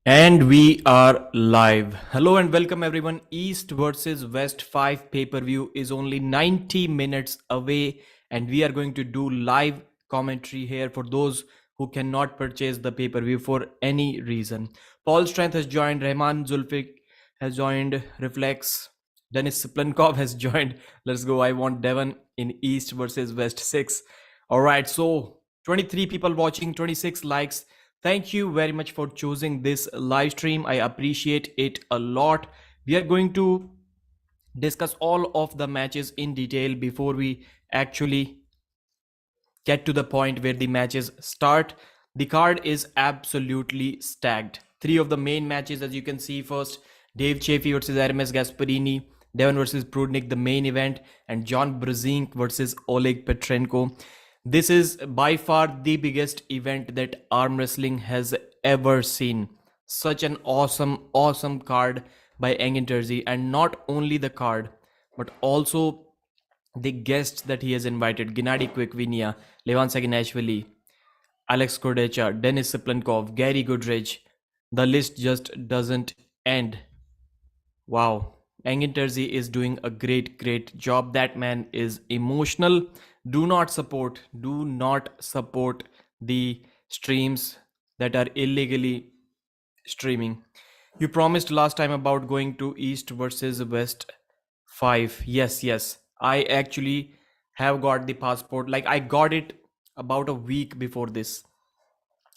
And we are live. Hello and welcome everyone. East versus West 5 pay-per-view is only 90 minutes away and we are going to do live commentary here for those who cannot purchase the pay-per-view for any reason. Paul Strength has joined, Rehman Zulfik has joined, Reflex, Denis Splankov has joined. Let's go. I want Devon in East versus West 6. All right, so 23 people watching, 26 likes. Thank you very much for choosing this live stream. I appreciate it a lot. We are going to discuss all of the matches in detail before we actually get to the point where the matches start. The card is absolutely stacked. Three of the main matches, as you can see, first Dave Chaffee versus Ernes Gasparini, Devon versus Prudnik, the main event, and John Brzezinski versus Oleg Petrenko. This is by far the biggest event that arm wrestling has ever seen. Such an awesome card by Engin Terzi, and not only the card, but also the guests that he has invited: Gennady Kwikvinia, Levan Saginashvili, Alex Kordecha, Denis Siplankov, Gary Goodrich. The list just doesn't end. Wow. Engin Terzi is doing a great job. That man is emotional. Do not support the streams that are illegally streaming. You promised last time about going to East versus West 5. Yes. I actually have got the passport. Like, I got it about a week before this.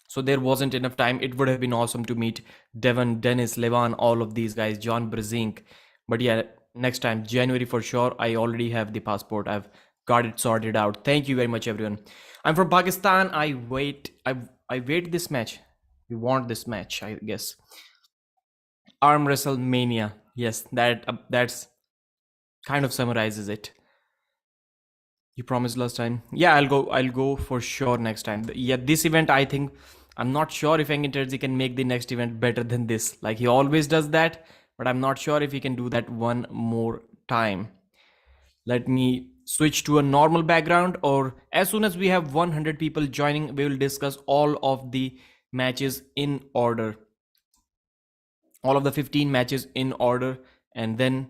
So there wasn't enough time. It would have been awesome to meet Devon, Dennis, Levan, all of these guys, John Brzezinski. But yeah, next time, January for sure. I already have the passport. I've got it sorted out. Thank you very much, everyone. I'm from Pakistan. I wait this match. We want this match, I guess. Arm WrestleMania. Yes, that's kind of summarizes it. You promised last time. Yeah, I'll go for sure next time. Yeah, this event, I think, I'm not sure if Engin Terzi can make the next event better than this. Like, he always does that, but I'm not sure if he can do that one more time. Let me switch to a normal background, or as soon as we have 100 people joining, we will discuss all of the matches in order. All of the 15 matches in order, and then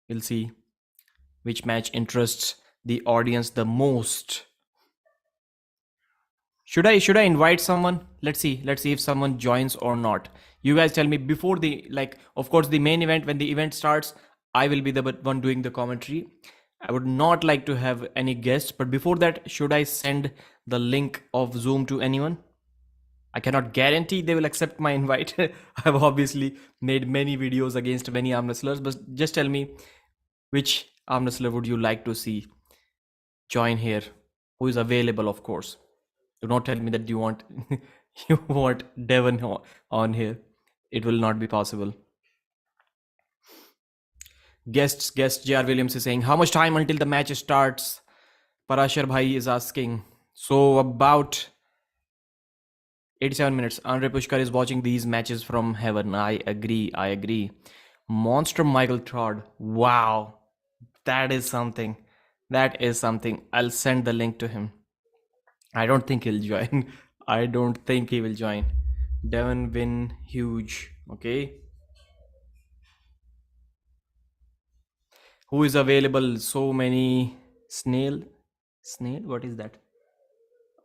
we'll see which match interests the audience the most. Should I invite someone? Let's see if someone joins or not. You guys tell me before the, like, of course, the main event, when the event starts, I will be the one doing the commentary. I would not like to have any guests, but before that, should I send the link of Zoom to anyone? I cannot guarantee they will accept my invite. I've obviously made many videos against many arm wrestlers, but just tell me which arm wrestler would you like to see join here, who is available, of course. Do not tell me that you want you want Devon on here. It will not be possible. Guest J.R. Williams is saying, how much time until the match starts? Parashar Bhai is asking. So about 87 minutes. Andre Pushkar is watching these matches from heaven. I agree. Monster Michael Todd. Wow. That is something. I'll send the link to him. I don't think he'll join. I don't think he will join. Devon win huge. Okay. Who is available? So many. Snail? What is that?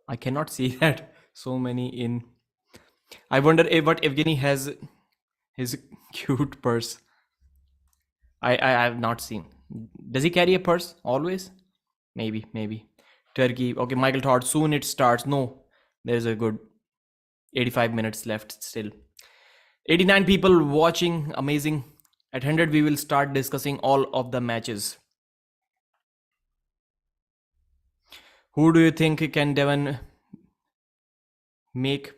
I cannot see that. So many in. I wonder if what Evgeny has his cute purse. I have not seen. Does he carry a purse always? Maybe. Turkey. Okay, Michael Todd. Soon it starts. No, there's a good 85 minutes left still. 89 people watching. Amazing. At 100, we will start discussing all of the matches. Who do you think can Devon make?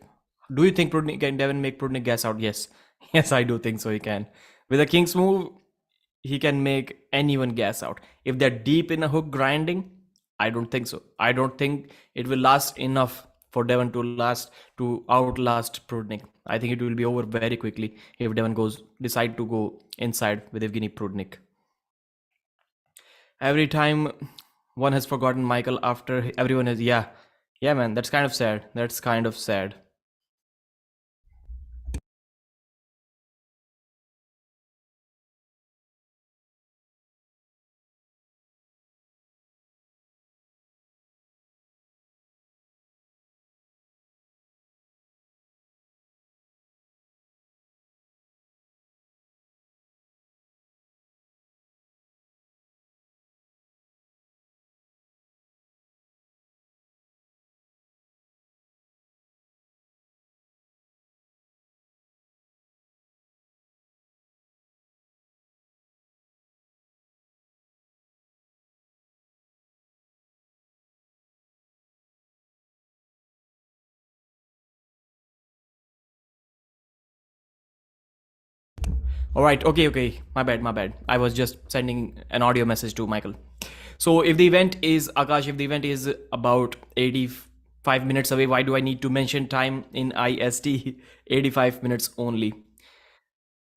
Do you think can Devon make Prudnik gas out? Yes. Yes, I do think so. He can. With a King's move, he can make anyone gas out. If they're deep in a hook grinding, I don't think so. I don't think it will last enough for Devon to outlast Prudnik. I think it will be over very quickly if Devon decide to go inside with Evgeny Prudnik. Every time one has forgotten Michael after everyone has, yeah, man, that's kind of sad. All right. Okay. My bad. I was just sending an audio message to Michael. So if the event is Akash, if the event is about 85 minutes away, why do I need to mention time in IST? 85 minutes only.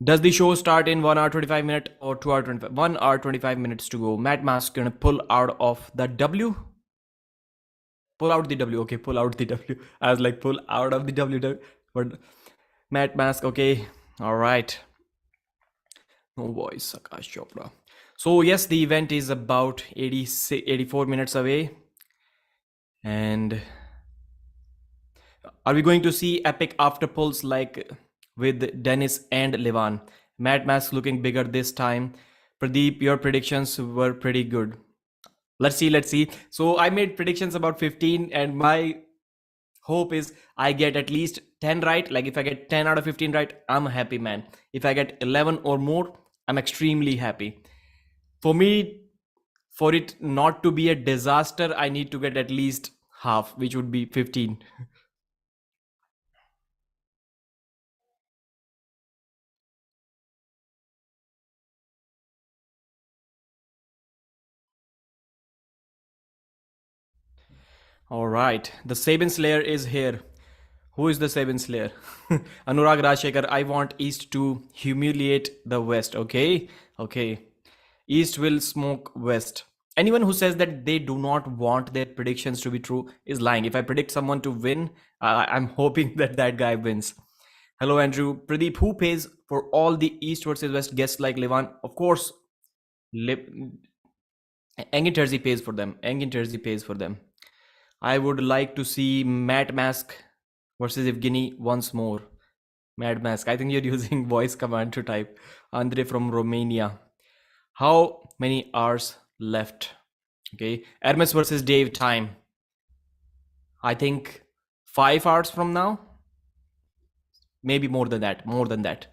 Does the show start in 1 hour 25 minutes or 2 hour 25? 1 hour 25 minutes to go. Matt Mask gonna pull out of the W. Pull out the W. Okay, pull out the W. I was like, pull out of the W. But Matt Mask, okay. All right. No voice, Akash Chopra. So yes, the event is about 84 minutes away. And are we going to see epic after pulls like with Dennis and Levan? Matt Mask looking bigger this time. Pradeep, your predictions were pretty good. Let's see. So I made predictions about 15, and my hope is I get at least 10 right. Like if I get 10 out of 15 right, I'm a happy man. If I get 11 or more, I'm extremely happy. For me, for it not to be a disaster, I need to get at least half, which would be 15. All right, the Sabin Slayer is here. Who is the Sabin Slayer? Anurag Rajshekar, I want East to humiliate the West. Okay. East will smoke West. Anyone who says that they do not want their predictions to be true is lying. If I predict someone to win, I'm hoping that that guy wins. Hello, Andrew. Pradeep, who pays for all the East versus West guests like Levan? Of course, Engin Terzi pays for them. Engin Terzi pays for them. I would like to see Matt Mask versus Evgeny once more. Mad Mask. I think you're using voice command to type. Andre from Romania. How many hours left? Okay. Ernes versus Dave time. I think 5 hours from now. Maybe more than that. More than that.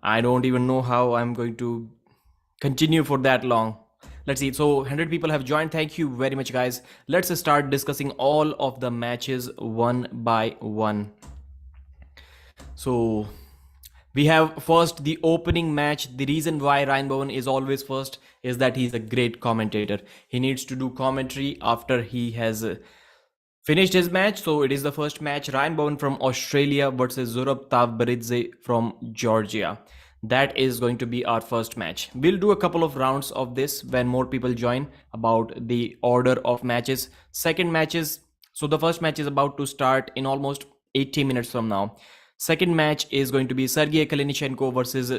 I don't even know how I'm going to continue for that long. Let's see. So 100 people have joined. Thank you very much, guys. Let's start discussing all of the matches one by one. So we have first the opening match. The reason why Ryan Bowen is always first is that he's a great commentator. He needs to do commentary after he has finished his match. So it is the first match. Ryan Bowen from Australia versus Zurab Tavbaridze from Georgia. That is going to be our first match. We'll do a couple of rounds of this when more people join about the order of matches. Second matches. So the first match is about to start in almost 80 minutes from now. Second match is going to be Sergey Kalinichenko versus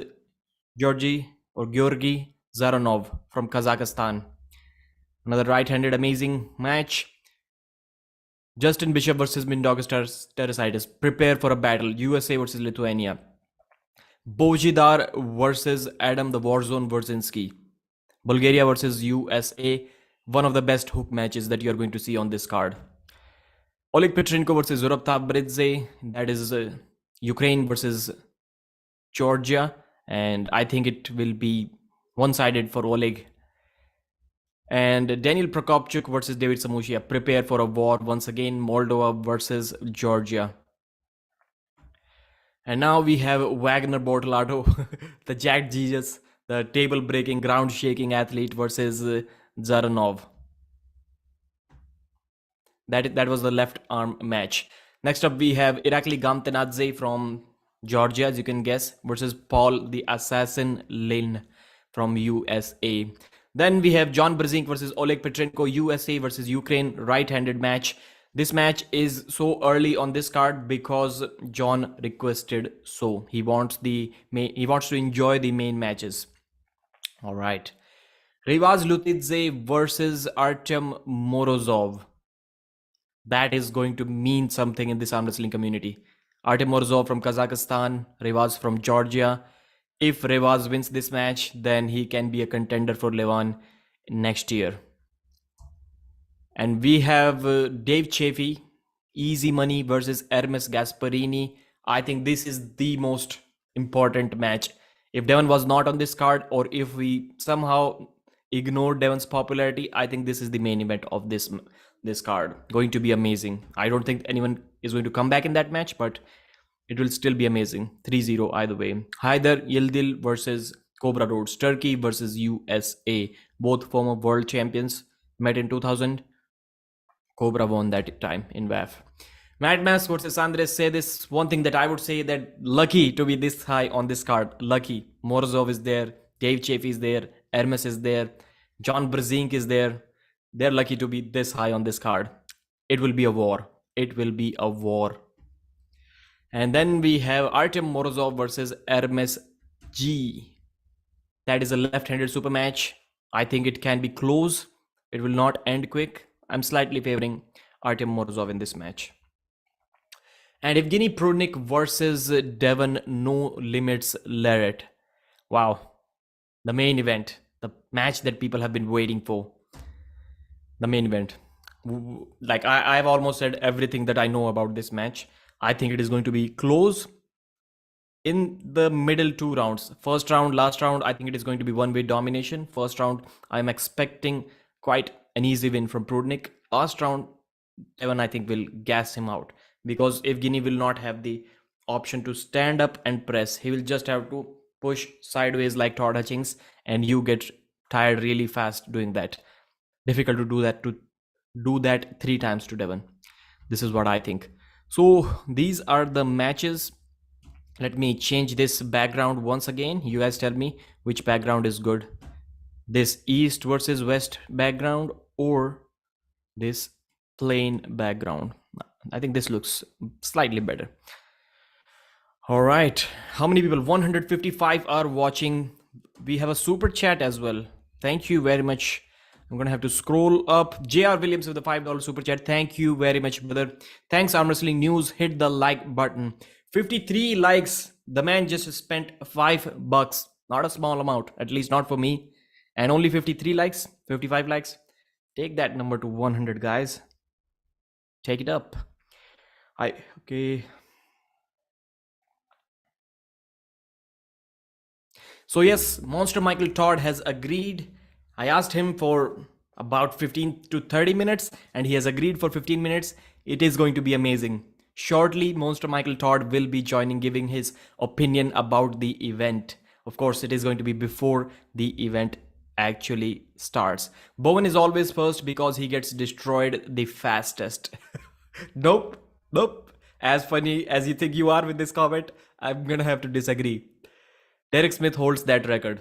Georgy Zaranov from Kazakhstan. Another right-handed amazing match. Justin Bishop versus Mindaugas Teresitis. Prepare for a battle. USA versus Lithuania. Bojidar versus Adam the Warzone Warzinski. Bulgaria versus USA. One of the best hook matches that you're going to see on this card. Oleg Petrenko versus Zurab Tavbaridze. That is Ukraine versus Georgia. And I think it will be one-sided for Oleg. And Daniel Prokopchuk versus David Samushia. Prepare for a war once again. Moldova versus Georgia. And now we have Wagner Bortolato, the Jack Jesus, the table-breaking, ground-shaking athlete versus Zaranov. That was the left arm match. Next up, we have Irakli Gamtenadze from Georgia, as you can guess, versus Paul the Assassin Lin from USA. Then we have John Brzezinski versus Oleg Petrenko, USA versus Ukraine, right-handed match. This match is so early on this card because John requested so. He wants to enjoy the main matches. All right. Revas Lutidze versus Artem Morozov. That is going to mean something in this arm wrestling community. Artem Morozov from Kazakhstan, Revas from Georgia. If Revas wins this match, then he can be a contender for Levan next year. And we have Dave Chaffee, Easy Money versus Ernes Gasparini. I think this is the most important match. If Devon was not on this card, or if we somehow ignore Devon's popularity, I think this is the main event of this card. Going to be amazing. I don't think anyone is going to come back in that match, but It will still be amazing. 3-0 either way. Hajdar Yildiz versus Cobra Rhodes. Turkey versus USA. Both former world champions met in 2000. Cobra won that time in WAF. Madmas versus Sandris. Say this one thing that I would say, that lucky to be this high on this card. Lucky. Morozov is there. Dave Chaffee is there. Ernes is there. John Brzezinski is there. They're lucky to be this high on this card. It will be a war. It will be a war. And then we have Artem Morozov versus Ermes G. That is a left-handed super match. I think it can be close. It will not end quick. I'm slightly favoring Artem Morozov in this match. And Evgeny Prudnik versus Devon No Limits Larratt. Wow. The main event. The match that people have been waiting for. The main event. Like I've almost said everything that I know about this match. I think it is going to be close in the middle two rounds. First round, last round, I think it is going to be one-way domination. First round, I'm expecting quite an easy win from Prudnik. Last round, Devon, I think, will gas him out, because Evgeny will not have the option to stand up and press. He will just have to push sideways like Todd Hutchings, and you get tired really fast doing that. Difficult to do that 3 times to Devon. This is what I think. So these are the matches. Let me change this background once again. You guys tell me which background is good. This East versus West background or this plain background. I think this looks slightly better. All right. How many people? 155 are watching. We have a super chat as well. Thank you very much. I'm going to have to scroll up. JR Williams with the $5 super chat. Thank you very much, brother. Thanks, Armwrestling News. Hit the like button. 53 likes. The man just spent $5. Not a small amount, at least not for me. And only 53 likes, 55 likes. Take that number to 100, guys. Take it up. Okay. So yes, Monster Michael Todd has agreed. I asked him for about 15 to 30 minutes and he has agreed for 15 minutes. It is going to be amazing. Shortly, Monster Michael Todd will be joining, giving his opinion about the event. Of course, it is going to be before the event actually starts. Bowen is always first because he gets destroyed the fastest. Nope. As funny as you think you are with this comment, I'm gonna have to disagree. Derek Smith holds that record.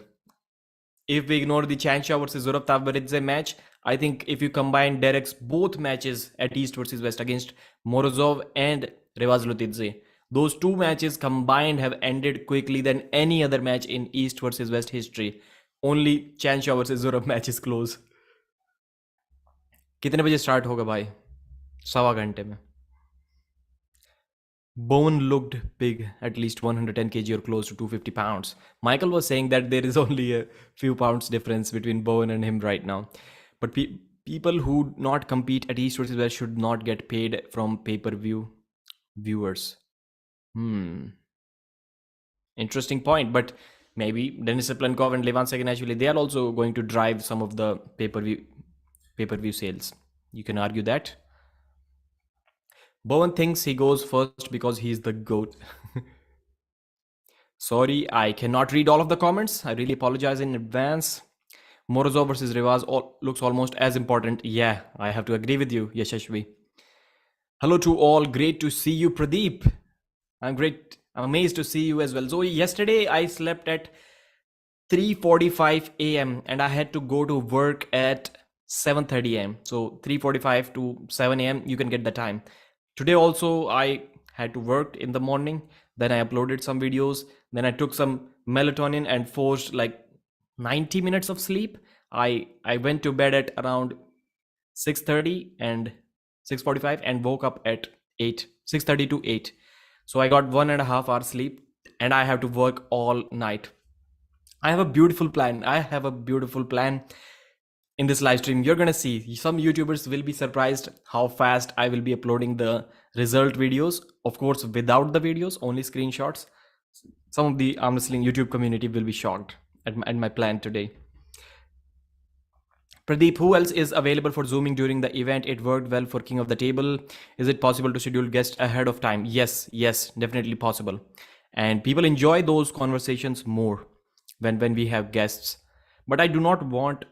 If we ignore the Chansha versus Zurab Tabaridze match, I think if you combine Derek's both matches at East versus West against Morozov and Revas Lutidze, those two matches combined have ended quickly than any other match in East versus West history. Only Chansha versus Zurab match is close. कितने बजे start होगा भाई? 1.25 घंटे में. Bowen looked big, at least 110 kg or close to 250 pounds. Michael was saying that there is only a few pounds difference between Bowen and him right now. But people who not compete at East versus West should not get paid from pay-per-view viewers. Interesting point. But maybe Denis Plankov and Levan Saganashvili, they are also going to drive some of the pay-per-view sales. You can argue that. Bowen thinks he goes first because he's the GOAT. Sorry, I cannot read all of the comments. I really apologize in advance. Morozov versus Revas looks almost as important. Yeah, I have to agree with you, Yashashvi. Hello to all. Great to see you, Pradeep. I'm amazed to see you as well. So yesterday I slept at 3:45 a.m. and I had to go to work at 7:30 a.m. So 3:45 to 7 a.m. you can get the time. Today also I had to work in the morning, then I uploaded some videos, then I took some melatonin and forced like 90 minutes of sleep. I went to bed at around 6:30 and 6:45 and woke up at 6:30 to 8. So I got 1.5 hours sleep and I have to work all night. I have a beautiful plan. In this live stream, you're gonna see some YouTubers will be surprised how fast I will be uploading the result videos. Of course, without the videos, only screenshots. Some of the Armwrestling YouTube community will be shocked at my plan today. Pradeep, who else is available for Zooming during the event? It worked well for King of the Table. Is it possible to schedule guests ahead of time? Yes, definitely possible. And people enjoy those conversations more when we have guests. But I do not want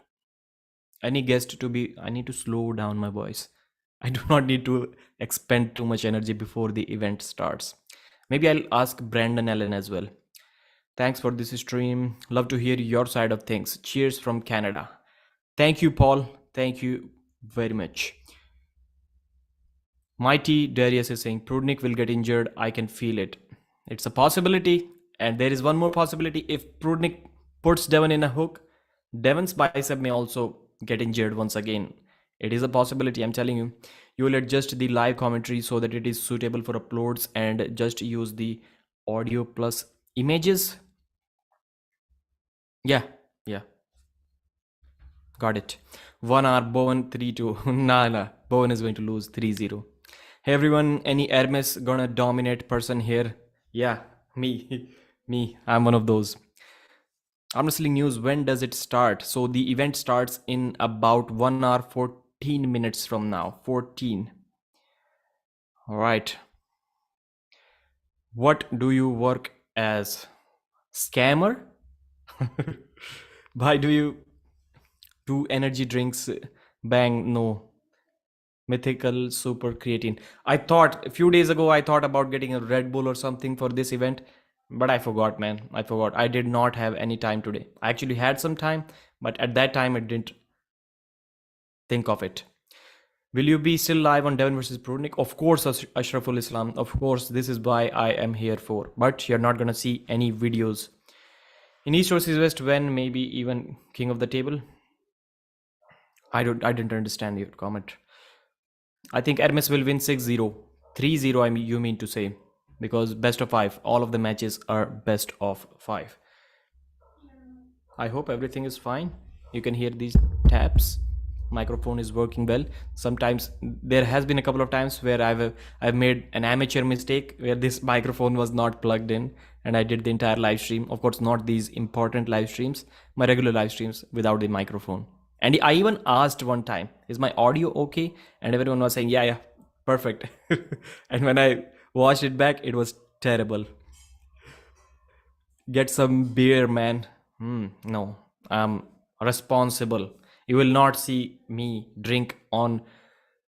any guest to be. I need to slow down my voice. I do not need to expend too much energy before the event starts. Maybe I'll ask Brandon Allen as well. Thanks for this stream. Love to hear your side of things. Cheers from Canada. Thank you, Paul. Thank you very much. Mighty Darius is saying Prudnik will get injured. I can feel it. It's a possibility. And there is one more possibility. If Prudnik puts Devon in a hook, Devon's bicep may also get injured once again. It is a possibility, I'm telling you. You will adjust the live commentary so that it is suitable for uploads and just use the audio plus images. Yeah. Got it. 1 hour, Bowen 3-2. Nah. Bowen is going to lose 3-0. Hey everyone, any Ernes gonna dominate person here? Yeah, me. Me. I'm one of those. Armwrestling news, when does it start? So the event starts in about 1 hour 14 minutes from now. 14. All right. What do you work as? Scammer? Why do you do energy drinks? Bang, no. Mythical super creatine. I thought a few days ago, I thought about getting a Red Bull or something for this event, but I forgot, man. I forgot. I did not have any time today. I actually had some time, but at that time, I didn't think of it. Will you be still live on Devon versus Prudnik? Of course, Ashraful Islam. Of course, this is why I am here for. But you're not gonna see any videos. In East versus West, when maybe even King of the Table? I didn't understand your comment. I think Ernes will win 6-0. 3-0, you mean to say. Because best of 5. All of the matches are best of 5. I hope everything is fine. You can hear these taps. Microphone is working well. Sometimes there has been a couple of times where I've made an amateur mistake where this microphone was not plugged in and I did the entire live stream. Of course, not these important live streams, my regular live streams without the microphone. And I even asked one time, is my audio okay? And everyone was saying, yeah, perfect. And when I watched it back, it was terrible. Get some beer, man. No, I'm responsible. You will not see me drink on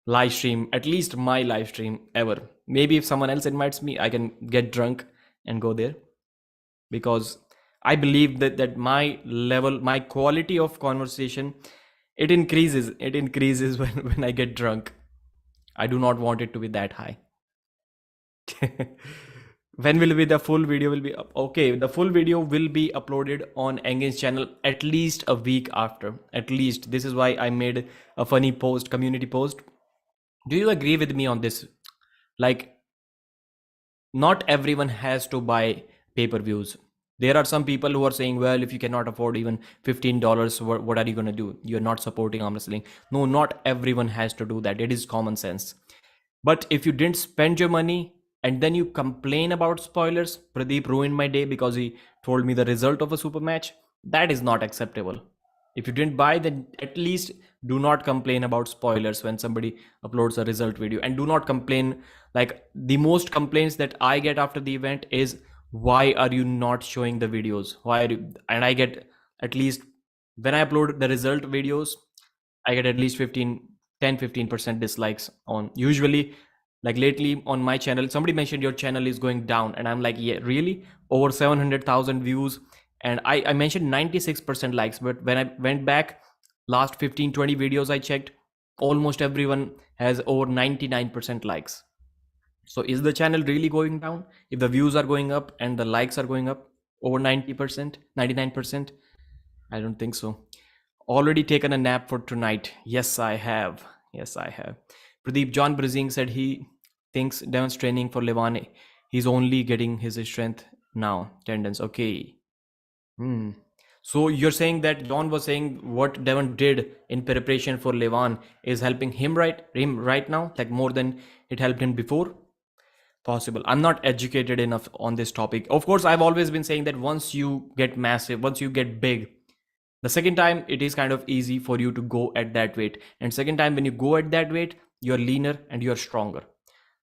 live stream, at least my live stream ever. Maybe if someone else invites me, I can get drunk and go there. Because I believe that my level, my quality of conversation, it increases when I get drunk. I do not want it to be that high. When will be the full video will be up? Okay, the full video will be uploaded on Engage's channel at least a week after. At least. This is why I made a funny post, community post. Do you agree with me on this? Like, not everyone has to buy pay-per-views. There are some people who are saying, well, if you cannot afford even $15, what are you going to do? You're not supporting arm wrestling. No, not everyone has to do that. It is common sense. But if you didn't spend your money and then you complain about spoilers, Pradeep ruined my day because he told me the result of a super match, that is not acceptable. If you didn't buy, then at least do not complain about spoilers when somebody uploads a result video. And do not complain. Like, the most complaints that I get after the event is, why are you not showing the videos? Why are you? And I get at least, when I upload the result videos, I get at least 10-15% dislikes on. Usually, like lately on my channel, somebody mentioned your channel is going down, and I'm like, yeah, really? Over 700,000 views, and I mentioned 96% likes, but when I went back last 15-20 videos I checked, almost everyone has over 99% likes. So is the channel really going down if the views are going up and the likes are going up over 90%, 99%? I don't think so. Already taken a nap for tonight. Yes, I have. Pradeep, John Brazing said he thinks Devon's training for Levane. He's only getting his strength now. Tendons. Okay. So you're saying that John was saying what Devon did in preparation for Levan is helping him right now, like more than it helped him before? Possible. I'm not educated enough on this topic. Of course, I've always been saying that once you get massive, once you get big, The second time, it is kind of easy for you to go at that weight. And second time, when you go at that weight, you're leaner and you're stronger.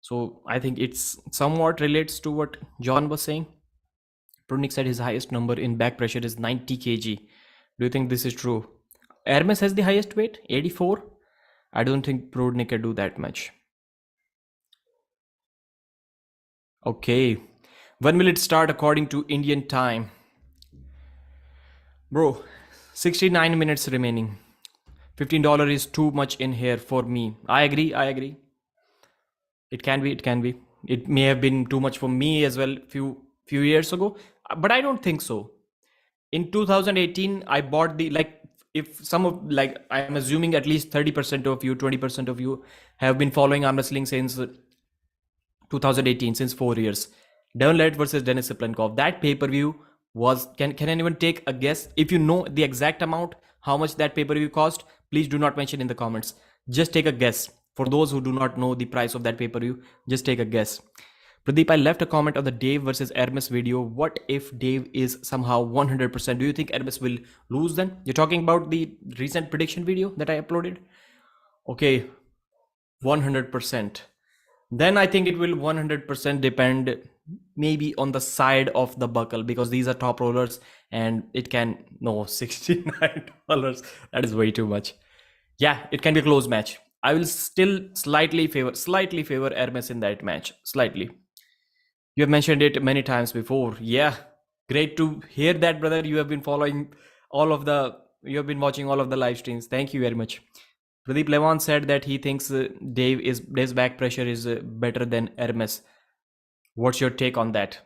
So I think it's somewhat relates to what John was saying. Prudnik said his highest number in back pressure is 90 kg. Do you think this is true? Ernes has the highest weight, 84. I don't think Prudnik can do that much. Okay. When will it start according to Indian time? Bro, 69 minutes remaining. $15 is too much in here for me. I agree. It can be. It may have been too much for me as well few years ago, but I don't think so. In 2018, I bought the, like, if some of, like, I'm assuming at least 30% of you, 20% of you have been following arm wrestling since 2018, since 4 years. Devon Larratt versus Denis Siplenkov. That pay-per-view was, can anyone take a guess? If you know the exact amount, how much that pay-per-view cost, please do not mention in the comments. Just take a guess. For those who do not know the price of that pay-per-view, just take a guess. Pradeep, I left a comment on the Dave versus Ernes video. What if Dave is somehow 100%? Do you think Ernes will lose then? You're talking about the recent prediction video that I uploaded? Okay, 100%. Then I think it will 100% depend maybe on the side of the buckle, because these are top rollers and it can, no, $69. That is way too much. Yeah, it can be a close match. I will still slightly favor Ernes in that match. Slightly. You have mentioned it many times before. Yeah, great to hear that, brother. You have been following you have been watching all of the live streams. Thank you very much. Pradeep Levan said that he thinks Dave's back pressure is better than Ernes. What's your take on that?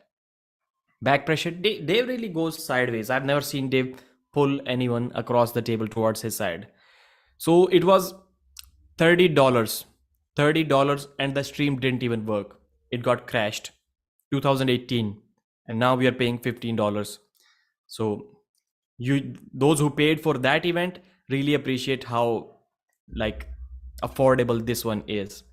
Back pressure, Dave really goes sideways. I've never seen Dave pull anyone across the table towards his side. So it was $30, and the stream didn't even work. It got crashed. 2018, and now we are paying $15. So those who paid for that event really appreciate how, like, affordable this one is.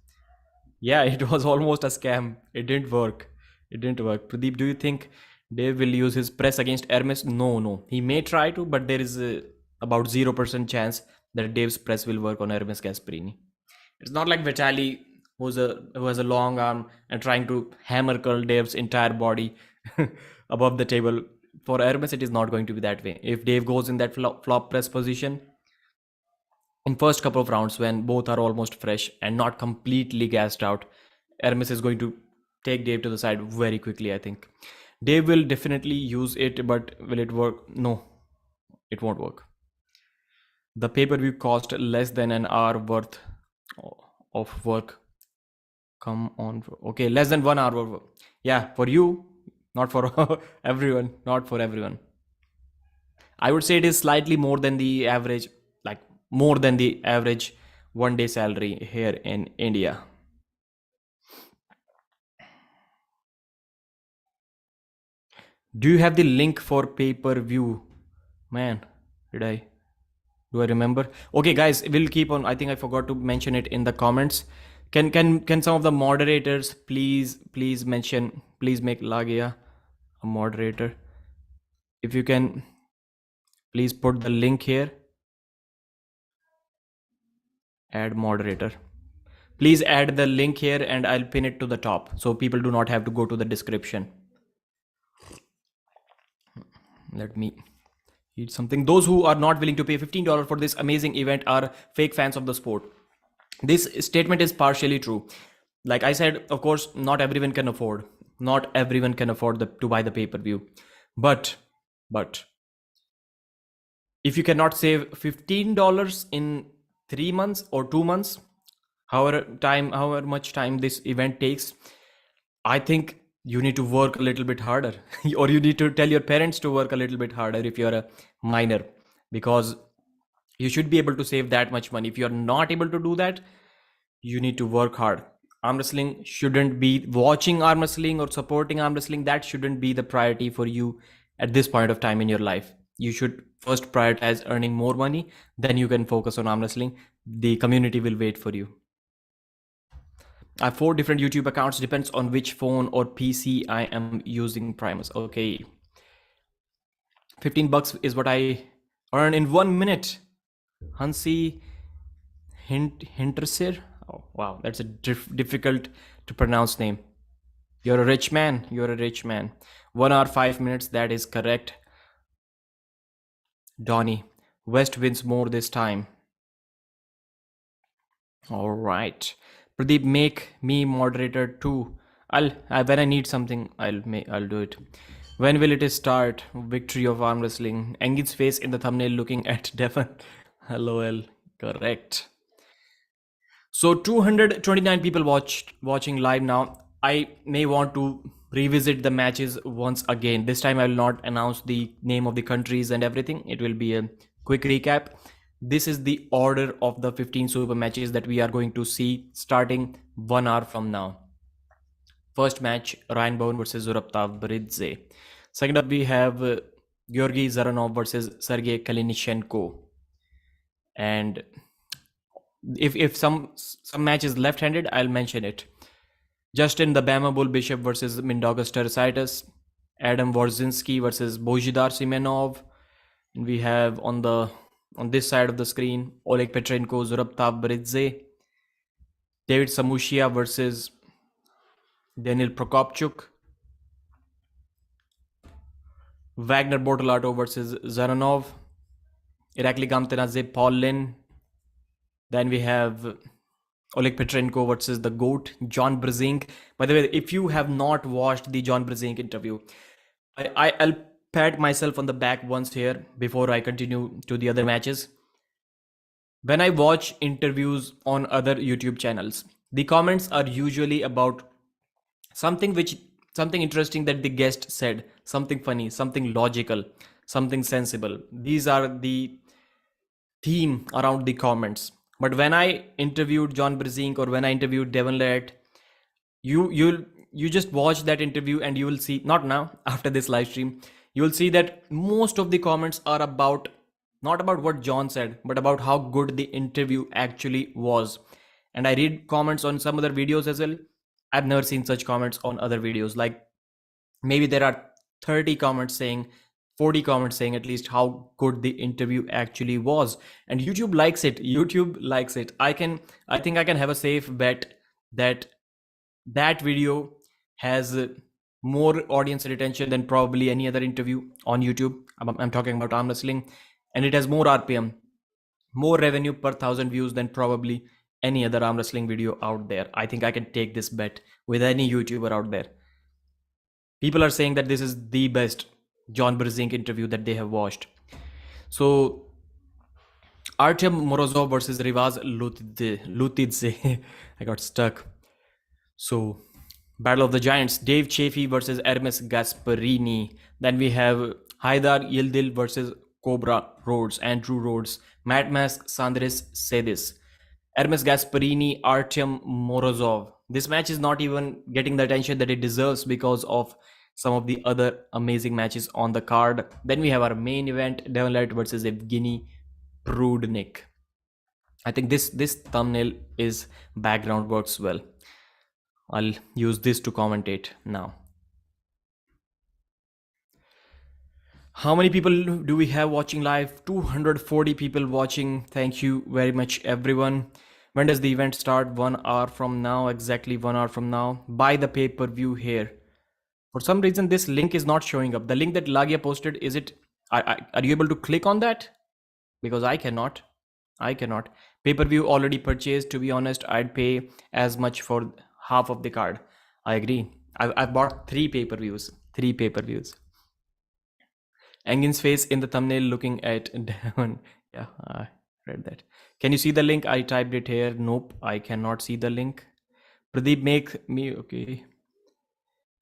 Yeah, it was almost a scam. It didn't work. Pradeep, do you think Dave will use his press against Ernes? No. He may try to, but there is about 0% chance that Dave's press will work on Ernes Gasparini. It's not like Vitali, who has a long arm and trying to hammer curl Dave's entire body above the table. For Ernes, it is not going to be that way. If Dave goes in that flop press position in first couple of rounds, when both are almost fresh and not completely gassed out, Ernes is going to take Dave to the side very quickly, I think. Dave will definitely use it, but will it work? No, it won't work. The pay-per-view cost less than an hour worth of work. Come on. Okay, less than 1 hour of work. Yeah, for you, not for everyone. Not for everyone. I would say it is slightly more than the average, like more than the average one-day salary here in India. Do you have the link for pay-per-view? Man, do I remember? Okay, guys, we'll keep on. I think I forgot to mention it in the comments. Can some of the moderators please mention, please make Lagia a moderator? If you can, please put the link here. Add moderator. Please add the link here and I'll pin it to the top so people do not have to go to the description. Let me eat something. Those who are not willing to pay $15 for this amazing event are fake fans of the sport. This statement is partially true. Like I said, of course, not everyone can afford to buy the pay-per-view. But if you cannot save $15 in 3 months or 2 months, however much time this event takes, I think you need to work a little bit harder or you need to tell your parents to work a little bit harder if you're a minor, because you should be able to save that much money. If you're not able to do that, you need to work hard. Arm wrestling shouldn't be, watching arm wrestling or supporting arm wrestling, that shouldn't be the priority for you at this point of time in your life. You should first prioritize earning more money, then you can focus on arm wrestling. The community will wait for you. I have 4 different YouTube accounts, depends on which phone or PC I am using Primus. Okay. $15 is what I earn in 1 minute. Hansi Hintersir. Oh wow, that's a difficult to pronounce name. You're a rich man. You're a rich man. 1 hour 5 minutes. That is correct. Donny. West wins more this time. All right. Pradeep, make me moderator too. When I need something, I'll do it. When will it start? Victory of arm wrestling. Engit's face in the thumbnail looking at Devon. LOL. Correct. So 229 people watching live now. I may want to revisit the matches once again. This time I will not announce the name of the countries and everything. It will be a quick recap. This is the order of the 15 super matches that we are going to see starting 1 hour from now. First match, Ryan Bowen versus Zurab. Second up, we have Georgy Zaranov versus Sergey Kalinichenko. And if some match is left-handed, I'll mention it. Justin the Bama Bull Bishop versus Mindaugas Teresitis. Adam Warzinski versus Bojidar Simenov. And we have on this side of the screen, Oleg Petrenko, Zurab Tav. David Samushia versus Daniel Prokopchuk. Wagner Bortolato versus Zaranov. Irakli Gamtenaze Paulin. Then we have Oleg Petrenko versus the GOAT, John Brzezinski. By the way, if you have not watched the John Brzezinski interview, I'll pat myself on the back once here before I continue to the other matches. When I watch interviews on other YouTube channels, the comments are usually about something interesting that the guest said, something funny, something logical, something sensible. These are the theme around the comments. But when I interviewed John Brzezinski or when I interviewed Devon Larratt, you just watch that interview and you will see, not now, after this live stream, you will see that most of the comments are about not about what John said, but about how good the interview actually was. And I read comments on some other videos as well. I've never seen such comments on other videos. Like maybe there are 30 comments saying, 40 comments saying at least how good the interview actually was. And YouTube likes it. YouTube likes it. I think I can have a safe bet that video has more audience retention than probably any other interview on YouTube. I'm talking about arm wrestling, and it has more RPM, more revenue per 1,000 views than probably any other arm wrestling video out there. I think I can take this bet with any YouTuber out there. People are saying that this is the best John Brzezinski interview that they have watched. So Artyom Morozov versus Revas Lutidze. I got stuck. So Battle of the Giants, Dave Chaffee versus Ernes Gasparini. Then we have Hajdar Gildil versus Cobra Rhodes, Andrew Rhodes, Matt Mask, Sandris Sedis. Ernes Gasparini, Artyom Morozov. This match is not even getting the attention that it deserves because of some of the other amazing matches on the card. Then we have our main event, Devon Larratt versus Evgeny Prudnik. I think this thumbnail is background works well. I'll use this to commentate now. How many people do we have watching live? 240 people watching. Thank you very much, everyone. When does the event start? 1 hour from now, exactly 1 hour from now. Buy the pay-per-view here. For some reason, this link is not showing up. The link that Lagia posted, is it? Are you able to click on that? Because I cannot. Pay-per-view already purchased. To be honest, I'd pay as much for half of the card. I agree. I've bought 3 pay-per-views. Engin's face in the thumbnail looking at Devon. Yeah, I read that. Can you see the link? I typed it here. Nope, I cannot see the link. Pradeep, make me okay.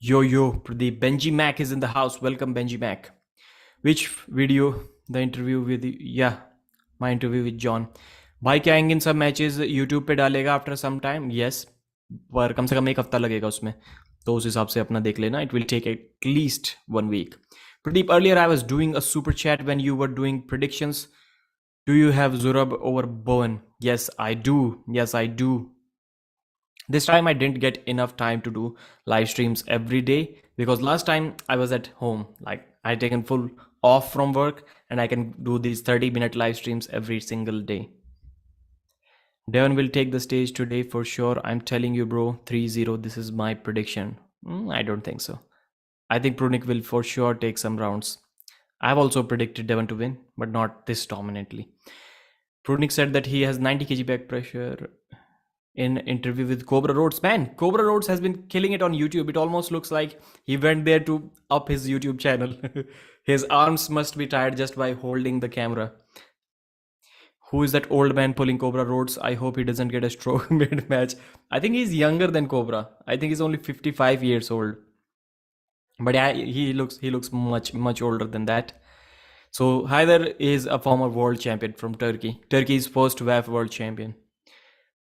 Yo, Pradeep. Benji Mac is in the house. Welcome, Benji Mac. Which video? The interview with you? Yeah, my interview with John. भाई क्या again सब matches YouTube पे डालेगा after some time? Yes, पर कम से कम 1 हफ्ता लगेगा उसमें, तो उस हिसाब से अपना देख लेना. It will take at least 1 week. Pradeep, earlier I was doing a super chat when you were doing predictions. Do you have Zurab over Bowen? Yes, I do. This time I didn't get enough time to do live streams every day because last time I was at home. Like I had taken full off from work and I can do these 30-minute live streams every single day. Devon will take the stage today for sure. I'm telling you, bro. 3-0. This is my prediction. I don't think so. I think Prudnik will for sure take some rounds. I've also predicted Devon to win, but not this dominantly. Prudnik said that he has 90 kg back pressure in interview with Cobra Rhodes. Man, Cobra Rhodes has been killing it on YouTube. It almost looks like he went there to up his YouTube channel. His arms must be tired just by holding the camera. Who is that old man pulling Cobra Rhodes? I hope he doesn't get a stroke mid-match. I think he's younger than Cobra. I think he's only 55 years old. But yeah, he looks much older than that. So Hajdar is a former world champion from Turkey. Turkey's first WAF world champion.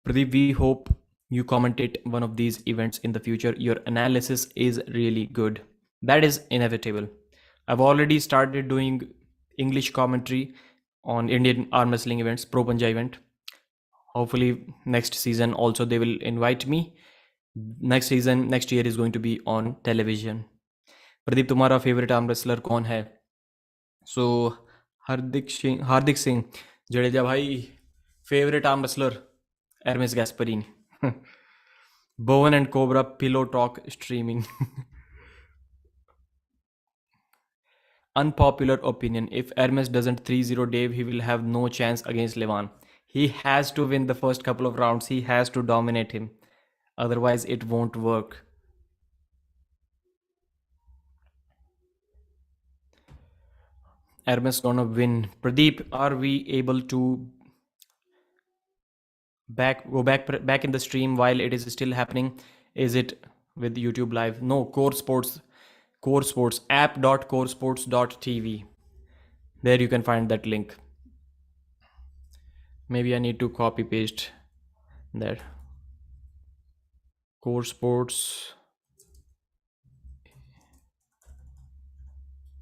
Pradeep, we hope you commentate one of these events in the future. Your analysis is really good. That is inevitable. I've already started doing English commentary on Indian arm wrestling events, Pro Panja event. Hopefully next season also they will invite me. Next year is going to be on television. Pradeep तुम्हारा favourite arm wrestler कौन है? सो हार्दिक सिंह जडेजा भाई favourite arm wrestler Ernes Gasparini. Bowen and Cobra pillow talk streaming. Unpopular opinion. If Ernes doesn't 3-0 Dave, he will have no chance against Levan. He has to win the first couple of rounds. He has to dominate him. Otherwise, it won't work. Ernes gonna win. Pradeep, are we able to go back in the stream while it is still happening? Is it with YouTube live? No, core sports app.coresports.tv. there you can find that link. Maybe I need to copy paste there. Core sports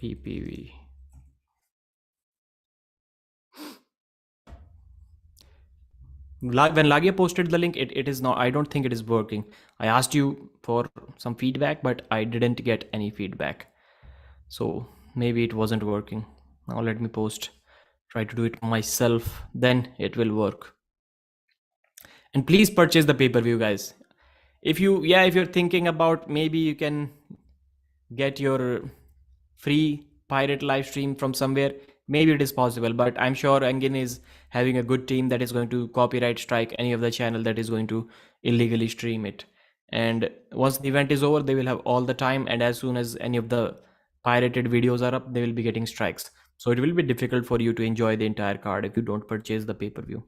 ppv. When Lagia posted the link, it is not, I don't think it is working. I asked you for some feedback, but I didn't get any feedback. So maybe it wasn't working. Now let me try to do it myself, then it will work. And please purchase the pay-per-view, guys. If you're thinking about maybe you can get your free pirate live stream from somewhere, maybe it is possible, but I'm sure Engin is having a good team that is going to copyright strike any of the channel that is going to illegally stream it. And once the event is over, they will have all the time, and as soon as any of the pirated videos are up, they will be getting strikes. So it will be difficult for you to enjoy the entire card if you don't purchase the pay-per-view.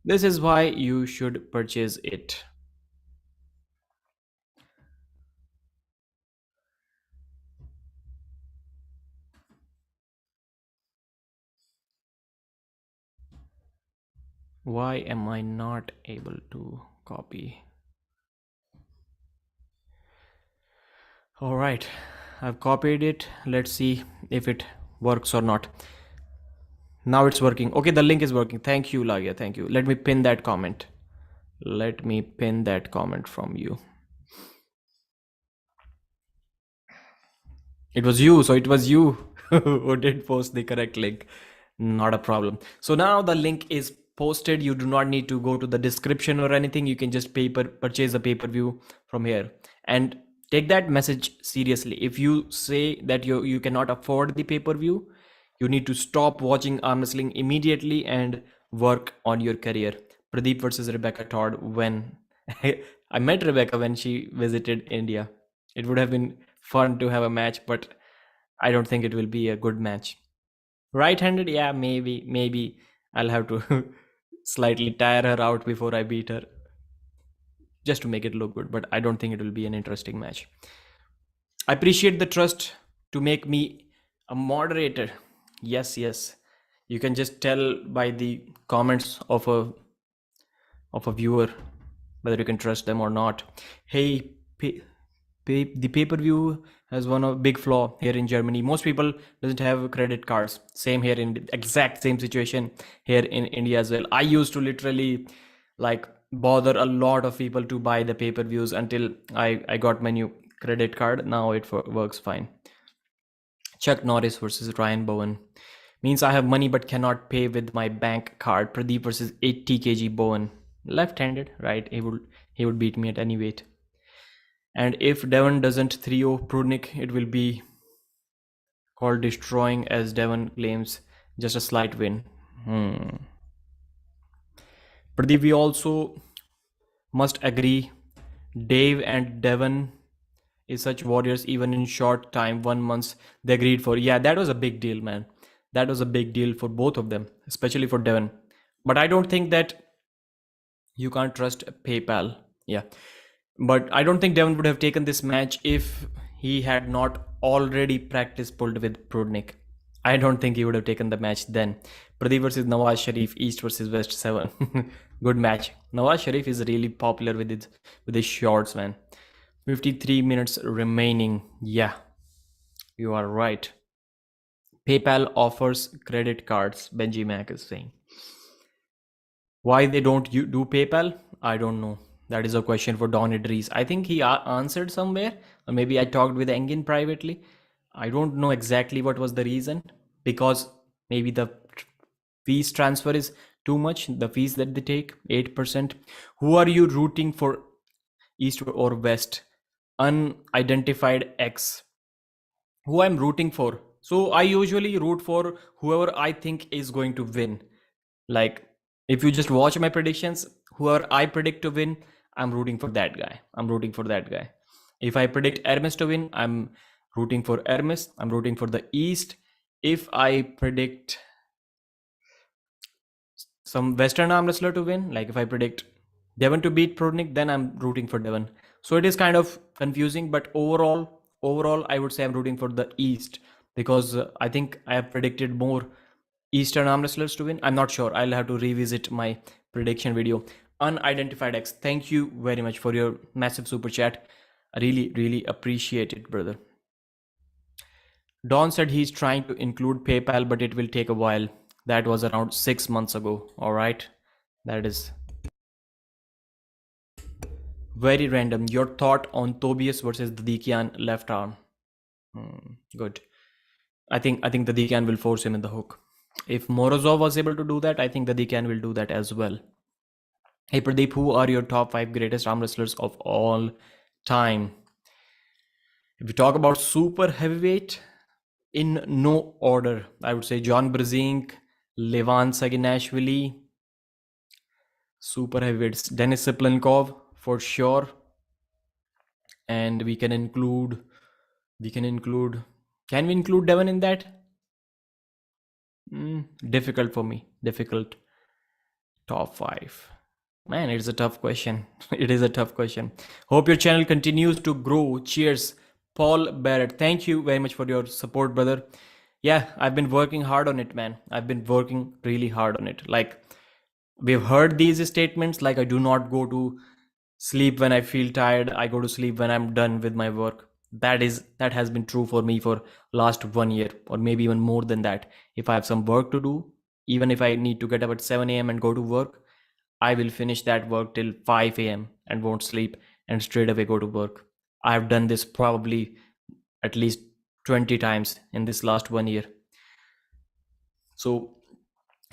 This is why you should purchase it. Why am I not able to copy? All right, I've copied it. Let's see if it works or not. Now it's working. Okay, the link is working. Thank you, Lagia. Thank you. Let me pin that comment. Let me pin that comment from you. It was you. So it was you who did post the correct link. Not a problem. So now the link is posted. You do not need to go to the description or anything. You can just purchase the pay-per-view from here. And take that message seriously. If you say that you cannot afford the pay-per-view, you need to stop watching arm wrestling immediately and work on your career. Pradeep versus Rebecca Todd. When I met Rebecca when she visited India, it would have been fun to have a match, but I don't think it will be a good match. Right-handed, yeah, maybe I'll have to slightly tire her out before I beat her, just to make it look good, but I don't think it will be an interesting match. I appreciate the trust to make me a moderator. Yes, you can just tell by the comments of a viewer whether you can trust them or not. Hey, the pay-per-view has one big flaw here in Germany. Most people doesn't have credit cards. Same here, in exact same situation here in India as well. I used to literally like bother a lot of people to buy the pay-per-views until I got my new credit card. Now it works fine. Chuck Norris versus Ryan Bowen. Means I have money but cannot pay with my bank card. Pradeep versus 80 kg Bowen. Left-handed, right? He would beat me at any weight. And if Devon doesn't 3-0 Prudnik, it will be called destroying, as Devon claims just a slight win. Pradeep, we also must agree Dave and Devon is such warriors even in short time, 1 month they agreed for. Yeah, that was a big deal, man. That was a big deal for both of them, especially for Devon. But I don't think that you can't trust PayPal. Yeah. But I don't think Devon would have taken this match if he had not already practice pulled with Prudnik. I don't think he would have taken the match then. Pradeep versus Nawaz Sharif, East versus West 7. Good match. Nawaz Sharif is really popular with his shorts, man. 53 minutes remaining. Yeah, you are right. PayPal offers credit cards, Benji Mac is saying. Why they don't do PayPal? I don't know. That is a question for Don Idris. I think he answered somewhere, or maybe I talked with Engin privately. I don't know exactly what was the reason, because maybe the fees transfer is too much, the fees that they take, 8%. Who are you rooting for, East or West? Unidentified X. Who I'm rooting for? So I usually root for whoever I think is going to win. Like, if you just watch my predictions, whoever I predict to win, I'm rooting for that guy. I'm rooting for that guy. If I predict Ernes to win, I'm rooting for Ernes. I'm rooting for the East. If I predict some Western arm wrestler to win, like if I predict Devon to beat Prudnik, then I'm rooting for Devon. So it is kind of confusing, but overall, I would say I'm rooting for the East, because I think I have predicted more Eastern arm wrestlers to win. I'm not sure. I'll have to revisit my prediction video. Unidentified X, thank you very much for your massive super chat. I really appreciate it, brother. Don said he's trying to include PayPal, but it will take a while. That was around 6 months ago. All right. That is very random. Your thought on Tobias versus the Dikian left arm. Good. I think the Dikian will force him in the hook. If Morozov was able to do that, I think the Dikian will do that as well. Hey Pradeep, who are your top 5 greatest arm wrestlers of all time? If we talk about super heavyweight, in no order, I would say John Brzezinski, Levan Saginashvili. Super heavyweights, Denis Siplenkov for sure. And we can include, can we include Devon in that? Difficult for me. Difficult. Top 5. Man, it's a tough question. It is a tough question. Hope your channel continues to grow. Cheers. Paul Barrett, thank you very much for your support, brother. Yeah, I've been working hard on it, man. I've been working really hard on it. Like, we've heard these statements, like I do not go to sleep when I feel tired. I go to sleep when I'm done with my work. That has been true for me for last 1 year, or maybe even more than that. If I have some work to do, even if I need to get up at 7 a.m. and go to work, I will finish that work till 5 a.m. and won't sleep and straight away go to work. I have done this probably at least 20 times in this last 1 year. So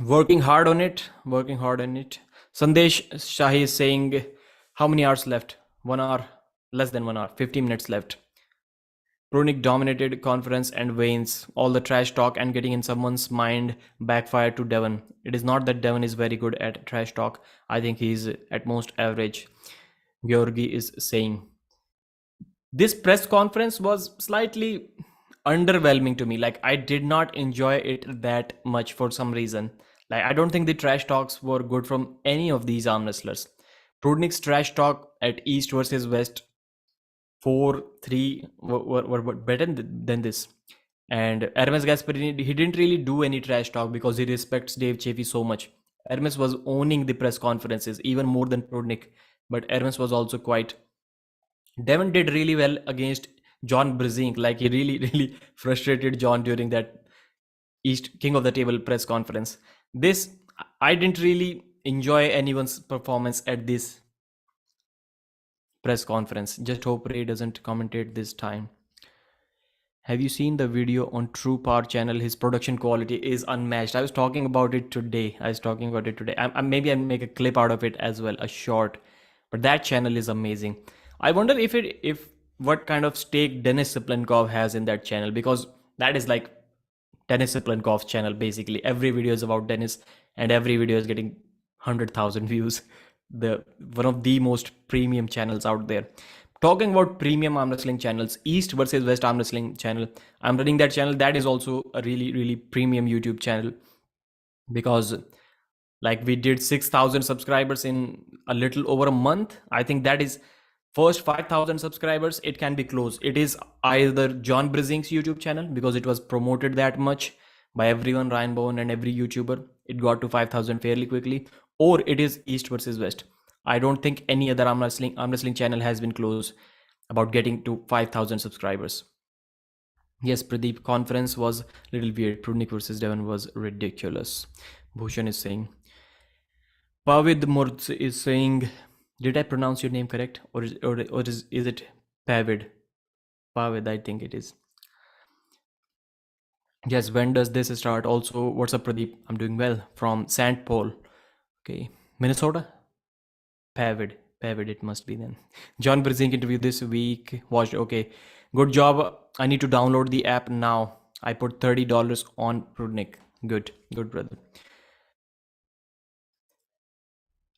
working hard on it. Sandesh Shahi is saying, how many hours left? 1 hour, less than 1 hour, 50 minutes left. Prudnik dominated conference and Wayne's. All the trash talk and getting in someone's mind backfired to Devon. It is not that Devon is very good at trash talk. I think he is at most average. Georgi is saying. This press conference was slightly underwhelming to me. Like, I did not enjoy it that much for some reason. Like, I don't think the trash talks were good from any of these arm wrestlers. Prudnik's trash talk at East versus West 4-3 were better than this. And Ernes Gasparini, he didn't really do any trash talk because he respects Dave Chaffee so much. Ernes was owning the press conferences even more than Prudnik, but Ernes was also quite. Devon did really well against John Brzezinski. Like, he really frustrated John during that East King of the Table press conference. This, I didn't really enjoy anyone's performance at this press conference. Just hope Ray doesn't commentate this time. Have you seen the video on True Power channel? His production quality is unmatched. I was talking about it today. Maybe I'll make a clip out of it as well, a short. But that channel is amazing. I wonder if what kind of stake Denis Siplenkov has in that channel, because that is like Denis Siplenkov's channel basically. Every video is about Denis, and every video is getting 100,000 views. The one of the most premium channels out there. Talking about premium arm wrestling channels, East versus West arm wrestling channel. I'm running that channel. That is also a really premium YouTube channel, because like we did 6,000 subscribers in a little over a month. I think that is first 5,000 subscribers. It can be close. It is either John Brizink's YouTube channel, because it was promoted that much by everyone, Ryan Bowen and every YouTuber. It got to 5,000 fairly quickly, or it is East versus West. I don't think any other arm wrestling channel has been close about getting to 5,000 subscribers. Yes, Pradeep, conference was a little weird. Prudnik versus Devon was ridiculous. Bhushan is saying. Pavid Murz is saying, did I pronounce your name correct? Or is it Pavid? Pavid, I think it is. Yes, when does this start? Also, what's up, Pradeep? I'm doing well from St. Paul. Okay, Minnesota? Pavid, it must be then. John Brzink interview this week. Watched. Okay, good job. I need to download the app now. I put $30 on Prudnik. Good, brother.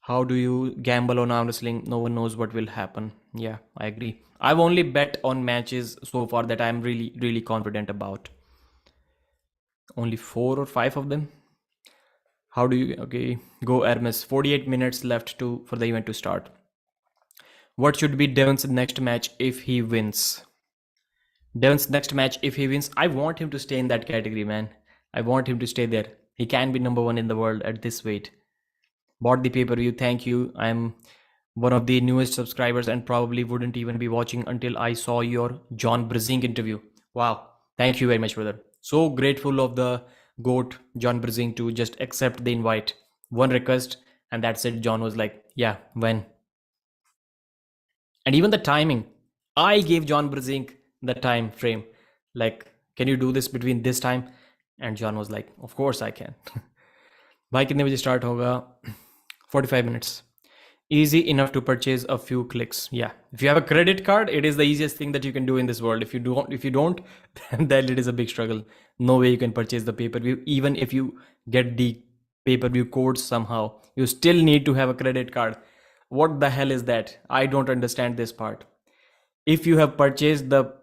How do you gamble on arm wrestling? No one knows what will happen. Yeah, I agree. I've only bet on matches so far that I'm really confident about. Only 4 or 5 of them. How do you? Okay, go Ernes. 48 minutes left for the event to start. What should be Devon's next match if he wins? Devon's next match if he wins, I want him to stay in that category, man. I want him to stay there. He can be number one in the world at this weight. Bought the pay-per-view. Thank you. I'm one of the newest subscribers and probably wouldn't even be watching until I saw your John Brzink interview. Wow. Thank you very much, brother. So grateful of the GOAT, John Brzink, to just accept the invite. One request, and that's it. John was like, yeah, when? And even the timing. I gave John Brzink the time frame. Like, can you do this between this time? And John was like, of course I can. भाई कितने बजे start होगा? 45 minutes. Easy enough to purchase a few clicks. Yeah, if you have a credit card, it is the easiest thing that you can do in this world. If you don't, then it is a big struggle. No way you can purchase the pay-per-view. Even if you get the pay-per-view codes somehow, you still need to have a credit card. What the hell is that? I don't understand this part. If you have purchased the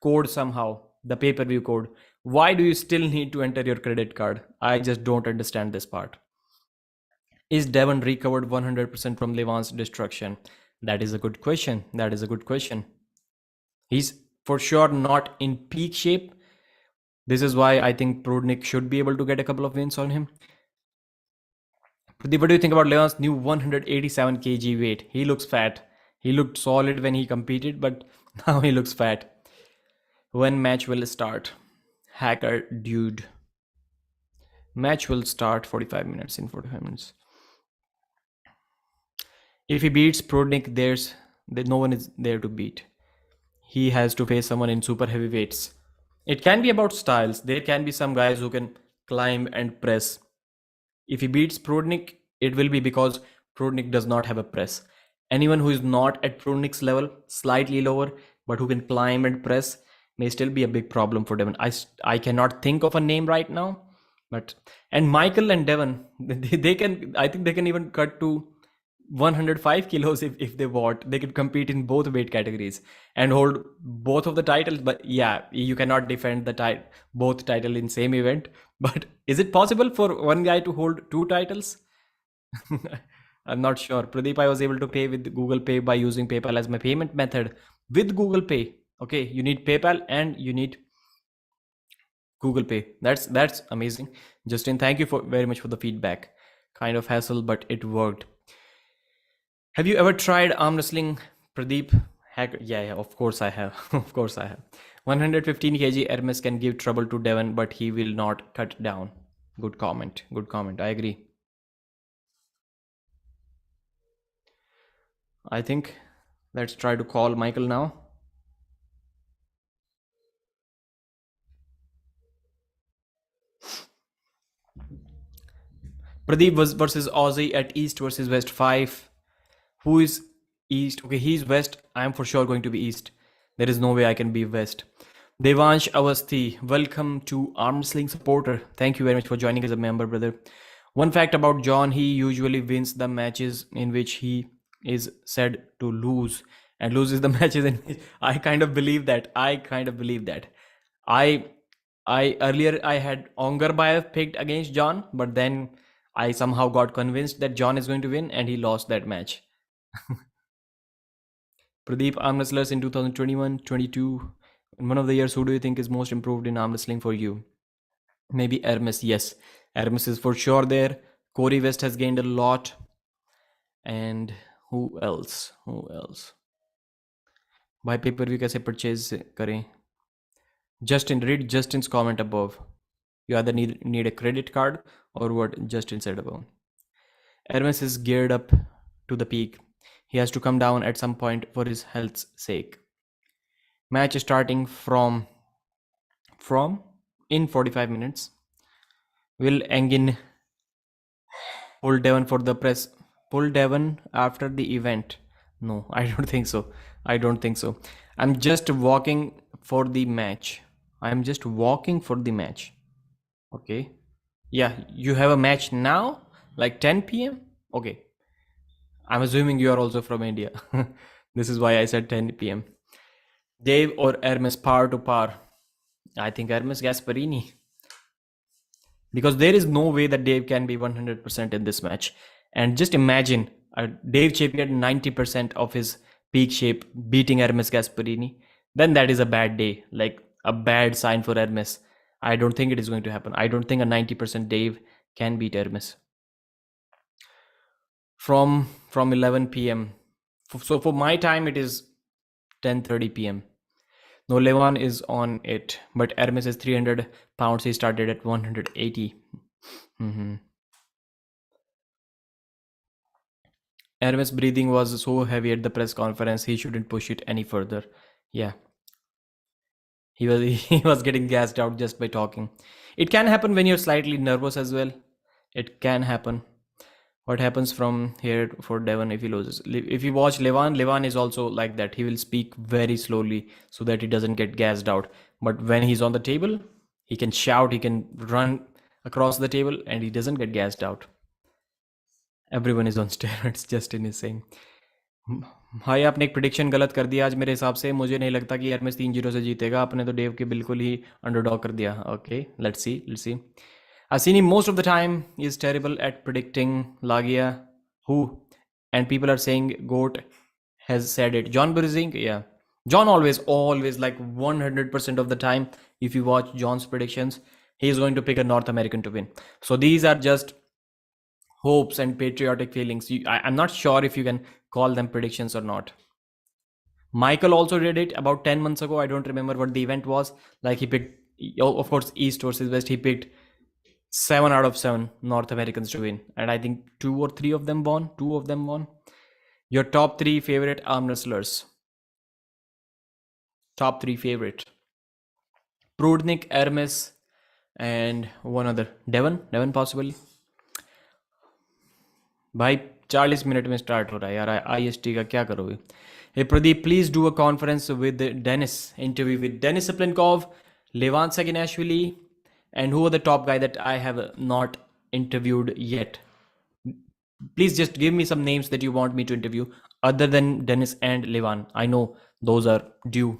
code somehow, the pay-per-view code, why do you still need to enter your credit card? I just don't understand this part. Is Devon recovered 100% from Levan's destruction? That is a good question. He's for sure not in peak shape. This is why I think Prudnik should be able to get a couple of wins on him. Pradeep, what do you think about Levan's new 187 kg weight? He looks fat. He looked solid when he competed, but now he looks fat. When match will start? Hacker dude. Match will start 45 minutes in 45 minutes. If he beats Prudnik, no one is there to beat. He has to face someone in super heavyweights. It can be about styles. There can be some guys who can climb and press. If he beats Prudnik, it will be because Prudnik does not have a press. Anyone who is not at Prudnik's level, slightly lower, but who can climb and press, may still be a big problem for Devon. I cannot think of a name right now, and Michael and Devon, they can. I think they can even cut to 105 kilos if they want. They could compete in both weight categories and hold both of the titles. But yeah, you cannot defend the both title in same event. But is it possible for one guy to hold two titles? I'm not sure. Pradeep, I was able to pay with Google Pay by using PayPal as my payment method with Google Pay. Okay, you need PayPal and you need Google Pay. That's amazing. Justin, thank you very much for the feedback. Kind of hassle, but it worked. Have you ever tried arm wrestling, Pradeep? Yeah, of course I have. Of course I have. 115 kg Ernes can give trouble to Devon, but he will not cut down. Good comment. I agree. I think let's try to call Michael now. Pradeep was versus Aussie at East versus West 5. Who is East? Okay, he's West. I am for sure going to be East. There is no way I can be West. Devansh Avasthi, welcome to Armwrestling supporter. Thank you very much for joining as a member, brother. One fact about John, he usually wins the matches in which he is said to lose and loses the matches in which I kind of believe that. I I earlier I had Ongarbayev picked against John, but then I somehow got convinced that John is going to win and he lost that match. Pradeep, arm wrestlers in 2021, 22. In one of the years, who do you think is most improved in arm wrestling for you? Maybe Ernes. Yes, Ernes is for sure there. Corey West has gained a lot. And who else? By pay-per-view कैसे purchase करें? Justin, read Justin's comment above. You either need a credit card or what Justin said above. Hermes is geared up to the peak. He has to come down at some point for his health's sake. Match starting from in 45 minutes. Will Engin pull Devon for the press? Pull Devon after the event? No, I don't think so. I'm just walking for the match. Okay. Yeah, you have a match now? Like 10 p.m.? Okay. I'm assuming you are also from India. This is why I said 10 p.m. Dave or Hermes par to par? I think Hermes Gasparini. Because there is no way that Dave can be 100% in this match. And just imagine Dave champion 90% of his peak shape beating Hermes Gasparini. Then that is a bad day, like a bad sign for Hermes. I don't think it is going to happen. I don't think a 90% Dave can beat Hermes. From 11 p.m. So for my time, it is 10:30 p.m. No, Levan is on it, but Hermes is 300 pounds. He started at 180. Hermes' breathing was so heavy at the press conference, he shouldn't push it any further. Yeah. He was getting gassed out just by talking. It can happen when you're slightly nervous as well. It can happen. What happens from here for Devon if he loses? If you watch Levan is also like that. He will speak very slowly so that he doesn't get gassed out. But when he's on the table, he can shout, he can run across the table, and he doesn't get gassed out. Everyone is on steroids, Justin is saying. भाई आपने एक prediction गलत कर दिया आज मेरे हिसाब से. मुझे नहीं लगता कि एरमेस 3-0 से जीतेगा. आपने तो डेव के बिल्कुल ही अंडरडॉग कर दिया. Okay, let's see. Asini most of the time is terrible at predicting Lagia. Who? And people are saying Goat has said it. John Brzezinski, yeah. John always like 100% of the time, if you watch John's predictions, he is going to pick a North American to win. So these are just hopes and patriotic feelings. I'm not sure if you can call them predictions or not. Michael also did it about 10 months ago. I don't remember what the event was. Like he picked, of course, East versus West. He picked 7 out of 7 North Americans to win. And I think 2 or 3 of them won. 2 of them won. Your top 3 favorite arm wrestlers. Top 3 favorite. Prudnik, Ermes, and one other. Devon possibly. भाई 40 minute में start हो रहा है यार. IST का क्या करोगे? Hey Pradeep, please do a conference with Dennis. Interview with Denis Saplinkov, Levan Saginashvili, and who are the top guy that I have not interviewed yet? Please just give me some names that you want me to interview other than Dennis and Levan. I know those are due.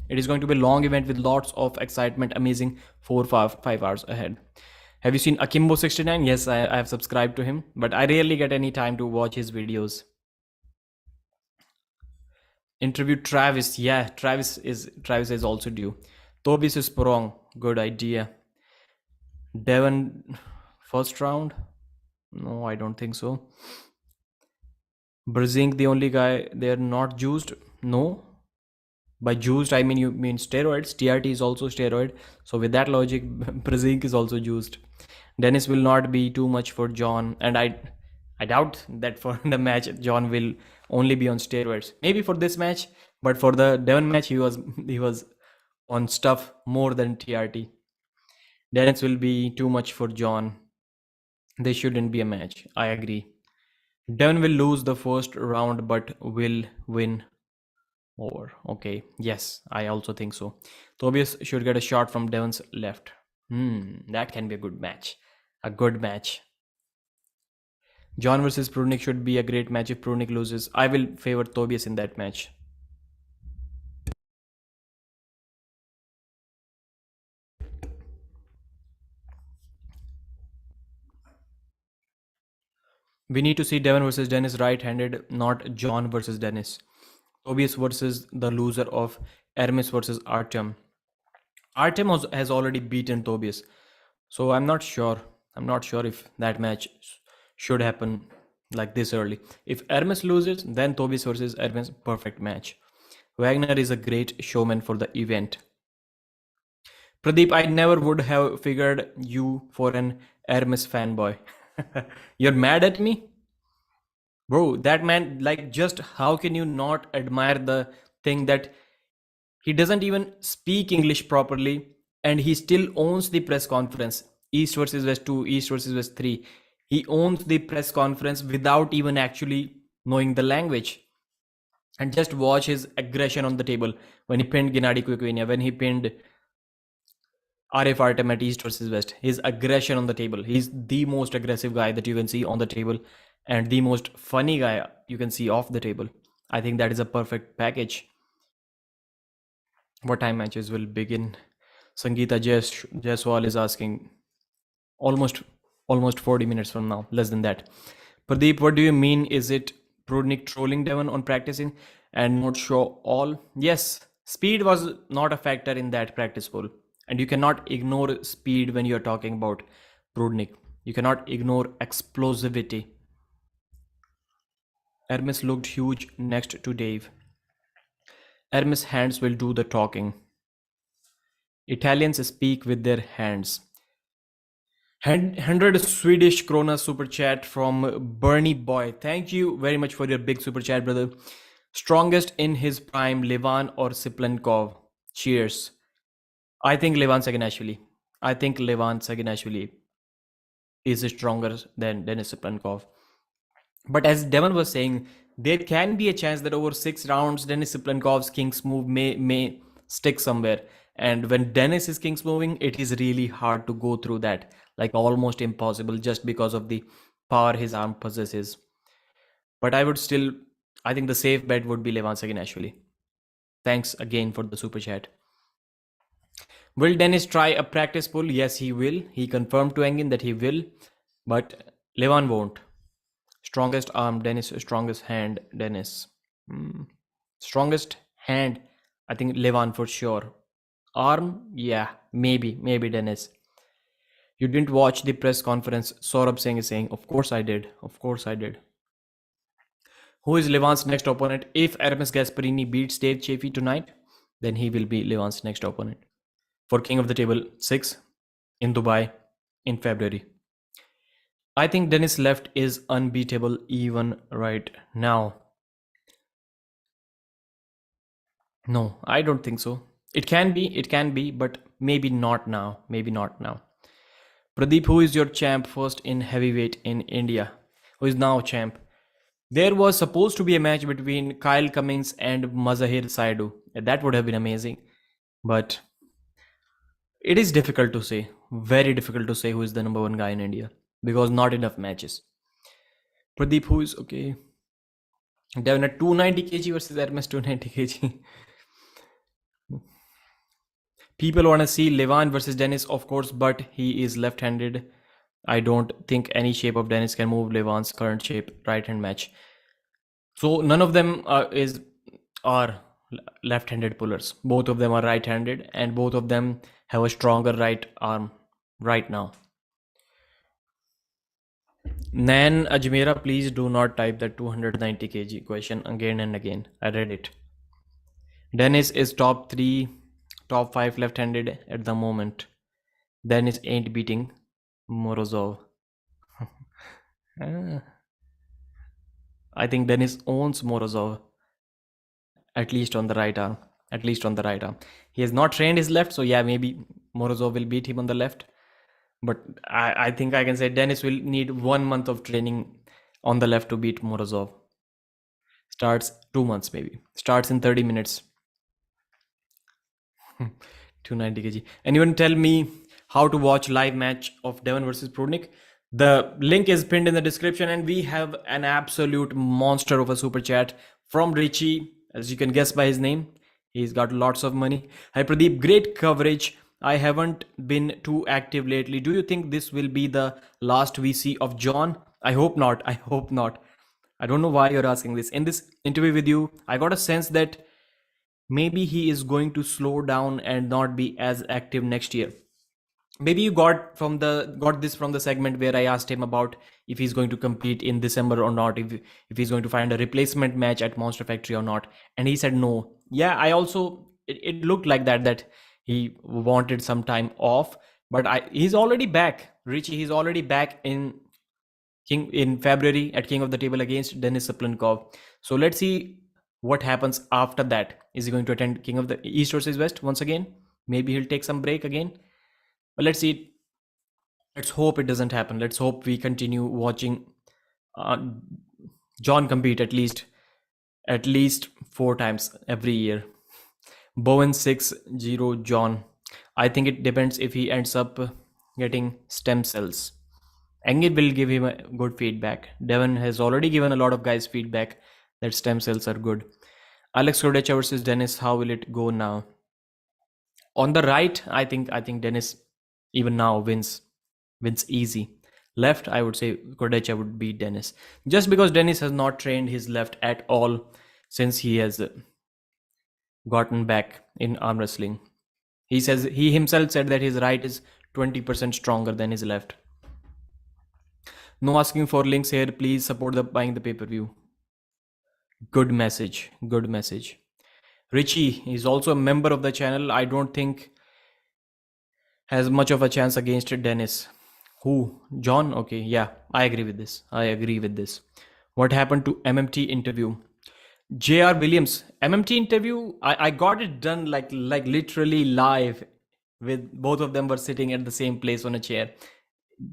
It is going to be a long event with lots of excitement. Amazing 4-5 hours ahead. Have you seen Akimbo 69? Yes, I have subscribed to him, but I rarely get any time to watch his videos. Interview Travis. Yeah, Travis is also due. Tobis is Sprong. Good idea. Devon first round? No, I don't think so. Brzink, the only guy they're not juiced? No. By juiced, I mean you mean steroids. TRT is also steroid. So with that logic, Brzink is also juiced. Dennis will not be too much for John, and I doubt that for the match John will only be on steroids. Maybe for this match, but for the Devon match he was on stuff more than TRT. Dennis will be too much for John. They shouldn't be a match. I agree. Devon will lose the first round but will win over. Okay. Yes, I also think so. Tobias should get a shot from Devon's left. That can be a good match. A good match. John versus Prudnik should be a great match if Prudnik loses. I will favor Tobias in that match. We need to see Devon versus Dennis right-handed, not John versus Dennis. Tobias versus the loser of Ernes versus Artem. Artem has already beaten Tobias, so I'm not sure. I'm not sure if that match should happen like this early. If Ermes loses, then Tobias versus Ermes, perfect match. Wagner is a great showman for the event. Pradeep, I never would have figured you for an Hermes fanboy. You're mad at me? Bro, that man, like, just how can you not admire the thing that he doesn't even speak English properly and he still owns the press conference? East versus West 2, East versus West 3. He owns the press conference without even actually knowing the language. And just watch his aggression on the table when he pinned Gennady Kukuinia, when he pinned RF Artem at East versus West. His aggression on the table. He's the most aggressive guy that you can see on the table and the most funny guy you can see off the table. I think that is a perfect package. What time matches will begin? Sangeeta Jaiswal is asking. Almost 40 minutes from now, less than that. Pradeep, what do you mean? Is it Prudnik trolling Devon on practicing and not show all? Yes, speed was not a factor in that practice poll. And you cannot ignore speed when you're talking about Prudnik. You cannot ignore explosivity. Hermes looked huge next to Dave. Hermes' hands will do the talking. Italians speak with their hands. 100 Swedish krona super chat from Bernie Boy. Thank you very much for your big super chat, brother. Strongest in his prime, Levan or Siplenkov? Cheers. I think Levan Saginashvili. I think Levan Saginashvili is stronger than Denis Siplenkov. But as Devon was saying, there can be a chance that over 6 rounds, Denis Siplenkov's King's move may stick somewhere. And when Dennis is King's moving, it is really hard to go through that. Like almost impossible just because of the power his arm possesses. But I think the safe bet would be Levan Saginashvili. Thanks again for the super chat. Will Dennis try a practice pull? Yes, he will. He confirmed to Engin that he will. But Levan won't. Strongest arm, Dennis. Strongest hand, Dennis. Strongest hand, I think Levan for sure. Arm, yeah, maybe Dennis. You didn't watch the press conference. Zurab Singh is saying, of course I did. Of course I did. Who is Levan's next opponent? If Ernes Gasparini beats Dave Chaffee tonight, then he will be Levan's next opponent for King of the Table 6 in Dubai in February. I think Dennis left is unbeatable even right now. No, I don't think so. It can be, but maybe not now. Maybe not now. Pradeep, who is your champ first in heavyweight in India? Who is now champ? There was supposed to be a match between Kyle Cummins and Mazahir Saidu. That would have been amazing. But it is difficult to say. Very difficult to say who is the number 1 guy in India. Because not enough matches. Pradeep, who is okay? Devon at 290 kg versus Hermes 290 kg. People want to see Levan versus Dennis, of course, but he is left-handed. I don't think any shape of Dennis can move Levan's current shape right-hand match. So none of them are left-handed pullers. Both of them are right-handed, and both of them have a stronger right arm right now. Nan Ajmera, please do not type that 290 kg question again and again. I read it. Dennis is top 3, top 5 left-handed at the moment. Dennis ain't beating Morozov. I think Dennis owns Morozov. At least on the right arm. He has not trained his left, so yeah, maybe Morozov will beat him on the left. But I think I can say Dennis will need 1 month of training on the left to beat Morozov. Starts 2 months maybe. Starts in 30 minutes. 290 kg. Anyone tell me how to watch live match of Devon versus Prudnik? The link is pinned in the description, and we have an absolute monster of a super chat from Richie. As you can guess by his name, he's got lots of money. Hi Pradeep, great coverage. I haven't been too active lately. Do you think this will be the last we see of John? I hope not. I hope not. I don't know why you're asking this. In this interview with you, I got a sense that maybe he is going to slow down and not be as active next year. Maybe you got this from the segment where I asked him about if he's going to compete in December or not, if he's going to find a replacement match at Monster Factory or not, and he said no. Yeah, I also it looked like that he wanted some time off, but he's already back. Richie, he's already back in February at King of the Table against Denis Saplinkov. So let's see what happens after that. Is he going to attend King of the East versus West once again? Maybe he'll take some break again. But let's see. Let's hope it doesn't happen. Let's hope we continue watching uh, John compete at least 4 times every year. Bowen 6-0 John. I think it depends if he ends up getting stem cells. Engin will give him a good feedback. Devon has already given a lot of guys feedback that stem cells are good. Alex Kodecha versus Dennis. How will it go now? On the right, I think Dennis even now wins easy. Left, I would say Kodecha would beat Dennis, just because Dennis has not trained his left at all since he has gotten back in arm wrestling. He himself said that his right is 20% stronger than his left. No asking for links here. Please support the buying the pay-per-view. Good message. Good message. Richie is also a member of the channel. I don't think has much of a chance against Dennis. Who? John? Okay, yeah, I agree with this. What happened to MMT interview? JR Williams, MMT interview, I got it done like literally live, with both of them were sitting at the same place on a chair.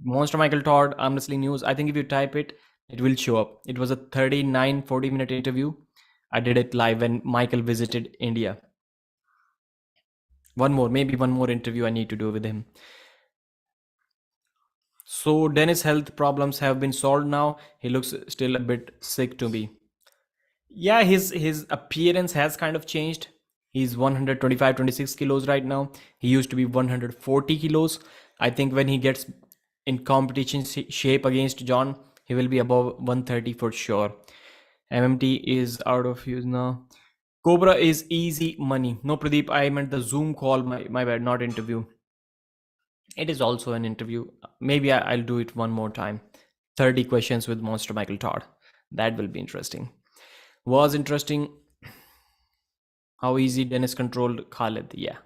Monster Michael Todd, Arm Wrestling News. I think if you type it, it will show up. It was a 40 minute interview. I did it live when Michael visited India. Maybe one more interview I need to do with him. So Dennis' health problems have been solved now. He looks still a bit sick to me. Yeah, his appearance has kind of changed. He's 125-26 kilos right now. He used to be 140 kilos. I think when he gets in competition shape against John, he will be above 130 for sure. MMT is out of use now. Cobra is easy money. No, Pradeep, I meant the Zoom call. My bad, not interview. It is also an interview. Maybe I'll do it one more time. 30 questions with Monster Michael Todd. That will be interesting. Was interesting how easy Dennis controlled Khalid. Yeah.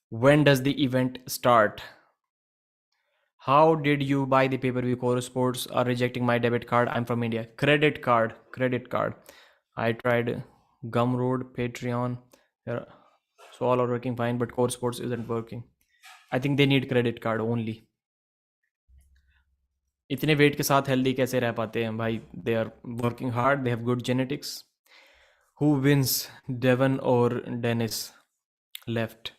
When does the event start? How did you buy the pay-per-view? Core Sports are rejecting my debit card. I'm from India. Credit card. I tried Gumroad, Patreon. So all are working fine, but Core Sports isn't working. I think they need credit card only. इतने weight के साथ healthy कैसे रह पाते हैं भाई? They are working hard, they have good genetics. Who wins, Devon or Dennis? Left.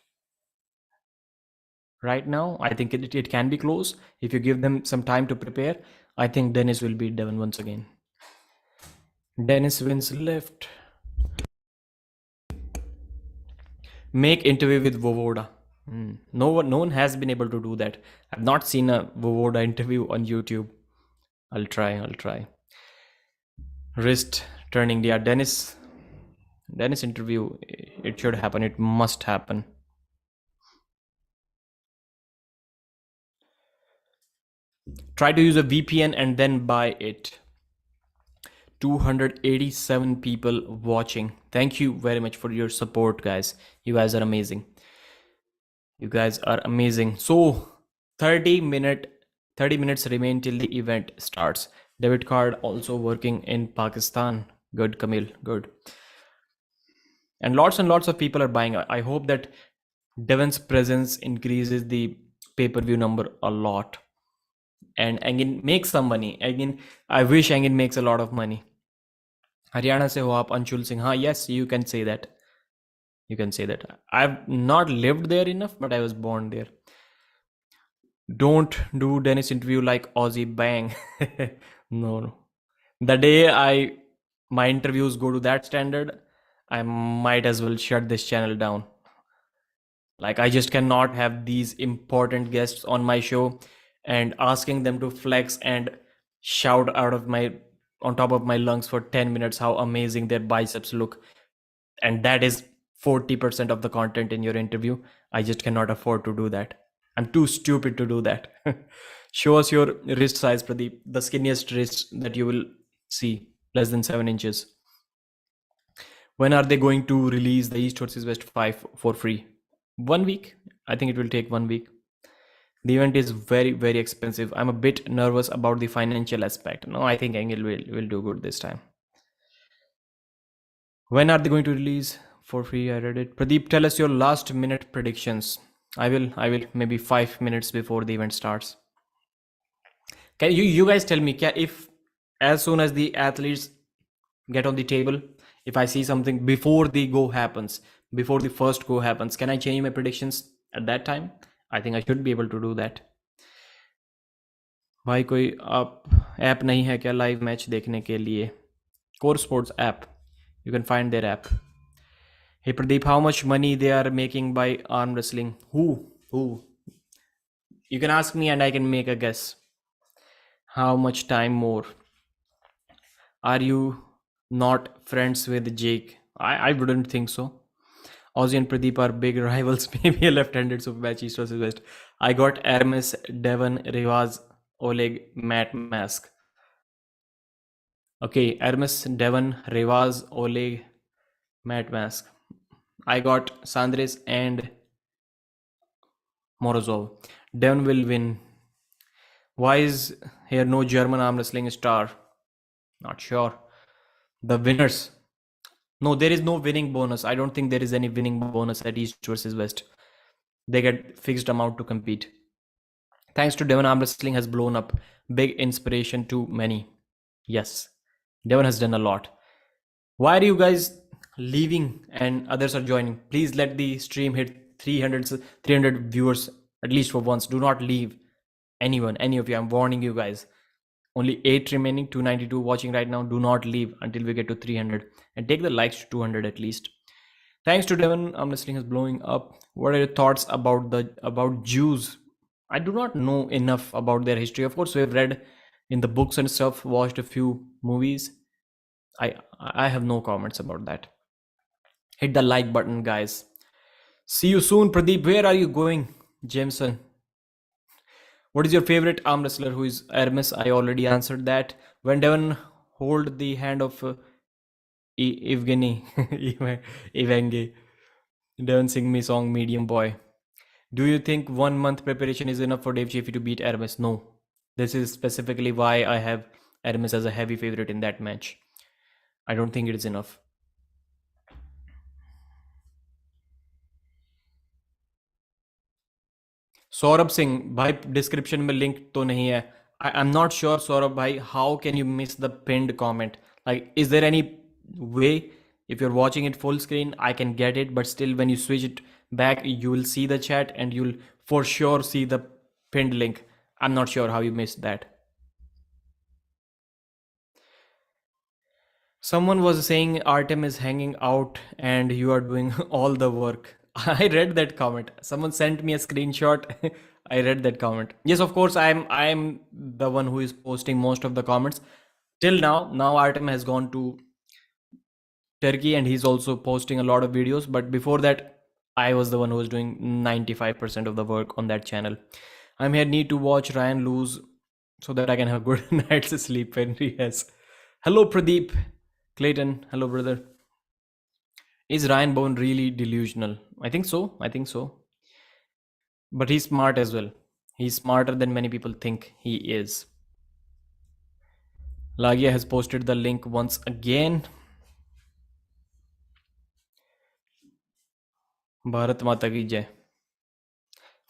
Right now, I think it can be close. If you give them some time to prepare, I think Dennis will beat Devon once again. Dennis wins left. Make interview with Vovoda. No one has been able to do that. I've not seen a Vovoda interview on YouTube. I'll try. Wrist turning. Yeah, Dennis interview. It should happen. It must happen. Try to use a VPN and then buy it. 287 people watching. Thank you very much for your support, guys. You guys are amazing. So 30 minutes remain till the event starts. Debit card also working in Pakistan. Good, Camille. Good. And lots of people are buying. I hope that Devon's presence increases the pay-per-view number a lot. And Engin makes some money. Engin, I wish Engin makes a lot of money. Haryana se ho aap Anshul Singh. हाँ, yes, you can say that. You can say that. I've not lived there enough, but I was born there. Don't do Dennis interview like Aussie Bang. No, no. The day my interviews go to that standard, I might as well shut this channel down. Like, I just cannot have these important guests on my show and asking them to flex and shout out of my on top of my lungs for 10 minutes how amazing their biceps look, and that is 40% of the content in your interview. I just cannot afford to do that. I'm too stupid to do that. Show us your wrist size, Pradeep. The skinniest wrist that you will see, less than 7 inches. When are they going to release the East versus West 5 for free? 1 week. I think it will take 1 week. The event is very, very expensive. I'm a bit nervous about the financial aspect. No, I think Engel will do good this time. When are they going to release for free? I read it. Pradeep, tell us your last minute predictions. I will maybe 5 minutes before the event starts. Can you guys tell me if as soon as the athletes get on the table, if I see something before the go happens, before the first go happens, can I change my predictions at that time? I think I should be able to do that. भाई कोई app नहीं है क्या live match देखने के लिए? Core Sports app. You can find their app. Hey Pradeep, how much money they are making by arm wrestling? Who? You can ask me and I can make a guess. How much time more? Are you not friends with Jake? I wouldn't think so. Ozzy and Pradeep are big rivals. Maybe a left-handed super match East versus West. I got Ernes, Devon, Revas, Oleg, Matt Mask. Okay, Ernes, Devon, Revas, Oleg, Matt Mask. I got Sandris and Morozov. Devon will win. Why is here no German arm wrestling star? Not sure. The winners. No, there is no winning bonus. I don't think there is any winning bonus at East versus West. They get fixed amount to compete. Thanks to Devon, arm wrestling has blown up. Big inspiration to many. Yes, Devon has done a lot. Why are you guys leaving and others are joining? Please let the stream hit 300 viewers at least for once. Do not leave anyone, any of you. I'm warning you guys. Only 8 remaining, 292 watching right now. Do not leave until we get to 300 and take the likes to 200 at least. Thanks to Devon, arm wrestling is blowing up. What are your thoughts about Jews? I do not know enough about their history. Of course, we've read in the books and stuff, watched a few movies. I have no comments about that. Hit the like button, guys. See you soon, Pradeep. Where are you going, Jameson? What is your favorite arm wrestler? Who is Hermes? I already answered that. When Devon hold the hand of Evgeny, Evgeny, Devon sing me song Medium Boy. Do you think 1 month preparation is enough for Dave Chaffee to beat Hermes? No. This is specifically why I have Hermes as a heavy favorite in that match. I don't think it is enough. Saurabh Singh भाई description में link तो नहीं है. I'm not sure, Saurabh bhai, how can you miss the pinned comment? Like, is there any way if you're watching it full screen, I can get it, but still when you switch it back, you will see the chat and you'll for sure see the pinned link. I'm not sure how you missed that. Someone was saying Artem is hanging out and you are doing all the work. I read that comment. Someone sent me a screenshot. I read that comment. Yes, of course, I'm the one who is posting most of the comments. Till now, Artem has gone to Turkey and he's also posting a lot of videos. But before that, I was the one who was doing 95% of the work on that channel. I'm here need to watch Ryan lose so that I can have good night's sleep when he has. Hello, Pradeep. Clayton, hello, brother. Is Ryan Bowen really delusional? I think so. But he's smart as well. He's smarter than many people think he is. Lagia has posted the link once again. Bharat Mata ki jai.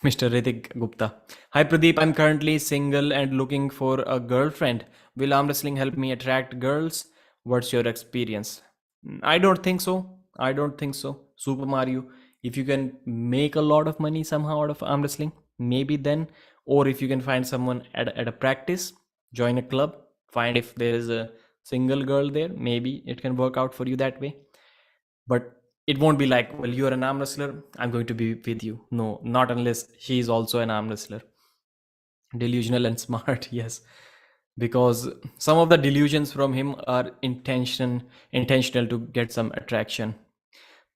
Mr. Ritik Gupta. Hi Pradeep, I'm currently single and looking for a girlfriend. Will arm wrestling help me attract girls? What's your experience? I don't think so. I don't think so. Super Mario, if you can make a lot of money somehow out of arm wrestling, maybe then. Or if you can find someone at a practice, join a club, find if there is a single girl there, maybe it can work out for you that way. But it won't be like, well, you're an arm wrestler, I'm going to be with you. No, not unless she is also an arm wrestler. Delusional and smart. Yes, because some of the delusions from him are intentional to get some attraction.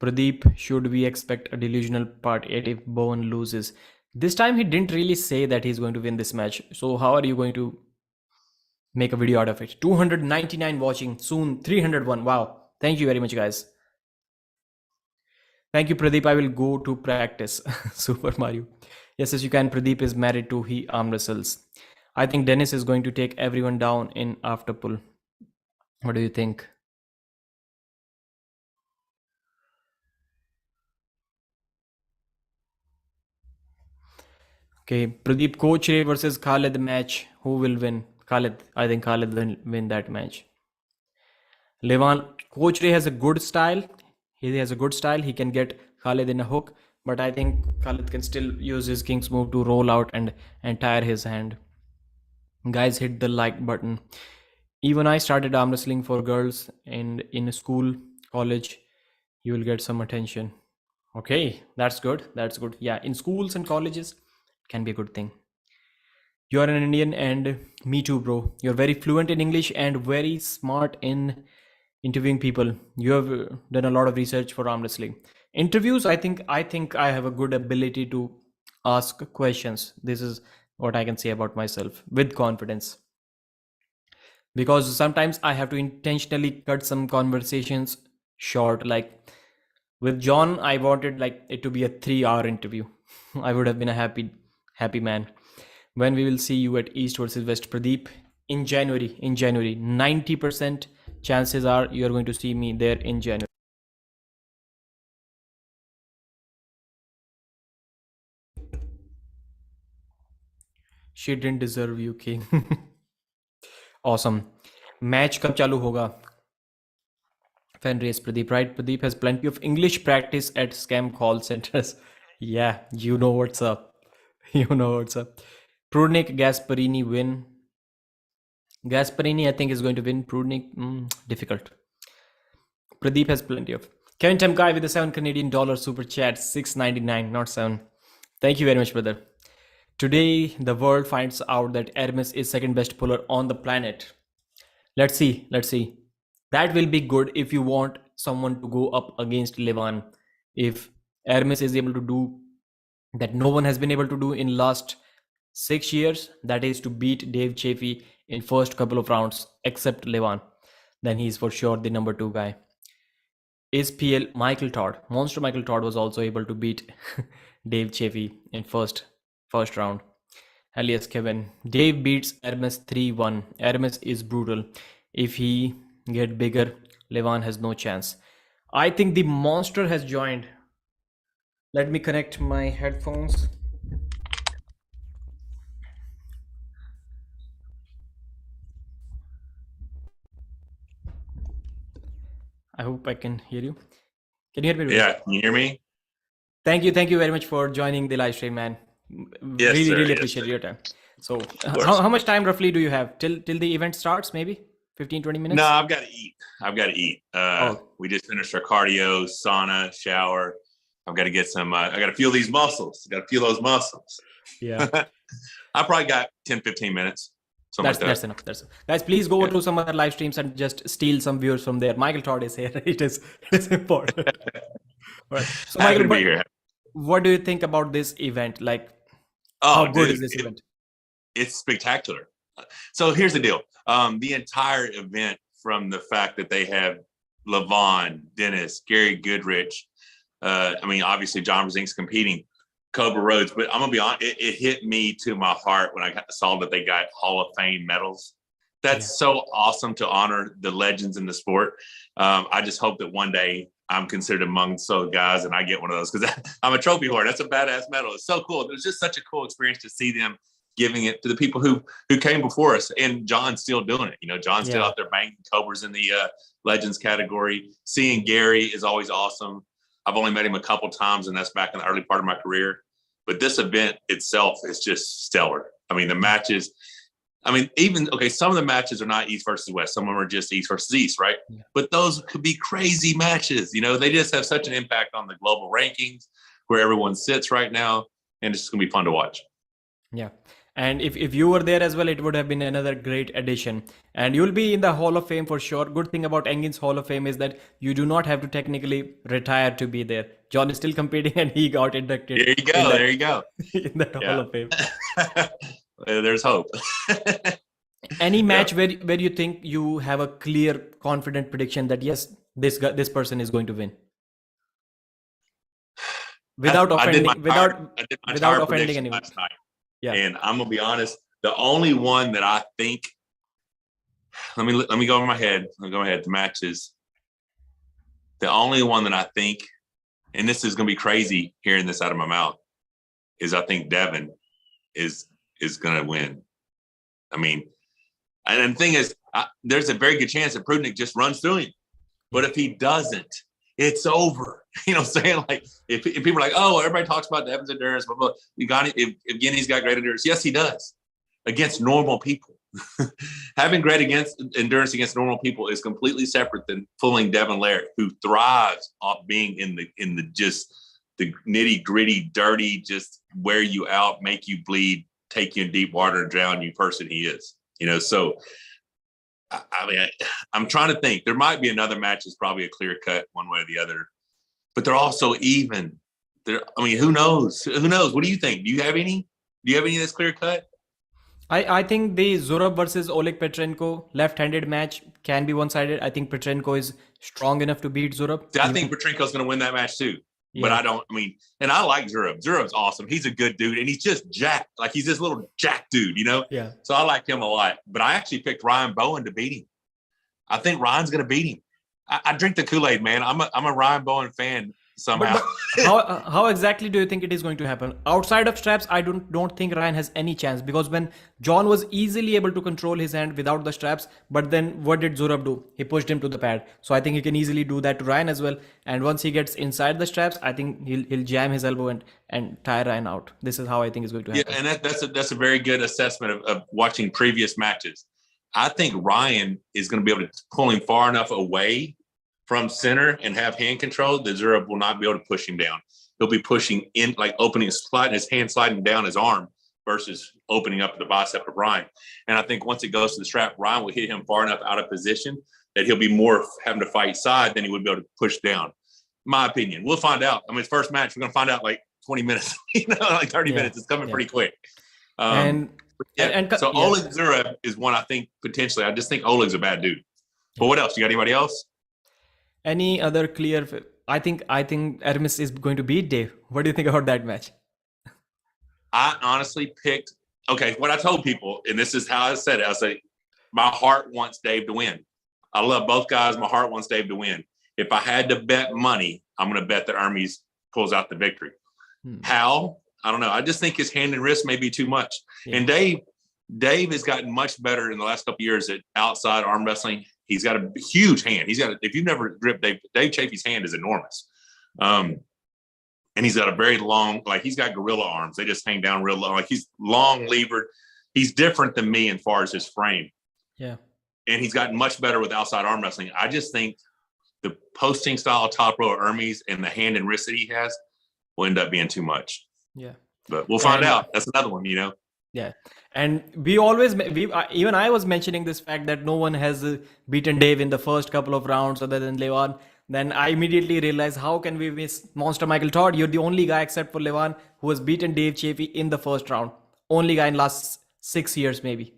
Pradeep, should we expect a delusional part 8 if Bowen loses? This time he didn't really say that he's going to win this match, so how are you going to make a video out of it? 299 watching, soon 301. Wow, thank you very much, guys. Thank you, Pradeep. I will go to practice. Super Mario. Yes, yes, you can. Pradeep is married to he arm wrestles. I think Dennis is going to take everyone down in after pull. What do you think? Okay, Pradeep, Coach Ray versus Khalid match. Who will win? Khalid. I think Khalid will win that match. Levan, Coach Ray has a good style. He has a good style. He can get Khalid in a hook, but I think Khalid can still use his king's move to roll out and tire his hand. Guys, hit the like button. Even I started arm wrestling for girls in school, college. You will get some attention. Okay, that's good. That's good. Yeah, in schools and colleges, can be a good thing. You are an Indian, and me too, bro. You're very fluent in English and very smart in interviewing people. You have done a lot of research for arm wrestling. Interviews, I think I have a good ability to ask questions. This is what I can say about myself with confidence. Because sometimes I have to intentionally cut some conversations short. Like with John, I wanted like it to be a 3 hour interview. I would have been a happy man. When we will see you at East versus West, Pradeep, in January, 90% chances are you are going to see me there in January. She didn't deserve you, king. Awesome. Match कब चालू होगा? Fan race, Pradeep, right? Pradeep has plenty of English practice at scam call centers. Yeah, you know what's up. You know what's up. Prudnik, Gasparini win. Gasparini, I think, is going to win. Prudnik, difficult. Pradeep has plenty of. Kevin Temkai with the $7 Canadian super chat, 6.99, not 7. Thank you very much, brother. Today, the world finds out that Ernes is second best puller on the planet. Let's see. Let's see. That will be good if you want someone to go up against Levan. If Ermes is able to do that no one has been able to do in last 6 years, that is to beat Dave Chaffee in first couple of rounds, except Levan, then he's for sure the number 2 guy. Is PL Michael Todd? Monster Michael Todd was also able to beat Dave Chaffee in first round. Hell yes, Kevin. Dave beats Hermes 3-1. Hermes is brutal. If he get bigger, Levan has no chance. I think the monster has joined. Let me connect my headphones. I hope I can hear you. Can you hear me? Yeah, can you hear me? Thank you very much for joining the live stream, man. Yes, really, sir. really Yes, appreciate sir. your time. So, how much time roughly do you have till the event starts? Maybe 15-20 minutes? No, I've got to eat. Oh. We just finished our cardio, sauna, shower. I've got to get some, I got to feel these muscles. Got to feel those muscles. Yeah. I probably got 10, 15 minminutes. That's enough. Guys, please go to some other live streams and just steal some viewers from there. Michael Todd is here. It is important. Right. So, Happy Michael, to be here. What do you think about this event? Like, Oh, how good dude, is this event? It's spectacular. So here's the deal. The entire event, from the fact that they have Levon, Dennis, Gary Goodrich, obviously John Brzezinski's competing, Cobra Rhodes, but I'm gonna be honest, it hit me to my heart when I saw that they got Hall of Fame medals. That's so awesome to honor the legends in the sport. I just hope that one day I'm considered amongst those guys, and I get one of those because I'm a trophy holder. That's a badass medal. It's so cool. It was just such a cool experience to see them giving it to the people who came before us, and John's still doing it. You know, John's still out there banging Cobras in the Legends category. Seeing Gary is always awesome. I've only met him a couple times, and that's back in the early part of my career. But this event itself is just stellar. I mean, the matches. I mean, some of the matches are not East versus West. Some of them are just East versus East, right? Yeah. But those could be crazy matches. You know, they just have such an impact on the global rankings, where everyone sits right now, and it's going to be fun to watch. Yeah. And if you were there as well, it would have been another great addition. And you'll be in the Hall of Fame for sure. Good thing about Engin's Hall of Fame is that you do not have to technically retire to be there. John is still competing, and he got inducted. There you go. In the Hall of Fame. There's hope. Any match where you think you have a clear, confident prediction that yes, this person is going to win, without offending anyone. Last night. Yeah. And I'm gonna be honest. The only one that I think, let me go over my head. Let me go ahead. The matches. The only one that I think, and this is gonna be crazy hearing this out of my mouth, is I think Devon is going to win. I mean, and the thing is, there's a very good chance that Prudnik just runs through him. But if he doesn't, it's over. You know what I'm saying? Like, if people are like, oh, everybody talks about Devon's endurance, but Evgeny's got great endurance. Yes, he does. Against normal people. Having great endurance against normal people is completely separate than fooling Devon Larratt, who thrives off being in the just the nitty gritty, dirty, just wear you out, make you bleed, take you in deep water and drown you person he is, you know? So, I mean, I'm trying to think. There might be another match that's probably a clear cut one way or the other, but they're all so even. I mean, who knows? Who knows? What do you think? Do you have any that's clear cut? I think the Zurab versus Oleg Petrenko left-handed match can be one-sided. I think Petrenko is strong enough to beat Zurab. I think Petrenko's going to win that match too. Yeah. But and I like Zurab. Zurab's awesome. He's a good dude, and he's just jacked. Like, he's this little jack dude, you know? Yeah. So I like him a lot. But I actually picked Ryan Bowen to beat him. I think Ryan's going to beat him. I drink the Kool-Aid, man. I'm a Ryan Bowen fan somehow. But how exactly do you think it is going to happen? Outside of straps, I don't think Ryan has any chance, because when John was easily able to control his hand without the straps, but then what did Zurab do? He pushed him to the pad. So I think he can easily do that to Ryan as well. And once he gets inside the straps, I think he'll jam his elbow and tire Ryan out. This is how I think it's going to happen. Yeah, and that's a very good assessment of watching previous matches. I think Ryan is going to be able to pull him far enough away from center and have hand control that Zurab will not be able to push him down. He'll be pushing in, like sliding his hand, sliding down his arm versus opening up the bicep of Ryan. And I think once it goes to the strap, Ryan will hit him far enough out of position that he'll be more having to fight side than he would be able to push down. My opinion. We'll find out. I mean, it's first match. We're going to find out like 20 minutes, like 30 minutes. It's coming pretty quick. So Oleg Zurab is one I think potentially. I just think Oleg's a bad dude. But what else? You got anybody else? Any other clear? I think Ernes is going to beat Dave. What do you think about that match? I honestly picked. Okay, what I told people, and this is how I said it. I say, my heart wants Dave to win. I love both guys. My heart wants Dave to win. If I had to bet money, I'm going to bet that Ernes pulls out the victory. How? I don't know. I just think his hand and wrist may be too much. Yeah. And Dave has gotten much better in the last couple of years at outside arm wrestling. He's got a huge hand. If you've never gripped Dave Chaffee's hand is enormous. And he's got a very long, like, he's got gorilla arms. They just hang down real low. Like, he's long levered. He's different than me as far as his frame. Yeah. And he's gotten much better with outside arm wrestling. I just think the posting style top row of Ermes and the hand and wrist that he has will end up being too much. Yeah. But we'll find out. That's another one, you know? Yeah. And even I was mentioning this fact that no one has beaten Dave in the first couple of rounds other than Levan. Then I immediately realized, how can we miss Monster Michael Todd? You're the only guy except for Levan who has beaten Dave Chaffee in the first round. Only guy in last 6 years, maybe.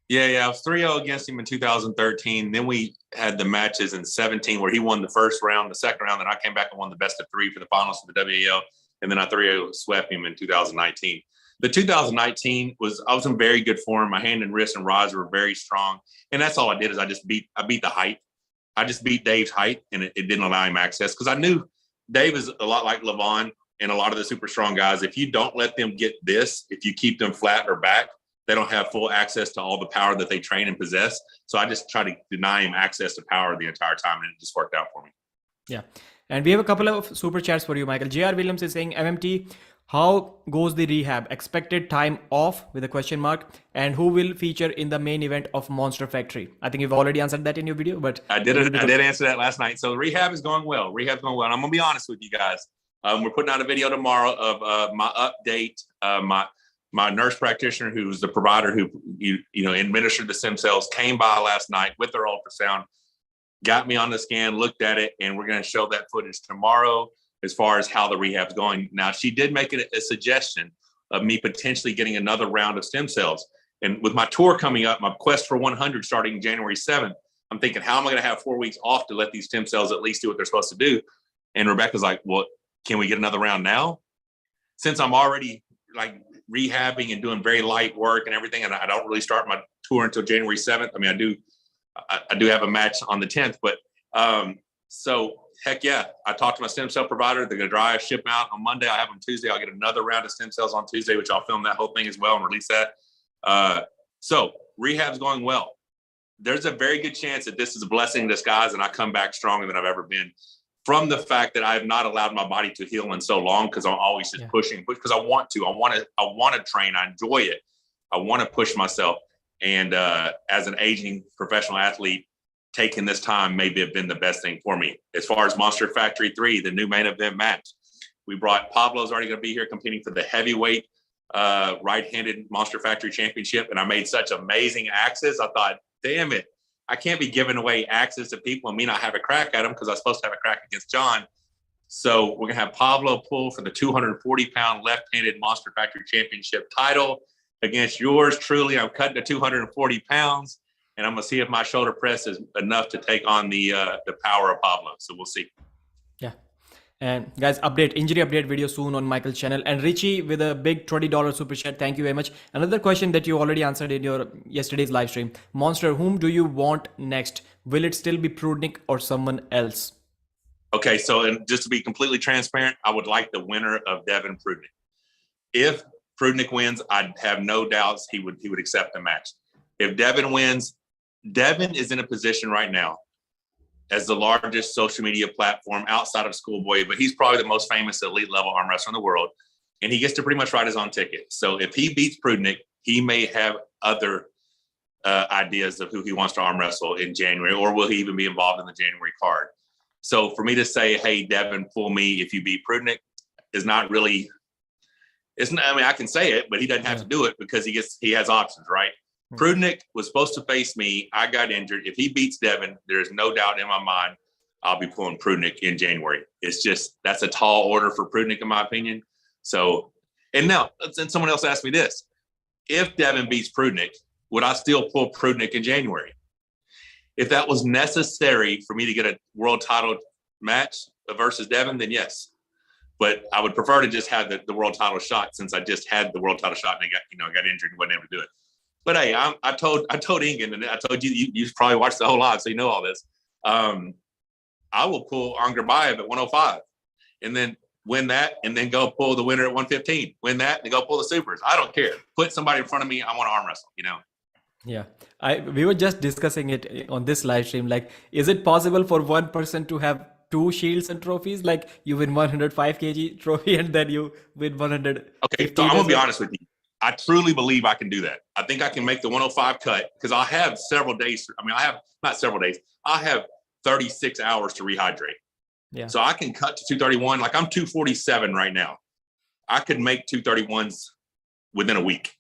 Yeah. I was 3-0 against him in 2013. Then we had the matches in 17 where he won the first round, the second round. Then I came back and won the best of 3 for the finals of the WAL. And then I 3-0 swept him in 2019. The 2019 I was in very good form. My hand and wrist and rods were very strong. And that's all I did is I beat the height. I just beat Dave's height, and it didn't allow him access because I knew Dave is a lot like Levon and a lot of the super strong guys. If you don't let them get this, if you keep them flat or back, they don't have full access to all the power that they train and possess. So I just try to deny him access to power the entire time, and it just worked out for me. Yeah. And we have a couple of super chats for you, Michael. JR Williams is saying, MMT, how goes the rehab? Expected time off with a question mark. And who will feature in the main event of Monster Factory? I think you've already answered that in your video, but I did answer that last night. So rehab is going well. And I'm going to be honest with you guys. We're putting out a video tomorrow of my update. My nurse practitioner, who's the provider who administered the stem cells, came by last night with their ultrasound, got me on the scan, looked at it, and we're going to show that footage tomorrow as far as how the rehab's going. Now, she did make it a suggestion of me potentially getting another round of stem cells. And with my tour coming up, my quest for 100 starting January 7th, I'm thinking, how am I going to have 4 weeks off to let these stem cells at least do what they're supposed to do? And Rebecca's like, well, can we get another round now? Since I'm already like rehabbing and doing very light work and everything, and I don't really start my tour until January 7th. I mean, I do have a match on the 10th, but so heck yeah, I talked to my stem cell provider. They're going to dry ship out on Monday. I have them Tuesday. I'll get another round of stem cells on Tuesday, which I'll film that whole thing as well and release that. So rehab's going well. There's a very good chance that this is a blessing in disguise and I come back stronger than I've ever been from the fact that I have not allowed my body to heal in so long, because I'm always just pushing because I want to train. I enjoy it. I want to push myself. And as an aging professional athlete, taking this time maybe have been the best thing for me. As far as Monster Factory 3, the new main event match, we brought Pablo's already going to be here competing for the heavyweight right-handed Monster Factory Championship. And I made such amazing axes. I thought, damn it, I can't be giving away axes to people and me not have a crack at them because I was supposed to have a crack against John. So we're going to have Pablo pull for the 240-pound left-handed Monster Factory Championship title against yours truly. I'm cutting to 240 pounds, and I'm going to see if my shoulder press is enough to take on the power of Pablo. So we'll see. Yeah. And guys, injury update video soon on Michael's channel. And Richie with a big $20 super chat. Thank you very much. Another question that you already answered in your yesterday's live stream. Monster, whom do you want next? Will it still be Prudnik or someone else? Okay, so and just to be completely transparent, I would like the winner of Devon Prudnik. If Prudnik wins, I'd have no doubts he would accept the match. If Devon wins, Devon is in a position right now as the largest social media platform outside of Schoolboy, but he's probably the most famous elite level arm wrestler in the world. And he gets to pretty much write his own ticket. So if he beats Prudnik, he may have other ideas of who he wants to arm wrestle in January, or will he even be involved in the January card? So for me to say, hey, Devon, pull me if you beat Prudnik is not really, I can say it, but he doesn't have to do it because he has options, right? Prudnik was supposed to face me. I got injured. If he beats Devon, there's no doubt in my mind I'll be pulling Prudnik in January. It's just, that's a tall order for Prudnik, in my opinion. So, and now, and someone else asked me this. If Devon beats Prudnik, would I still pull Prudnik in January? If that was necessary for me to get a world title match versus Devon, then yes. But I would prefer to just have the world title shot, since I just had the world title shot and I got injured and wasn't able to do it. But hey, I told Ingen, and I told you probably watched the whole live, so you know all this. I will pull Angarbayev at 105 and then win that, and then go pull the winner at 115, win that, and go pull the supers. I don't care. Put somebody in front of me. I want to arm wrestle, Yeah. We were just discussing it on this live stream. Like, is it possible for one person to have two shields and trophies? Like, you win 105 kg trophy and then you win 100. Okay, so I'm going to be honest with you. I truly believe I can do that. I think I can make the 105 cut because I have several days. I have not several days. I have 36 hours to rehydrate. Yeah. So I can cut to 231. Like, I'm 247 right now. I could make 231s within a week.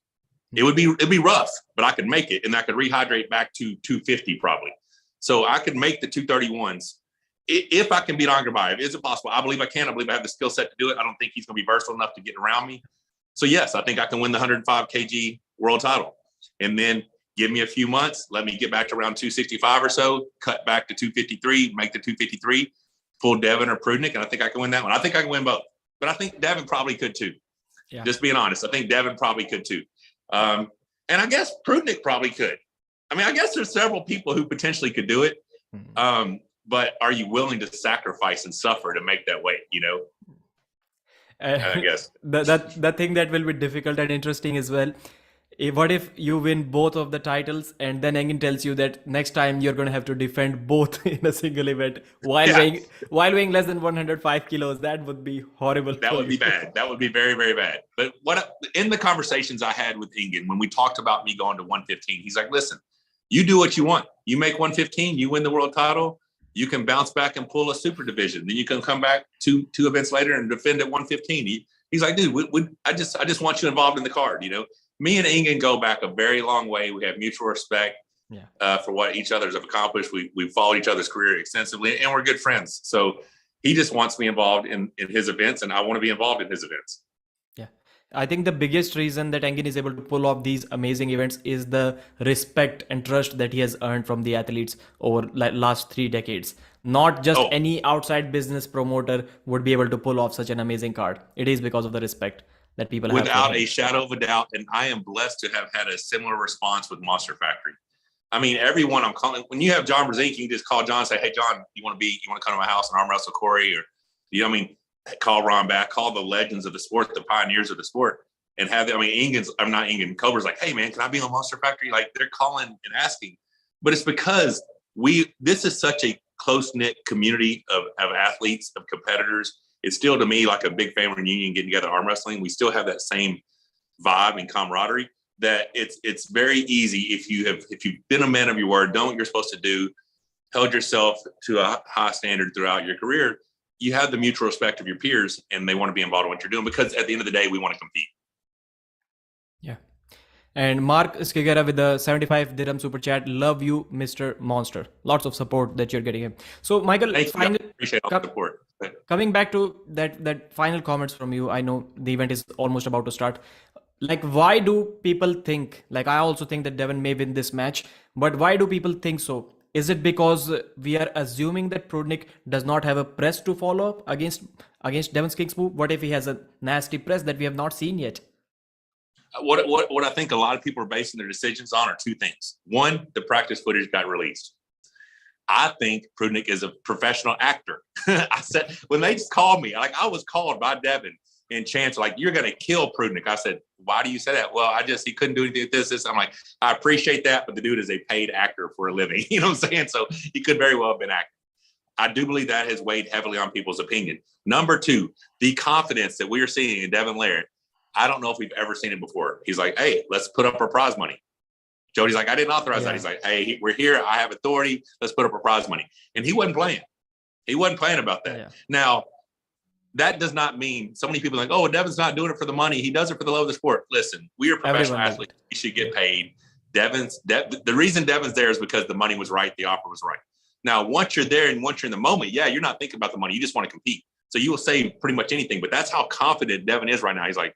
It'd be rough, but I could make it, and I could rehydrate back to 250 probably. So I could make the 231s if I can beat Angarbayev. Is it possible? I believe I can. I believe I have the skill set to do it. I don't think he's going to be versatile enough to get around me. So yes, I think I can win the 105 kg world title, and then give me a few months. Let me get back to around 265 or so, cut back to 253, make the 253, pull Devon or Prudnik, and I think I can win that one. I think I can win both, but I think Devon probably could too. Yeah. Just being honest, I think Devon probably could too. And I guess Prudnik probably could. I mean, I guess there's several people who potentially could do it. But are you willing to sacrifice and suffer to make that weight? I guess. The thing that will be difficult and interesting as well. What if you win both of the titles and then Engin tells you that next time you're going to have to defend both in a single event while weighing less than 105 kilos? That would be horrible. That would be bad. That would be very, very bad. But in the conversations I had with Engin, when we talked about me going to 115, he's like, listen, you do what you want. You make 115, you win the world title. You can bounce back and pull a super division. Then you can come back two events later and defend at 115. He's like, dude, I just want you involved in the card. Me and Engin go back a very long way. We have mutual respect for what each other's have accomplished. We followed each other's career extensively, and we're good friends. So he just wants me involved in his events, and I want to be involved in his events. Yeah. I think the biggest reason that Engin is able to pull off these amazing events is the respect and trust that he has earned from the athletes over last 3 decades. Not just any outside business promoter would be able to pull off such an amazing card. It is because of the respect that people have. Without a shadow of a doubt. And I am blessed to have had a similar response with Monster Factory. I mean, everyone I'm calling, when you have John Brzezinski, you can just call John and say, hey, John, you want to come to my house and arm wrestle Corey? Or, call Ron back, call the legends of the sport, the pioneers of the sport, and have them. Cobra's like, hey, man, can I be on Monster Factory? Like, they're calling and asking. But it's because this is such a close-knit community of athletes, of competitors. It's still, to me, like a big family reunion getting together arm wrestling. We still have that same vibe and camaraderie that it's very easy if you've been a man of your word, done what you're supposed to do, held yourself to a high standard throughout your career, you have the mutual respect of your peers and they want to be involved in what you're doing, because at the end of the day, we want to compete. Yeah. And Mark Skigera with the 75 dirham super chat. Love you, Mr. Monster. Lots of support that you're getting him. So Michael, appreciate all the support. Coming back to that final comments from you, I know the event is almost about to start. Like, why do people think, like, I also think that Devon may win this match, but why do people think so? Is it because we are assuming that Prudnik does not have a press to follow up against Devon's King's move? What if he has a nasty press that we have not seen yet? What I think a lot of people are basing their decisions on are two things. One, the practice footage got released. I think Prudnik is a professional actor. I said, when they just called me, like, I was called by Devon and Chance, like, you're going to kill Prudnik. I said, why do you say that? Well, he couldn't do anything with this. I'm like, I appreciate that, but the dude is a paid actor for a living. You know what I'm saying? So he could very well have been acting. I do believe that has weighed heavily on people's opinion. Number two, the confidence that we are seeing in Devon Larratt. I don't know if we've ever seen it before. He's like, hey, let's put up our prize money. Jody's like, I didn't authorize that. He's like, hey, we're here. I have authority. Let's put up our prize money. And he wasn't playing. He wasn't playing about that. Yeah. Now, that does not mean so many people are like, oh, Devon's not doing it for the money. He does it for the love of the sport. Listen, we are professional athletes. We should get paid. The reason Devon's there is because the money was right. The offer was right. Now, once you're there and once you're in the moment, yeah, you're not thinking about the money. You just want to compete. So you will say pretty much anything. But that's how confident Devon is right now. He's like,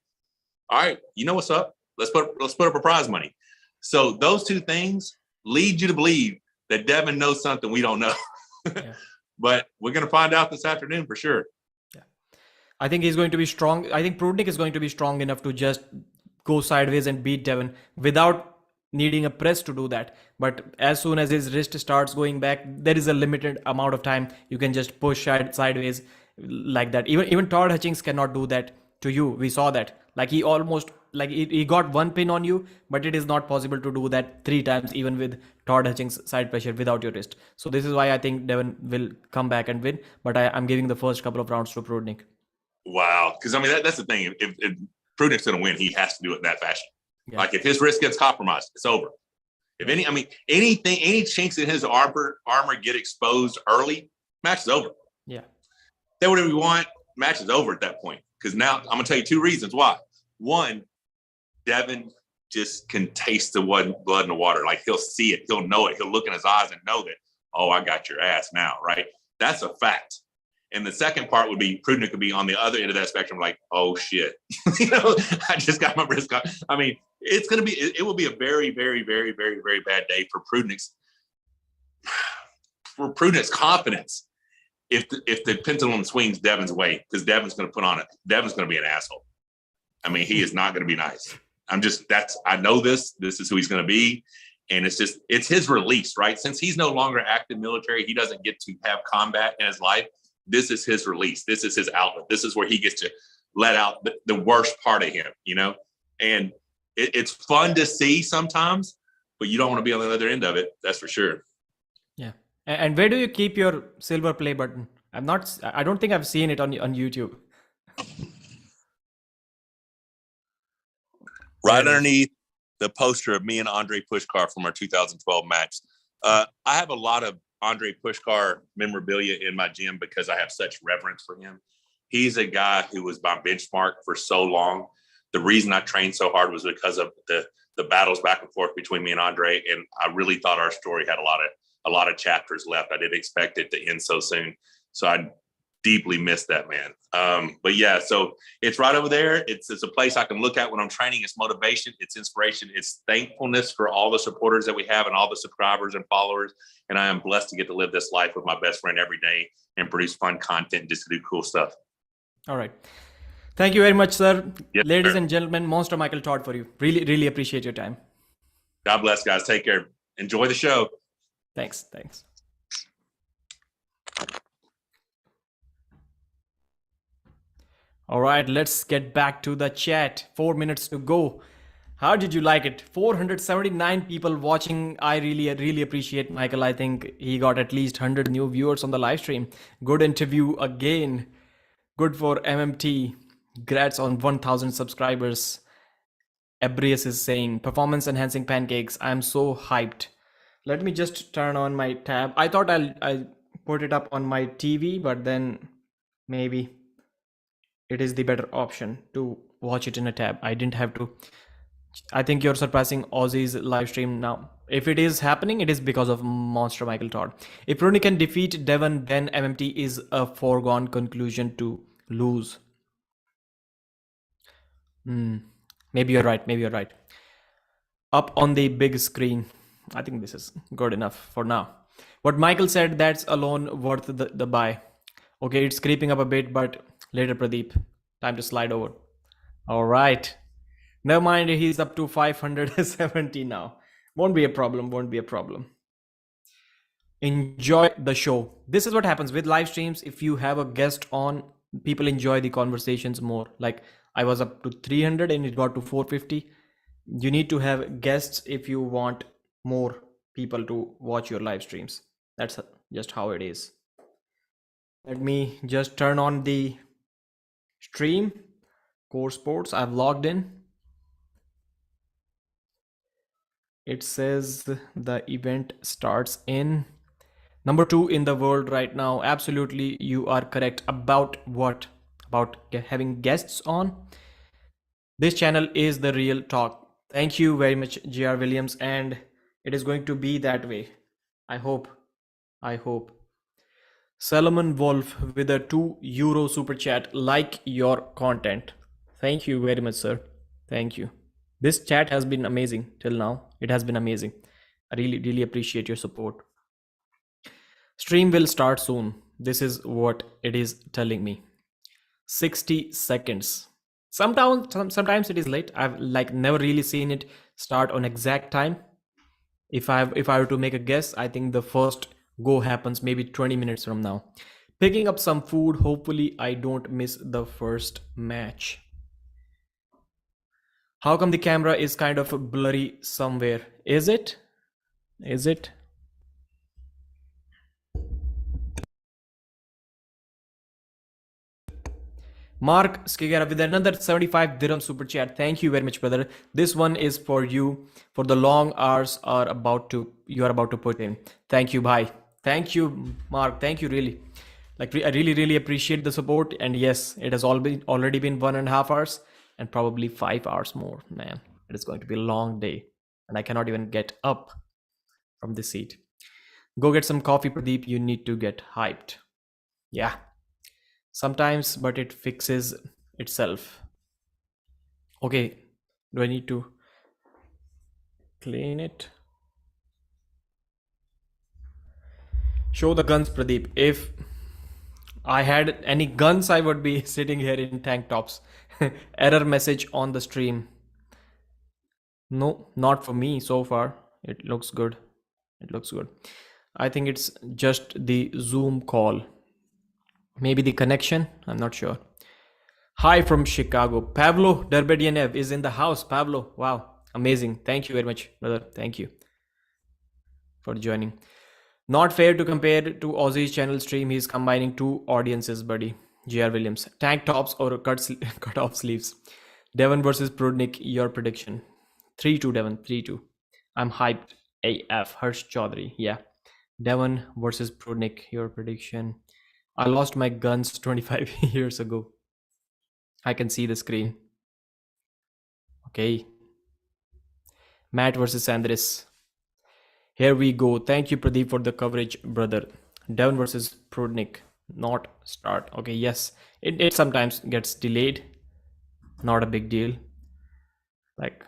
all right, you know what's up? Let's put up a prize money. So those two things lead you to believe that Devon knows something we don't know. Yeah. But we're going to find out this afternoon for sure. Yeah, I think he's going to be strong. I think Prudnik is going to be strong enough to just go sideways and beat Devon without needing a press to do that. But as soon as his wrist starts going back, there is a limited amount of time you can just push sideways like that. Even Todd Hutchings cannot do that to you. We saw that. Like, he almost, like, he got one pin on you, but it is not possible to do that 3 times, even with Todd Hutchings' side pressure without your wrist. So this is why I think Devon will come back and win. But I'm giving the first couple of rounds to Prudnik. Wow. Because, I mean, that's the thing. If Prudnik's going to win, he has to do it in that fashion. Yeah. Like, if his wrist gets compromised, it's over. If any chinks in his armor get exposed early, match is over. Yeah. Say whatever you want, match is over at that point. Because now I'm going to tell you 2 reasons why. One, Devon just can taste the blood in the water. Like, he'll see it. He'll know it. He'll look in his eyes and know that, oh, I got your ass now, right? That's a fact. And the second part would be Prudnik could be on the other end of that spectrum, like, oh, shit. I just got my wrist caught. I mean, it will be a very, very, very, very, very bad day for Prudnik's confidence if the pendulum swings Devon's way, because Devon's going to put on it. Devon's going to be an asshole. I mean, he is not going to be nice. I know this. This is who he's going to be. And it's his release, right? Since he's no longer active military, he doesn't get to have combat in his life. This is his release. This is his outlet. This is where he gets to let out the worst part of him, and it's fun to see sometimes, but you don't want to be on the other end of it. That's for sure. Yeah. And where do you keep your silver play button? I don't think I've seen it on YouTube. Right underneath the poster of me and Andrei Pushkar from our 2012 match. I have a lot of Andrei Pushkar memorabilia in my gym because I have such reverence for him. He's a guy who was my benchmark for so long. The reason I trained so hard was because of the battles back and forth between me and Andrei, and I really thought our story had a lot of chapters left. I didn't expect it to end so soon, so I deeply miss that man. But yeah, so it's right over there. It's a place I can look at when I'm training. It's motivation, it's inspiration, it's thankfulness for all the supporters that we have and all the subscribers and followers. And I am blessed to get to live this life with my best friend every day and produce fun content just to do cool stuff. All right. Thank you very much, sir. Yes, ladies sir. and gentlemen, Monster Michael Todd for you. Really, really appreciate your time. God bless, guys. Take care. Enjoy the show. Thanks. All right, let's get back to the chat. 4 minutes to go. How did you like it? 479 people watching. I really appreciate Michael. I think he got at least 100 new viewers on the live stream. Good interview again. Good for MMT. Congrats on 1,000 subscribers. Ebrius is saying, performance enhancing pancakes. I'm so hyped. Let me just turn on my tab. I thought I'll put it up on my TV, but then maybe it is the better option to watch it in a tab. I didn't have to. I think you're surpassing Aussie's live stream now. If it is happening, it is because of Monster Michael Todd. If Prudnik can defeat Devon, then MMT is a foregone conclusion to lose. Maybe you're right. Up on the big screen. I think this is good enough for now. What Michael said, that's alone worth the buy. Okay, it's creeping up a bit, but later, Pradeep. Time to slide over. All right. Never mind, he's up to 570 now. Won't be a problem. Enjoy the show. This is what happens with live streams. If you have a guest on, people enjoy the conversations more. Like I was up to 300 and it got to 450. You need to have guests if you want more people to watch your live streams. That's just how it is. Let me just turn on the stream. Core Sports. I've logged in. It says the event starts in number 2 in the world right now. Absolutely, you are correct. About what? About having guests on. This channel is the real talk. Thank you very much, GR Williams, and it is going to be that way. I hope. Solomon Wolf with a €2 super chat. Like your content. Thank you very much, sir. Thank you. This chat has been amazing till now. It has been amazing. I really appreciate your support. Stream will start soon. This is what it is telling me. 60 seconds. Sometimes it is late. I've never really seen it start on exact time. If I were to make a guess, I think the first go happens maybe 20 minutes from now. Picking up some food. Hopefully I don't miss the first match. How come the camera is kind of blurry somewhere? Is it? Mark Skigera with another 75 dirham super chat. Thank you very much, brother. This one is for you for the long hours you are about to put in. Thank you, bye. Thank you, Mark. Thank you, really. I really appreciate the support. And yes, it has already been 1.5 hours and probably 5 hours more. Man, it is going to be a long day and I cannot even get up from this seat. Go get some coffee, Pradeep. You need to get hyped. Yeah. Sometimes, but it fixes itself. Okay, do I need to clean it? Show the guns, Pradeep. If I had any guns, I would be sitting here in tank tops. Error message on the stream. No, not for me so far. It looks good. It looks good. I think it's just the Zoom call. Maybe the connection. I'm not sure. Hi from Chicago. Pavlo Derbedienev is in the house. Pavlo, wow, amazing. Thank you very much, brother. Thank you for joining. Not fair to compare to Aussie's channel stream. He's combining two audiences, buddy. JR Williams. Tank tops or cut off sleeves. Devon versus Prudnik. Your prediction. 3-2 Devon. 3-2. I'm hyped. AF. Harsh Chaudhary. Yeah. Devon versus Prudnik. Your prediction. I lost my guns 25 years ago. I can see the screen. Okay. Matt versus Sandris. Here we go. Thank you, Pradeep, for the coverage, brother. Devon versus Prudnik. Not start. Okay, yes. It sometimes gets delayed. Not a big deal. Like,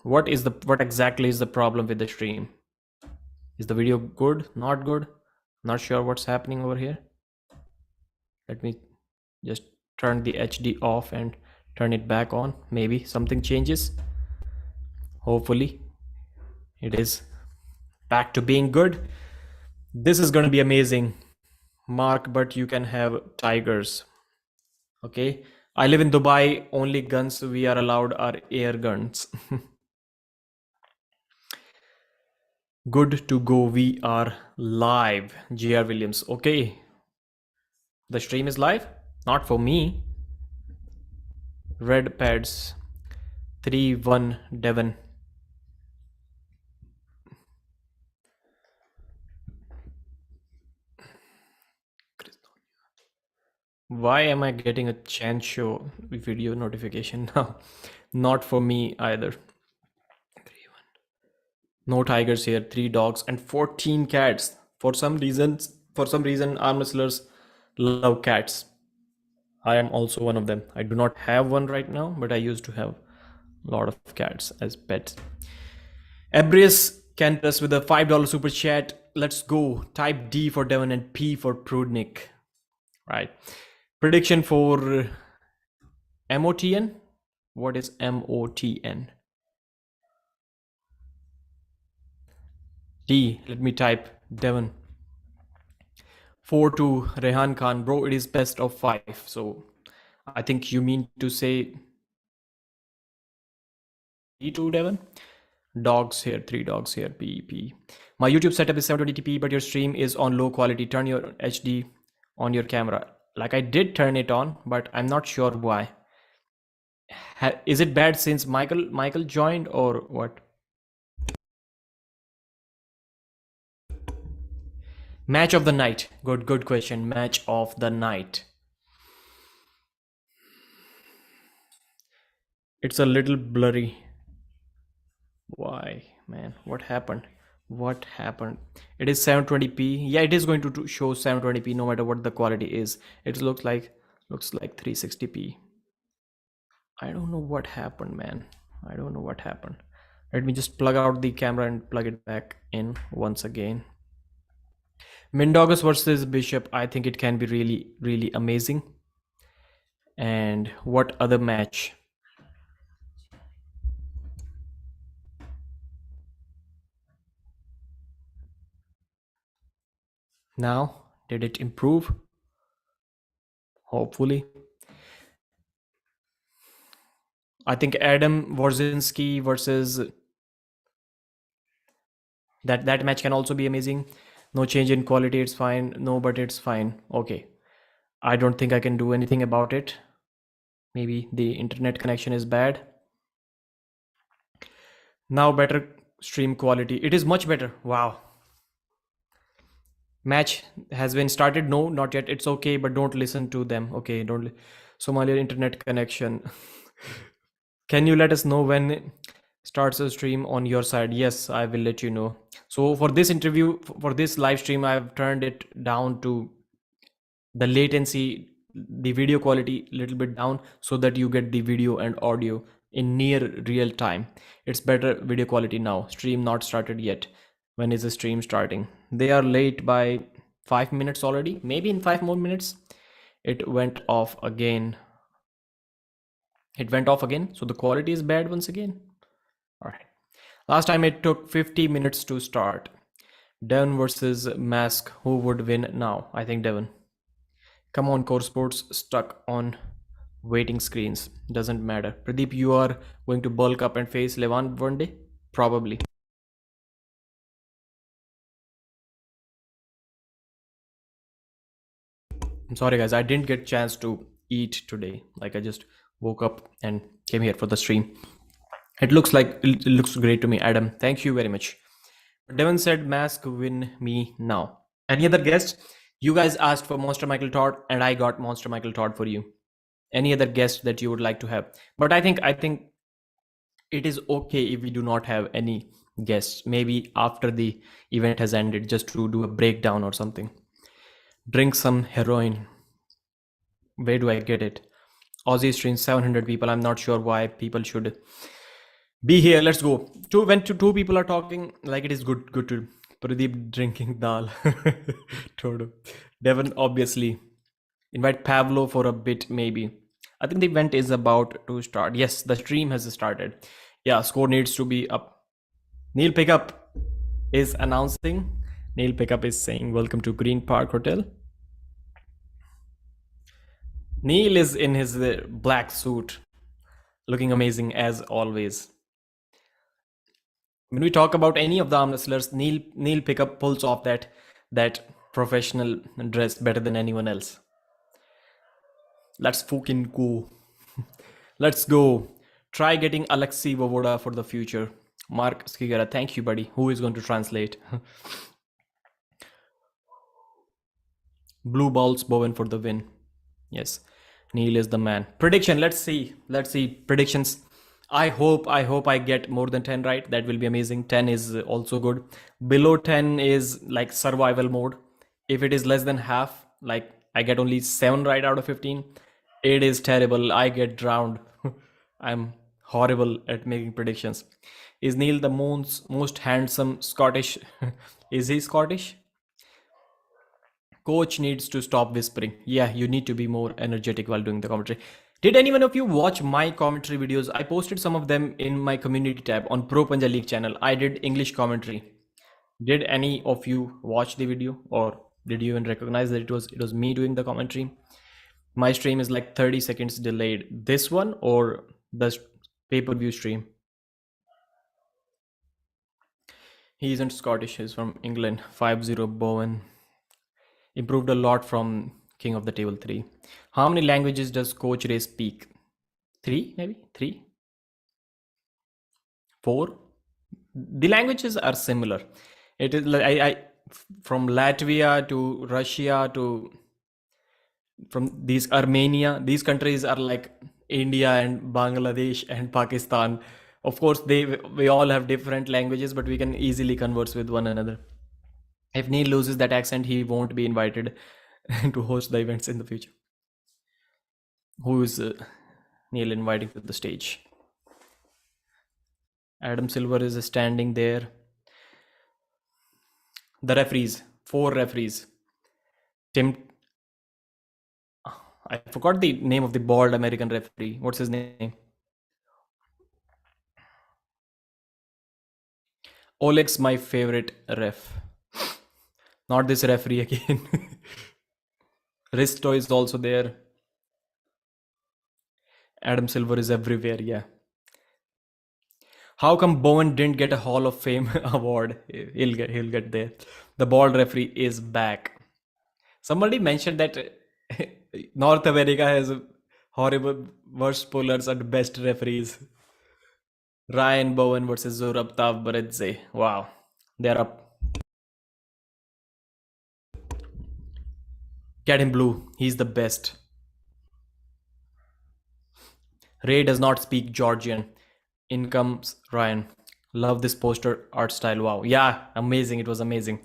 what exactly is the problem with the stream? Is the video good? Not good? Not sure what's happening over here. Let me just turn the HD off and turn it back on. Maybe something changes. Hopefully it is back to being good. This is going to be amazing. Mark, but you can have tigers. Okay. I live in Dubai. Only guns we are allowed are air guns. Good to go. We are live. JR Williams. Okay. The stream is live. Not for me. Red pads. 3-1 Devon. Why am I getting a chance show video notification now? Not for me either. 3-1. No tigers here. 3 dogs and 14 cats. For some reason, arm wrestlers love cats. I am also one of them. I do not have one right now, but I used to have a lot of cats as pets. Ebrius Cantus with a $5 super chat. Let's go. Type D for Devon and P for Prudnik. Right. Prediction for MOTN. What is MOTN? D. Let me type Devon. 4-2 Rehan Khan. Bro, it is best of 5. So I think you mean to say D2 Devon. Dogs here, 3 dogs here. P. My YouTube setup is 720p, but your stream is on low quality. Turn your HD on your camera. Like I did turn it on, but I'm not sure why. Is it bad since Michael joined or what? Match of the night. Good question. Match of the night. It's a little blurry. Why, man? What happened? What happened? It is 720p. Yeah, it is going to show 720p no matter what the quality is. It looks like 360p. I don't know what happened, man. I don't know what happened. Let me just plug out the camera and plug it back in once again. Mindaugas versus Bishop. I think it can be really, really amazing. And what other match? Now, did it improve? Hopefully. I think Adam Warzinski versus that match can also be amazing. No change in quality, it's fine. No, but it's fine. Okay. I don't think I can do anything about it. Maybe the internet connection is bad. Now better stream quality. It is much better. Wow. Match has been started. No, not yet. It's okay, but don't listen to them. Okay, don't. Somalia internet connection. Can you let us know when it starts a stream on your side? Yes, I will let you know. So for this interview, for this live stream, I've turned it down to the latency, the video quality a little bit down so that you get the video and audio in near real time. It's better video quality now. Stream not started yet. When is the stream starting? They are late by 5 minutes already. Maybe in 5 more minutes. It went off again. So the quality is bad once again. All right. Last time it took 50 minutes to start. Devon versus Mask. Who would win now? I think Devon. Come on, Core Sports stuck on waiting screens. Doesn't matter. Pradeep, you are going to bulk up and face Levan one day? Probably. I'm sorry guys, I didn't get a chance to eat today. Like I just woke up and came here for the stream. It looks great to me, Adam. Thank you very much. Devon said Mask win me now. Any other guests? You guys asked for Monster Michael Todd and I got Monster Michael Todd for you. Any other guest that you would like to have? But I think it is okay if we do not have any guests. Maybe after the event has ended, just to do a breakdown or something. Drink some heroin. Where do I get it? Aussie stream 700 people. I'm not sure why people should be here. Let's go. When two people are talking, like it is good to Pradeep drinking dal. Todo. Devon obviously. Invite Pavlo for a bit maybe. I think the event is about to start. Yes, the stream has started. Yeah, score needs to be up. Neil Pickup is announcing. Neil Pickup is saying welcome to Green Park Hotel. Neil is in his black suit, looking amazing as always. When we talk about any of the arm wrestlers, Neil Pickup pulls off that professional dress better than anyone else. Let's fucking go. Let's go. Try getting Alexei Vovoda for the future. Mark Skigara, thank you, buddy. Who is going to translate? Blue balls, Bowen for the win. Yes, Neil is the man. Prediction. Let's see. Predictions. I hope I get more than 10 right. That will be amazing. 10 is also good. Below 10 is like survival mode. If it is less than half, like I get only 7 right out of 15, it is terrible. I get drowned. I'm horrible at making predictions. Is Neil the most handsome Scottish? Is he Scottish? Coach needs to stop whispering. Yeah, you need to be more energetic while doing the commentary. Did anyone of you watch my commentary videos? I posted some of them in my community tab on Pro Panja League channel. I did English commentary. Did any of you watch the video, or did you even recognize that it was me doing the commentary? My stream is like 30 seconds delayed. This one or the pay-per-view stream? He isn't Scottish, he's from England. 5-0 Bowen. Improved a lot from King of the Table 3. How many languages does Coach Ray speak? 3, maybe? 3? 4? The languages are similar. It is like I from Latvia to Russia to from these Armenia, these countries are like India and Bangladesh and Pakistan. Of course, we all have different languages, but we can easily converse with one another. If Neil loses that accent, he won't be invited to host the events in the future. Who is Neil inviting to the stage? Adam Silver is standing there. The referees, 4 referees. I forgot the name of the bald American referee. What's his name? Oleg's my favorite ref. Not this referee again. Risto is also there. Adam Silver is everywhere, yeah. How come Bowen didn't get a Hall of Fame award? He'll get there. The bald referee is back. Somebody mentioned that North America has horrible, worst pullers and best referees. Ryan Bowen versus Zurab Tavbaredze. Wow, they're up. Get him blue. He's the best. Ray does not speak Georgian. In comes Ryan. Love this poster art style. Wow. Yeah, amazing. It was amazing.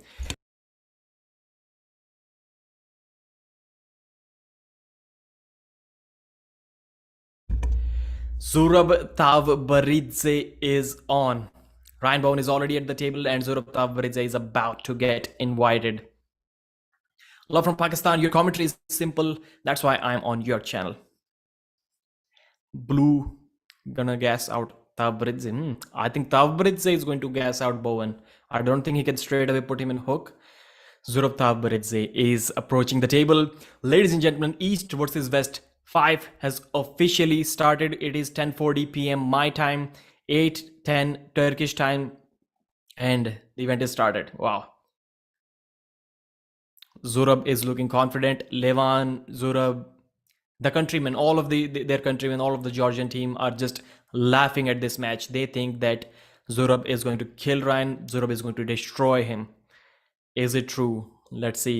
Zurab Tavbaridze is on. Ryan Bowen is already at the table and Zurab Tavbaridze is about to get invited. Love from Pakistan. Your commentary is simple. That's why I'm on your channel. Blue gonna gas out Tavbridze. I think Tavbridze is going to gas out Bowen. I don't think he can straight away put him in hook. Zurab Tavbridze is approaching the table. Ladies and gentlemen, East versus West 5 has officially started. It is 10:40 p.m. my time, 8:10 Turkish time, and the event is started. Wow. Zurab is looking confident. Levan, Zurab, the countrymen, all of their countrymen, all of the Georgian team are just laughing at this match. They think that Zurab is going to kill Ryan. Zurab is going to destroy him. Is it true? Let's see.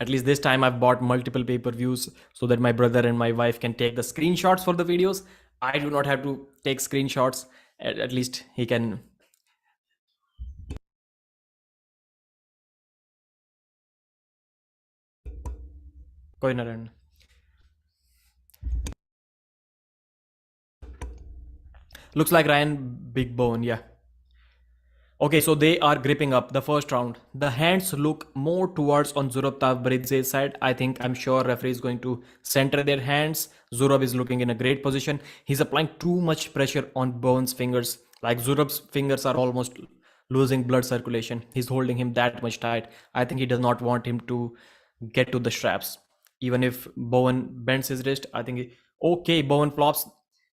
At least this time I've bought multiple pay-per-views so that my brother and my wife can take the screenshots for the videos. I do not have to take screenshots. At least he can. कोई ना रहने. Looks like Ryan Big Bone, yeah. Okay, so they are gripping up the first round. The hands look more towards on Zurab Tavbridze's side. I'm sure referee is going to center their hands. Zurab is looking in a great position. He's applying too much pressure on Bowen's fingers. Like Zurab's fingers are almost losing blood circulation. He's holding him that much tight. I think he does not want him to get to the straps. Even if Bowen bends his wrist, okay, Bowen flops.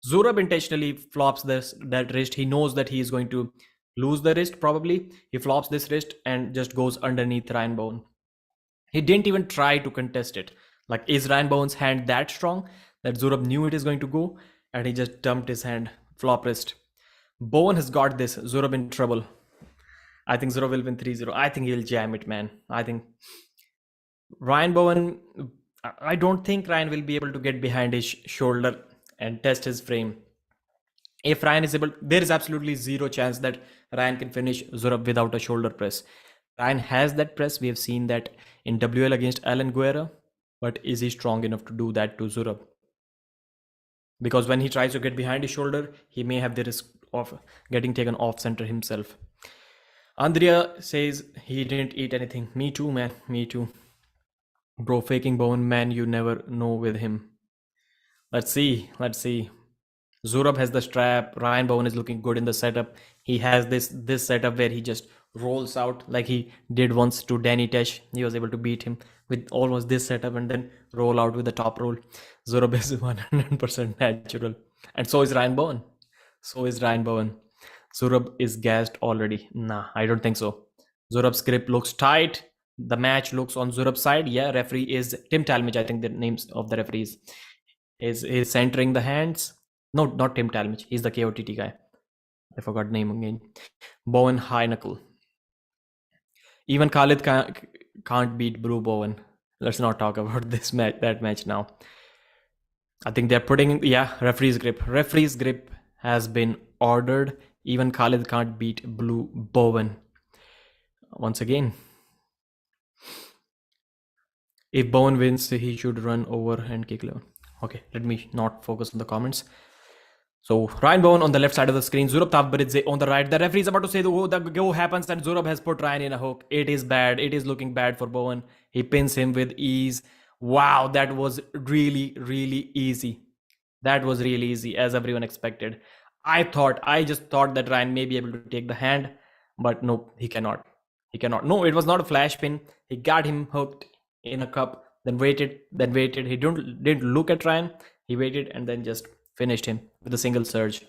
Zurab intentionally flops that wrist. He knows that he is going to lose the wrist probably. He flops this wrist and just goes underneath Ryan Bowen. He didn't even try to contest it. Like, is Ryan Bowen's hand that strong that Zurab knew it is going to go and he just dumped his hand, flop wrist. Bowen has got this. Zurab in trouble. I think Zurab will win 3-0. I think he'll jam it, man. I think Ryan Bowen, I don't think Ryan will be able to get behind his shoulder and test his frame. If Ryan is able, there is absolutely zero chance that Ryan can finish Zurab without a shoulder press. Ryan has that press. We have seen that in WL against Alan Guerra. But is he strong enough to do that to Zurab? Because when he tries to get behind his shoulder, he may have the risk of getting taken off center himself. Andrea says he didn't eat anything. Me too, man. Me too. Bro, faking Bowen, man, you never know with him. Let's see. Zurab has the strap. Ryan Bowen is looking good in the setup. He has this setup where he just rolls out like he did once to Danny Tesh. He was able to beat him with almost this setup and then roll out with the top roll. Zurab is 100% natural. And so is Ryan Bowen. Zurab is gassed already. Nah, I don't think so. Zurab's grip looks tight. The match looks on Zurab's side. Yeah, referee is Tim Talmadge. I think the names of the referees is centering the hands. No, not Tim Talmadge. He's the KOTT guy. I forgot the name again. Bowen high knuckle. Even Khalid can't beat Blue Bowen. Let's not talk about that match now. I think they're putting, referee's grip. Referee's grip has been ordered. Even Khalid can't beat Blue Bowen. Once again. If Bowen wins, he should run over and kick Levin. Okay, let me not focus on the comments. So Ryan Bowen on the left side of the screen, Zurab Tavbridze on the right. The referee is about to say the go happens and Zurab has put Ryan in a hook. It is bad. It is looking bad for Bowen. He pins him with ease. Wow, that was really, really easy. That was really easy as everyone expected. I just thought that Ryan may be able to take the hand, but no, he cannot. No, it was not a flash pin. He got him hooked in a cup, then waited. He didn't look at Ryan. He waited and then just finished him with a single surge.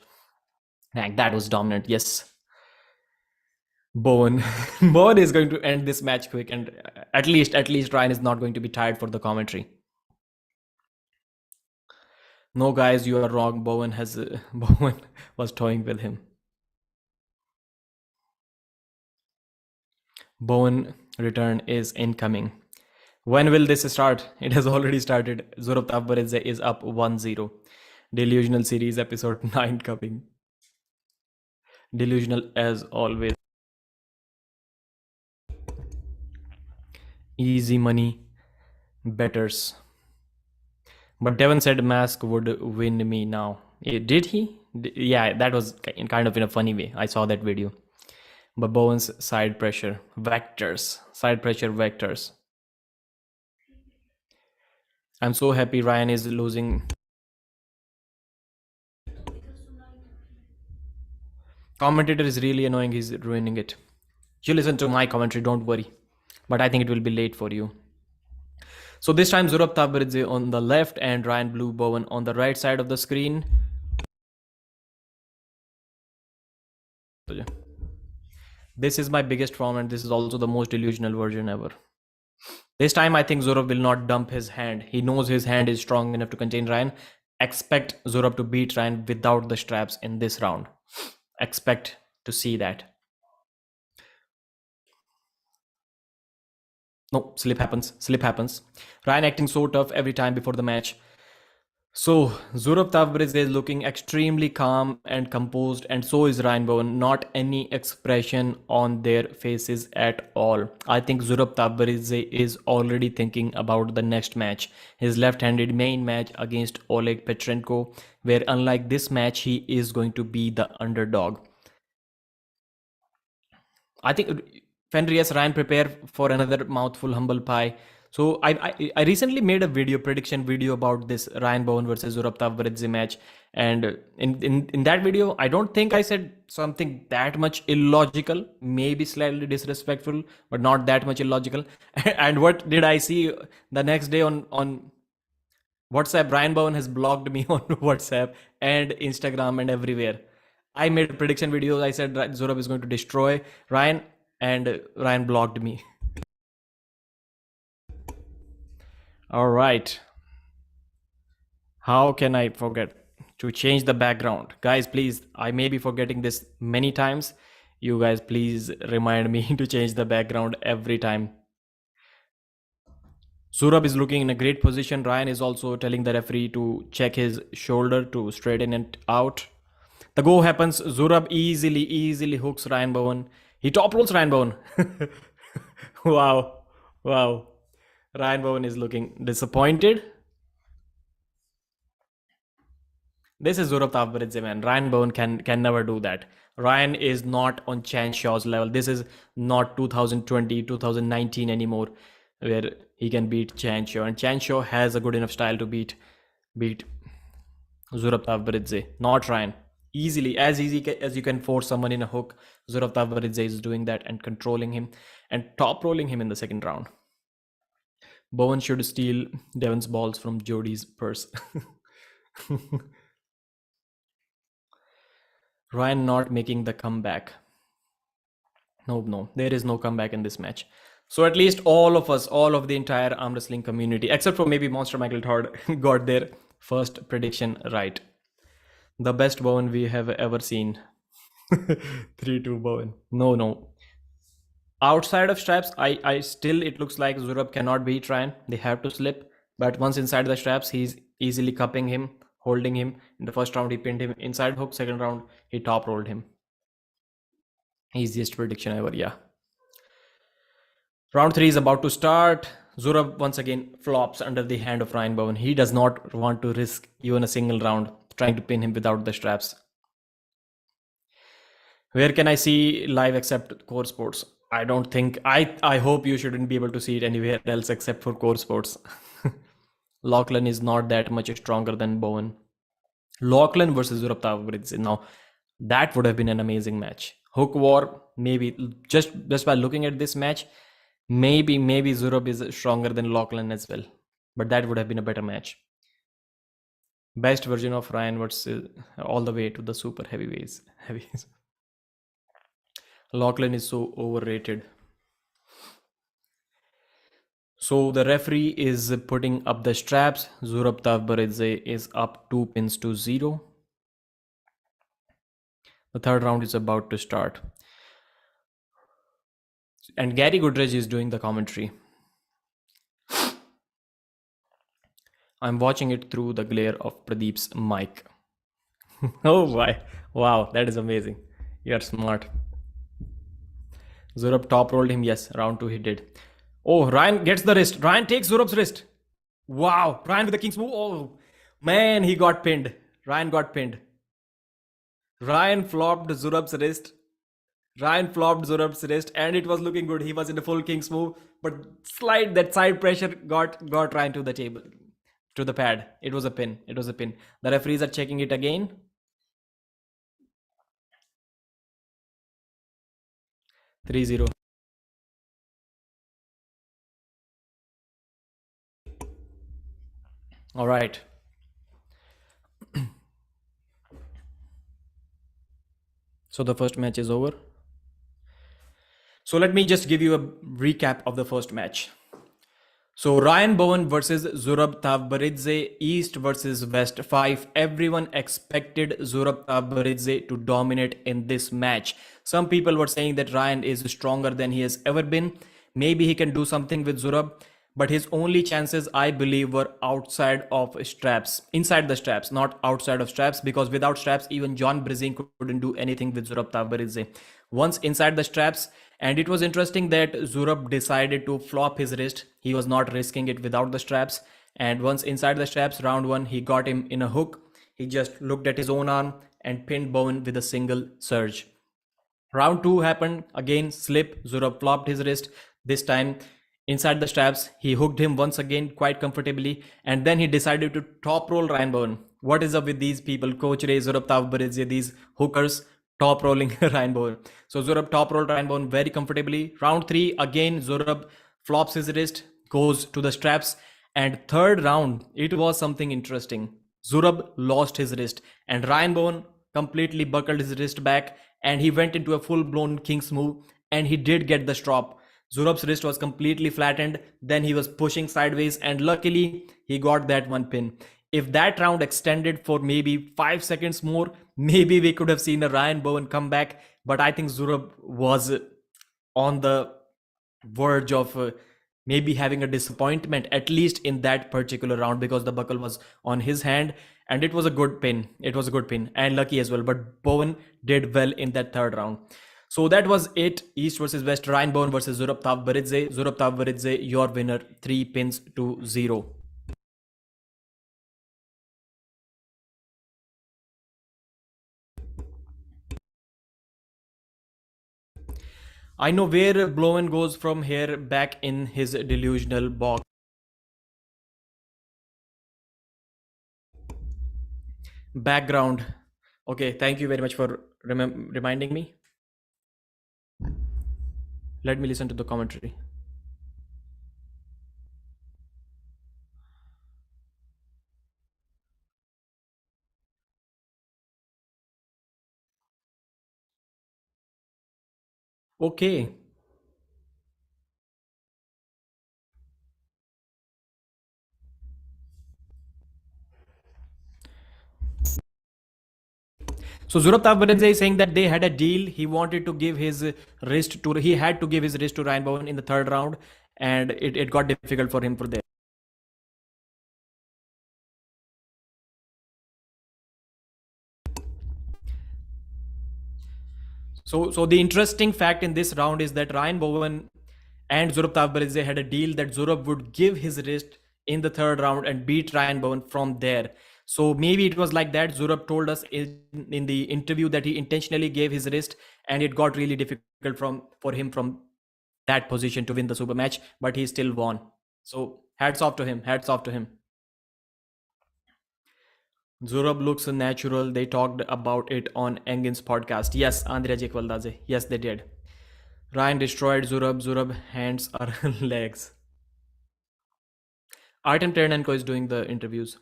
And that was dominant. Yes. Bowen is going to end this match quick, and at least Ryan is not going to be tired for the commentary. No, guys, you are wrong. Bowen was toying with him. Bowen return is incoming. When will this start? It has already started. Zurab Tavbridze is up 1-0. Delusional series episode 9 coming. Delusional as always. Easy money betters. But Devon said Mask would win me now. Did he? Yeah, that was kind of in a funny way. I saw that video. But Bowen's side pressure vectors. I'm so happy Ryan is losing. Commentator is really annoying. He's ruining it. You listen to my commentary, don't worry. But I think it will be late for you. So this time Zurab Tabaridze on the left and Ryan Blue Bowen on the right side of the screen. This is my biggest form and this is also the most delusional version ever. This time I think Zurab will not dump his hand. He knows his hand is strong enough to contain Ryan. Expect Zurab to beat Ryan without the straps in this round. Expect to see that. No, slip happens. Slip happens. Ryan acting so tough every time before the match. So, Zurab Tabriz is looking extremely calm and composed, and so is Ryan Bowen. Not any expression on their faces at all. I think Zurab Tabriz is already thinking about the next match, his left-handed main match against Oleg Petrenko, where unlike this match, he is going to be the underdog. I think Fenrias Ryan prepare for another mouthful humble pie. So I recently made a prediction video about this Ryan Bowen versus Zurab Tabaridze match, and in that video I don't think I said something that much illogical, maybe slightly disrespectful, but not that much illogical. And what did I see the next day on WhatsApp? Ryan Bowen has blocked me on WhatsApp and Instagram and everywhere. I made prediction videos. I said Zurab is going to destroy Ryan, and Ryan blocked me. All right. How can I forget to change the background? Guys, please, I may be forgetting this many times. You guys, please remind me to change the background every time. Zurab is looking in a great position. Ryan is also telling the referee to check his shoulder to straighten it out. The go happens. Zurab easily hooks Ryan Bowen. He top rolls Ryan Bowen. Wow. Wow. Ryan Bowen is looking disappointed. This is Zurab Tabaridze, man. Ryan Bowen can never do that. Ryan is not on Chan Shaw's level. This is not 2020, 2019 anymore, where he can beat Chan Shaw. And Chan Shaw has a good enough style to beat Zurab Tabaridze, not Ryan. Easily, as easy as you can force someone in a hook. Zurab Tabaridze is doing that and controlling him and top rolling him in the second round. Bowen should steal Devon's balls from Jody's purse. Ryan not making the comeback. No, there is no comeback in this match. So at least all of us, all of the entire arm wrestling community, except for maybe Monster Michael Todd, got their first prediction right. The best Bowen we have ever seen. 3-2 Bowen. No. Outside of straps, I still, it looks like Zurab cannot beat Ryan. They have to slip. But once inside the straps, he's easily cupping him, holding him. In the first round, he pinned him inside hook. Second round, he top rolled him. Easiest prediction ever, yeah. Round 3 is about to start. Zurab once again flops under the hand of Ryan Bowen. He does not want to risk even a single round trying to pin him without the straps. Where can I see live except Core Sports? I don't think, I hope you shouldn't be able to see it anywhere else except for Core Sports. Lachlan is not that much stronger than Bowen. Lachlan versus Zurab Tabaridze. Now, that would have been an amazing match. Hook war, maybe just by looking at this match, maybe Zurab is stronger than Lachlan as well. But that would have been a better match. Best version of Ryan versus all the way to the super heavyweights. Lachlan is so overrated. So the referee is putting up the straps. Zurab Tabaridze is up 2 pins to 0. The third round is about to start. And Gary Goodridge is doing the commentary. I'm watching it through the glare of Pradeep's mic. Oh my, wow, that is amazing. You're smart. Zurab top rolled him. Yes, round 2 he did. Oh, Ryan gets the wrist. Ryan takes Zurab's wrist. Wow, Ryan with the king's move. Oh, man, he got pinned. Ryan got pinned. Ryan flopped Zurab's wrist. And it was looking good. He was in the full king's move, but that side pressure got Ryan to the table, to the pad. It was a pin. The referees are checking it again. 3-0. All right. So the first match is over. So let me just give you a recap of the first match. So Ryan Bowen versus Zurab Tavbaridze, East versus West 5. Everyone expected Zurab Tavbaridze to dominate in this match. Some people were saying that Ryan is stronger than he has ever been. Maybe he can do something with Zurab, but his only chances, I believe, were outside of straps, inside the straps, not outside of straps, because without straps, even John Brizin couldn't do anything with Zurab Tavbaridze. Once inside the straps, and it was interesting that Zurab decided to flop his wrist. He was not risking it without the straps. And once inside the straps, round one, he got him in a hook. He just looked at his own arm and pinned Bowen with a single surge. Round two happened again, slip. Zurab flopped his wrist. This time, inside the straps, he hooked him once again quite comfortably. And then he decided to top roll Ryan Bowen. What is up with these people? Coach Ray, Zurab Tavbaridze, these hookers top rolling Ryan Bowen. So Zurab top rolled Ryan Bowen very comfortably. Round three, again, Zurab flops his wrist, goes to the straps. And third round, it was something interesting. Zurab lost his wrist, and Ryan Bowen completely buckled his wrist back, and he went into a full-blown King's move, and he did get the strop. Zurab's wrist was completely flattened, then he was pushing sideways, and luckily, he got that one pin. If that round extended for maybe 5 seconds more, maybe we could have seen a Ryan Bowen comeback, but I think Zurab was on the verge of maybe having a disappointment, at least in that particular round, because the buckle was on his hand, and it was a good pin. It was a good pin and lucky as well, but Bowen did well in that third round. So that was it. East versus West. Ryan Bowen versus Zurab Tavbaridze. Zurab Tavbaridze, your winner, 3 pins to 0. I know where Bowen goes from here, back in his delusional box. Background. Okay, thank you very much for reminding me. Let me listen to the commentary. Okay. So Zurab Tavbaridze is saying that they had a deal. He wanted to give his wrist to, he had to give his wrist to Ryan Bowen in the third round, and it got difficult for him for there. So the interesting fact in this round is that Ryan Bowen and Zurab Tavbaridze had a deal that Zurab would give his wrist in the third round and beat Ryan Bowen from there. So maybe it was like that. Zurab told us in the interview that he intentionally gave his wrist, and it got really difficult for him from that position to win the super match, but he still won. So hats off to him. Hats off to him. Zurab looks natural. They talked about it on Engin's podcast. Yes, Andrea Jekvaldaze. Yes, they did. Ryan destroyed Zurab. Zurab hands are legs. Artem Ternenko is doing the interviews.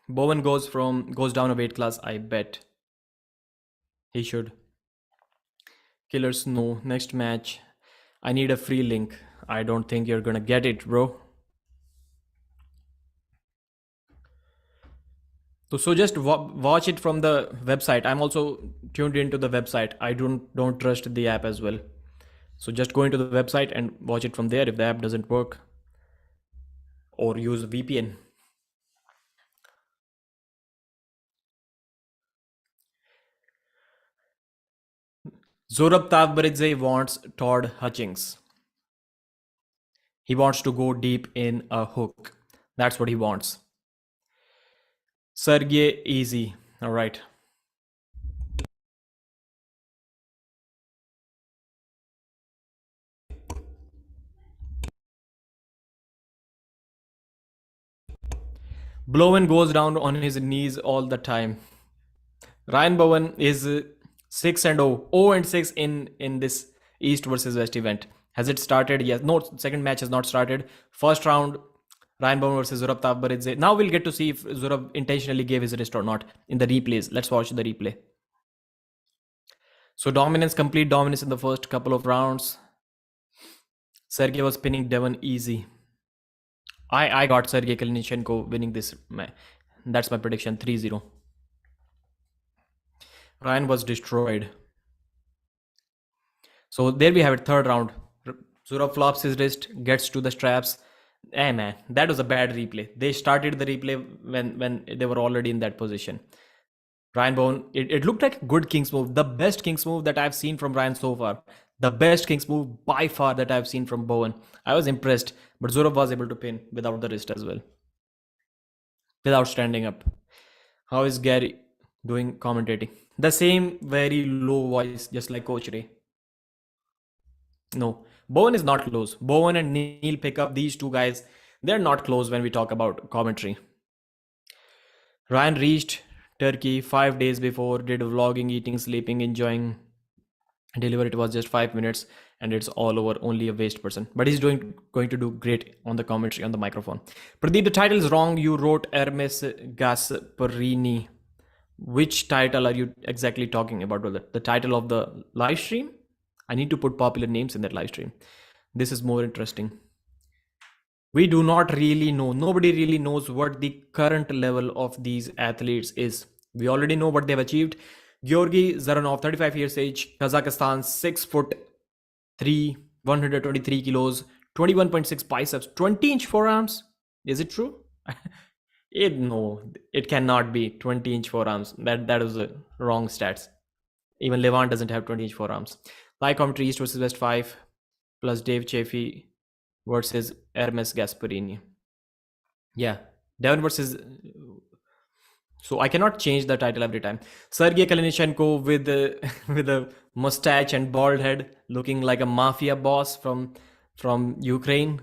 Bowen goes down a weight class, I bet. He should. Killers, no. Next match. I need a free link. I don't think you're gonna get it, bro. So just watch it from the website. I'm also tuned into the website. I don't trust the app as well. So just go into the website and watch it from there if the app doesn't work. Or use VPN. Zurab Tavbaridze wants Todd Hutchings. He wants to go deep in a hook. That's what he wants. Sergey, easy. All right. Bowen goes down on his knees all the time. Ryan Bowen is 6-0, 0-6 in this East versus West event. Has it started? Yes. No, second match has not started. First round, Ryan Bowen versus Zurab Tabaridze. Now we'll get to see if Zurab intentionally gave his wrist or not in the replays. Let's watch the replay. So dominance, complete dominance in the first couple of rounds. Sergey was pinning Devon easy. I got Sergey Kalinichenko winning this. That's my prediction, 3-0. Ryan was destroyed. So there we have it, third round. Zurab flops his wrist, gets to the straps. Hey man, that was a bad replay. They started the replay when they were already in that position. Ryan Bowen, it looked like a good King's move. The best King's move that I've seen from Ryan so far. The best King's move by far that I've seen from Bowen. I was impressed, but Zurab was able to pin without the wrist as well. Without standing up. How is Gary doing commentating? The same very low voice, just like Coach Ray. No, Bowen is not close. Bowen and Neil pick up these two guys. They're not close when we talk about commentary. Ryan reached Turkey 5 days before, did vlogging, eating, sleeping, enjoying. Deliver it was just 5 minutes and it's all over. Only a waste person, but he's going to do great on the commentary on the microphone. Pradeep, the title is wrong. You wrote Ernes Gasparini. Which title are you exactly talking about, brother? The title of the live stream? I need to put popular names in that live stream. This is more interesting. We do not really know. Nobody really knows what the current level of these athletes is. We already know what they've achieved. Georgy Zaranov, 35 years age, Kazakhstan, 6'3", 123 kilos, 21.6 biceps, 20-inch forearms. Is it true? No, it cannot be 20-inch forearms. That is the wrong stats. Even Levant doesn't have 20-inch forearms. Live commentary, East versus West 5 plus Dave Chaffee versus Ernes Gasparini. Yeah, Devon versus. So I cannot change the title every time. Sergey Kalinichenko with with a mustache and bald head, looking like a mafia boss from Ukraine.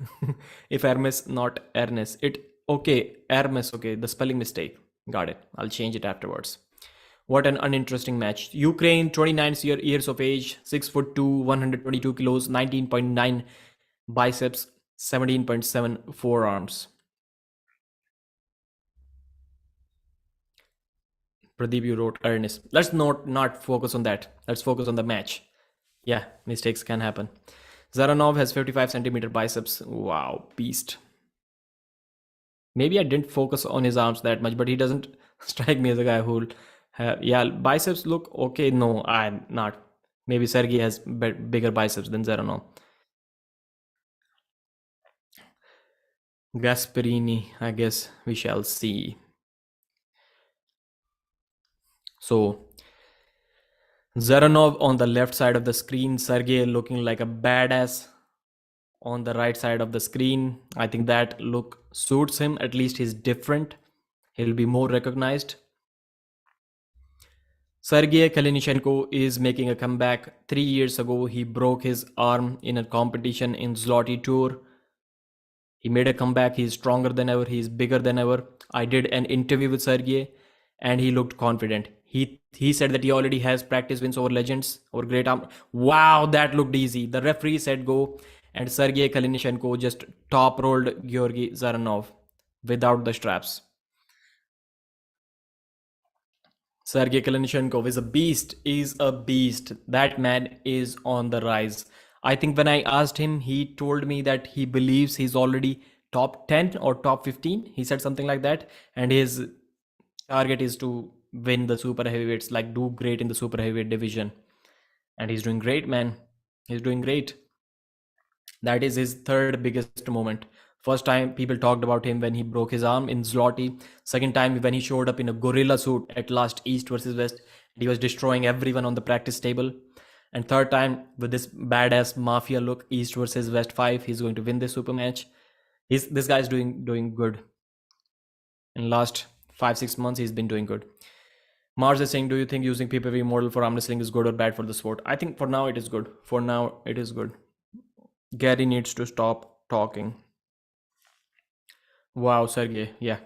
If Hermes, not Ernest. Hermes. Okay, the spelling mistake. Got it. I'll change it afterwards. What an uninteresting match. Ukraine, 29 years of age, 6'2", 122 kilos, 19.9 biceps, 17.7 forearms. Pradeep, you wrote Ernest. Let's not focus on that. Let's focus on the match. Yeah, mistakes can happen. Zaranov has 55 centimeter biceps. Wow, beast. Maybe I didn't focus on his arms that much, but he doesn't strike me as a guy who'll have, yeah, biceps look okay. No, I'm not. Maybe Sergey has bigger biceps than Zaranov. Gasparini, I guess we shall see. So Zaranov on the left side of the screen, Sergey looking like a badass on the right side of the screen. I think that look suits him. At least he's different. He'll be more recognized. Sergey Kalinichenko is making a comeback. 3 years ago, he broke his arm in a competition in Zloty Tour. He made a comeback. He's stronger than ever. He's bigger than ever. I did an interview with Sergey and he looked confident. He said that he already has practice wins over legends, over great arm. Wow, that looked easy. The referee said go, and Sergey Kalinichenko just top rolled Georgy Zaranov without the straps. Sergey Kalinichenko is a beast. That man is on the rise. I think when I asked him, he told me that he believes he's already top 10 or top 15. He said something like that. And his target is to win the super heavyweights, like do great in the super heavyweight division. And he's doing great, man. He's doing great. That is his third biggest moment. First time people talked about him when he broke his arm in Zloty. Second time when he showed up in a gorilla suit at last East versus West. He was destroying everyone on the practice table. And third time with this badass mafia look, East versus West 5, he's going to win this super match. This guy's doing good. In last 5-6 months, he's been doing good. Mars is saying, do you think using PPV model for arm wrestling is good or bad for the sport? I think for now it is good. For now it is good. Gary needs to stop talking. Wow, Sergey, yeah.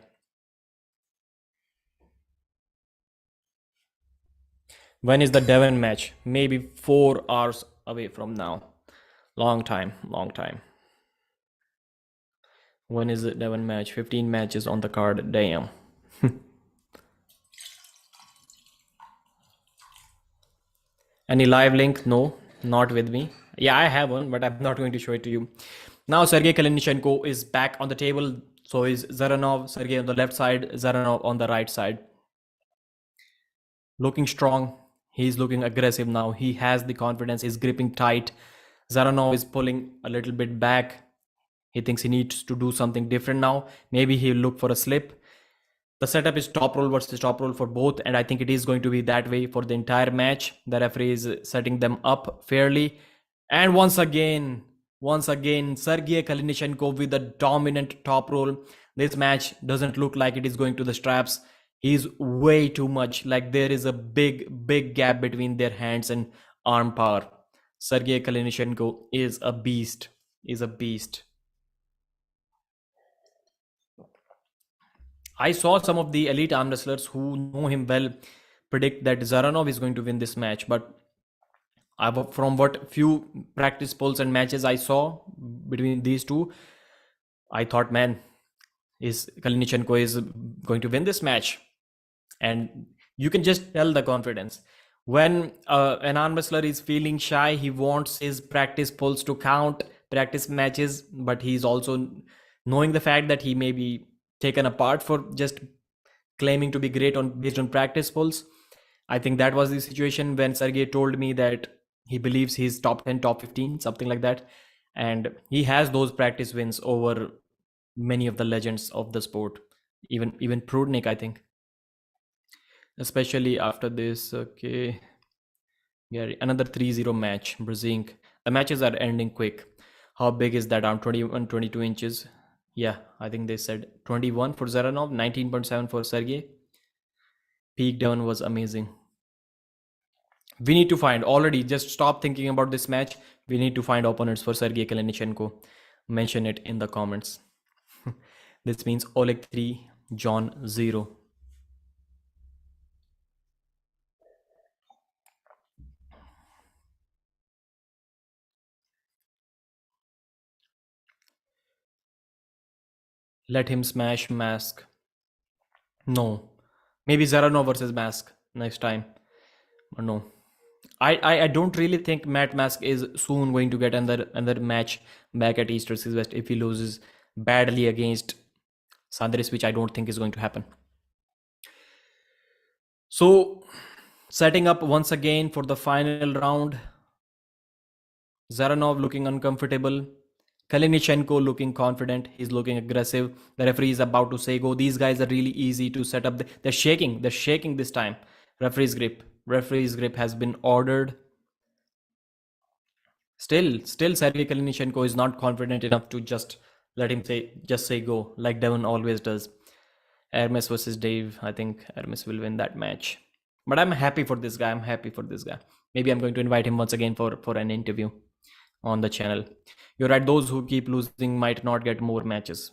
When is the Devon match? Maybe 4 hours away from now. Long time, long time. When is the Devon match? 15 matches on the card. Damn. Any live link? No, not with me. Yeah, I have one, but I'm not going to show it to you. Now Sergey Kalinichenko is back on the table. So is Zaranov. Sergey on the left side, Zaranov on the right side. Looking strong. He's looking aggressive now. He has the confidence. He's gripping tight. Zaranov is pulling a little bit back. He thinks he needs to do something different now. Maybe he'll look for a slip. The setup is top roll versus top roll for both, and I think it is going to be that way for the entire match. The referee is setting them up fairly. And once again, Sergey Kalinichenko with a dominant top roll. This match doesn't look like it is going to the straps. He's way too much. Like there is a big gap between their hands and arm power. Sergey Kalinichenko is a beast. Is a beast. I saw some of the elite arm wrestlers who know him well predict that Zaranov is going to win this match, but from what few practice polls and matches I saw between these two, I thought, man, is Kalinichenko is going to win this match, and you can just tell the confidence. When an arm wrestler is feeling shy, he wants his practice polls to count, practice matches, but he's also knowing the fact that he may be taken apart for just claiming to be great on based on practice polls. I think that was the situation when Sergey told me that he believes he's top 10, top 15, something like that. And he has those practice wins over many of the legends of the sport, even Prudnik, I think. Especially after this, okay. Gary, another 3-0 match, Brazink. The matches are ending quick. How big is that arm? 21, 22 inches. Yeah, I think they said 21 for Zaranov, 19.7 for Sergey. Peak down was amazing. We need to find already, just stop thinking about this match. We need to find opponents for Sergey Kalinichenko. Mention it in the comments. This means Oleg 3, John 0. Let him smash Mask. No. Maybe Zaranov versus Mask next time. Or no. I don't really think Matt Mask is soon going to get another match back at East versus West if he loses badly against Sandris, which I don't think is going to happen. So, setting up once again for the final round. Zaranov looking uncomfortable. Kalinichenko looking confident. He's looking aggressive. The referee is about to say go. These guys are really easy to set up. They're shaking. They're shaking this time. Referee's grip. Referee's grip has been ordered. Still Sergey Kalinichenko is not confident enough to just let him say go like Devon always does. Ernes versus Dave. I think Ernes will win that match. But I'm happy for this guy. Maybe I'm going to invite him once again for an interview on the channel. You're right, those who keep losing might not get more matches.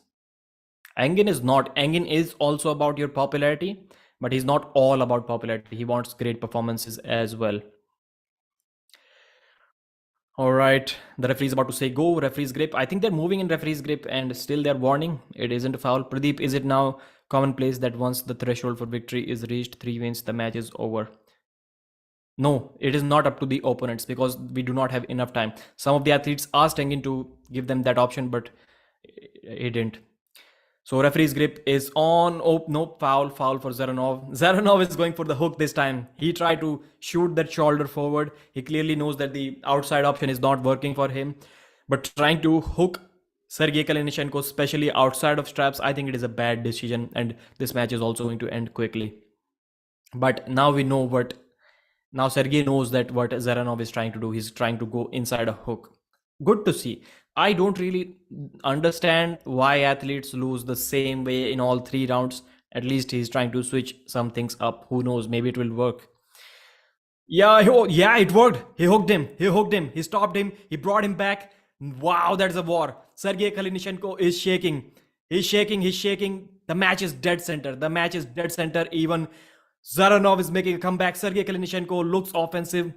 Engin is not. Engin is also about your popularity, but he's not all about popularity. He wants great performances as well. All right, the referee is about to say go. Referee's grip. I think they're moving in referee's grip and still they're warning. It isn't a foul. Pradeep, is it now commonplace that once the threshold for victory is reached, 3 wins, the match is over? No, it is not up to the opponents because we do not have enough time. Some of the athletes asked Engin to give them that option, but he didn't. So referee's grip is on. Oh, no, foul for Zaranov. Zaranov is going for the hook this time. He tried to shoot that shoulder forward. He clearly knows that the outside option is not working for him. But trying to hook Sergey Kalinichenko, especially outside of straps, I think it is a bad decision. And this match is also going to end quickly. But now we know what... Now Sergey knows that what Zaranov is trying to do. He's trying to go inside a hook. Good to see. I don't really understand why athletes lose the same way in all 3 rounds. At least he's trying to switch some things up. Who knows? Maybe it will work. Yeah, it worked. He hooked him. He stopped him. He brought him back. Wow, that's a war. Sergey Kalinichenko is shaking. He's shaking. The match is dead center. Even Zaranov is making a comeback. Sergey Kalinichenko looks offensive.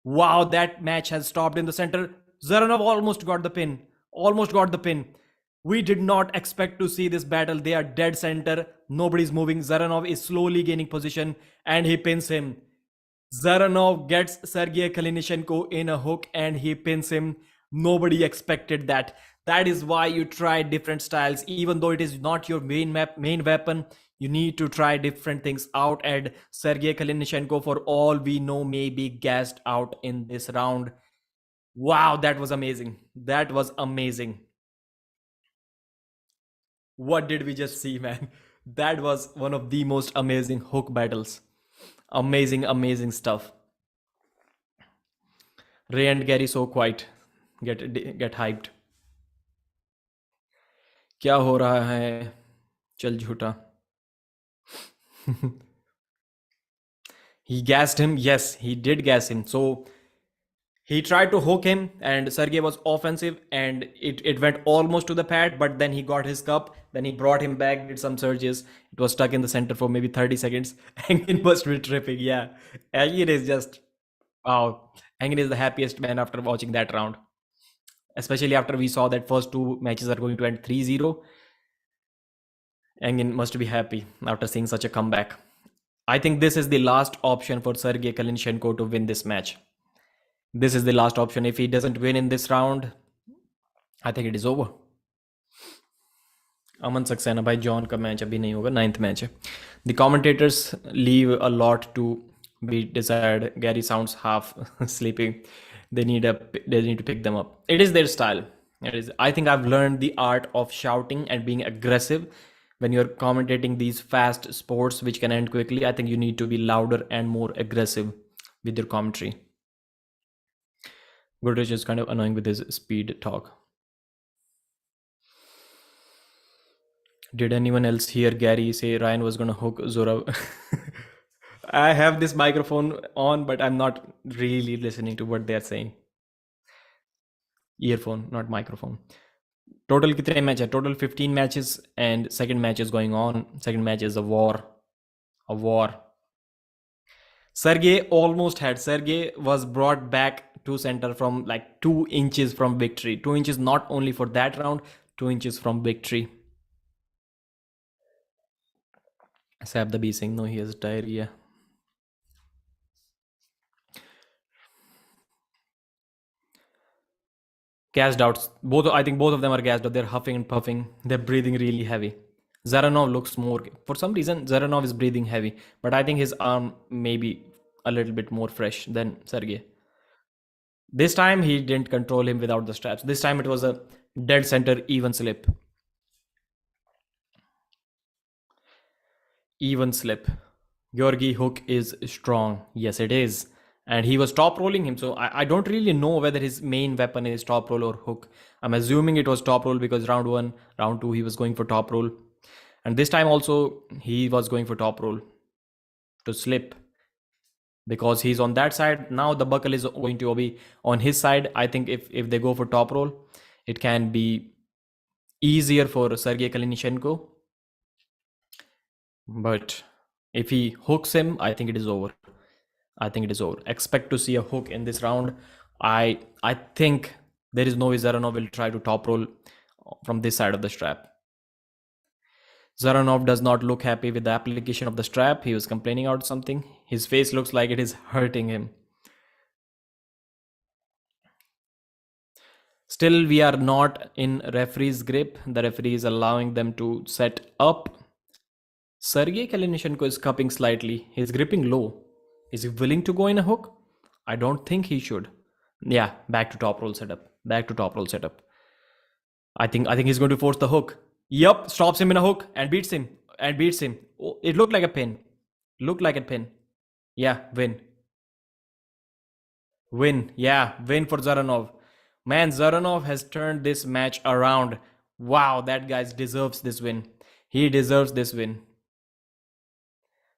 Wow, that match has stopped in the center. Zaranov almost got the pin. Almost got the pin. We did not expect to see this battle. They are dead center. Nobody's moving. Zaranov is slowly gaining position and he pins him. Zaranov gets Sergey Kalinichenko in a hook and he pins him. Nobody expected that. That is why you try different styles. Even though it is not your main weapon, you need to try different things out. And Sergey Kalinichenko, for all we know, may be gassed out in this round. Wow, that was amazing. That was amazing. What did we just see, man? That was one of the most amazing hook battles. Amazing, amazing stuff. Ray and Gary so quiet. Get hyped. क्या हो रहा है? चल झूठा. He gassed him. Yes, he did gas him. So he tried to hook him, and Sergey was offensive, and it went almost to the pad, but then he got his cup. Then he brought him back, did some surges. It was stuck in the center for maybe 30 seconds. Engin must be tripping. Yeah. Engin is just, wow. Engin is the happiest man after watching that round. Especially after we saw that first two matches are going to end 3-0. Engin must be happy after seeing such a comeback. I think this is the last option for Sergey Kalinichenko to win this match. This is the last option. If he doesn't win in this round, I think it is over. Aman Saxena by John का match अभी नहीं होगा, 9th match है. The commentators leave a lot to be desired. Gary sounds half sleeping. They need to pick them up. It is their style. It is. I think I've learned the art of shouting and being aggressive. When you're commentating these fast sports which can end quickly, I think you need to be louder and more aggressive with your commentary. Goodrich is kind of annoying with his speed talk. Did anyone else hear Gary say Ryan was going to hook Zurab? I have this microphone on, but I'm not really listening to what they're saying. Earphone, not microphone. Total कितने match है? Total 15 matches, and second match is going on. Second match is a war. A war. Sergey was brought back to center from like 2 inches from victory. 2 inches not only for that round, 2 inches from victory. Sab the B saying no, he has diarrhea. Gassed out. I think both of them are gassed out. They're huffing and puffing. They're breathing really heavy. Zaranov looks more. For some reason, Zaranov is breathing heavy, but I think his arm may be a little bit more fresh than Sergey. This time he didn't control him without the straps. This time it was a dead center even slip. Even slip. Georgi hook is strong. Yes, it is. And he was top rolling him. So I don't really know whether his main weapon is top roll or hook. I'm assuming it was top roll because round 1, round 2, he was going for top roll. And this time also, he was going for top roll to slip. Because he's on that side. Now the buckle is going to be on his side. I think if they go for top roll, it can be easier for Sergey Kalinichenko. But if he hooks him, I think it is over. I think it is over. Expect to see a hook in this round. I think there is no way Zaranov will try to top roll from this side of the strap. Zaranov does not look happy with the application of the strap. He was complaining about something. His face looks like it is hurting him. Still, we are not in referee's grip. The referee is allowing them to set up. Sergey Kalinichenko is cupping slightly. He's gripping low. Is he willing to go in a hook? I don't think he should. Yeah, back to top roll setup. Back to top roll setup. I think he's going to force the hook. Yup, stops him in a hook and beats him. Oh, it looked like a pin. Looked like a pin. Yeah, win. Win. Yeah, win for Zaranov. Man, Zaranov has turned this match around. Wow, that guy deserves this win. He deserves this win.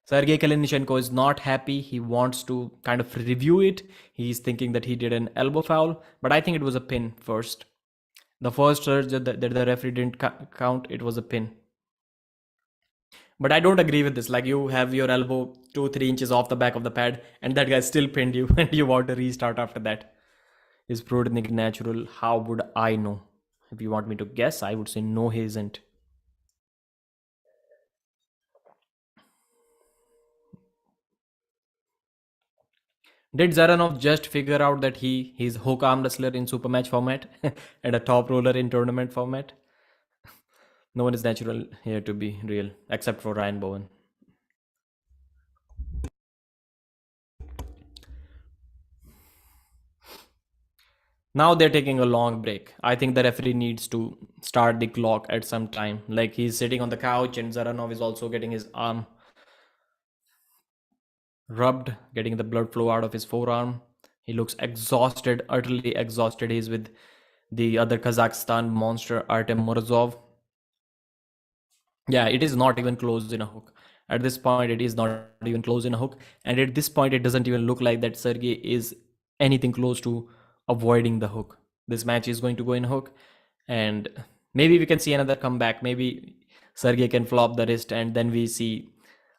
Sergey Kalinichenko is not happy. He wants to kind of review it. He's thinking that he did an elbow foul, but I think it was a pin first. The first surge that the referee didn't count, it was a pin. But I don't agree with this. Like, you have your elbow 2-3 inches off the back of the pad, and that guy still pinned you, and you want to restart after that. Is Prudnik natural? How would I know? If you want me to guess, I would say no, he isn't. Did Zaranov just figure out that he's hook arm wrestler in super match format and a top roller in tournament format? No one is natural here to be real, except for Ryan Bowen. Now they're taking a long break. I think the referee needs to start the clock at some time. Like, he's sitting on the couch and Zaranov is also getting his arm rubbed, getting the blood flow out of his forearm. He looks exhausted, utterly exhausted. He's with the other Kazakhstan monster, Artem Morozov. Yeah, it is not even close in a hook. At this point, it is not even close in a hook. And at this point, it doesn't even look like that Sergey is anything close to avoiding the hook. This match is going to go in a hook. And maybe we can see another comeback. Maybe Sergey can flop the wrist and then we see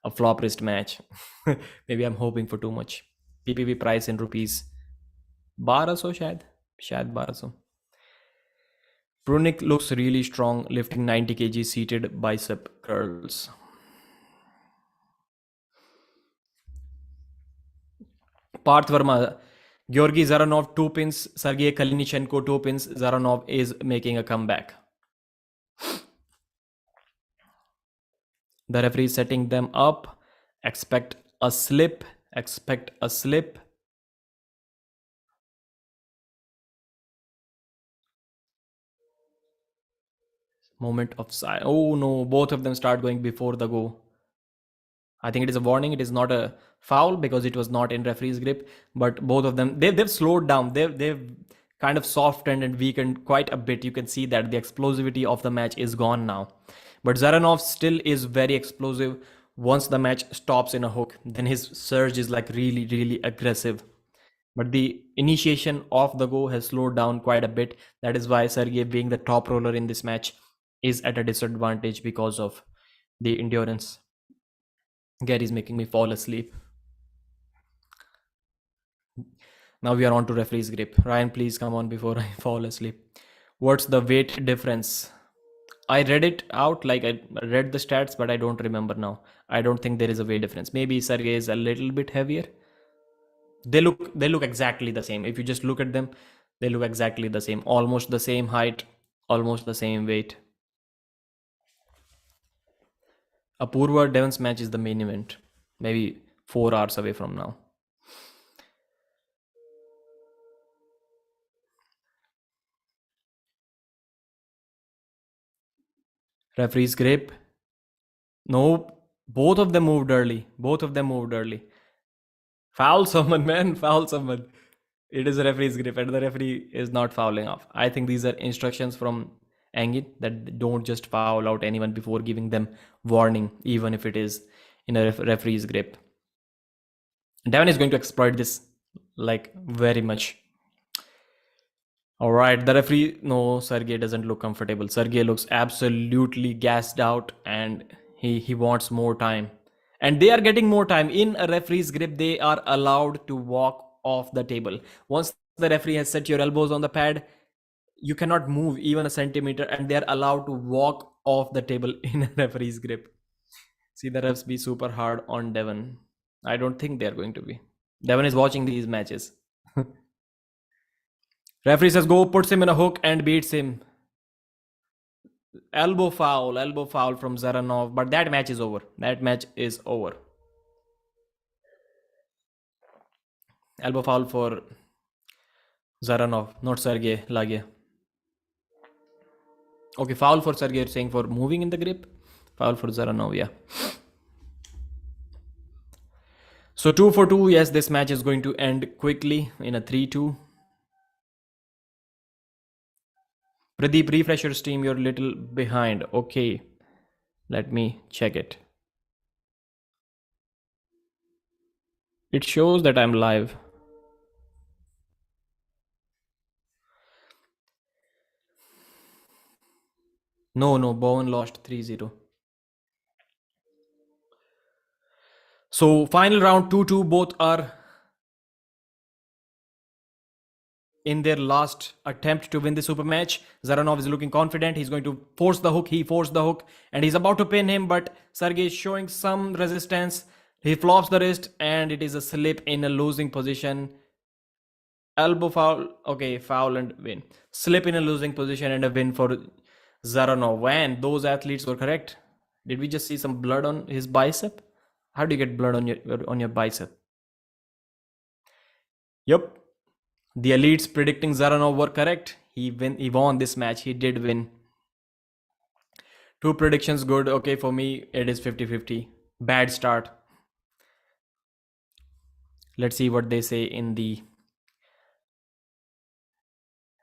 a flop wrist match. Maybe I'm hoping for too much. PPV price in rupees 1200 शायद 1200. Prudnik looks really strong, lifting 90 kg seated bicep curls. Parth Verma, Georgy Zaranov 2 pins, Sergey Kalinichenko 2 pins. Zaranov is making a comeback. The referee is setting them up. Expect a slip. Expect a slip. Moment of silence. Oh no, both of them start going before the go. I think it is a warning. It is not a foul because it was not in referee's grip. But both of them, they've slowed down. They've kind of softened and weakened quite a bit. You can see that the explosivity of the match is gone now. But Zaranov still is very explosive. Once the match stops in a hook, then his surge is like really, really aggressive. But the initiation of the go has slowed down quite a bit. That is why Sergey, being the top roller in this match, is at a disadvantage because of the endurance. Gary's making me fall asleep. Now we are on to referee's grip. Ryan, please come on before I fall asleep. What's the weight difference? I read it out, like I read the stats, but I don't remember now. I don't think there is a weight difference. Maybe Sergey is a little bit heavier. They look exactly the same. If you just look at them, they look exactly the same. Almost the same height, almost the same weight. Apurva Devon's match is the main event. Maybe 4 hours away from now. Referee's grip. No, both of them moved early. Both of them moved early. Foul someone, man. Foul someone. It is a referee's grip, and the referee is not fouling off. I think these are instructions from Angin that don't just foul out anyone before giving them warning, even if it is in a referee's grip. Devon is going to exploit this like very much. All right, the referee. No, Sergey doesn't look comfortable. Sergey looks absolutely gassed out, and he wants more time. And they are getting more time in a referee's grip. They are allowed to walk off the table. Once the referee has set your elbows on the pad, you cannot move even a centimeter, and they are allowed to walk off the table in a referee's grip. See the refs be super hard on Devon. I don't think they are going to be. Devon is watching these matches. Referee says go, puts him in a hook and beats him. Elbow foul from Zaranov. But that match is over. That match is over. Elbow foul for Zaranov, not Sergey Lage. Okay, foul for Sergey, you're saying for moving in the grip? Foul for Zaranov, yeah. So 2 for 2, yes, this match is going to end quickly in a 3-2. Pradeep, refresh your stream, you're a little behind. Okay, let me check it. It shows that I'm live. No, Bowen lost 3-0. So final round 2-2, both are in their last attempt to win the super match. Zaranov is looking confident. He's going to force the hook. He forced the hook and he's about to pin him, but Sergey is showing some resistance. He flops the wrist and it is a slip in a losing position. Elbow foul. Okay, foul and win. Slip in a losing position and a win for Zaranov. And those athletes were correct. Did we just see some blood on his bicep? How do you get blood on your bicep? Yep. The elites predicting Zaranov were correct. He won this match. He did win. Two predictions good. Okay, for me, it is 50-50. Bad start. Let's see what they say in the.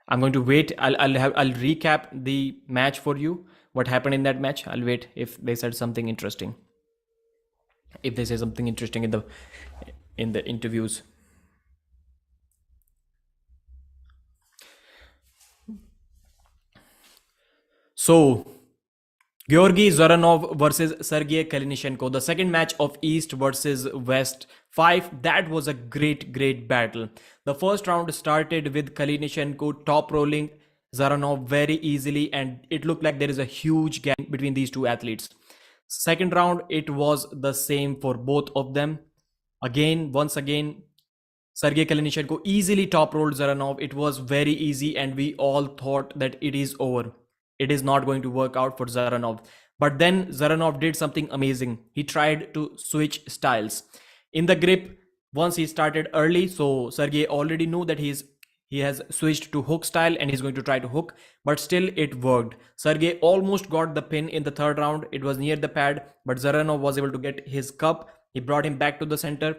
I'm going to wait. I'll recap the match for you. What happened in that match? I'll wait if they said something interesting. If they say something interesting in the interviews. So, Georgy Zaranov versus Sergey Kalinishenko, the second match of East versus West 5. That was a great battle. The first round started with Kalinishenko top rolling Zaranov very easily, and it looked like there is a huge gap between these two athletes. Second round, it was the same for both of them. Once again, Sergey Kalinishenko easily top rolled Zaranov. It was very easy, and we all thought that it is over. It is not going to work out for Zaranov. But then Zaranov did something amazing. He tried to switch styles. In the grip, once he started early, so Sergey already knew that he has switched to hook style and he's going to try to hook, but still it worked. Sergey almost got the pin in the third round. It was near the pad, but Zaranov was able to get his cup. He brought him back to the center,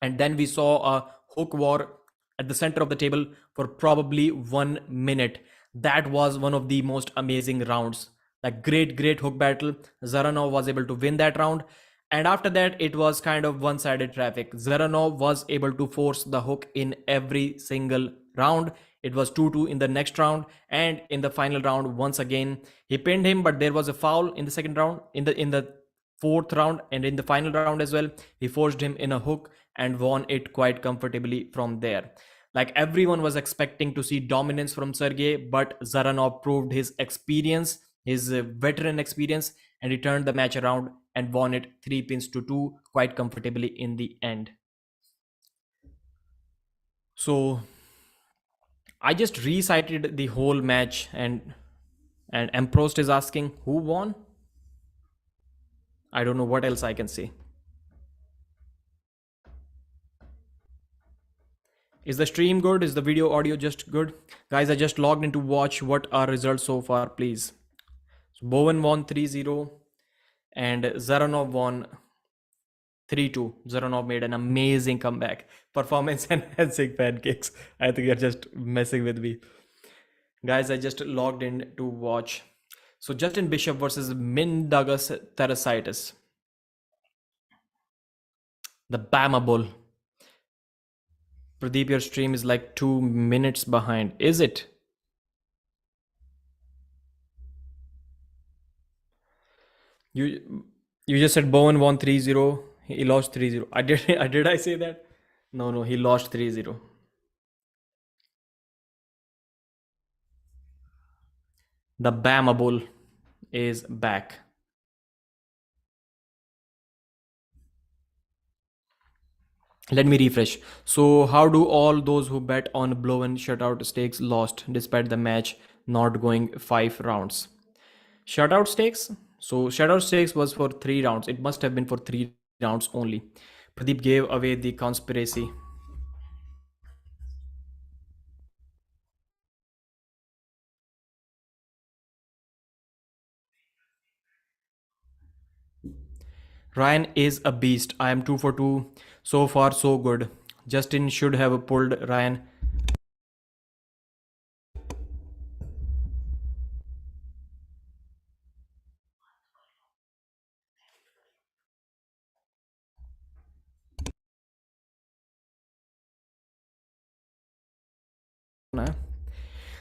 and then we saw a hook war at the center of the table for probably 1 minute. That was one of the most amazing rounds. Like great hook battle. Zaranov was able to win that round. And after that, it was kind of one-sided traffic. Zaranov was able to force the hook in every single round. It was 2-2 in the next round, and in the final round, once again, he pinned him, but there was a foul in the second round, in the fourth round, and in the final round as well. He forced him in a hook and won it quite comfortably from there. Like everyone was expecting to see dominance from Sergey, but Zaranov proved his experience, his veteran experience, and he turned the match around and won it 3 pins to 2 quite comfortably in the end. So I just recited the whole match, and Emprost is asking who won. I don't know what else I can say. Is the stream good? Is the video audio just good? Guys, I just logged in to watch what are results so far, please. So Bowen won 3-0 and Zaranov won 3-2. Zaranov made an amazing comeback. Performance enhancing pancakes. I think you're just messing with me. Guys, I just logged in to watch. So Justin Bishop versus Mindaugas Therasitis. The Bama Bull. Pradeep, your stream is like 2 minutes behind. Is it? You just said Bowen won 3-0. He lost 3-0. Did I say that? No, he lost 3-0. The Bama Bull is back. Let me refresh. So how do all those who bet on Bowen shutout stakes lost despite the match not going 5 rounds? Shutout stakes? So shutout stakes was for 3 rounds. It must have been for 3 rounds only. Pradeep gave away the conspiracy. Ryan is a beast. I am 2 for 2. So far, so good. Justin should have pulled Ryan.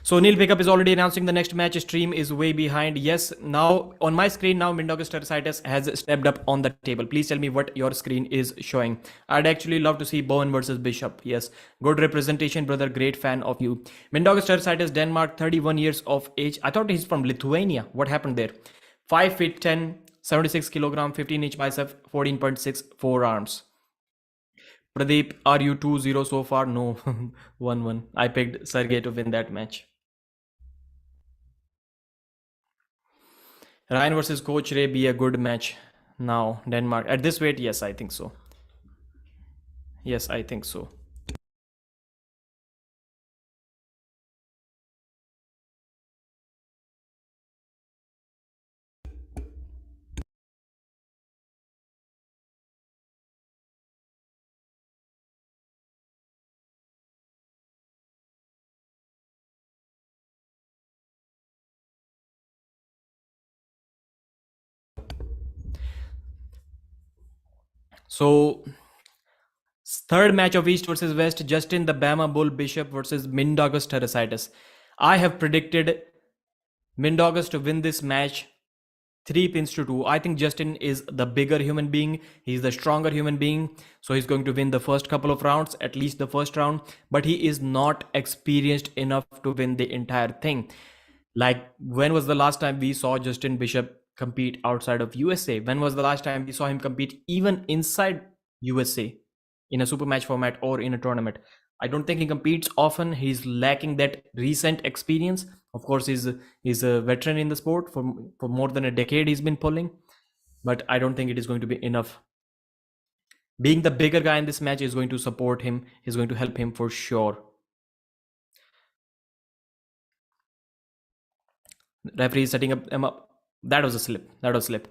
So Neil Pickup is already announcing the next match. Stream is way behind. Yes, now on my screen now Mindaugas Teresitis has stepped up on the table. Please tell me what your screen is showing. I'd actually love to see Bowen versus Bishop. Yes, good representation, brother. Great fan of you. Mindaugas Teresitis, Denmark, 31 years of age. I thought he's from Lithuania. What happened there? 5 feet 10, 76 kilogram, 15-inch bicep, 14.6 forearms. Pradeep, are you 2-0 so far? No, 1-1. I picked Sergey to win that match. Ryan versus Coach Ray be a good match now. Denmark at this weight, yes, I think so. Yes, I think so. So third match of East versus West, Justin the Bama Bull Bishop versus Mindaugas Teresitis. I have predicted Mindaugas to win this match 3 pins to 2. I think Justin is the bigger human being. He's the stronger human being. So he's going to win the first couple of rounds, at least the first round. But he is not experienced enough to win the entire thing. Like, when was the last time we saw Justin Bishop compete outside of USA? When was the last time we saw him compete even inside USA in a super match format or in a tournament? I don't think he competes often. He's lacking that recent experience. Of course, he's a veteran in the sport for more than a decade. He's been pulling, but I don't think it is going to be enough. Being the bigger guy in this match is going to support him. Is going to help him for sure. Referee is setting up him up. That was a slip. That was a slip.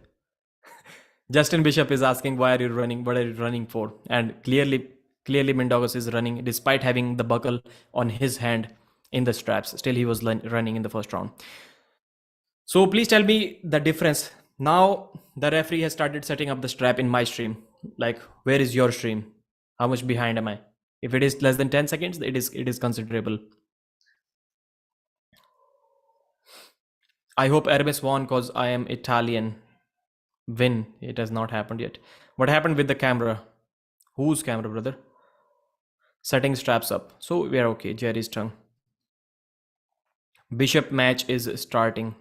Justin Bishop is asking, why are you running? What are you running for? And clearly Mindaugas is running despite having the buckle on his hand in the straps. Still, he was running in the first round. So please tell me the difference. Now the referee has started setting up the strap in my stream. Like, where is your stream? How much behind am I? If it is less than 10 seconds, it is considerable. I hope Ernes won because I am Italian. Win. It has not happened yet. What happened with the camera? Whose camera, brother? Setting straps up. So we are okay. Jerry's tongue. Bishop match is starting.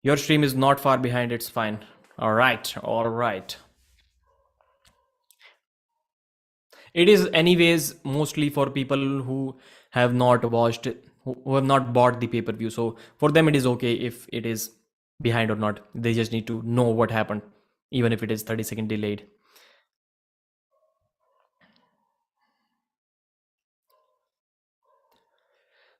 Your stream is not far behind. It's fine. All right. All right. It is anyways mostly for people who have not watched, who have not bought the pay-per-view. So for them, it is okay if it is behind or not. They just need to know what happened, even if it is 30-second delayed.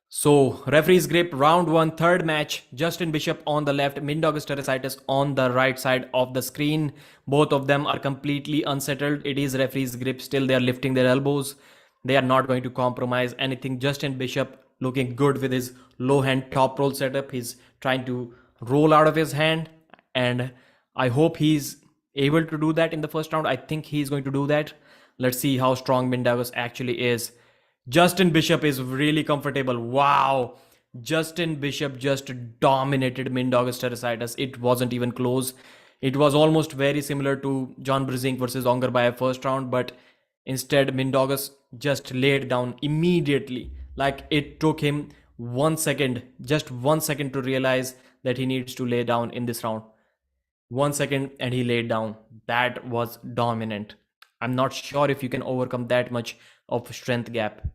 So referee's grip, round 1, third match. Justin Bishop on the left, Mindaugas Teresitis on the right side of the screen. Both of them are completely unsettled. It is referee's grip. Still, they are lifting their elbows. They are not going to compromise anything. Justin Bishop looking good with his low hand top roll setup. He's trying to roll out of his hand, and I hope he's able to do that in the first round. I think he's going to do that. Let's see how strong Mindaugas actually is. Justin Bishop is really comfortable. Wow. Justin Bishop just dominated Mindaugas Teresitis. It wasn't even close. It was almost very similar to John Brzezinski versus Ongarbayev first round, but instead Mindaugas just laid down immediately. Like, it took him 1 second, just 1 second to realize that he needs to lay down in this round. 1 second and he laid down. That was dominant. I'm not sure if you can overcome that much of strength gap.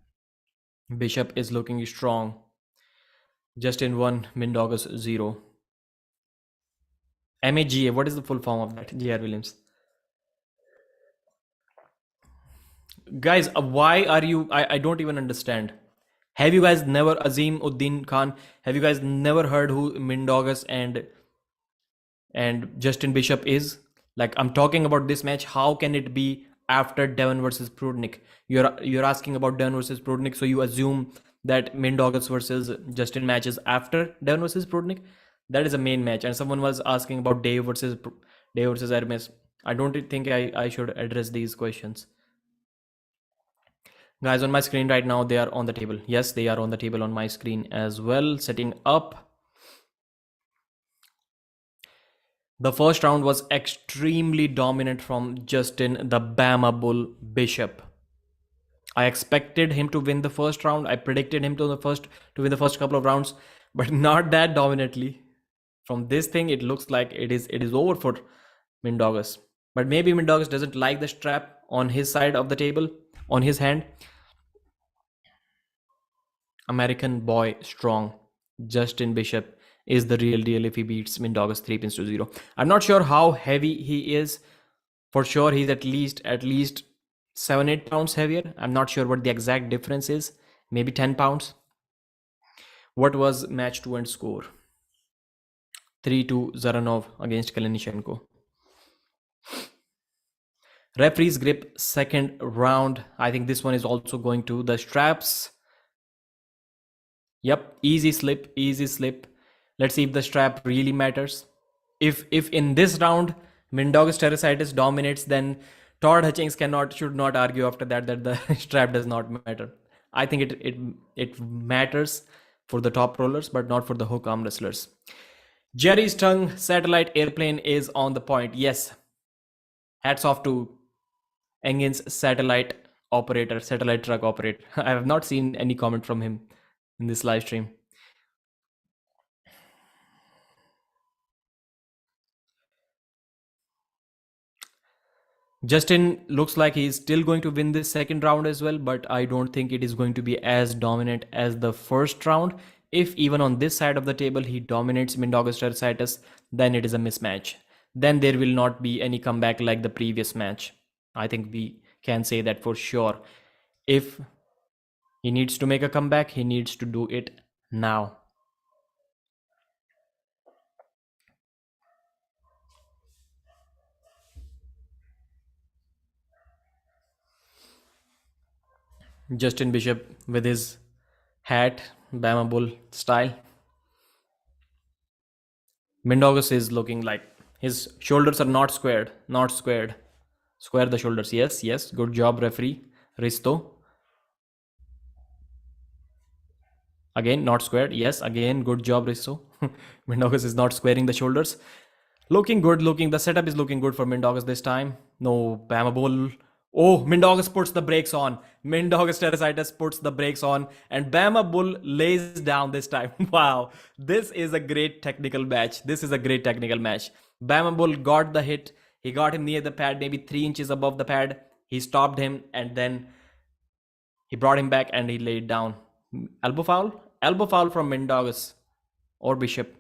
Bishop is looking strong. Justin 1, Mindaugas 0. MAGA, what is the full form of that? G.R. Williams. Guys, why are you... I don't even understand. Have you guys never... Azim Uddin Khan, have you guys never heard who Mindaugas and Justin Bishop is? Like, I'm talking about this match. How can it be after Devon versus Prudnik? You're asking about Devon versus Prudnik, so you assume that Mindaugas versus Justin match is after Devon versus Prudnik. That is a main match. And someone was asking about Dave versus Ernes. I don't think I should address these questions. Guys, on my screen right now, they are on the table. Yes, they are on the table on my screen as well, setting up. The first round was extremely dominant from Justin the Bama Bull Bishop. I expected him to win the first round. I predicted him to win the first couple of rounds, but not that dominantly. From this thing, it looks like it is over for Mindaugas. But maybe Mindaugas doesn't like the strap on his side of the table, on his hand. American boy strong. Justin Bishop is the real deal if he beats Mindaugas 3-0. I'm not sure how heavy he is. For sure, he's at least 7-8 pounds heavier. I'm not sure what the exact difference is. Maybe 10 pounds. What was match 2 and score? 3-2 Zaranov against Kalinichenko. Referee's grip, second round. I think this one is also going to the straps. Yep, easy slip, easy slip. Let's see if the strap really matters. If in this round Mindaugas Terrasitis dominates, then Todd Hutchings should not argue after that the strap does not matter. I think it matters for the top rollers, but not for the hook arm wrestlers. Jerry's tongue satellite airplane is on the point. Yes. Hats off to Engin's satellite truck operator. I have not seen any comment from him in this live stream. Justin looks like he's still going to win this second round as well, but I don't think it is going to be as dominant as the first round. If even on this side of the table he dominates Mindaugas Terrasitis, then it is a mismatch. Then there will not be any comeback like the previous match. I think we can say that for sure. If he needs to make a comeback, he needs to do it now. Justin Bishop with his hat, Bama Bull style. Mindaugas is looking like his shoulders are not squared. Not squared. Square the shoulders. Yes, yes. Good job, referee. Risto. Again, not squared. Yes, again, good job, Risto. Mindaugas is not squaring the shoulders. Looking good, the setup is looking good for Mindaugas this time. No, Bama Bull. Oh, Mindaugas puts the brakes on. Mindaugas Terrasitis puts the brakes on. And Bama Bull lays down this time. Wow. This is a great technical match. Bama Bull got the hit. He got him near the pad, maybe 3 inches above the pad. He stopped him and then he brought him back and he laid down. Elbow foul? Elbow foul from Mindaugas or Bishop.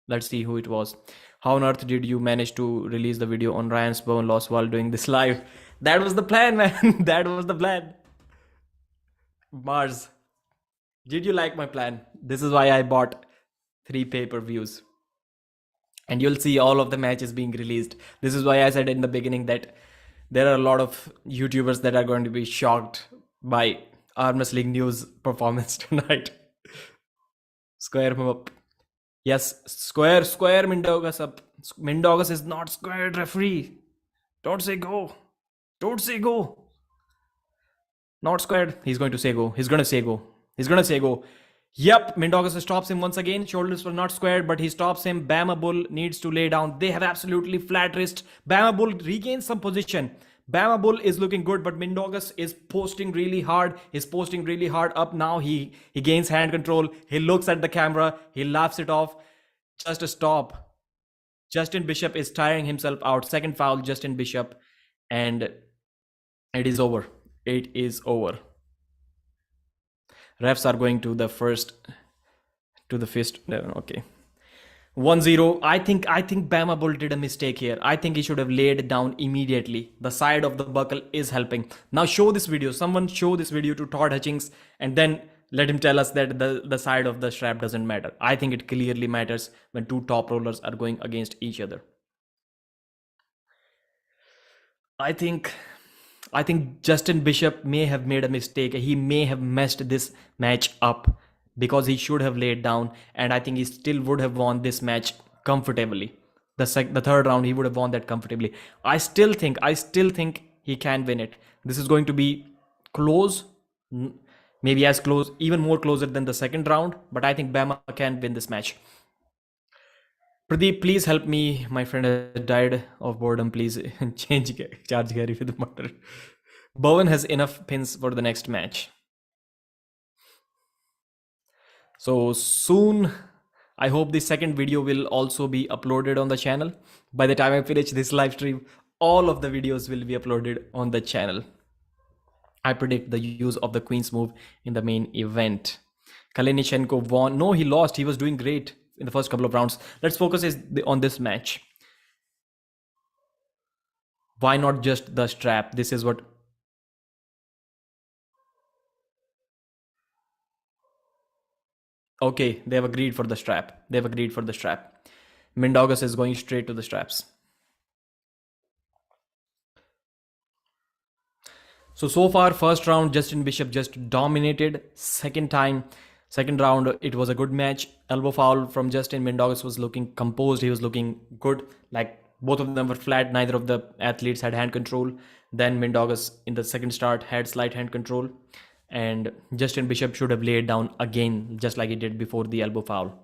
Let's see who it was. How on earth did you manage to release the video on Ryan's Bowen loss while doing this live? That was the plan, man. That was the plan. Mars, did you like my plan? This is why I bought 3 pay-per-views. And you'll see all of the matches being released. This is why I said in the beginning that there are a lot of YouTubers that are going to be shocked by Armwrestling News performance tonight. Square him up. Yes, square Mindaugas up. Mindaugas is not squared, referee. Don't say go. Don't say go. Not squared. He's going to say go. He's going to say go. Yep, Mindaugas stops him once again. Shoulders were not squared, but he stops him. Bama Bull needs to lay down. They have absolutely flat wrist. Bama Bull regains some position. Bama Bull is looking good, but Mindaugas is posting really hard. He's posting really hard up now. He gains hand control. He looks at the camera. He laughs it off. Just a stop. Justin Bishop is tiring himself out. Second foul, Justin Bishop. And it is over. It is over. Refs are going to the fist. Okay. 1-0. I think Bama Bull did a mistake here. I think he should have laid down immediately. The side of the buckle is helping. Now show this video. Someone show this video to Todd Hutchings and then let him tell us that the side of the strap doesn't matter. I think it clearly matters when 2 top rollers are going against each other. I think Justin Bishop may have made a mistake. He may have messed this match up because he should have laid down, and I think he still would have won this match comfortably. The third round, he would have won that comfortably. I still think he can win it. This is going to be close, maybe as close, even more closer than the second round. But I think Bama can win this match. Pradeep, please help me. My friend has died of boredom. Please change charge carry with the murder. Bowen has enough pins for the next match. So soon, I hope the second video will also be uploaded on the channel. By the time I finish this live stream, all of the videos will be uploaded on the channel. I predict the use of the Queen's move in the main event. Kalinichenko won. No, he lost. He was doing great in the first couple of rounds. Let's focus on this match. Why not just the strap? This is what... Okay, they have agreed for the strap. They've agreed for the strap. Mindaugas is going straight to the straps. So far, first round, Justin Bishop just dominated. Second round, it was a good match. Elbow foul from Justin. Mindaugas was looking composed. He was looking good. Like, both of them were flat. Neither of the athletes had hand control. Then Mindaugas, in the second start, had slight hand control. And Justin Bishop should have laid down again, just like he did before the elbow foul.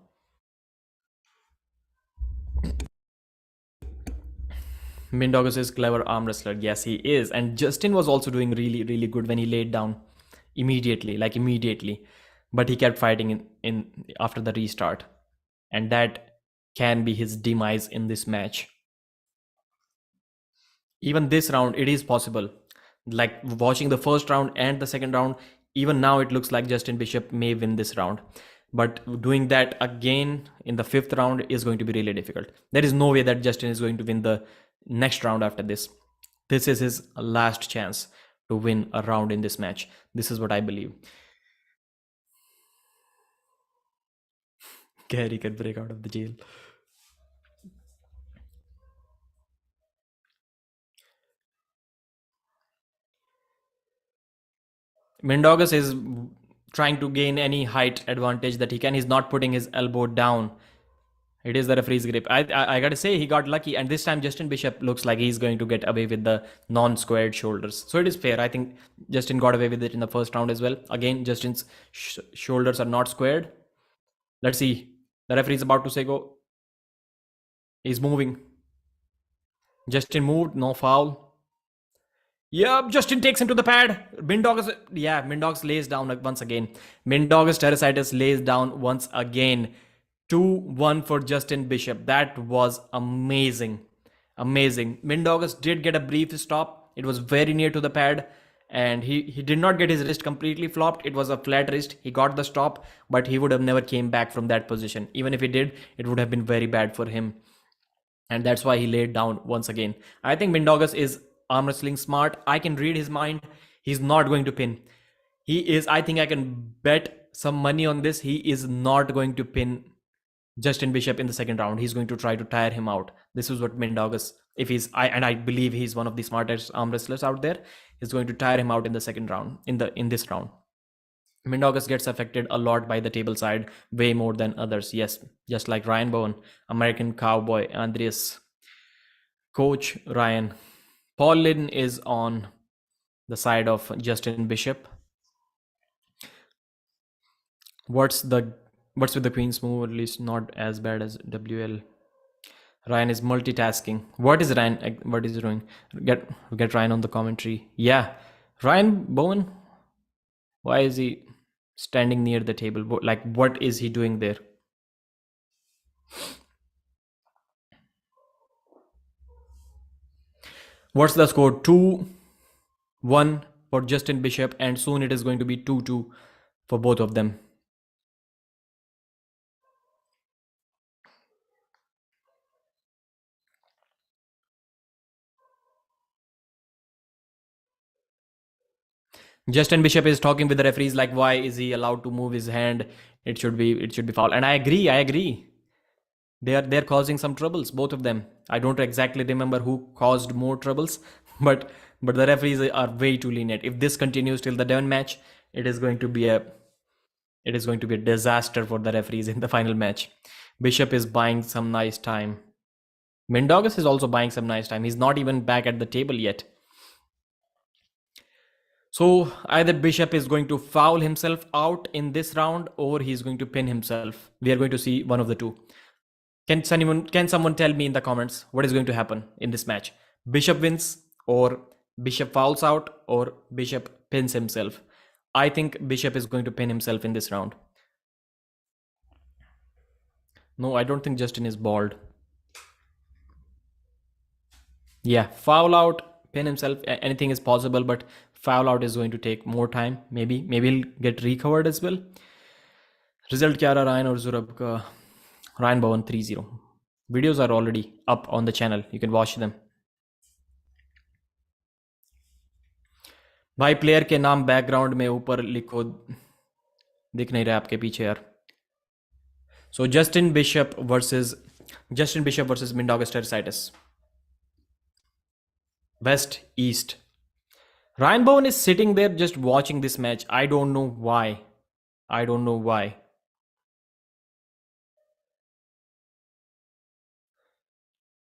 Mindaugas is clever arm wrestler. Yes, he is. And Justin was also doing really, really good when he laid down immediately. But he kept fighting in after the restart. And that can be his demise in this match. Even this round, it is possible. Like watching the first round and the second round, even now it looks like Justin Bishop may win this round. But doing that again in the fifth round is going to be really difficult. There is no way that Justin is going to win the next round after this. This is his last chance to win a round in this match. This is what I believe. Gary can break out of the jail. Mindaugas is trying to gain any height advantage that he can. He's not putting his elbow down. It is the referee's grip. I gotta say, he got lucky. And this time, Justin Bishop looks like he's going to get away with the non-squared shoulders. So it is fair. I think Justin got away with it in the first round as well. Again, Justin's shoulders are not squared. Let's see. The referee's about to say go. He's moving. Justin moved. No foul. Yep, Justin takes him to the pad. Mindaugas lays down once again. Mindaugas Terrasitis lays down once again. 2-1 for Justin Bishop. That was amazing. Amazing. Mindaugas did get a brief stop. It was very near to the pad. And he did not get his wrist completely flopped. It was a flat wrist. He got the stop. But he would have never came back from that position. Even if he did, it would have been very bad for him. And that's why he laid down once again. I think Mindaugas is arm wrestling smart. I can read his mind. He's not going to pin. I think I can bet some money on this. He is not going to pin Justin Bishop in the second round. He's going to try to tire him out. This is what Mindaugas, I believe he's one of the smartest arm wrestlers out there, is going to tire him out in the second round, in this round. Mindaugas gets affected a lot by the table side, way more than others. Yes, just like Ryan Bowen, American Cowboy, Andreas, Coach Ryan. Paul Lydon is on the side of Justin Bishop. What's with the Queen's move? At least not as bad as WL. Ryan is multitasking. What is he doing? Get Ryan on the commentary. Yeah, Ryan Bowen. Why is he standing near the table? Like, what is he doing there? What's the score? 2-1 for Justin Bishop, and soon it is going to be 2-2 for both of them. Justin Bishop is talking with the referees like, why is he allowed to move his hand? It should be foul. And I agree. They're causing some troubles, both of them. I don't exactly remember who caused more troubles, but the referees are way too lenient. If this continues till the Devon match, it is going to be a disaster for the referees in the final match. Bishop is buying some nice time. Mindaugas is also buying some nice time. He's not even back at the table yet. So either Bishop is going to foul himself out in this round or he's going to pin himself. We are going to see one of the two. Can someone tell me in the comments what is going to happen in this match? Bishop wins or Bishop fouls out or Bishop pins himself. I think Bishop is going to pin himself in this round. No, I don't think Justin is bald. Yeah, foul out, pin himself, anything is possible, but foul out is going to take more time. Maybe he'll get recovered as well. Result क्या रहा Ryan और Zurab का? Ryan Bowen 3-0. Videos are already up on the channel. You can watch them. भाई player के नाम background में ऊपर लिखो, दिख नहीं रहा आपके पीछे यार. So Justin Bishop versus Mindaugas Teresitis. West East. Ryan Bowen is sitting there just watching this match. I don't know why.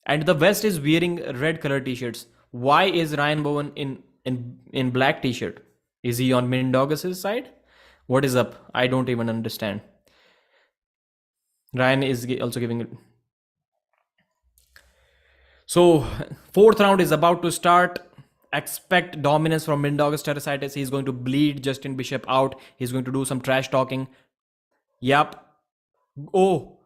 And the West is wearing red color t-shirts. Why is Ryan Bowen in black t-shirt? Is he on Mindaugas' side? What is up? I don't even understand. Ryan is also giving it. So, fourth round is about to start. Expect dominance from Mindaugas Teresitis. He's going to bleed Justin Bishop out. He's going to do some trash talking. Yep. Oh,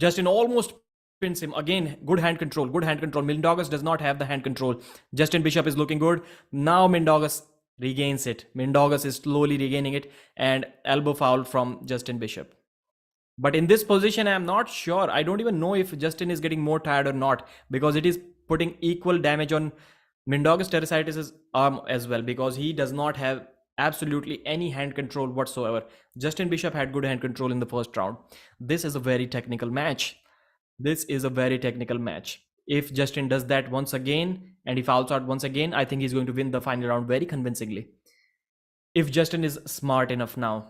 Justin almost pins him. Again, good hand control. Mindaugas does not have the hand control. Justin Bishop is looking good. Now Mindaugas regains it. Mindaugas is slowly regaining it. And elbow foul from Justin Bishop. But in this position, I'm not sure. I don't even know if Justin is getting more tired or not, because it is putting equal damage on Mindaugas Teresitis' arm as well, because he does not have absolutely any hand control whatsoever. Justin Bishop had good hand control in the first round. This is a very technical match. If Justin does that once again and he fouls out once again, I think he's going to win the final round very convincingly. If Justin is smart enough now,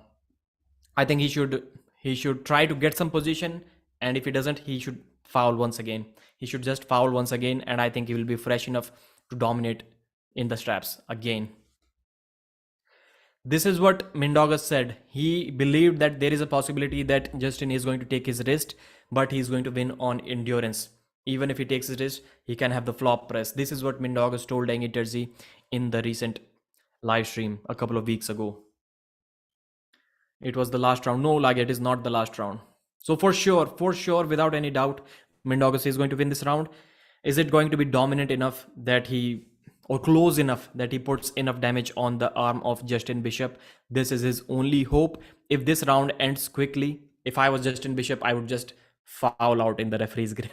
I think he should try to get some position, and if he doesn't, he should foul once again. He should just foul once again, and I think he will be fresh enough to dominate in the straps again. This is what Mindaugas said. He believed that there is a possibility that Justin is going to take his wrist, but he's going to win on endurance. Even if he takes his wrist, he can have the flop press. This is what Mindaugas told Evgeny Prudnik in the recent live stream a couple of weeks ago. It was the last round. No, like, it is not the last round. So for sure, without any doubt, Mindaugas is going to win this round. Is it going to be dominant enough that or close enough that he puts enough damage on the arm of Justin Bishop? This is his only hope. If this round ends quickly, if I was Justin Bishop, I would just foul out in the referee's grip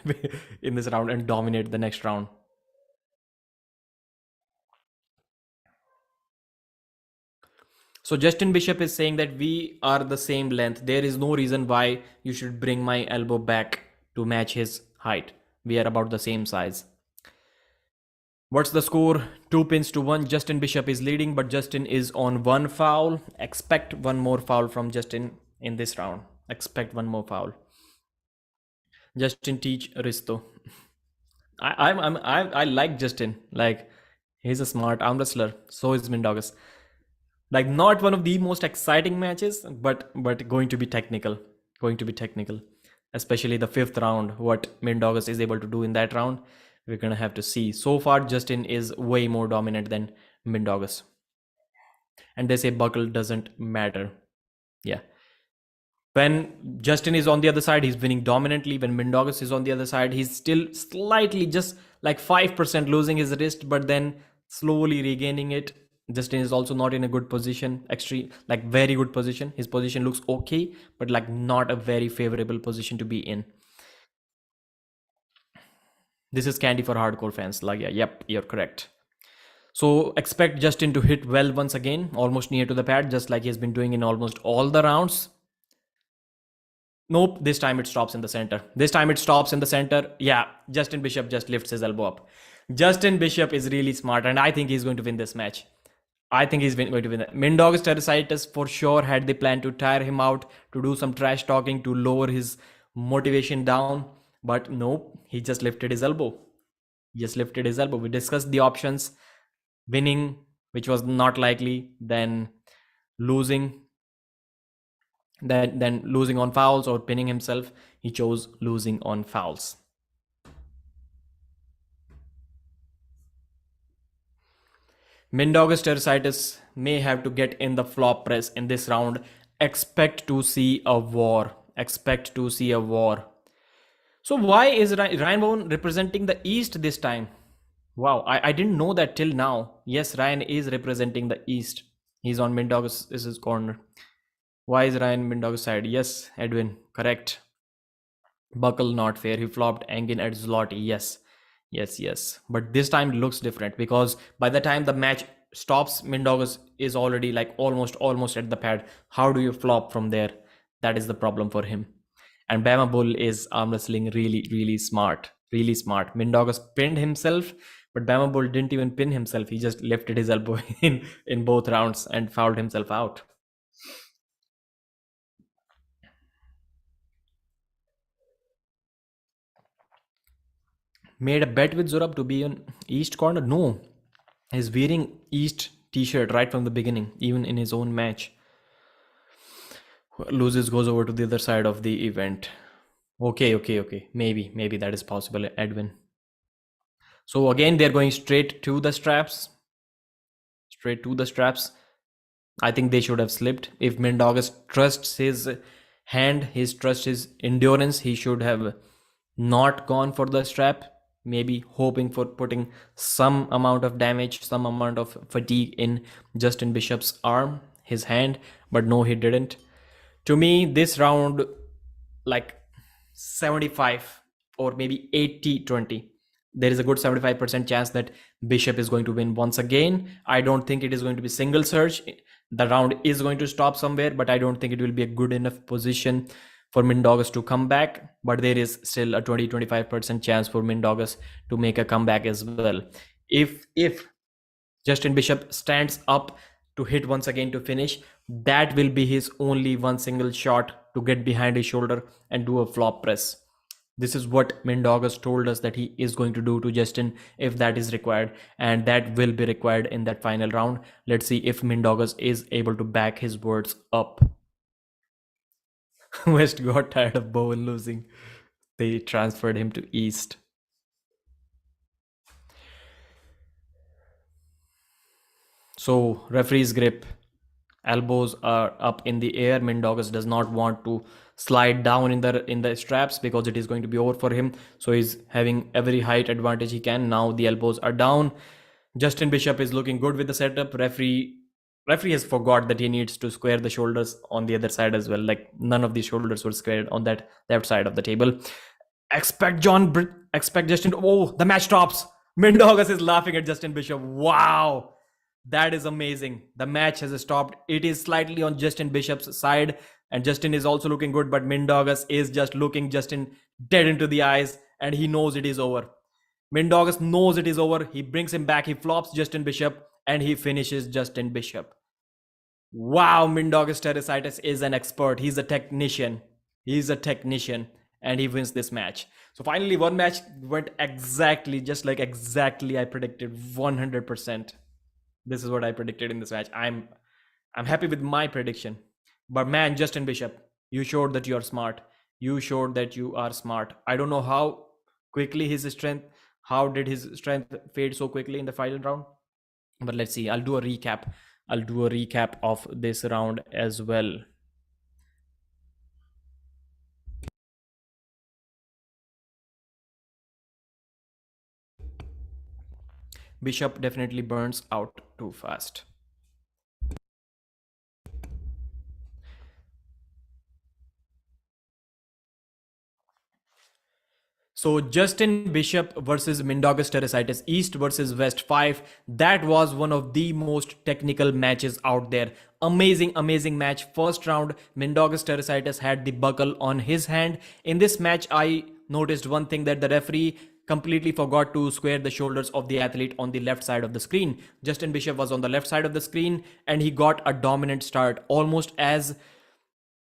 in this round and dominate the next round. So Justin Bishop is saying that we are the same length. There is no reason why you should bring my elbow back to match his height. We are about the same size. What's the score? 2-1. Justin Bishop is leading, but Justin is on one foul. Expect one more foul from Justin in this round. Expect one more foul. Justin teach Risto. I like Justin. Like, he's a smart arm wrestler. So is Mindaugas. Like, not one of the most exciting matches, but going to be technical. Especially the fifth round, what Mindaugas is able to do in that round, we're gonna have to see. So far, Justin is way more dominant than Mindaugas. And they say buckle doesn't matter. Yeah. When Justin is on the other side, he's winning dominantly. When Mindaugas is on the other side, he's still slightly, just like 5% losing his wrist, but then slowly regaining it. Justin is also not in a good position, very good position. His position looks okay, but like not a very favorable position to be in. This is candy for hardcore fans. Like, yeah, yep, you're correct. So expect Justin to hit well once again, almost near to the pad, just like he has been doing in almost all the rounds. Nope, this time it stops in the center. Yeah, Justin Bishop just lifts his elbow up. Justin Bishop is really smart, and I think he's going to win this match. I think he's going to win it. Mindaugas Teresitis for sure had the plan to tire him out, to do some trash talking, to lower his motivation down. But nope, he just lifted his elbow. We discussed the options. Winning which was not likely, losing then losing on fouls or pinning himself. He chose losing on fouls. Mindaugas Teresitis may have to get in the flop press in this round. Expect to see a war. Expect to see a war. So why is Ryan Bowen representing the East this time? Wow, I didn't know that till now. Yes, Ryan is representing the East. He's on Mindaugas' corner. Why is Ryan Mindaugas side? Yes, Edwin, correct. Buckle not fair. He flopped Engin at Zloty. Yes. But this time it looks different because by the time the match stops, Mindaugas is already like almost at the pad. How do you flop from there? That is the problem for him. And Bama Bull is arm wrestling really smart. Really smart. Mindaugas pinned himself, but Bama Bull didn't even pin himself. He just lifted his elbow in both rounds and fouled himself out. Made a bet with Zurab to be on East corner? No. He's wearing East t-shirt right from the beginning, even in his own match. Loses, goes over to the other side of the event. Okay. Maybe that is possible, Edwin. So again, they're going straight to the straps. I think they should have slipped. If Mindaugas trusts his hand, trusts his endurance, he should have not gone for the strap. Maybe hoping for putting some amount of damage, some amount of fatigue in Justin Bishop's arm, his hand, but no, he didn't. To me, this round, like 75 or maybe 80-20. There is a good 75% chance that Bishop is going to win once again. I don't think it is going to be single surge. The round is going to stop somewhere, but I don't think it will be a good enough position for Mindaugas to come back. But there is still a 20-25% chance for Mindaugas to make a comeback as well. If Justin Bishop stands up to hit once again to finish, that will be his only one single shot to get behind his shoulder and do a flop press. This is what Mindaugas told us that he is going to do to Justin if that is required, and that will be required in that final round. Let's see if Mindaugas is able to back his words up. West got tired of Bowen losing. They transferred him to East. So referee's grip. Elbows are up in the air. Mindaugas does not want to slide down in the straps because it is going to be over for him. So he's having every height advantage he can. Now the elbows are down. Justin Bishop is looking good with the setup. Referee has forgot that he needs to square the shoulders on the other side as well. Like none of the shoulders were squared on that left side of the table. Expect Justin. Oh, the match stops. Mindaugas is laughing at Justin Bishop. Wow. That is amazing. The match has stopped. It is slightly on Justin Bishop's side, and Justin is also looking good, but Mindaugas is just looking Justin dead into the eyes, and he knows it is over. Mindaugas knows it is over. He brings him back. He flops Justin Bishop, and he finishes Justin Bishop. Wow, Mindaugas Teresitis is an expert. He's a technician. And he wins this match. So finally, one match went exactly I predicted, 100%. This is what I predicted in this match. I'm happy with my prediction. But man, Justin Bishop, you showed that you are smart. I don't know how did his strength fade so quickly in the final round? But let's see. I'll do a recap of this round as well. Bishop definitely burns out too fast. So Justin Bishop versus Mindaugas Teresitis, East versus West 5. That was one of the most technical matches out there. Amazing match. First round, Mindaugas Teresitis had the buckle on his hand. In this match, I noticed one thing, that the referee completely forgot to square the shoulders of the athlete on the left side of the screen. Justin Bishop was on the left side of the screen, and he got a dominant start, almost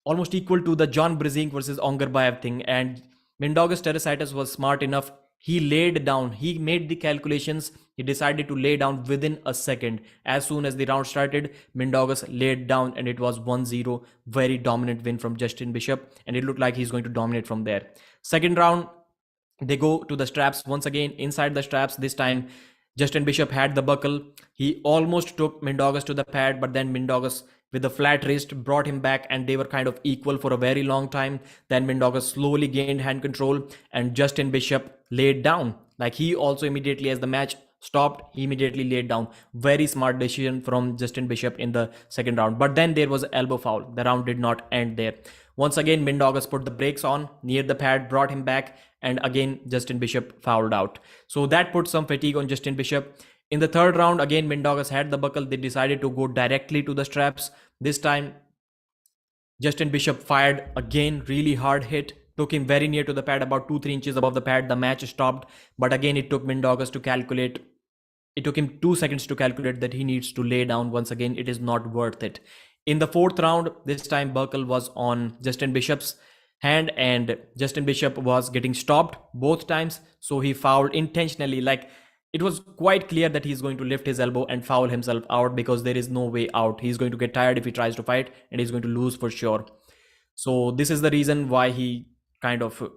equal to the John Brzezinski versus Ongarbayev thing. And Mindaugas Teresitis was smart enough. He laid down, he made the calculations, he decided to lay down within a second. As soon as the round started, Mindaugas laid down and it was 1-0. Very dominant win from Justin Bishop, and it looked like he's going to dominate from there. Second round, they go to the straps once again. Inside the straps this time, Justin Bishop had the buckle. He almost took Mindaugas to the pad, but then Mindaugas with the flat wrist brought him back, and they were kind of equal for a very long time. Then Mindaugas slowly gained hand control and Justin Bishop laid down. Like, he also immediately, as the match stopped, he immediately laid down. Very smart decision from Justin Bishop in the second round. But then there was elbow foul. The round did not end there. Once again, Mindaugas put the brakes on near the pad, brought him back, and again Justin Bishop fouled out. So that put some fatigue on Justin Bishop. In the third round, again Mindaugas had the buckle. They decided to go directly to the straps. This time Justin Bishop fired again, really hard hit, took him very near to the pad, about 2-3 inches above the pad. The match stopped, but again it took Mindaugas to calculate. It took him 2 seconds to calculate that he needs to lay down once again. It is not worth it. In the fourth round, this time buckle was on Justin Bishop's hand, and Justin Bishop was getting stopped both times, so he fouled intentionally. Like, it was quite clear that he's going to lift his elbow and foul himself out, because there is no way out. He's going to get tired if he tries to fight, and he's going to lose for sure. So this is the reason why he kind of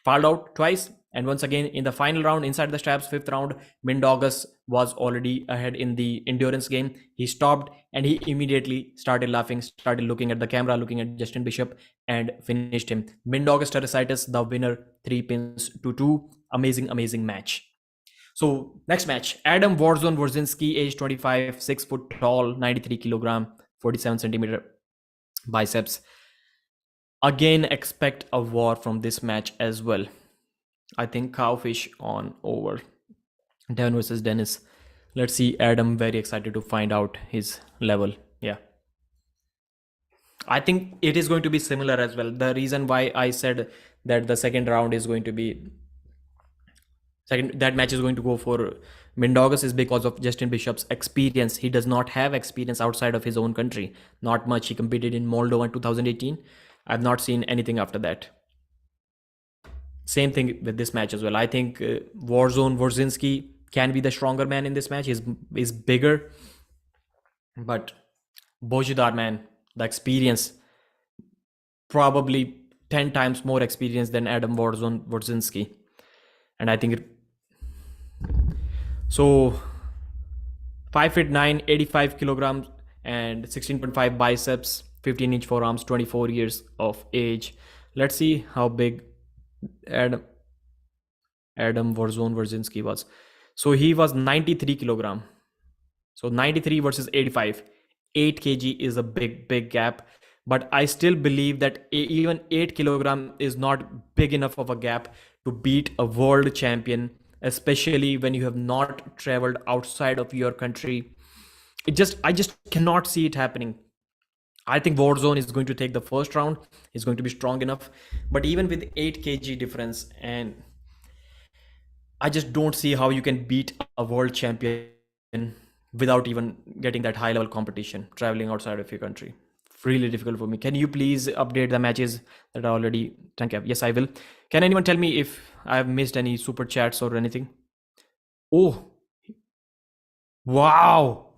fouled out twice. And once again, in the final round, inside the straps, fifth round, Mindaugas was already ahead in the endurance game. He stopped and he immediately started laughing, started looking at the camera, looking at Justin Bishop, and finished him. Mindaugas Teresitis, the winner, 3-2. Amazing match. So next match, Adam Warzinski, age 25, 6 foot tall, 93 kilogram, 47 centimeter biceps. Again, expect a war from this match as well. I think cowfish on over. Devon versus Dennis. Let's see Adam. Very excited to find out his level. Yeah. I think it is going to be similar as well. The reason why I said that the second round is going to be that match is going to go for Mindaugas is because of Justin Bishop's experience. He does not have experience outside of his own country. Not much. He competed in Moldova in 2018. I've not seen anything after that. Same thing with this match as well. I think Warzinski can be the stronger man in this match. He's bigger, but Bojidar, man, the experience, probably 10 times more experience than Adam Warzinski. And I think so 5'9", 85 kilograms and 16.5 biceps, 15-inch forearms, 24 years of age. Let's see how big Adam Warzinski was. So he was 93 kilogram. So 93 versus 85. 8 kg is a big gap. But I still believe that even 8 kilogram is not big enough of a gap to beat a world champion, especially when you have not traveled outside of your country. I just cannot see it happening. I think Warzone is going to take the first round. He's going to be strong enough. But even with 8 kg difference, and I just don't see how you can beat a world champion without even getting that high level competition, traveling outside of your country. Really difficult for me. Can you please update the matches that are already? Thank you. Yes, I will. Can anyone tell me if I have missed any super chats or anything? Oh, wow.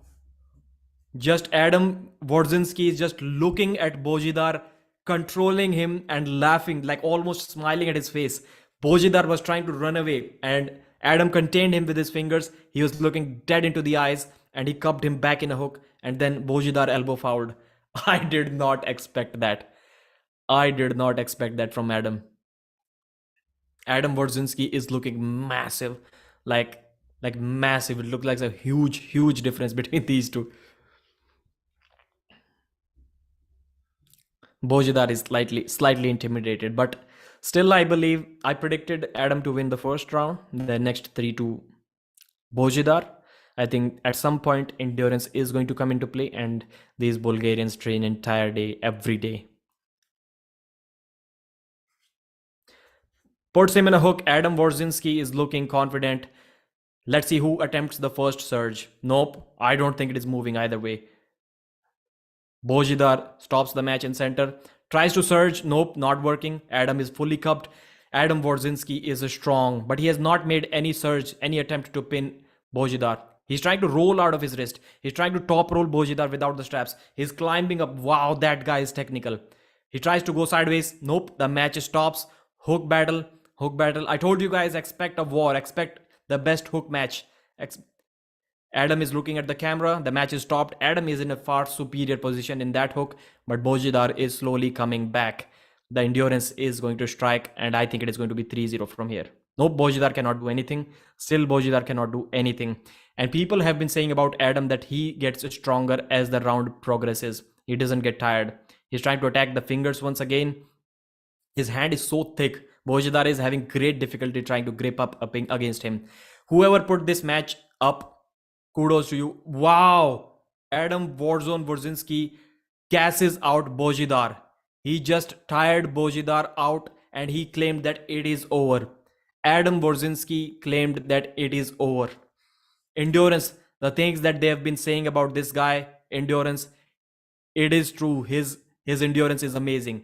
Just Adam Warzinski is just looking at Bojidar, controlling him and laughing, like almost smiling at his face. Bojidar was trying to run away and Adam contained him with his fingers. He was looking dead into the eyes and he cupped him back in a hook, and then Bojidar elbow fouled. I did not expect that. I did not expect that from Adam. Adam Warzinski is looking massive, like massive. It looked like a huge difference between these two. Bojidar is slightly intimidated, but still I believe I predicted Adam to win the first round, the next 3 to Bojidar. I think at some point endurance is going to come into play, and these Bulgarians train entire day, every day. Puts him in a hook. Adam Warzinski is looking confident. Let's see who attempts the first surge. Nope, I don't think it is moving either way. Bojidar stops the match in center. Tries to surge. Nope, not working. Adam is fully cupped. Adam Warzinski is strong, but he has not made any surge, any attempt to pin Bojidar. He's trying to roll out of his wrist. He's trying to top roll Bojidar without the straps. He's climbing up. Wow, that guy is technical. He tries to go sideways. Nope, the match stops. Hook battle. Hook battle. I told you guys, expect a war. Expect the best hook match. Adam is looking at the camera. The match is stopped. Adam is in a far superior position in that hook, but Bojidar is slowly coming back. The endurance is going to strike, and I think it is going to be 3-0 from here. No, Bojidar cannot do anything. Still, Bojidar cannot do anything. And people have been saying about Adam that he gets stronger as the round progresses. He doesn't get tired. He's trying to attack the fingers once again. His hand is so thick. Bojidar is having great difficulty trying to grip up against him. Whoever put this match up, kudos to you. Wow. Adam Warzinski gasses out Bojidar. He just tired Bojidar out and he claimed that it is over. Adam Warzinski claimed that it is over. Endurance, the things that they have been saying about this guy, endurance, it is true. His endurance is amazing.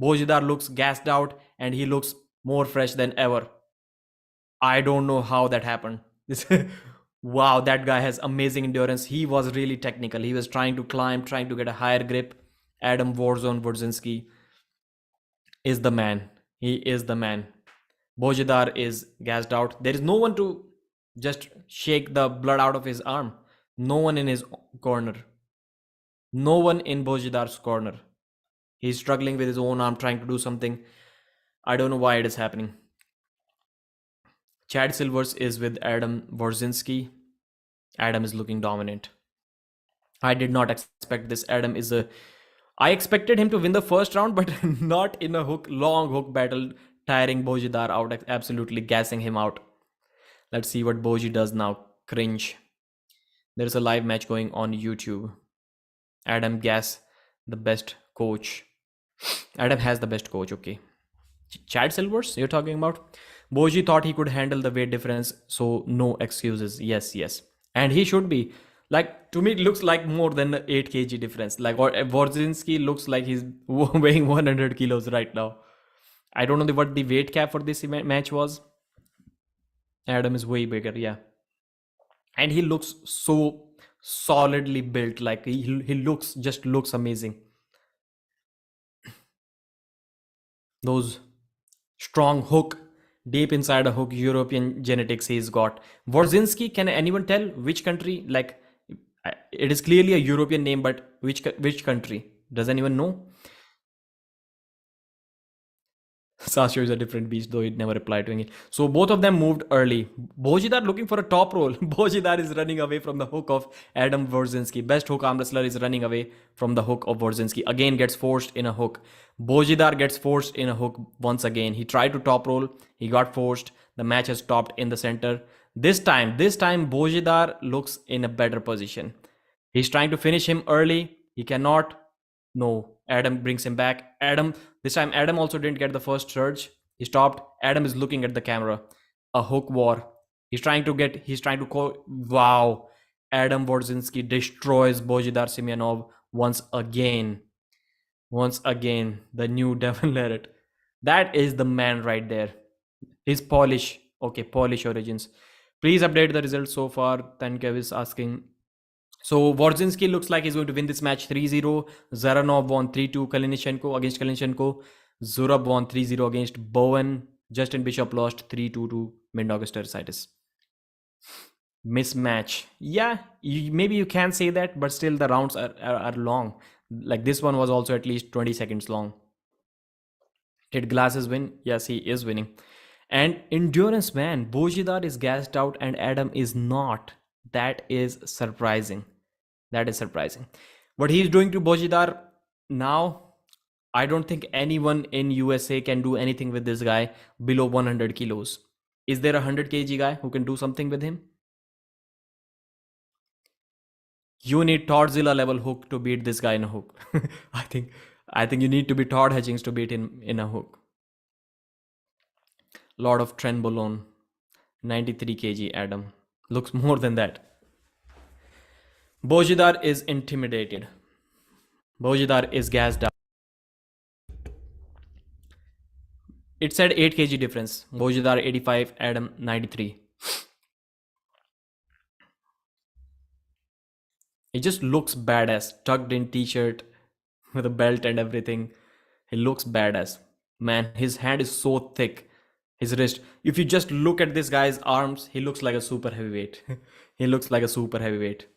Bojidar looks gassed out and he looks more fresh than ever. I don't know how that happened. Wow, that guy has amazing endurance. He was really technical. He was trying to climb, trying to get a higher grip. Adam Warzinski is the man. He is the man. Bojidar is gassed out. There is no one to just shake the blood out of his arm. No one in his corner. No one in Bojidar's corner. He's struggling with his own arm, trying to do something. I don't know why it is happening. Chad Silvers is with Adam Warzinski. Adam is looking dominant. I did not expect this. I expected him to win the first round, but not in a long hook battle, tiring Bojidar out, absolutely gassing him out. Let's see what Boji does now. Cringe. There's a live match going on YouTube. Adam gas the best coach. Adam has the best coach, okay. Chad Silvers, you're talking about? Boji thought he could handle the weight difference, so no excuses. Yes. And he should be. Like, to me, it looks like more than 8 kg difference. Like, Warzinski looks like he's weighing 100 kilos right now. I don't know what the weight cap for this match was. Adam is way bigger, yeah. And he looks so solidly built. Like, he looks amazing. Those strong hook, deep inside a hook, European genetics he's got. Warzinski, can anyone tell which country? Like, it is clearly a European name, but which country? Does anyone know? Sasha is a different beast, though it never replied to it. So both of them moved early. Bojidar looking for a top roll. Bojidar is running away from the hook of Adam Warzinski. Best hook arm wrestler is running away from the hook of Warzinski. Again gets forced in a hook. Bojidar gets forced in a hook once again. He tried to top roll. He got forced. The match has stopped in the center. This time Bojidar looks in a better position. He's trying to finish him early. He cannot. No. Adam brings him back. This time Adam also didn't get the first surge. He stopped. Adam is looking at the camera. A hook war. He's trying to call. Wow. Adam Warzinski destroys Bojidar Semyonov once again. The new Devon Larratt. That is the man right there. His Polish. Okay, Polish origins. Please update the results so far. Tankev is asking. So Warzinski looks like he's going to win this match 3-0. Zaranov won 3-2 against Kalinichenko. Zurab won 3-0 against Bowen. Justin Bishop lost 3-2 to Mindaugas Teresitis. Mismatch. Yeah, maybe you can say that, but still the rounds are long. Like this one was also at least 20 seconds long. Did Glasses win? Yes, he is winning. And endurance, man. Bojidar is gassed out and Adam is not. That is surprising. What he's doing to Bojidar now, I don't think anyone in USA can do anything with this guy below 100 kilos. Is there a 100 kg guy who can do something with him? You need Todzilla level hook to beat this guy in a hook. I think you need to be Todd Hutchings to beat him in a hook. Lord of Trenbolone, 93 kg Adam. Looks more than that. Bojidar is intimidated. Bojidar is gassed out. It said 8 kg difference. Bojidar 85, Adam 93. He just looks badass, tucked in t-shirt with a belt and everything. He looks badass. Man, his hand is so thick. His wrist. If you just look at this guy's arms, he looks like a super heavyweight. He looks like a super heavyweight.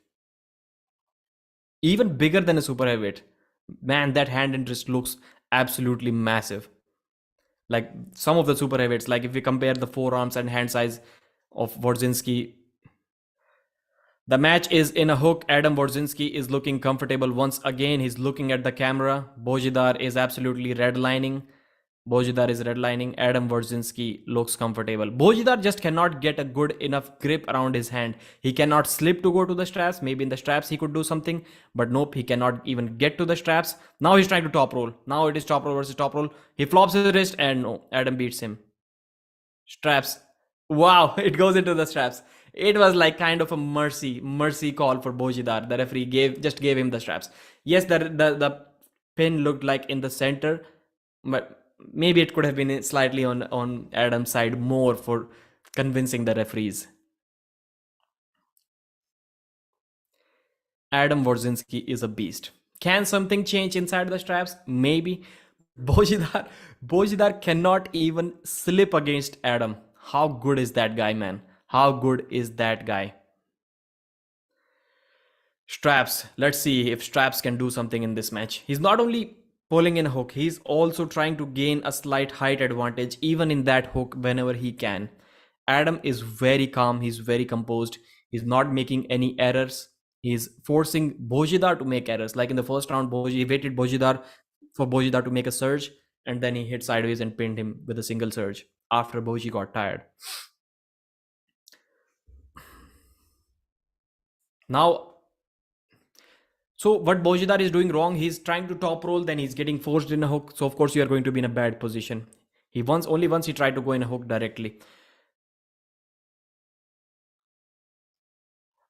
Even bigger than a super heavyweight. Man, that hand and wrist looks absolutely massive. Like some of the super heavyweights, like if we compare the forearms and hand size of Warzinski, the match is in a hook. Adam Warzinski is looking comfortable once again. He's looking at the camera. Bojidar is absolutely redlining. Bojidar is redlining. Adam Warzinski looks comfortable. Bojidar just cannot get a good enough grip around his hand. He cannot slip to go to the straps. Maybe in the straps he could do something, but nope, he cannot even get to the straps. Now he's trying to top roll. Now it is top roll versus top roll. He flops his wrist and no, Adam beats him. Straps. Wow, it goes into the straps. It was like kind of a mercy call for Bojidar. The referee gave him the straps. Yes, the pin looked like in the center, but maybe it could have been slightly on Adam's side more for convincing the referees. Adam Warzinski is a beast. Can something change inside the straps? Maybe. Bojidar cannot even slip against Adam. How good is that guy, man? How good is that guy? Straps. Let's see if Straps can do something in this match. He's not only pulling in a hook, he's also trying to gain a slight height advantage even in that hook whenever he can. Adam is very calm. He's very composed. He's not making any errors. He's forcing Bojidar to make errors. Like in the first round, he waited for Bojidar to make a surge, and then he hit sideways and pinned him with a single surge after Boji got tired. Now, so what Bojidar is doing wrong, he's trying to top roll, then he's getting forced in a hook. So of course you are going to be in a bad position. Only once he tried to go in a hook directly.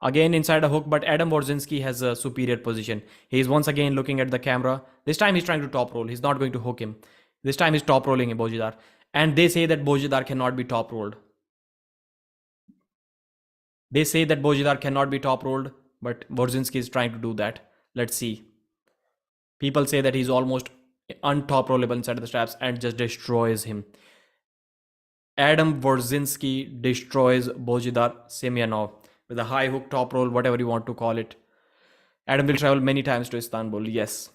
Again inside a hook, but Adam Warzinski has a superior position. He's once again looking at the camera. This time he's trying to top roll. He's not going to hook him. This time he's top rolling in Bojidar. And they say that Bojidar cannot be top rolled. They say that Bojidar cannot be top rolled, but Warzinski is trying to do that. Let's see. People say that he's almost untop rollable inside of the straps and just destroys him. Adam Warzinski destroys Bojidar Semyonov with a high hook, top roll, whatever you want to call it. Adam will travel many times to Istanbul. Yes,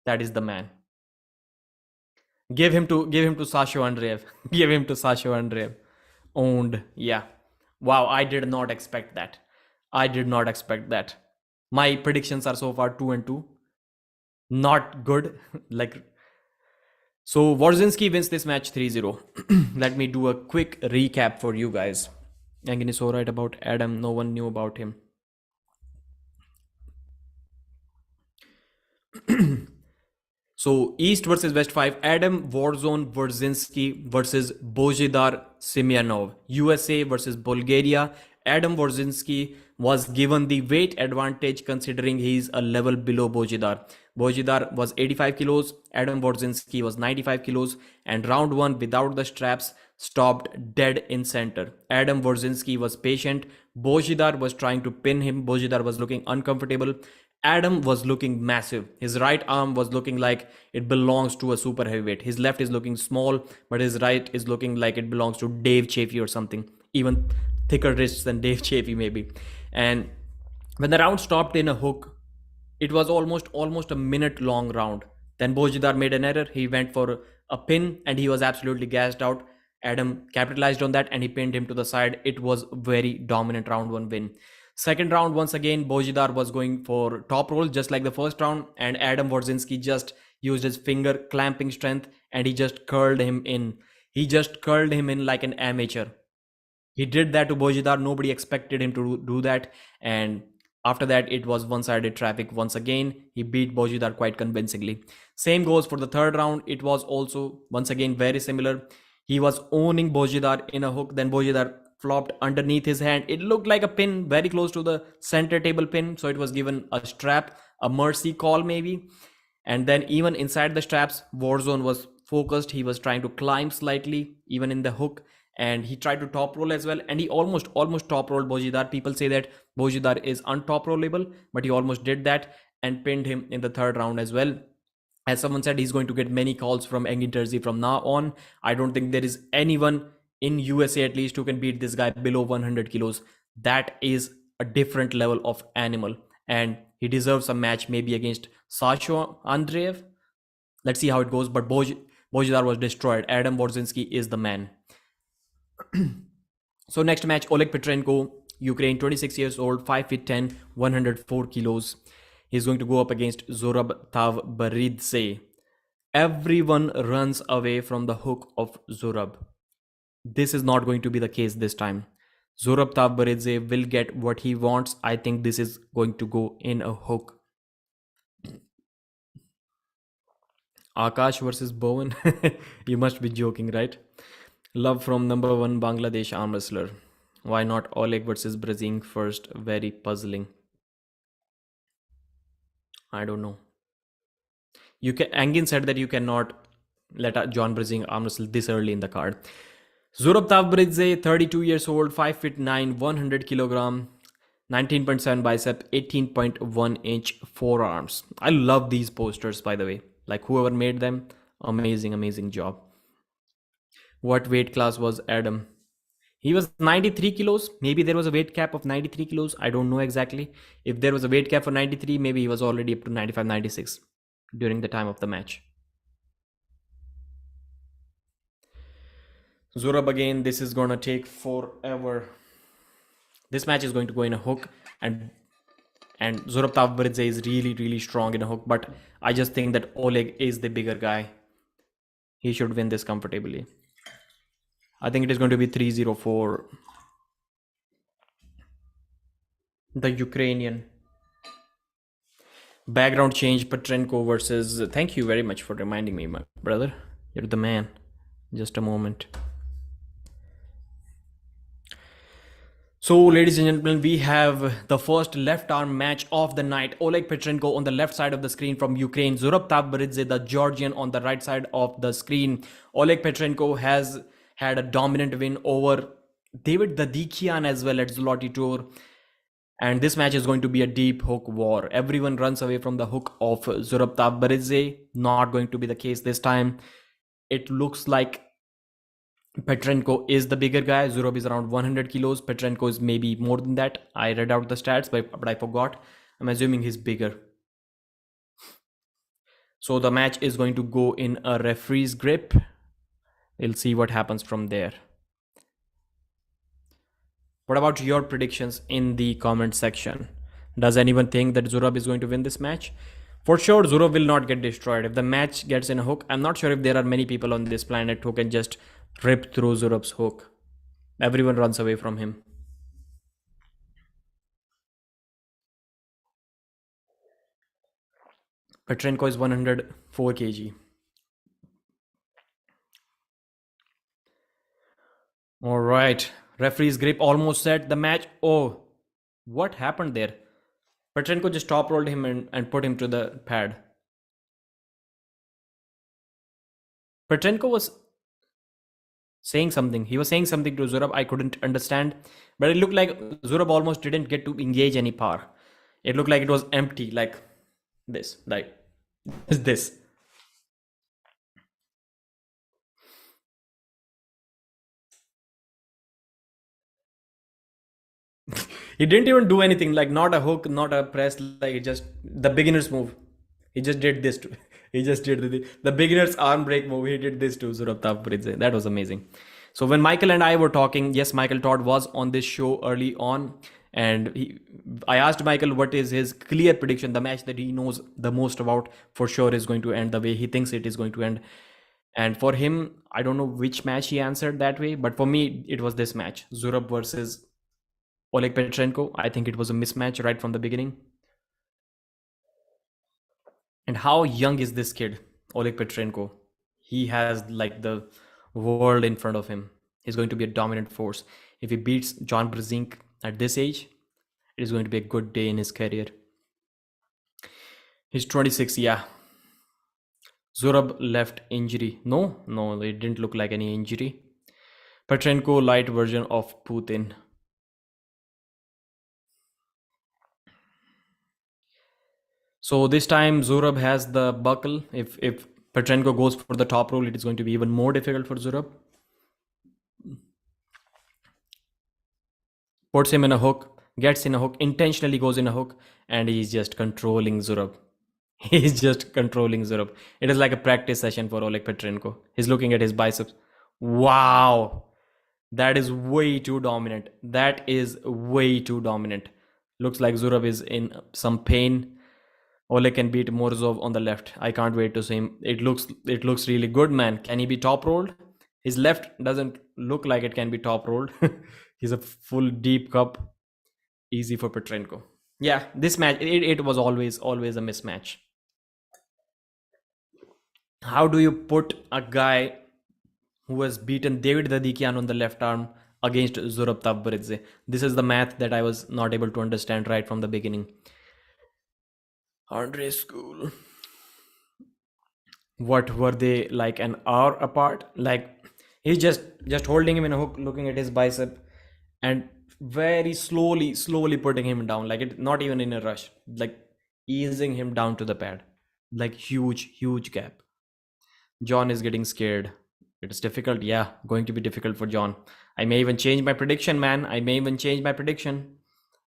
that is the man. Give him to Sasha Andreev. Give him to Sasha Andreev. Owned. Yeah. Wow, I did not expect that. My predictions are so far 2-2. Not good. So Warzinski wins this match 3-0. Let me do a quick recap for you guys. Evgeny is so right about Adam. No one knew about him. So East versus West 5, Adam Warzone Warzinski versus Bojidar Semyonov. USA versus Bulgaria. Adam Warzinski was given the weight advantage considering he's a level below Bojidar. Bojidar was 85 kilos, Adam Warzinski was 95 kilos, and round 1 without the straps stopped dead in center. Adam Warzinski was patient. Bojidar was trying to pin him. Bojidar was looking uncomfortable. Adam was looking massive. His right arm was looking like it belongs to a super heavyweight. His left is looking small, but his right is looking like it belongs to Dave Chaffee or something. Even thicker wrists than Dave Chaffee maybe. And when the round stopped in a hook, it was almost a minute long round. Then Bojidar made an error. He went for a pin and he was absolutely gassed out. Adam capitalized on that and he pinned him to the side. It was very dominant round 1 win. Second round, once again, Bojidar was going for top roll just like the first round, and Adam Warzinski just used his finger clamping strength and he just curled him in. He just curled him in like an amateur. He did that to Bojidar. Nobody expected him to do that. And after that, it was one-sided traffic once again. He beat Bojidar quite convincingly. Same goes for the third round. It was also once again very similar. He was owning Bojidar in a hook. Then Bojidar flopped underneath his hand. It looked like a pin, very close to the center table pin. So it was given a strap, a mercy call maybe. And then even inside the straps, Warzone was focused. He was trying to climb slightly, even in the hook, and he tried to top roll as well. And he almost top rolled Bojidar. People say that Bojidar is untop rollable, but he almost did that and pinned him in the third round as well. As someone said, he's going to get many calls from Engin Terzi from now on. I don't think there is anyone in USA at least who can beat this guy below 100 kilos. That is a different level of animal, and he deserves a match maybe against Sasho Andreev. Let's see how it goes. But Bojidar was destroyed. Adam Warzinski is the man. So next match, Oleg Petrenko, Ukraine, 26 years old, 5 feet 10, 104 kilos. He's going to go up against Zurab Tavbaridze. Everyone runs away from the hook of Zurab. This is not going to be the case this time. Zurab Tavbaridze will get what he wants. I think this is going to go in a hook. Akash versus Bowen. You must be joking, right? Love from number one Bangladesh arm wrestler. Why not Oleg versus Brazing first? Very puzzling. I don't know. You can. Angin said that you cannot let John Brazing arm wrestle this early in the card. Zurab Tavbaridze, 32 years old, 5 feet 9, 100 kilogram, 19.7 bicep, 18.1 inch forearms. I love these posters, by the way. Like whoever made them, amazing job. What weight class was Adam? He was 93 kilos. Maybe there was a weight cap of 93 kilos. I don't know exactly. If there was a weight cap for 93, maybe he was already up to 95, 96 during the time of the match. Zurab again, this is gonna take forever. This match is going to go in a hook, and Zurab Tavbaridze is really strong in a hook, but I just think that Oleg is the bigger guy. He should win this comfortably. I think it is going to be 3-0 the Ukrainian. Background change, Petrenko versus... Thank you very much for reminding me, my brother. You're the man. Just a moment. So, ladies and gentlemen, we have the first left arm match of the night. Oleg Petrenko on the left side of the screen from Ukraine. Zurab Tavbaridze, the Georgian, on the right side of the screen. Oleg Petrenko has had a dominant win over David Dadikian as well at Zloty Tour. And this match is going to be a deep hook war. Everyone runs away from the hook of Zurab Tavbaridze. Not going to be the case this time. It looks like Petrenko is the bigger guy. Zurab is around 100 kilos. Petrenko is maybe more than that. I read out the stats, but I forgot. I'm assuming he's bigger. So the match is going to go in a referee's grip. We'll see what happens from there. What about your predictions in the comment section? Does anyone think that Zurab is going to win this match? For sure, Zurab will not get destroyed. If the match gets in a hook, I'm not sure if there are many people on this planet who can just rip through Zurab's hook. Everyone runs away from him. Petrenko is 104 kg. All right. Referee's grip almost set the match. Oh, what happened there? Petrenko just top rolled him and put him to the pad. Petrenko was saying something. He was saying something to Zurab. I couldn't understand. But it looked like Zurab almost didn't get to engage any power. It looked like it was empty, like this. Like this. He didn't even do anything, like not a hook, not a press, like just the beginner's move. He just did this to, he just did the beginner's arm break move. He did this to Zurab Tavbaridze. That was amazing. So when Michael and I were talking, yes, Michael Todd was on this show early on, and I asked Michael what is his clear prediction. The match that he knows the most about for sure is going to end the way he thinks it is going to end. And for him, I don't know which match he answered that way, but for me, it was this match, Zurab versus Oleg Petrenko. I think it was a mismatch right from the beginning. And how young is this kid, Oleg Petrenko? He has like the world in front of him. He's going to be a dominant force. If he beats John Brazink at this age, it is going to be a good day in his career. He's 26, yeah. Zurab left injury. No, it didn't look like any injury. Petrenko light version of Putin. So this time Zurab has the buckle. If Petrenko goes for the top roll, it is going to be even more difficult for Zurab. Puts him in a hook, gets in a hook, intentionally goes in a hook, and he's just controlling Zurab. He's just controlling Zurab. It is like a practice session for Oleg Petrenko. He's looking at his biceps. Wow. That is way too dominant. That is way too dominant. Looks like Zurab is in some pain. Oleg can beat Morozov on the left. I can't wait to see him. It looks really good, man. Can he be top rolled? His left doesn't look like it can be top rolled. He's a full deep cup. Easy for Petrenko. Yeah, this match it was always a mismatch. How do you put a guy who has beaten David Dadikian on the left arm against Zurab Tavbaridze? This is the math that I was not able to understand right from the beginning. Andre School. What were they, like an hour apart? Like he's just holding him in a hook, looking at his bicep, and very slowly putting him down. Like it, not even in a rush. Like easing him down to the pad. Like huge gap. John is getting scared. It's difficult. Yeah, going to be difficult for John. I may even change my prediction, man. I may even change my prediction.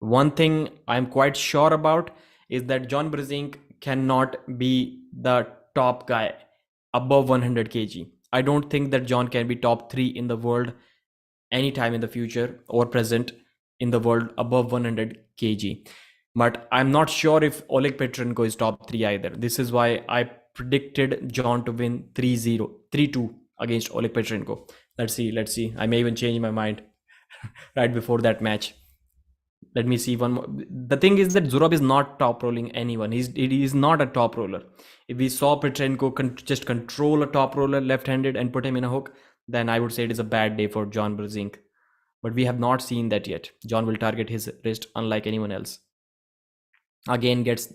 One thing I'm quite sure about is that John Brzezinski cannot be the top guy above 100 kg. I don't think that John can be top 3 in the world anytime in the future or present in the world above 100 kg. But I'm not sure if Oleg Petrenko is top 3 either. This is why I predicted John to win 3-0, 3-2 against Oleg Petrenko. Let's see. I may even change my mind right before that match. Let me see one more. The thing is that Zurab is not top rolling anyone. He is not a top roller. If we saw Petrenko just control a top roller left-handed and put him in a hook, then I would say it is a bad day for John Brzezinski. But we have not seen that yet. John will target his wrist unlike anyone else. Again gets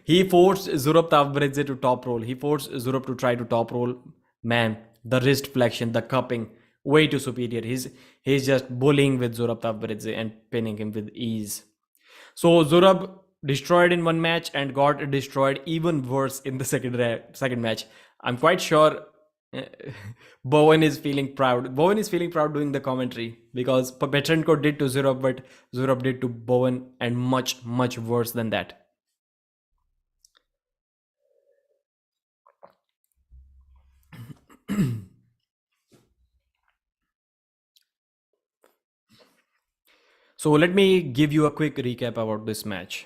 he forced Zurab Tavbaridze to top roll. He forced Zurab to try to top roll. Man, the wrist flexion, the cupping, way too superior. He's just bullying with Zurab Tavbaridze and pinning him with ease. So Zurab destroyed in one match and got destroyed even worse in the second match. I'm quite sure Bowen is feeling proud. Bowen is feeling proud doing the commentary because Petrenko did to Zurab, but Zurab did to Bowen, and much worse than that. So let me give you a quick recap about this match.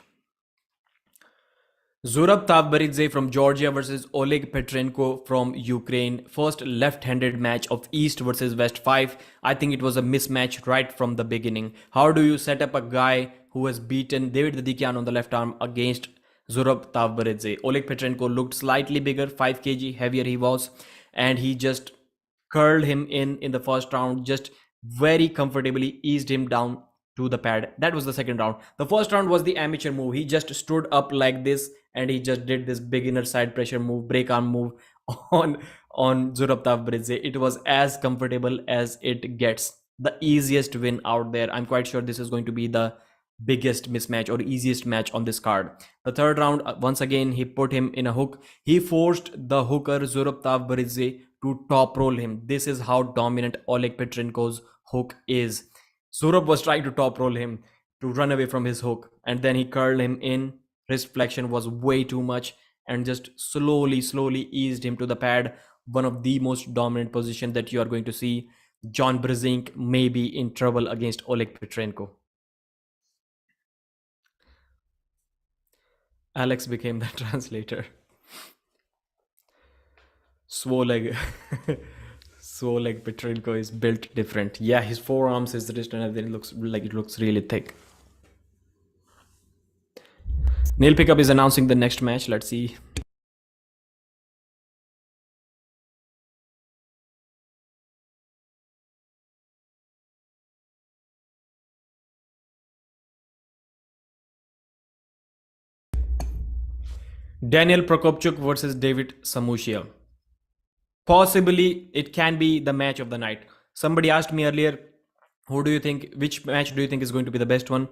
Zurab Tavbaridze from Georgia versus Oleg Petrenko from Ukraine. First left-handed match of East versus West 5. I think it was a mismatch right from the beginning. How do you set up a guy who has beaten David Dadikian on the left arm against Zurab Tavbaridze? Oleg Petrenko looked slightly bigger, 5 kg heavier he was, and he just curled him in the first round, just very comfortably eased him down to the pad. That was the second round. The first round was the amateur move. He just stood up like this and he just did this beginner side pressure move, break arm move on Zurab Tavbaridze. It was as comfortable as it gets. The easiest win out there. I'm quite sure this is going to be the biggest mismatch or easiest match on this card. The third round, once again, he put him in a hook. He forced the hooker Zurab Tavbaridze to top roll him. This is how dominant Oleg Petrenko's hook is. Zurab was trying to top roll him to run away from his hook, and then he curled him in. Wrist flexion was way too much and just slowly eased him to the pad. One of the most dominant position that you are going to see. John Brzezinski may be in trouble against Oleg Petrenko. Alex became the translator. Swoleg. Swoleg Petrenko is built different. Yeah, his forearms, his wrist, and everything looks really thick. Neil Pickup is announcing the next match. Let's see. Daniel Prokopchuk versus David Samushia. Possibly, it can be the match of the night. Somebody asked me earlier, which match do you think is going to be the best one?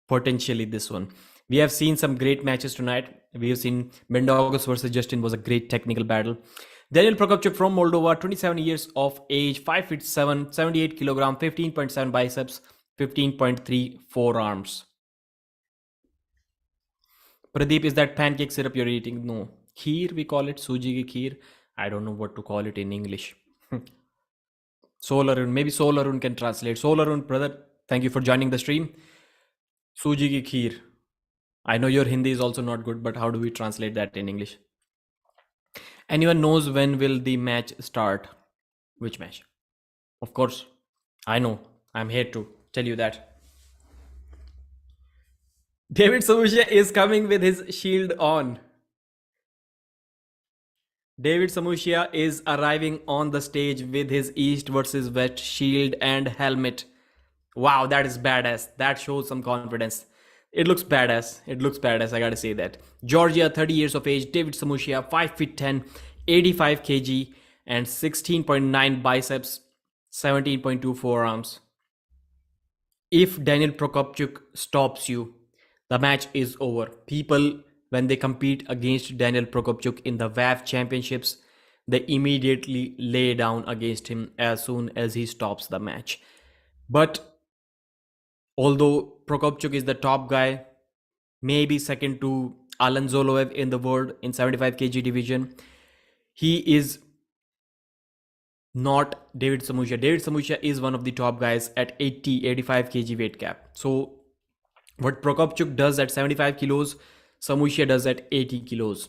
Potentially this one. We have seen some great matches tonight. We have seen Mindaugas versus Justin was a great technical battle. Daniel Prokopchuk from Moldova, 27 years of age, 5 feet 7, 78 kilogram, 15.7 biceps, 15.3 forearms. Pradeep, is that pancake syrup you're eating? No. Kheer, we call it. Suji ki kheer. I don't know what to call it in English. Solarun. Maybe Solarun can translate. Solarun, brother, thank you for joining the stream. Suji ki kheer. I know your Hindi is also not good, but how do we translate that in English? Anyone knows when will the match start? Which match? Of course, I know. I'm here to tell you that. David Samushia is coming with his shield on. David Samushia is arriving on the stage with his East versus West shield and helmet. Wow, that is badass. That shows some confidence. It looks badass. It looks badass. I gotta say that. Georgia, 30 years of age. David Samushia, 5 feet 10, 85 kg, and 16.9 biceps, 17.2 forearms. If Daniel Prokopchuk stops you, the match is over. People, when they compete against Daniel Prokopchuk in the WAF championships, they immediately lay down against him as soon as he stops the match. But although Prokopchuk is the top guy, maybe second to Alan Zoloev in the world in 75 kg division, he is not David Samushia. David Samushia is one of the top guys at 85 kg weight cap. So what Prokopchuk does at 75 kilos, Samushia does at 80 kilos.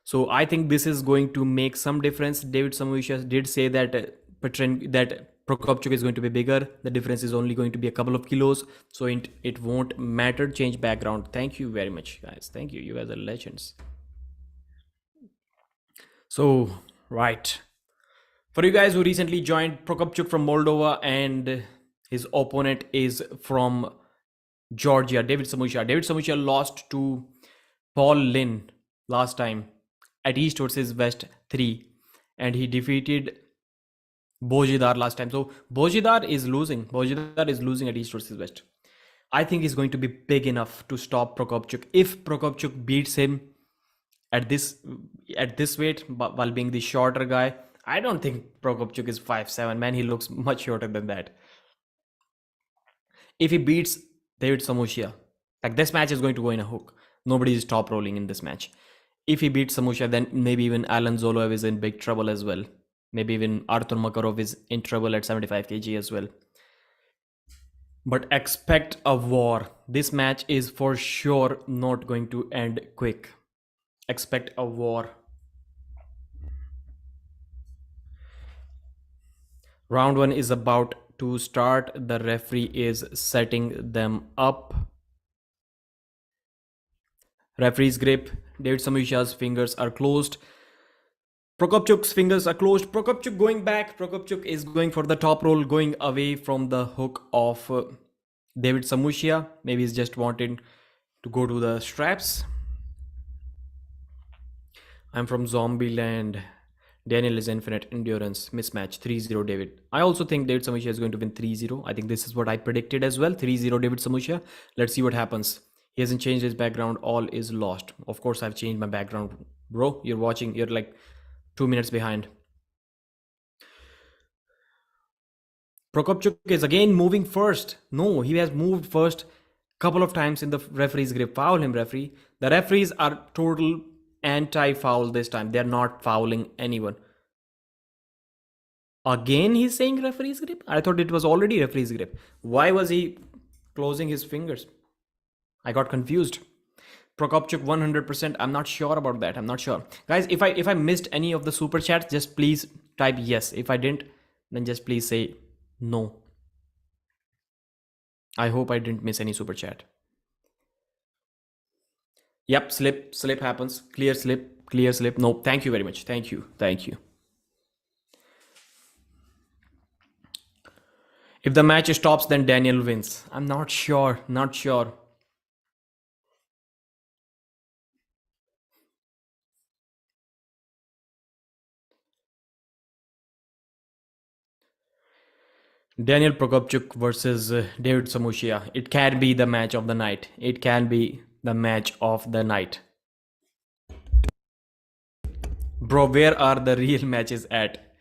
So I think this is going to make some difference. David Samushia did say that that Prokopchuk is going to be bigger. The difference is only going to be a couple of kilos. So it won't matter. Change background. Thank you very much, guys. Thank you. You guys are legends. So, right. For you guys who recently joined, Prokopchuk from Moldova and his opponent is from Georgia, David Samushia. David Samushia lost to Paul Lin last time at East versus West 3, and he defeated Bojidar last time. So Bojidar is losing. Bojidar is losing at East versus West. I think he's going to be big enough to stop Prokopchuk. If Prokopchuk beats him at this weight while being the shorter guy, I don't think Prokopchuk is 5'7". Man, he looks much shorter than that. If he beats David Samushia, like this match is going to go in a hook. Nobody is top rolling in this match. If he beats Samushia, then maybe even Alan Zoloev is in big trouble as well. Maybe even Artur Makarov is in trouble at 75 kg as well. But expect a war. This match is for sure not going to end quick. Expect a war. Round 1 is about to start. The referee is setting them up. Referee's grip. David Samushia's fingers are closed. Prokopchuk's fingers are closed. Prokopchuk going back. Prokopchuk is going for the top roll, going away from the hook of David Samushia. Maybe he's just wanting to go to the straps. I'm from Zombieland. Daniel is infinite endurance. Mismatch 3-0 David. I also think David Samushia is going to win 3-0. I think this is what I predicted as well. 3-0 David Samushia. Let's see what happens. He hasn't changed his background. All is lost. Of course, I've changed my background. Bro, you're watching. You're like 2 minutes behind. Prokopchuk is again moving first. No, he has moved first couple of times in the referee's grip. Foul him, referee. The referees are total anti-foul this time. They're not fouling anyone. Again, he's saying referee's grip? I thought it was already referee's grip. Why was he closing his fingers? I got confused. Prokopchuk 100%. I'm not sure about that. I'm not sure. Guys, if I missed any of the super chats, just please type yes. If I didn't, then just please say no. I hope I didn't miss any super chat. Yep, slip happens. Clear slip. No, thank you very much. Thank you. If the match stops, then Daniel wins. I'm not sure. Daniel Prokopchuk versus David Samushia. It can be the match of the night. It can be the match of the night. Bro, where are the real matches at?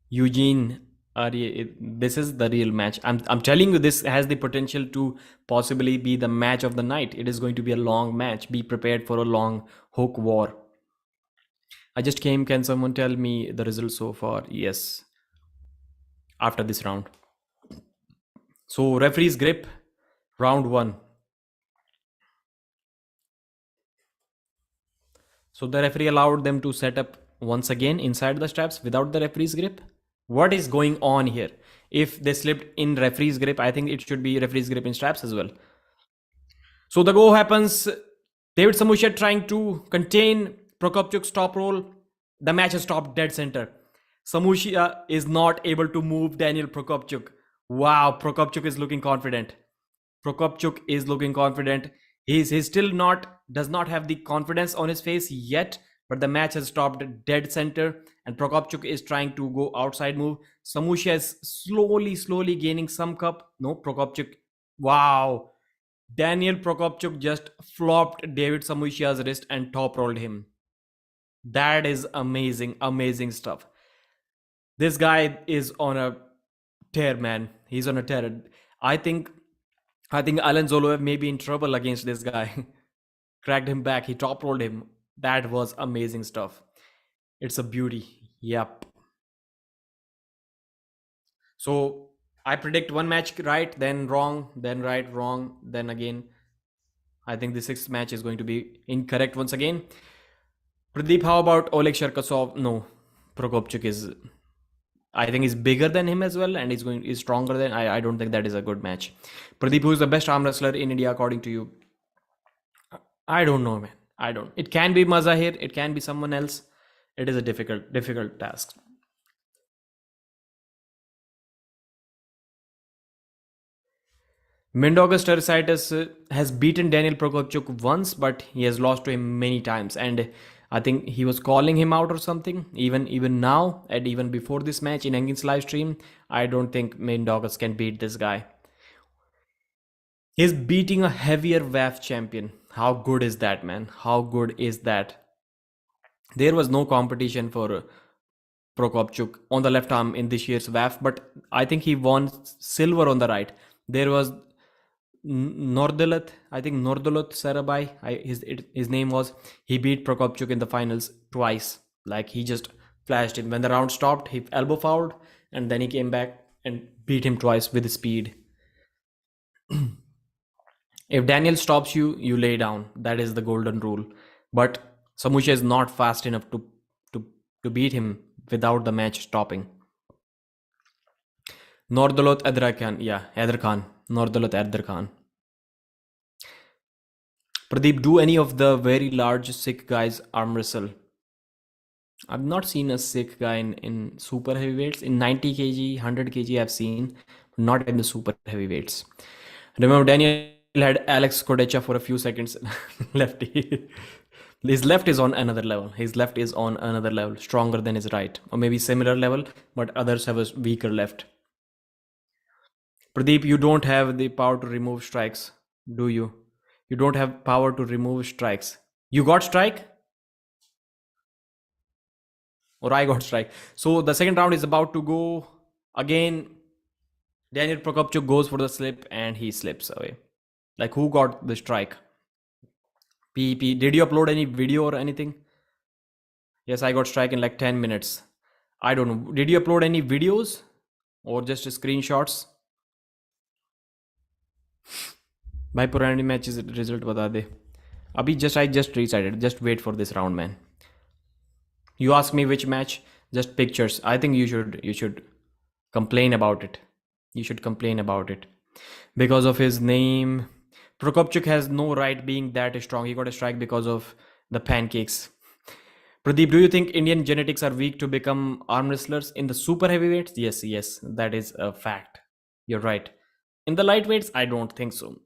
Eugene, this is the real match. I'm telling you, this has the potential to possibly be the match of the night. It is going to be a long match. Be prepared for a long hook war. I just came. Can someone tell me the results so far? Yes, after this round. So, referee's grip, round one. So, the referee allowed them to set up once again inside the straps without the referee's grip. What is going on here? If they slipped in referee's grip, I think it should be referee's grip in straps as well. So the go happens. David Samushia trying to contain Prokopchuk's top roll. The match has stopped dead center. Samushia is not able to move Daniel Prokopchuk. Wow, Prokopchuk is looking confident. Prokopchuk is looking confident. He's still not does not have the confidence on his face yet, but the match has stopped dead center, and Prokopchuk is trying to go outside move. Samushia is slowly gaining some cup. No, Prokopchuk. Wow, Daniel Prokopchuk just flopped David Samushia's wrist and top rolled him. That is amazing, amazing stuff. This guy is on a tear, man. He's on a tear. I think I think Alan Zoloev may be in trouble against this guy. Cracked him back. He top rolled him. That was amazing stuff. It's a beauty. Yep. So I predict one match right, then wrong, then right, wrong, then again. I think the sixth match is going to be incorrect once again. Pradeep, how about Oleg Sherkasov? No, Prokopchuk is, I think, is bigger than him as well, and is stronger than. I don't think that is a good match. Pradeep, who is the best arm wrestler in India according to you? I don't know, man. I don't. It can be Mazahir. It can be someone else. It is a difficult task. Mindaugas Teresitis has beaten Daniel Prokopchuk once, but he has lost to him many times. And I think he was calling him out or something. Even now, and even before this match in Engin's live stream, I don't think Mindaugas can beat this guy. He's beating a heavier WAF champion. How good is that, man? How good is that? There was no competition for Prokopchuk on the left arm in this year's WAF, but I think he won silver on the right. There was Nordalat, I think Nordalat Sarabai, his name was. He beat Prokopchuk in the finals twice. Like he just flashed in. When the round stopped, he elbow fouled, and then he came back and beat him twice with speed. If Daniel stops you, you lay down. That is the golden rule. But Samusha is not fast enough to beat him without the match stopping. Nordalot Adra Khan. Yeah, Adar Khan. Nordalot Adar Khan. Pradeep, do any of the very large Sikh guys arm wrestle? I've not seen a Sikh guy in super heavyweights. In 90 kg, 100 kg, I've seen, not in the super heavyweights. Remember, Daniel had Alex Kodecha for a few seconds. Lefty. His left is on another level. His left is on another level, stronger than his right, or maybe similar level, but others have a weaker left. Pradeep, you don't have the power to remove strikes, do you? You don't have power to remove strikes. You got strike? Or I got strike. So the second round is about to go again. Daniel Prokopchuk goes for the slip and he slips away. Like, who got the strike? PEP. Did you upload any video or anything? Yes, I got strike in like 10 minutes. I don't know. Did you upload any videos or just screenshots? भाई पुरानी matches result बता दे. अभी I just restarted. Just wait for this round, man. You ask me which match, just pictures. I think you should complain about it. You should complain about it. Because of his name, Prokopchuk has no right being that strong. He got a strike because of the pancakes. Pradeep, do you think Indian genetics are weak to become arm wrestlers in the super heavyweights? Yes, that is a fact. You're right. In the lightweights, I don't think so.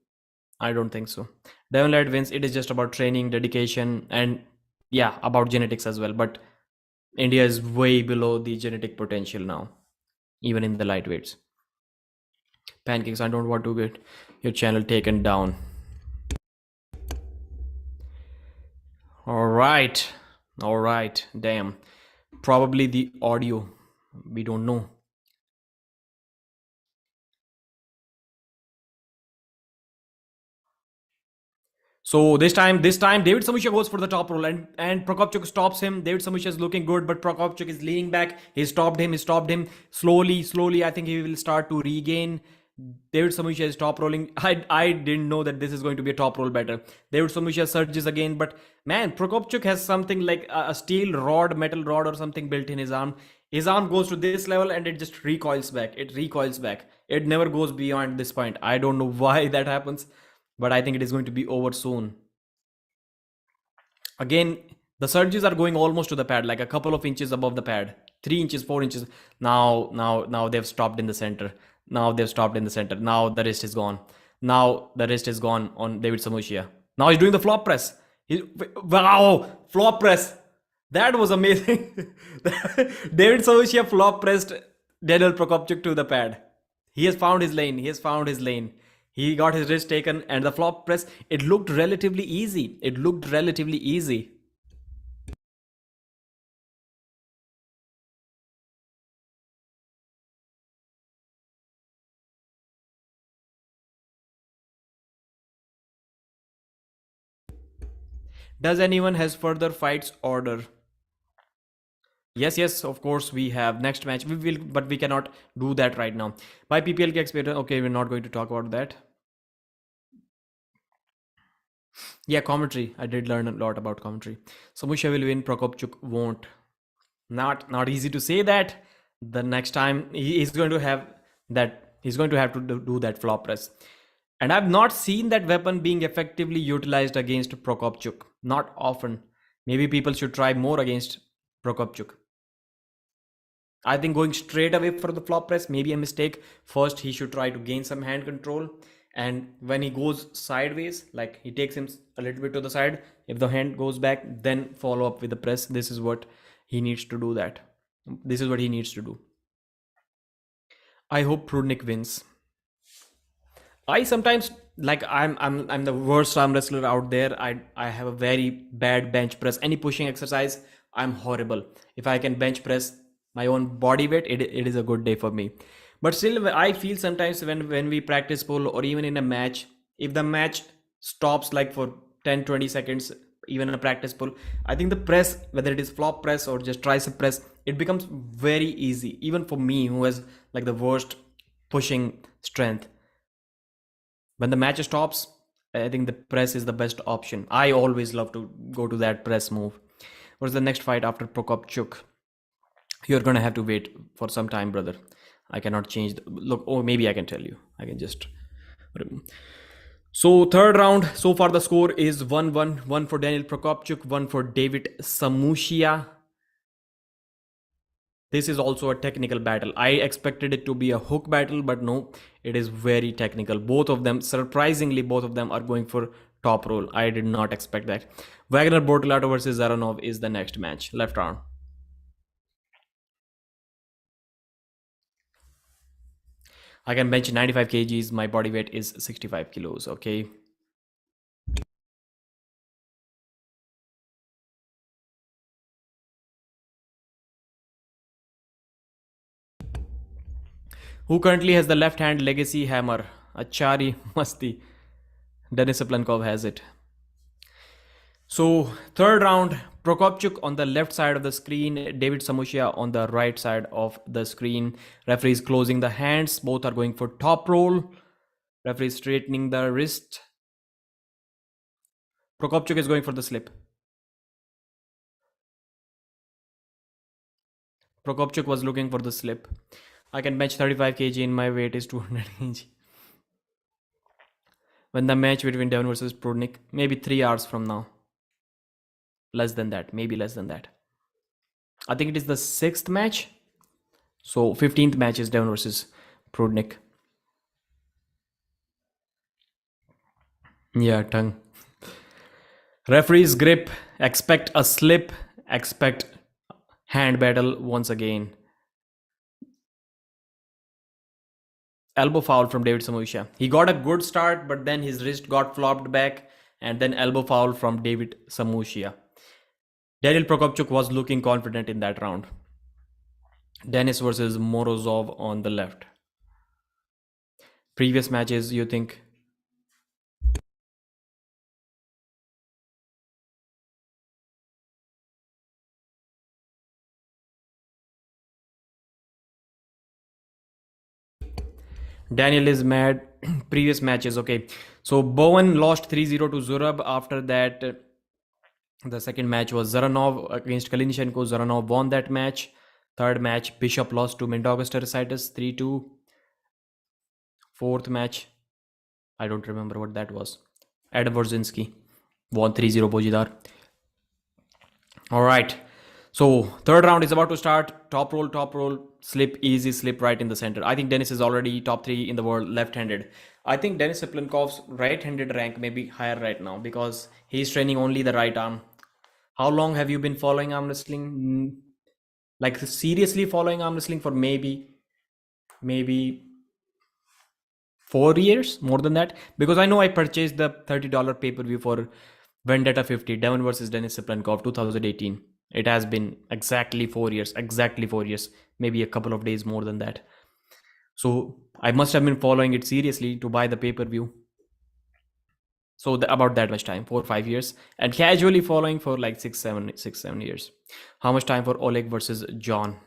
Devon Larratt wins. It is just about training, dedication, and yeah, about genetics as well. But India is way below the genetic potential now, even in the lightweights. Pancakes, I don't want to get your channel taken down. All right. All right. Damn. Probably the audio. We don't know. So this time, David Samushia goes for the top roll, and Prokopchuk stops him. David Samushia is looking good, but Prokopchuk is leaning back. He stopped him. He stopped him slowly. I think he will start to regain. David Samushia is top rolling. I didn't know that this is going to be a top roll better. David Samushia surges again, but man, Prokopchuk has something like a steel rod, metal rod, or something built in his arm. His arm goes to this level and it just recoils back. It recoils back. It never goes beyond this point. I don't know why that happens, but I think it is going to be over soon. Again, the surges are going almost to the pad, like a couple of inches above the pad, 3 inches, 4 inches. Now they've stopped in the center. Now they've stopped in the center. Now the wrist is gone. Now the wrist is gone on David Samushia. Now he's doing the flop press. Wow, flop press. That was amazing. David Samushia flop pressed Daniel Prokopchuk to the pad. He has found his lane. He has found his lane. He got his wrist taken, and the flop press, it looked relatively easy. It looked relatively easy. Does anyone has further fights order? Yes, of course we have. Next match we will, but we cannot do that right now. By PPL ke experience, okay, we're not going to talk about that. Yeah, commentary. I did learn a lot about commentary. Samusha will win, Prokopchuk won't. Not easy to say that. The next time he's going to have that, he's going to have to do that flop press. And I've not seen that weapon being effectively utilized against Prokopchuk. Not often. Maybe people should try more against Prokopchuk. I think going straight away for the flop press may be a mistake. First, he should try to gain some hand control. And when he goes sideways, like he takes him a little bit to the side, if the hand goes back, then follow up with the press. This is what he needs to do that. This is what he needs to do. I hope Prudnik wins. I sometimes like I'm the worst arm wrestler out there. I have a very bad bench press. Any pushing exercise, I'm horrible. If I can bench press my own body weight, it is a good day for me. But still, I feel sometimes when we practice pull or even in a match, if the match stops like for 10-20 seconds, even in a practice pull, I think the press, whether it is flop press or just tricep press, it becomes very easy. Even for me, who has like the worst pushing strength, when the match stops, I think the press is the best option. I always love to go to that press move. What's the next fight after Prokopchuk? You're gonna have to wait for some time, brother. I cannot change the look. Oh, maybe I can tell you. I can just. So third round. So far the score is 1-1. One for Daniel Prokopchuk. One for David Samushia. This is also a technical battle. I expected it to be a hook battle, but no, it is very technical. Both of them, surprisingly, both of them are going for top roll. I did not expect that. Wagner Bortolato versus Zaranov is the next match. Left arm. I can bench 95 kgs. My body weight is 65 kilos. Okay. Who currently has the left hand legacy hammer? Achari Masti. Denis Plankov has it. So third round, Prokopchuk on the left side of the screen, David Samushia on the right side of the screen. Referee is closing the hands. Both are going for top roll. Referee is straightening the wrist. Prokopchuk is going for the slip. Prokopchuk was looking for the slip. I can bench 35 kg and my weight is 200 kg. When the match between Devon versus Prudnik, maybe 3 hours from now. Less than that, maybe less than that. I think it is the 6th match. So 15th match is Devon versus Prudnik. Yeah, tongue. Referee's grip. Expect a slip. Expect hand battle once again. elbow foul from David Samushia. He got a good start, but then his wrist got flopped back, and then elbow foul from David Samushia. Daniel Prokopchuk was looking confident in that round. Dennis versus Morozov on the left. Previous matches, you think? Daniel is mad. Previous matches, okay. So Bowen lost 3-0 to Zurab. After that, the second match was Zaranov against Kalinichenko. Zaranov won that match. Third match, Bishop lost to Mindaugas 3-2. Fourth match, I don't remember what that was. Adam Warzinski won 3-0 Bojidar. All right. So third round is about to start. Top roll, slip, easy slip right in the center. I think Denis is already top 3 in the world left-handed. I think Denis Siplenkov's right-handed rank may be higher right now because he's training only the right arm. How long have you been following arm wrestling? Like seriously following arm wrestling for maybe 4 years, more than that, because I know I purchased the $30 pay-per-view for Vendetta 50, Devon versus Denis Siplenkov 2018. It has been exactly 4 years, maybe a couple of days more than that. So I must have been following it seriously to buy the pay-per-view. So about that much time, 4 or 5 years, and casually following for like 6-7 years. How much time for Oleg versus John?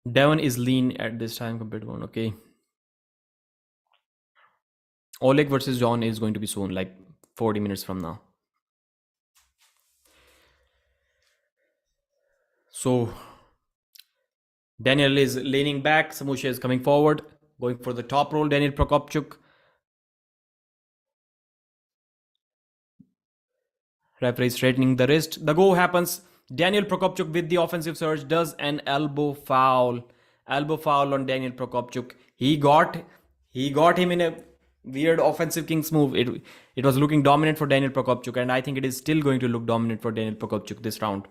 Devon is lean at this time compared to one. Okay. Oleg versus John is going to be soon, like 40 minutes from now. So Daniel is leaning back. Samushia is coming forward, going for the top roll. Daniel Prokopchuk. Referee straightening the wrist. The go happens. Daniel Prokopchuk with the offensive surge does an elbow foul. Elbow foul on Daniel Prokopchuk. He got him in a weird offensive king's move. It was looking dominant for Daniel Prokopchuk, and I think it is still going to look dominant for Daniel Prokopchuk this round.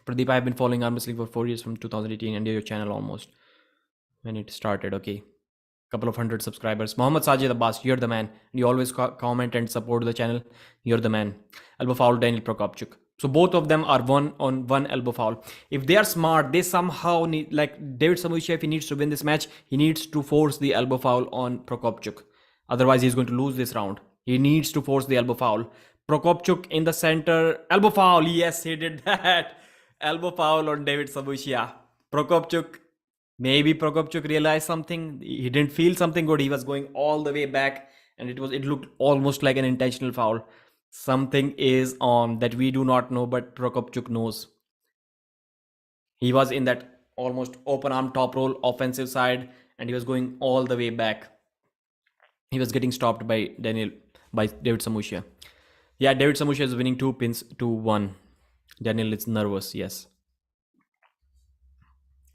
Pradeep, I've been following arm wrestling for 4 years from 2018 and your channel almost when it started. Okay. Couple of hundred subscribers. Mohammad Sajid Abbas, you're the man. You always comment and support the channel. You're the man. Elbow foul, Daniel Prokopchuk. So both of them are one on one elbow foul. If they are smart, they somehow need, like David Samushia, if he needs to win this match, he needs to force the elbow foul on Prokopchuk. Otherwise, he's going to lose this round. He needs to force the elbow foul. Prokopchuk in the center. Elbow foul. Yes, he did that. Elbow foul on David Samushia. Maybe Prokopchuk realized something. He didn't feel something good. He was going all the way back, and it looked almost like an intentional foul. Something is on that we do not know, but Prokopchuk knows. He was in that almost open arm top roll offensive side, and he was going all the way back. He was getting stopped by David Samushia. Yeah, David Samushia is winning 2 pins to 1. Daniel is nervous, yes.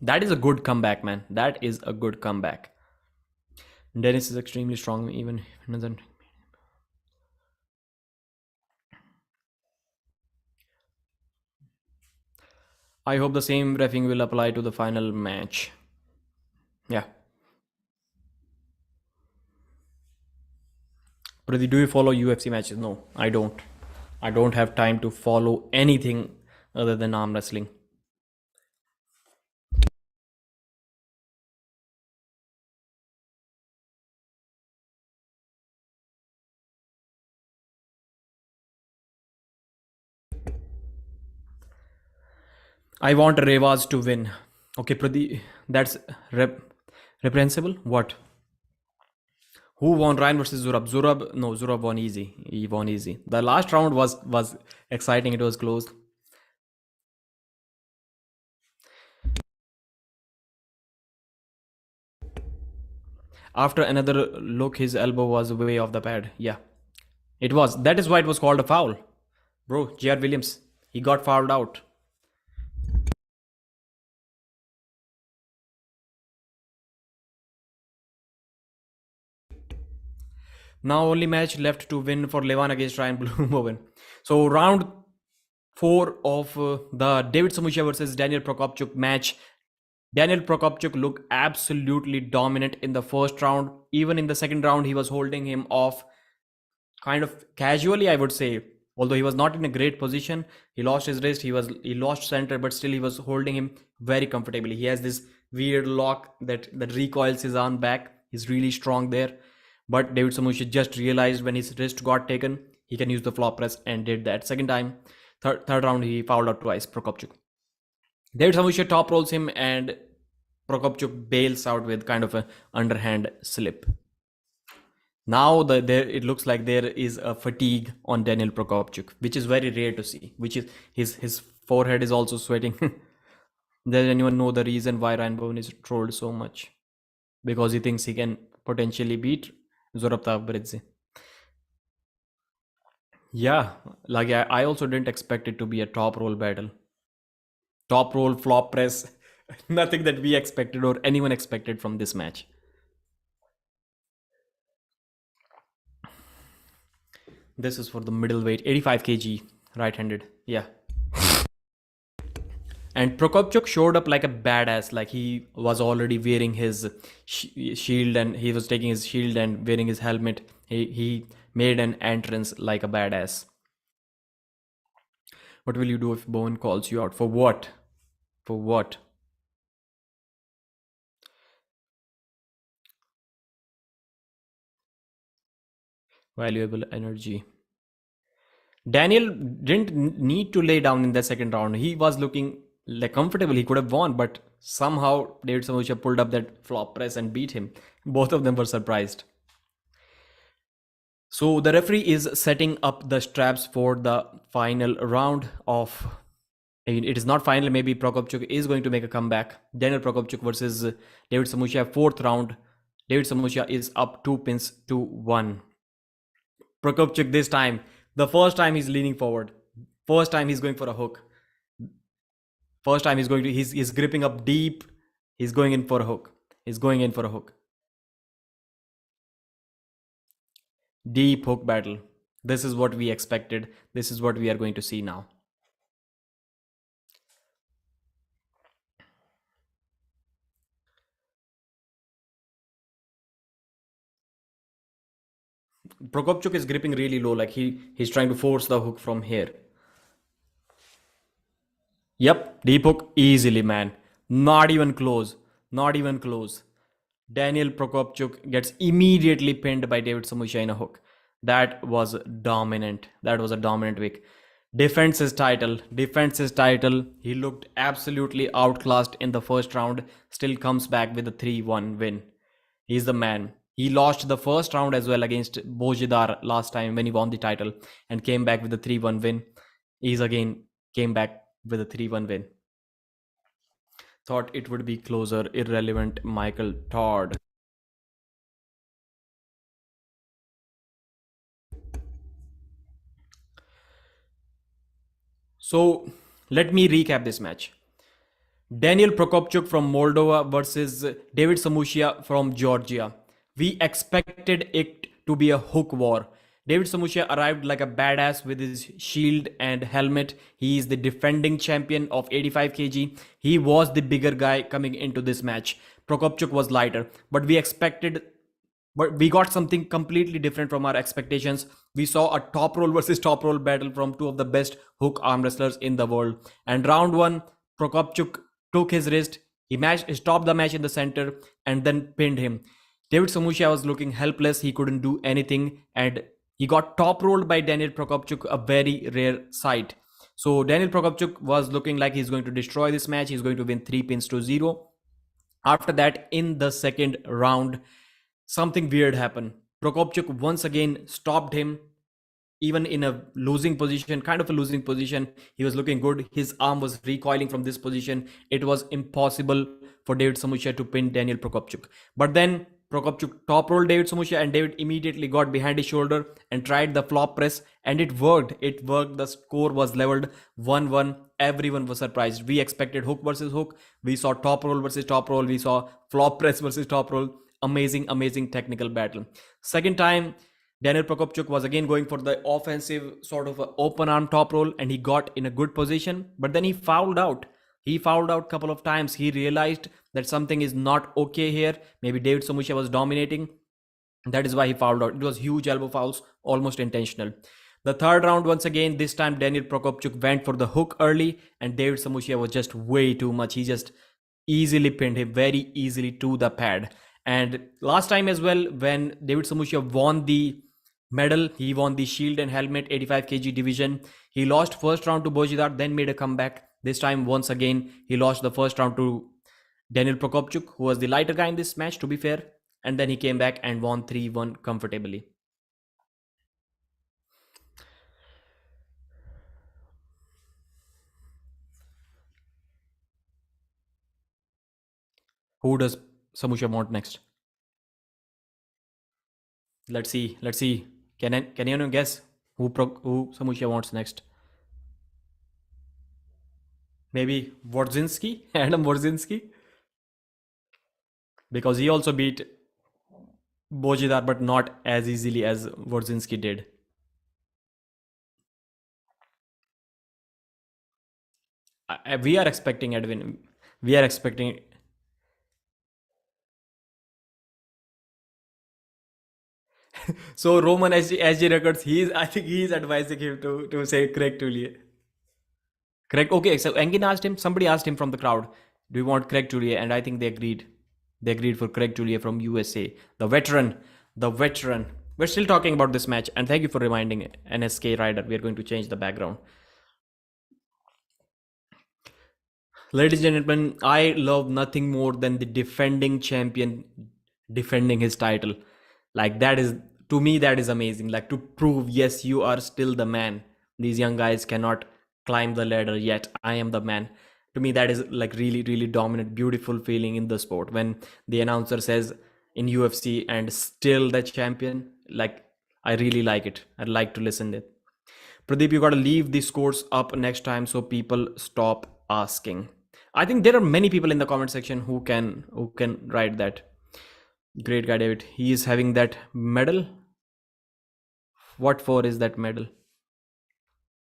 That is a good comeback, man. That is a good comeback. Dennis is extremely strong, even if he doesn't. I hope the same reffing will apply to the final match. Yeah. Prati, do you follow UFC matches? No, I don't. I don't have time to follow anything other than arm wrestling. I want Revas to win. Okay, Prati, that's reprehensible. What? Who won, Ryan versus Zurab? Zurab won easy. He won easy. The last round was exciting. It was close. After another look, his elbow was way off the pad. Yeah, it was. That is why it was called a foul. Bro, J.R. Williams, he got fouled out. Now only match left to win for Levan against Ryan Bowen. So round 4 of the David Samushia versus Daniel Prokopchuk match. Daniel Prokopchuk looked absolutely dominant in the first round. Even in the second round, he was holding him off kind of casually, I would say. Although he was not in a great position, he lost his wrist, he lost center, but still he was holding him very comfortably. He has this weird lock that recoils his arm back. He's really strong there. But David Samushia just realized when his wrist got taken, he can use the flop press and did that. Second time, third round, he fouled out twice, Prokopchuk. David Samushia top rolls him and Prokopchuk bails out with kind of an underhand slip. Now it looks like there is a fatigue on Daniel Prokopchuk, which is very rare to see. Which is his forehead is also sweating. Does anyone know the reason why Ryan Bowen is trolled so much? Because he thinks he can potentially beat Zurab. Yeah, like I also didn't expect it to be a top roll battle. Top roll, flop press, nothing that we expected or anyone expected from this match. This is for the middleweight, 85 kg, right-handed. Yeah. And Prokopchuk showed up like a badass, like he was already wearing his shield and he was taking his shield and wearing his helmet. He made an entrance like a badass. What will you do if Bowen calls you out? For what? For what? Valuable energy. Daniel didn't need to lay down in the second round. He was looking like comfortable. He could have won, but somehow David Samushia pulled up that flop press and beat him. Both of them were surprised. So the referee is setting up the straps for the final round of. I mean, it is not final. Maybe Prokopchuk is going to make a comeback. Daniel Prokopchuk versus David Samushia, fourth round. David Samushia is up 2 pins to 1. Prokopchuk this time, the first time he's leaning forward. First time he's going for a hook. First time he's gripping up deep. He's going in for a hook. He's going in for a hook. Deep hook battle. This is what we expected. This is what we are going to see now. Prokopchuk is gripping really low, like he's trying to force the hook from here. Yep, deep hook easily, man. Not even close. Not even close. Daniel Prokopchuk gets immediately pinned by David Samushia in a hook. That was dominant. That was a dominant week. Defends his title. Defends his title. He looked absolutely outclassed in the first round. Still comes back with a 3-1 win. He's the man. He lost the first round as well against Bojidar last time when he won the title and came back with a 3-1 win. He's again came back with a 3-1 win. Thought it would be closer. Irrelevant Michael Todd. So let me recap this match. Daniel Prokopchuk from Moldova versus David Samushia from Georgia. We expected it to be a hook war. David Samushia arrived like a badass with his shield and helmet. He is the defending champion of 85 kg. He was the bigger guy coming into this match. Prokopchuk was lighter, but we got something completely different from our expectations. We saw a top roll versus top roll battle from two of the best hook arm wrestlers in the world. And round one, Prokopchuk took his wrist. He stopped the match in the center and then pinned him. David Samushia was looking helpless. He couldn't do anything. And he got top rolled by Daniel Prokopchuk, a very rare sight. So Daniel Prokopchuk was looking like he's going to destroy this match. He's going to win 3 pins to 0. After that, in the second round, something weird happened. Prokopchuk once again stopped him, even in a losing position, kind of a losing position. He was looking good. His arm was recoiling from this position. It was impossible for David Samushia to pin Daniel Prokopchuk. But then Prokopchuk top rolled David Samushia and David immediately got behind his shoulder and tried the flop press and it worked. It worked. The score was leveled 1-1. Everyone was surprised. We expected hook versus hook. We saw top roll versus top roll. We saw flop press versus top roll. Amazing technical battle. Second time, Daniel Prokopchuk was again going for the offensive sort of open arm top roll and he got in a good position, but then he fouled out. He fouled out a couple of times. He realized that something is not okay here. Maybe David Samushia was dominating. That is why he fouled out. It was huge elbow fouls, almost intentional. The third round, once again, this time Daniel Prokopchuk went for the hook early, and David Samushia was just way too much. He just easily pinned him very easily to the pad. And last time as well, when David Samushia won the medal, he won the shield and helmet 85 kg division. He lost first round to Bojidar, then made a comeback. This time, once again, he lost the first round to Daniel Prokopchuk, who was the lighter guy in this match, to be fair. And then he came back and won 3-1 comfortably. Who does Samusha want next? Let's see. Let's see. Can anyone guess who Samusha wants next? Maybe Warzinski, Adam Warzinski, because he also beat Bojidar, but not as easily as Warzinski did. We are expecting Edwin. We are expecting. So Roman SG records. I think he's advising him to say Craig Tullier. Craig. Okay. So Engin asked him. Somebody asked him from the crowd, "Do you want Craig Tullier?" And I think they agreed. They agreed for Craig Tullier from USA, the veteran. The veteran. We're still talking about this match, and thank you for reminding NSK Rider. We are going to change the background. Ladies and gentlemen, I love nothing more than the defending champion defending his title. Like, that is, to me, that is amazing. Like, to prove, yes, you are still the man. These young guys cannot climb the ladder yet. I am the man. To me, that is like really, really dominant, beautiful feeling in the sport when the announcer says in UFC and still the champion. Like, I really like it. I'd like to listen to it. Pradeep, you got to leave the scores up next time so people stop asking. I think there are many people in the comment section who can write that. Great guy, David. He is having that medal. What for is that medal?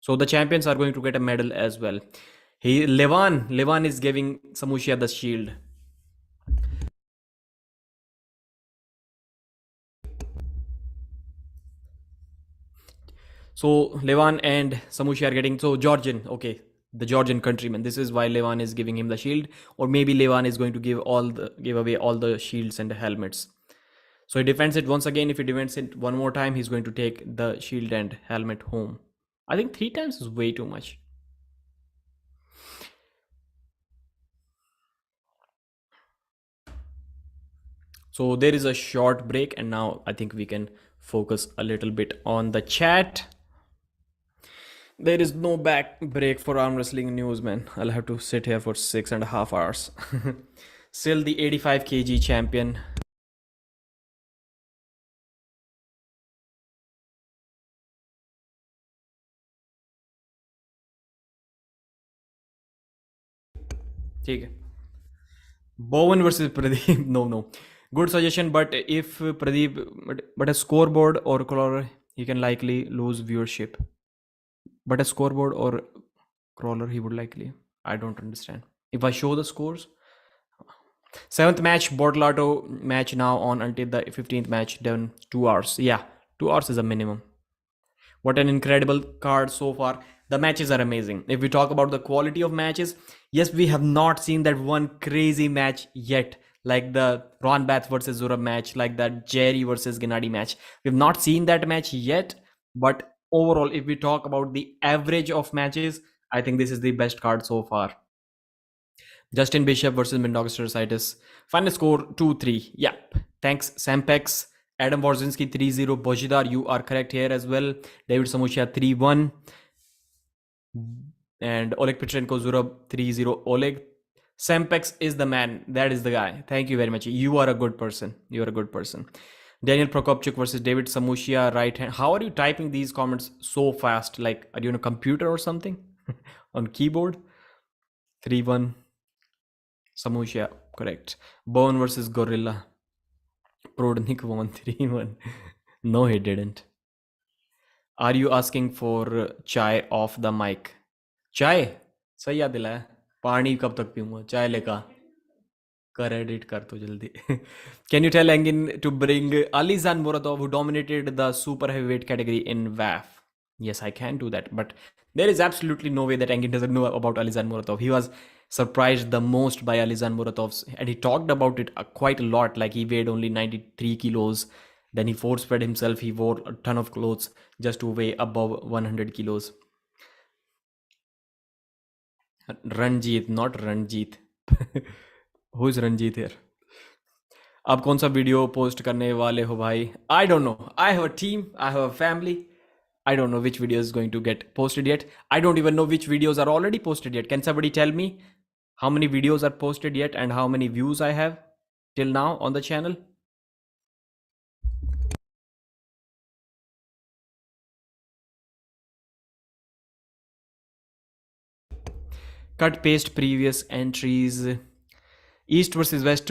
So the champions are going to get a medal as well. Levan is giving Samushia the shield. So Levan and Samushia are getting, so Georgian, okay, the Georgian countryman. This is why Levan is giving him the shield, or maybe Levan is going to give away all the shields and the helmets. So he defends it once again. If he defends it one more time, he's going to take the shield and helmet home. I think 3 times is way too much. So there is a short break, and now I think we can focus a little bit on the chat. There is no back break for arm wrestling news, man. I'll have to sit here for 6.5 hours. Still the 85 kg champion. Okay. Bowen versus Pradeep. No. Good suggestion, but if Pradeep, but a scoreboard or crawler, he can likely lose viewership. But a scoreboard or crawler, he would likely. I don't understand. If I show the scores, 7th match, Bortolato match now on until the 15th match, done 2 hours. Yeah, 2 hours is a minimum. What an incredible card so far. The matches are amazing. If we talk about the quality of matches, yes, we have not seen that one crazy match yet, like the Ron Bath versus Zurab match, like that Jerry versus Gennady match. We've not seen that match yet, but overall, if we talk about the average of matches, I think this is the best card so far. Justin Bishop versus Mindaugas. Final score 2-3. Yep. Thanks, Sampex. Adam Warzinski 3-0. Bojidar, you are correct here as well. David Samushia 3-1. And Oleg Petrenko Zurab 3-0. Oleg. Sampex is the man. That is the guy. Thank you very much. You are a good person. You are a good person. Daniel Prokopchuk versus David Samushia, right hand. How are you typing these comments so fast? Like, are you on a computer or something? On keyboard? 3-1. Samushia, correct. Bowen versus Gorilla. Prudnik won 3-1. No, he didn't. Are you asking for chai off the mic? Chai? सही याद दिलाया. पानी कब तक पीऊंगा, चाय लेका कर edit कर तो जल्दी. Can you tell Engin to bring Alizan Muratov, who dominated the super heavyweight category in WAF? Yes, I can do that, but there is absolutely no way that Engin doesn't know about Alizan Muratov. He was surprised the most by Alizan Muratov's, and he talked about it quite a lot. Like he weighed only 93 kilos, then he force fed himself. He wore a ton of clothes just to weigh above 100 kilos. Ranjit, not Ranjit. Who is Ranjit here? आप कौन सा video post करने वाले हो भाई? I don't know. I have a team, I have a family. I don't know which video is going to get posted yet. I don't even know which videos are already posted yet. Can somebody tell me how many videos are posted yet and how many views I have till now on the channel? Cut paste previous entries. East versus West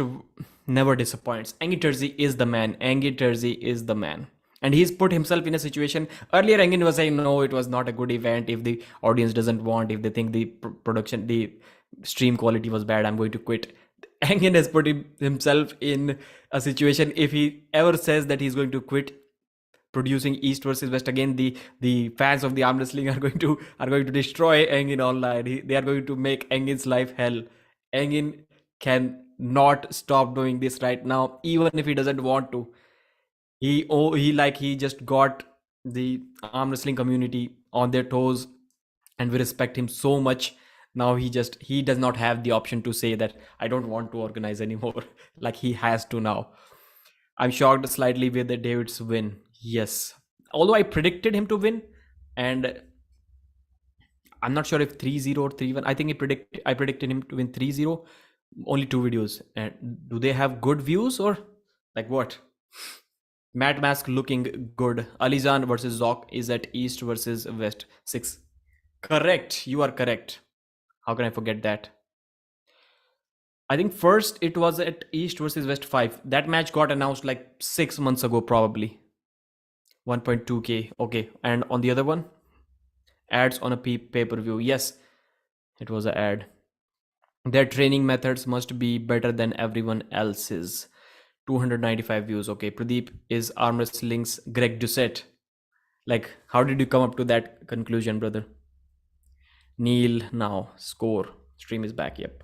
never disappoints. Engin Terzi is the man. Engin Terzi is the man. And he's put himself in a situation. Earlier, Engin was saying, no, it was not a good event. If the audience doesn't want, if they think the production, the stream quality was bad, I'm going to quit. Engin has put himself in a situation. If he ever says that he's going to quit producing East versus West again, the fans of the arm wrestling are going to destroy Engin online. They are going to make Engin's life hell. Engin can not stop doing this right now, even if he doesn't want to. He just got the arm wrestling community on their toes, and we respect him so much. Now he does not have the option to say that I don't want to organize anymore. Like he has to now. I'm shocked slightly with the David's win. Yes, although I predicted him to win, and I'm not sure if 3-0 or 3-1. I think I predicted him to win 3-0. Only 2 videos. And do they have good views or like what? Matt Mask looking good. Alizan versus Zoc is at East versus West 6. Correct. You are correct. How can I forget that? I think first it was at East versus West 5. That match got announced like 6 months ago, probably. 1.2k. Okay. And on the other one? Ads on a pay-per-view. Yes, it was an ad. Their training methods must be better than everyone else's. 295 views. Okay. Pradeep is arm wrestling's Greg Doucette. Like, how did you come up to that conclusion, brother? Neil now. Score. Stream is back. Yep.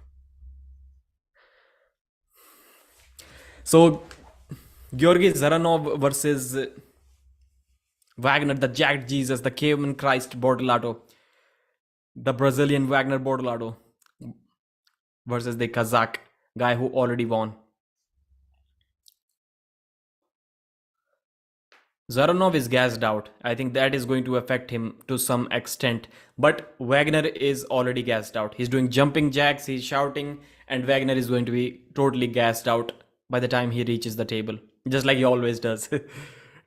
So, Georgi Zaranov versus Wagner, the Jack Jesus, the Caveman Christ Bortolato, the Brazilian Wagner Bortolato versus the Kazakh guy who already won. Zaranov is gassed out. I think that is going to affect him to some extent. But Wagner is already gassed out. He's doing jumping jacks, he's shouting, and Wagner is going to be totally gassed out by the time he reaches the table. Just like he always does.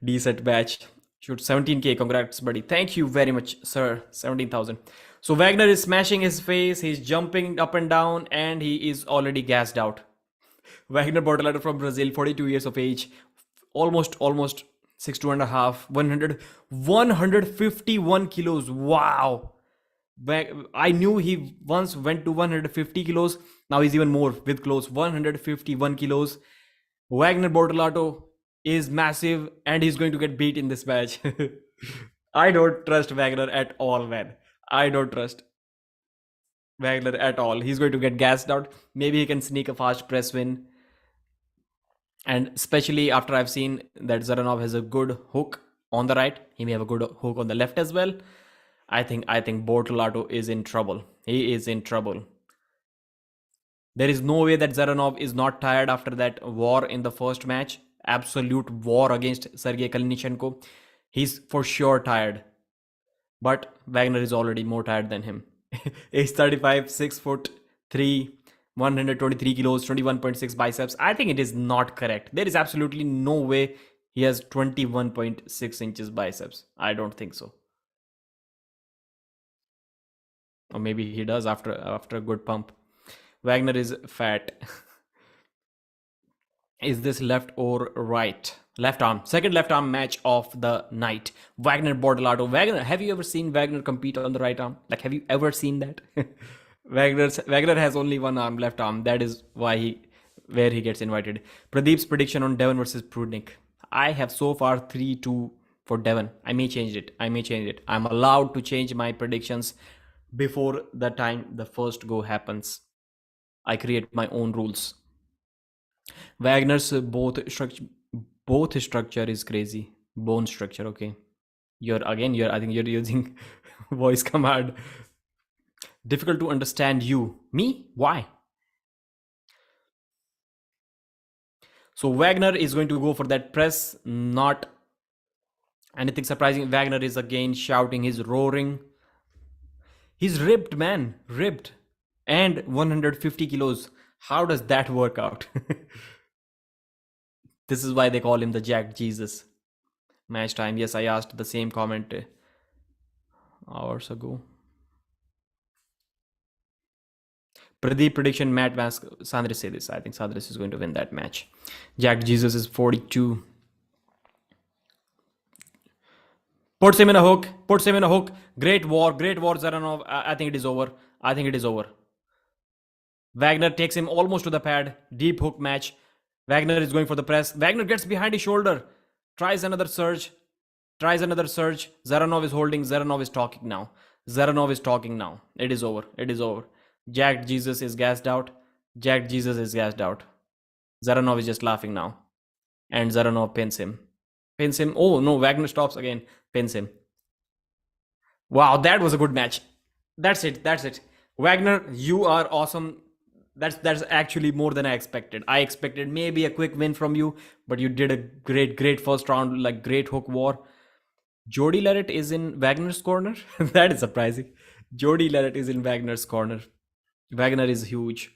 Decent batch. Shoot, 17k. Congrats, buddy. Thank you very much, sir. 17,000. So Wagner is smashing his face, he's jumping up and down, and he is already gassed out. Wagner Bortolato from Brazil, 42 years of age, almost 6'2.5", 151 kilos. Wow. I knew he once went to 150 kilos. Now he's even more with clothes. 151 kilos. Wagner Bortolato is massive and he's going to get beat in this match. I don't trust Wagner at all, man. I don't trust Wagner at all. He's going to get gassed out. Maybe he can sneak a fast press win. And especially after I've seen that Zaranov has a good hook on the right, he may have a good hook on the left as well. I think Bortolato is in trouble. He is in trouble. There is no way that Zaranov is not tired after that war in the first match. Absolute war against Sergey Kalinichenko. He's for sure tired. But Wagner is already more tired than him. Age 35, 6'3", 123 kilos, 21.6 biceps. I think it is not correct. There is absolutely no way he has 21.6 inches biceps. I don't think so. Or maybe he does after a good pump. Wagner is fat. Is this left or right? Left arm. Second left arm match of the night. Wagner Bortolato. Wagner, have you ever seen Wagner compete on the right arm? Like, have you ever seen that? Wagner has only one arm, left arm. That is where he gets invited. Pradeep's prediction on Devon versus Prudnik. I have so far 3-2 for Devon. I may change it. I'm allowed to change my predictions before the time the first go happens. I create my own rules. Wagner's both structure is crazy. Bone structure, okay. I think you're using voice command. Difficult to understand you. Me? Why? So Wagner is going to go for that press, not anything surprising. Wagner is again shouting, he's roaring. He's ripped, man, ripped. And 150 kilos. How does that work out? This is why they call him the Jack Jesus. Match time. Yes, I asked the same comment hours ago. Pradeep prediction, Matt Mask, Sandris say this. I think Sandris is going to win that match. Jack Jesus is 42. Puts him in a hook. Great war, Zaranov. I think it is over. Wagner takes him almost to the pad. Deep hook match. Wagner is going for the press. Wagner gets behind his shoulder. Tries another surge. Zaranov is holding. Zaranov is talking now. It is over. Jack Jesus is gassed out. Zaranov is just laughing now. And Zaranov pins him. Oh no, Wagner stops again. Pins him. Wow, that was a good match. That's it. Wagner, you are awesome. That's actually more than I expected. I expected maybe a quick win from you, but you did a great first round, like great hook war. Jody Larratt is in Wagner's corner. That is surprising. Jody Larratt is in Wagner's corner. Wagner is huge.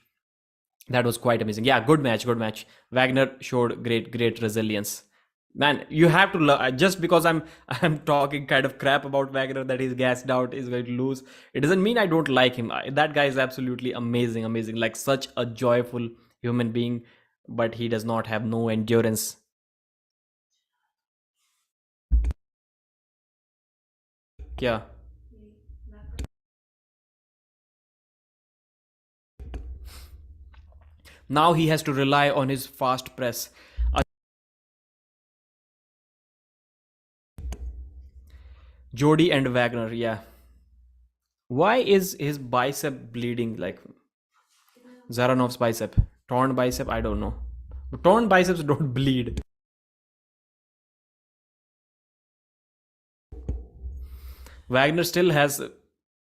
That was quite amazing. Yeah, good match. Wagner showed great resilience. Man, you have to just because I'm talking kind of crap about Wagner that he's gassed out, is going to lose. It doesn't mean I don't like him. That guy is absolutely amazing. Like such a joyful human being, but he does not have no endurance. Yeah. Now he has to rely on his fast press. Jody and Wagner, yeah. Why is his bicep bleeding? Like Zaranov's bicep, torn bicep? I don't know. Torn biceps don't bleed. Wagner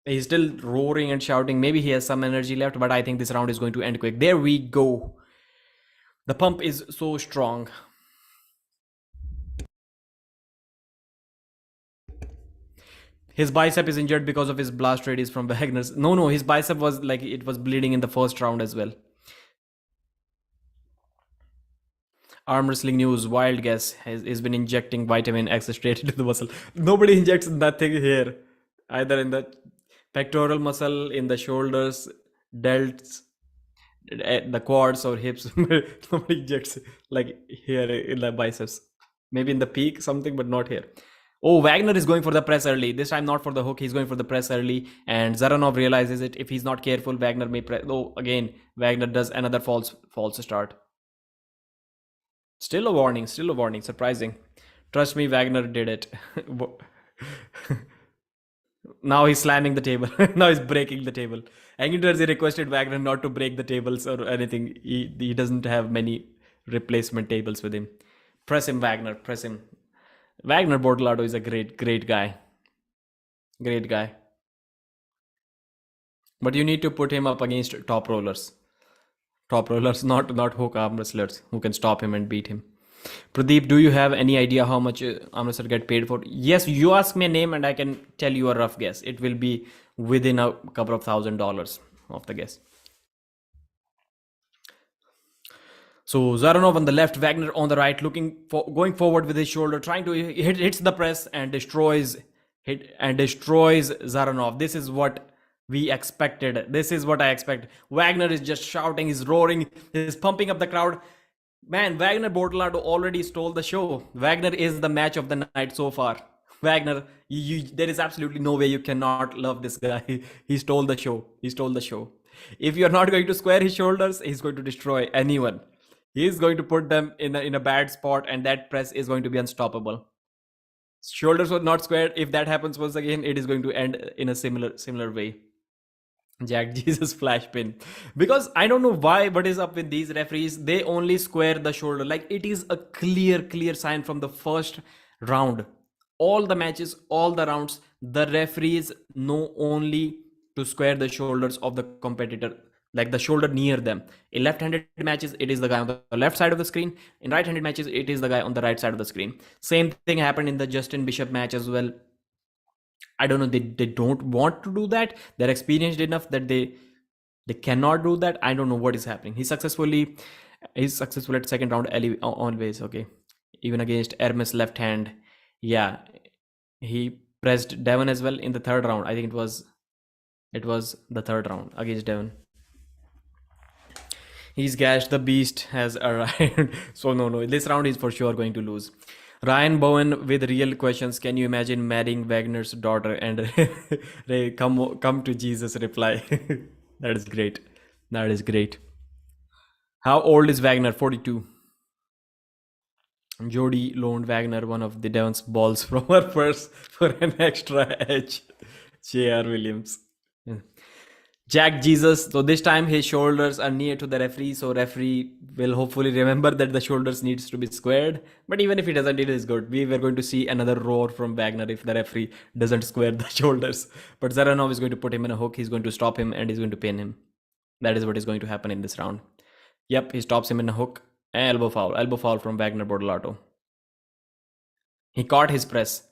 he's still roaring and shouting. Maybe he has some energy left, but I think this round is going to end quick. There we go. The pump is so strong. His bicep is injured because of his blast radius from Wagner's. No, his bicep was like, it was bleeding in the first round as well. Arm wrestling news, wild guess, has been injecting vitamin X straight into the muscle. Nobody injects nothing here. Either in the pectoral muscle, in the shoulders, delts, the quads or hips. Nobody injects like here in the biceps. Maybe in the peak something, but not here. Oh, Wagner is going for the press early. This time not for the hook. He's going for the press early. And Zaranov realizes it. If he's not careful, Wagner may press. Oh, again, Wagner does another false start. Still a warning. Surprising. Trust me, Wagner did it. Now he's slamming the table. Now he's breaking the table. Angry requested Wagner not to break the tables or anything. He doesn't have many replacement tables with him. Press him, Wagner. Press him. Wagner Bortolato is a great guy. Great guy. But you need to put him up against top rollers. Top rollers, not hook arm wrestlers who can stop him and beat him. Pradeep, do you have any idea how much arm wrestler get paid for? Yes, you ask me a name and I can tell you a rough guess. It will be within a couple of $1,000 of the guess. So Zaranov on the left, Wagner on the right, going forward with his shoulder, trying to hits the press and destroys Zaranov. This is what we expected. This is what I expect. Wagner is just shouting, he's roaring, he's pumping up the crowd. Man, Wagner Bortolato already stole the show. Wagner is the match of the night so far. Wagner There is absolutely no way you cannot love this guy. He stole the show. He stole the show. If you're not going to square his shoulders, he's going to destroy anyone. He's going to put them in a bad spot, and that press is going to be unstoppable. Shoulders were not squared. If that happens once again, it is going to end in a similar way. Jack Jesus flash pin. Because I don't know why, what is up with these referees? They only square the shoulder. Like, it is a clear sign from the first round. All the matches, all the rounds, the referees know only to square the shoulders of the competitor, like the shoulder near them. In left-handed matches, it is the guy on the left side of the screen. In right-handed matches, it is the guy on the right side of the screen. Same thing happened in the Justin Bishop match as well. I don't know, they don't want to do that. They're experienced enough that they cannot do that. I don't know what is happening. He's successful at second round always. Okay, even against Ernes left hand. Yeah, he pressed Devon as well in the third round. I think it was the third round against Devon. He's gashed. The beast has arrived. So no, this round is for sure going to lose. Ryan Bowen with real questions. Can you imagine marrying Wagner's daughter? And come to Jesus reply. That is great. That is great. How old is Wagner? 42. Jody loaned Wagner one of the Devon's balls from her purse for an extra edge. J.R. Williams. Jack Jesus. So this time his shoulders are near to the referee. So referee will hopefully remember that the shoulders needs to be squared. But even if he doesn't, it is good. We were going to see another roar from Wagner if the referee doesn't square the shoulders. But Zaranov is going to put him in a hook. He's going to stop him and he's going to pin him. That is what is going to happen in this round. Yep, he stops him in a hook. Elbow foul from Wagner Bortolato. He caught his press.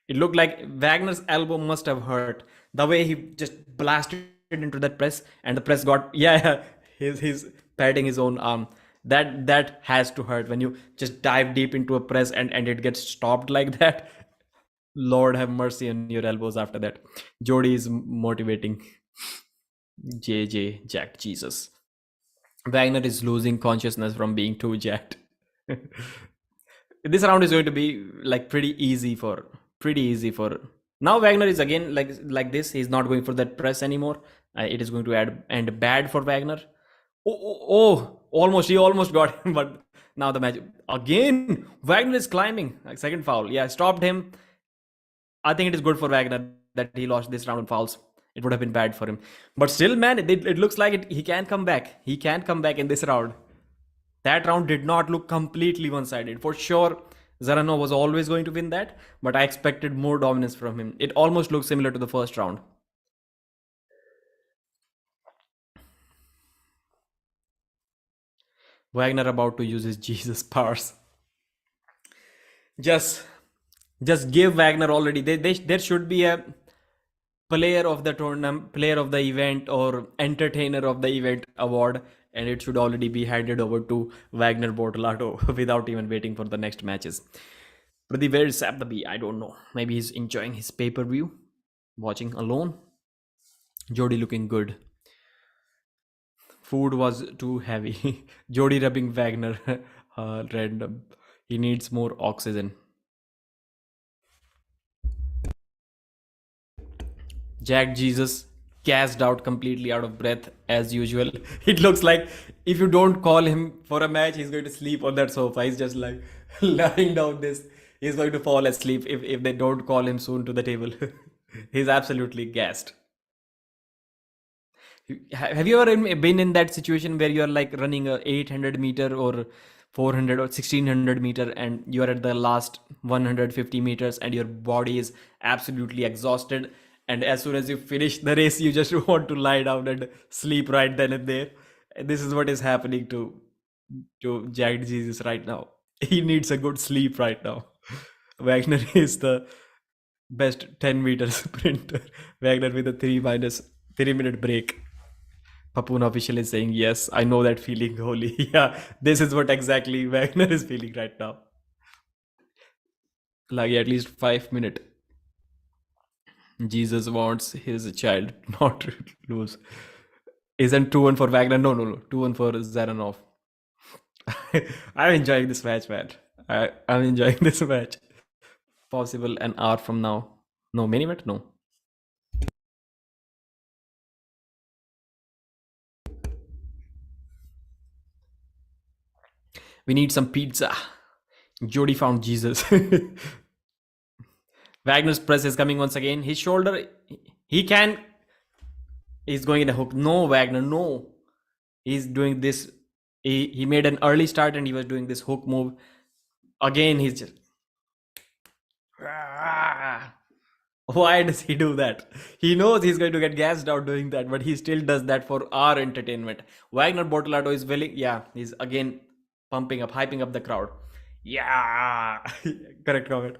It looked like Wagner's elbow must have hurt. The way he just blasted into that press, and the press got he's patting his own arm. That has to hurt when you just dive deep into a press and it gets stopped like that. Lord have mercy on your elbows after that. Jody is motivating. Jack Jesus. Wagner is losing consciousness from being too jacked. This round is going to be like pretty easy for now. Wagner is again like this. He's not going for that press anymore. It is going to end bad for Wagner. He almost got him, but now the match again. Wagner is climbing. Like, second foul. Yeah, stopped him. I think it is good for Wagner that he lost this round in fouls. It would have been bad for him, but still, man, it looks like he can come back. He can come back in this round. That round did not look completely one-sided. For sure, Zaranov was always going to win that, but I expected more dominance from him. It almost looked similar to the first round. Wagner about to use his Jesus powers. Just give Wagner already. There should be a player of the tournament, player of the event, or entertainer of the event award, and it should already be handed over to Wagner Bortolato without even waiting for the next matches. Pradeep, where is Sap the Bee? I don't know. Maybe he's enjoying his pay-per-view, watching alone. Jody looking good. Food was too heavy. Jody rubbing Wagner random. He needs more oxygen. Jack Jesus gassed out, completely out of breath as usual. It looks like if you don't call him for a match, he's going to sleep on that sofa. He's just like lying down this. He's going to fall asleep if they don't call him soon to the table. He's absolutely gassed. Have you ever been in that situation where you're like running a 800 meter or 400 or 1600 meter and you're at the last 150 meters and your body is absolutely exhausted, and as soon as you finish the race you just want to lie down and sleep right then and there? This is what is happening to Jack Jesus right now. He needs a good sleep right now. Wagner is the best 10 meter sprinter. Wagner with a 3-minute break. Papun official is saying, yes, I know that feeling, Holy. Yeah, this is what exactly Wagner is feeling right now. Like at least 5 minutes. Jesus wants his child not to lose. Isn't 2-1 for Wagner? No. 2-1 for Zaranov. I'm enjoying this match, man. I'm enjoying this match. Possible an hour from now. No, minute? No. We need some pizza. Jody found Jesus. Wagner's press is coming once again. His shoulder, he can. He's going in a hook. No, Wagner, no. He's doing this. He made an early start and he was doing this hook move. Again, he's just. Why does he do that? He knows he's going to get gassed out doing that, but he still does that for our entertainment. Wagner Bortolato is willing. Yeah, he's again pumping up, hyping up the crowd. Yeah, correct comment.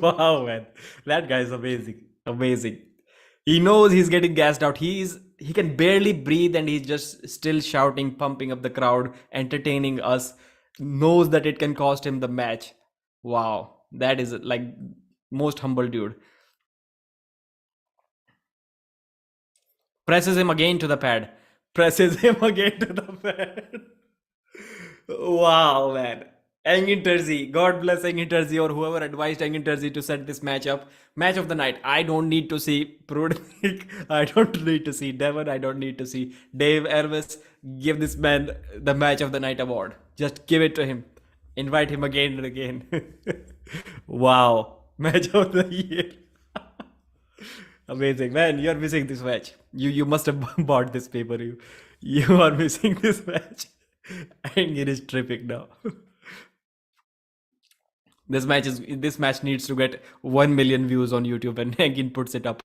Wow, man, that guy is amazing, amazing. He knows he's getting gassed out. He can barely breathe, and he's just still shouting, pumping up the crowd, entertaining us. Knows that it can cost him the match. Wow, that is like most humble dude. Presses him again to the pad. Presses him again to the pad. Wow, man. Engin Terzi, God bless Engin Terzi or whoever advised Engin Terzi to set this match up. Match of the night. I don't need to see Prudnik. I don't need to see Devon. I don't need to see Dave Ernes. Give this man the match of the night award. Just give it to him. Invite him again and again. Wow. Match of the year. Amazing, man. You're missing this match. You must have bought this paper. You are missing this match. Engin is tripping now. This match needs to get 1 million views on YouTube, and Engin puts it up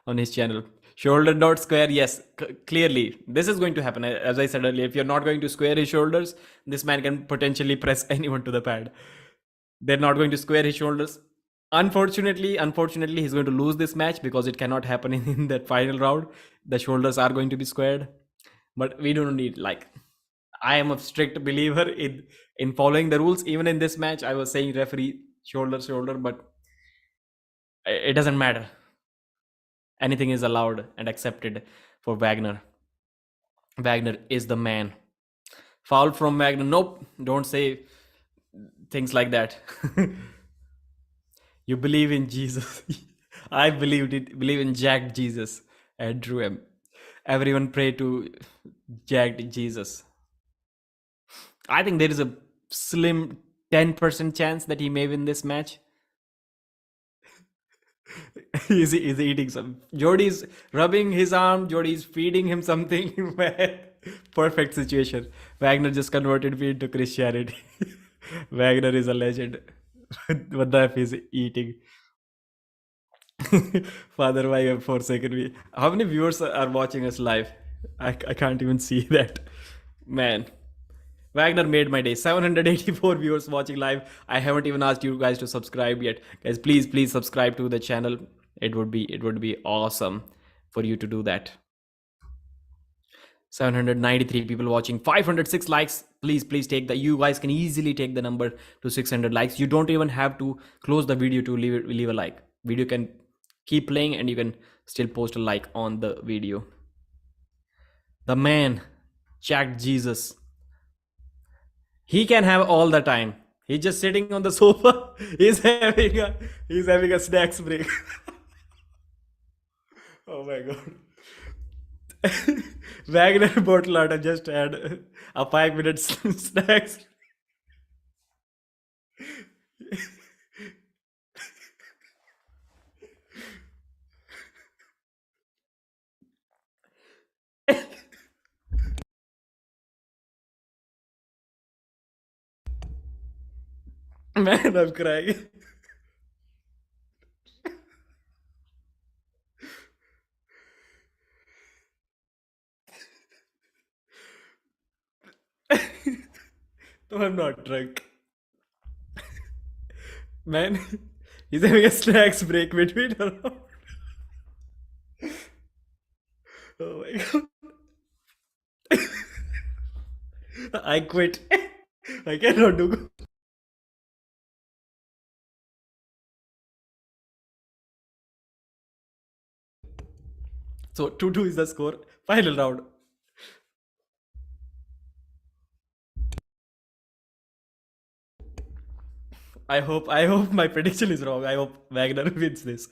on his channel. Shoulder not square, yes, clearly this is going to happen. As I said earlier, if you're not going to square his shoulders, this man can potentially press anyone to the pad. They're not going to square his shoulders. Unfortunately, he's going to lose this match because it cannot happen in that final round. The shoulders are going to be squared, but we don't need, like, I am a strict believer in following the rules. Even in this match, I was saying referee shoulder, but it doesn't matter. Anything is allowed and accepted for Wagner. Wagner is the man. Foul from Wagner. Nope, don't say things like that. You believe in Jesus. I believe in Jack Jesus and drew him. Everyone pray to Jack Jesus. I think there is a slim 10% chance that he may win this match. He's eating some. Jody's rubbing his arm. Jody's feeding him something. Perfect situation. Wagner just converted me into Christianity. Wagner is a legend. What the F is eating? Father, why you have forsaken me? How many viewers are watching us live? I can't even see that. Man. Wagner made my day. 784 viewers watching live. I haven't even asked you guys to subscribe yet. Guys, please subscribe to the channel. It would be awesome for you to do that. 793 people watching, 506 likes. Please take that. You guys can easily take the number to 600 likes. You don't even have to close the video to leave a like. Video can keep playing and you can still post a like on the video. The man, Jack Jesus. He can have all the time. He's just sitting on the sofa. He's having a snacks break. Oh my god. Wagner Bortolato just had a 5-minute snacks. Man, I'm crying. No, I'm not drunk. Man, he's having a snacks break between around. Oh my god. I quit. I cannot do. So 2-2 is the score. Final round. I hope my prediction is wrong. I hope Wagner wins this.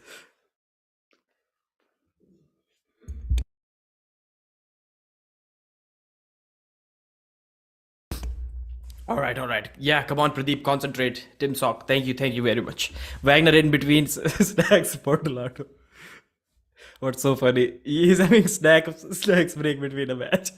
All right, all right. Yeah, come on, Pradeep, concentrate. Tim Sock, thank you very much. Wagner in between snacks, Bortolato. What's so funny? He's having snacks break between a match.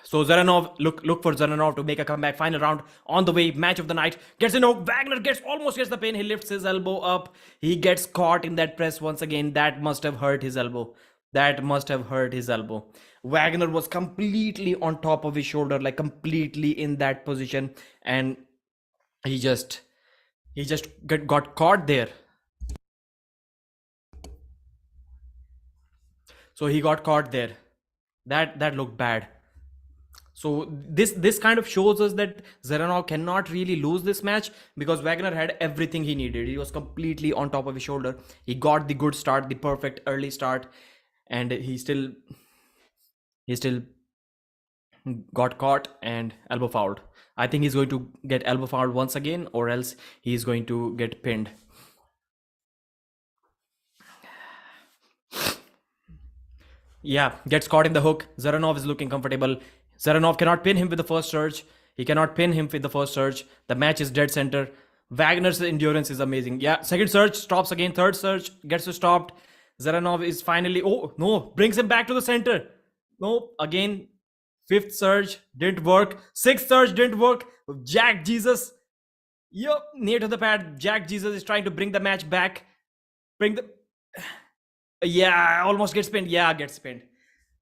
So Zaranov, look for Zaranov to make a comeback. Final round on the way. Match of the night. Gets in. Oh, Wagner almost gets the pin. He lifts his elbow up. He gets caught in that press once again. That must have hurt his elbow. That must have hurt his elbow. Wagner was completely on top of his shoulder, like completely in that position, and he just got caught there. So he got caught there. That looked bad. So this kind of shows us that Zaranov cannot really lose this match because Wagner had everything he needed. He was completely on top of his shoulder. He got the good start, the perfect early start, and he still got caught and elbow fouled. I think he's going to get elbow fouled once again, or else he's going to get pinned. Yeah, gets caught in the hook. Zaranov is looking comfortable. Zaranov cannot pin him with the first surge. He cannot pin him with the first surge. The match is dead center. Wagner's endurance is amazing. Yeah, second surge, stops again. Third surge, gets stopped. Zaranov is finally... Oh, no. Brings him back to the center. No, again. Fifth surge, didn't work. Sixth surge, didn't work. Jack Jesus. Yup, near to the pad. Jack Jesus is trying to bring the match back. Bring the... Yeah, almost gets pinned. Yeah, gets pinned.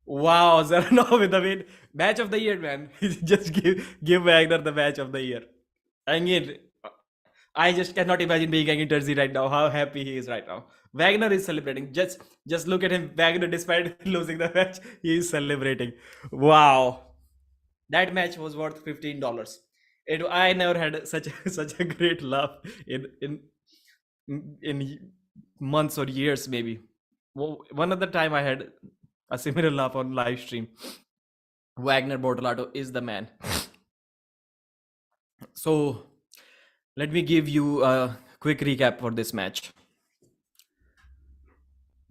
Wow, Zaranov with the win. Match of the year, man. Just give Wagner the match of the year. I mean, I just cannot imagine being in Jersey right now. How happy he is right now. Wagner is celebrating. Just look at him. Wagner, despite losing the match, he is celebrating. Wow, that match was worth $15. I never had such a great laugh in months or years, maybe. One other time I had a similar laugh on live stream. Wagner Bortolato is the man. So let me give you a quick recap for this match.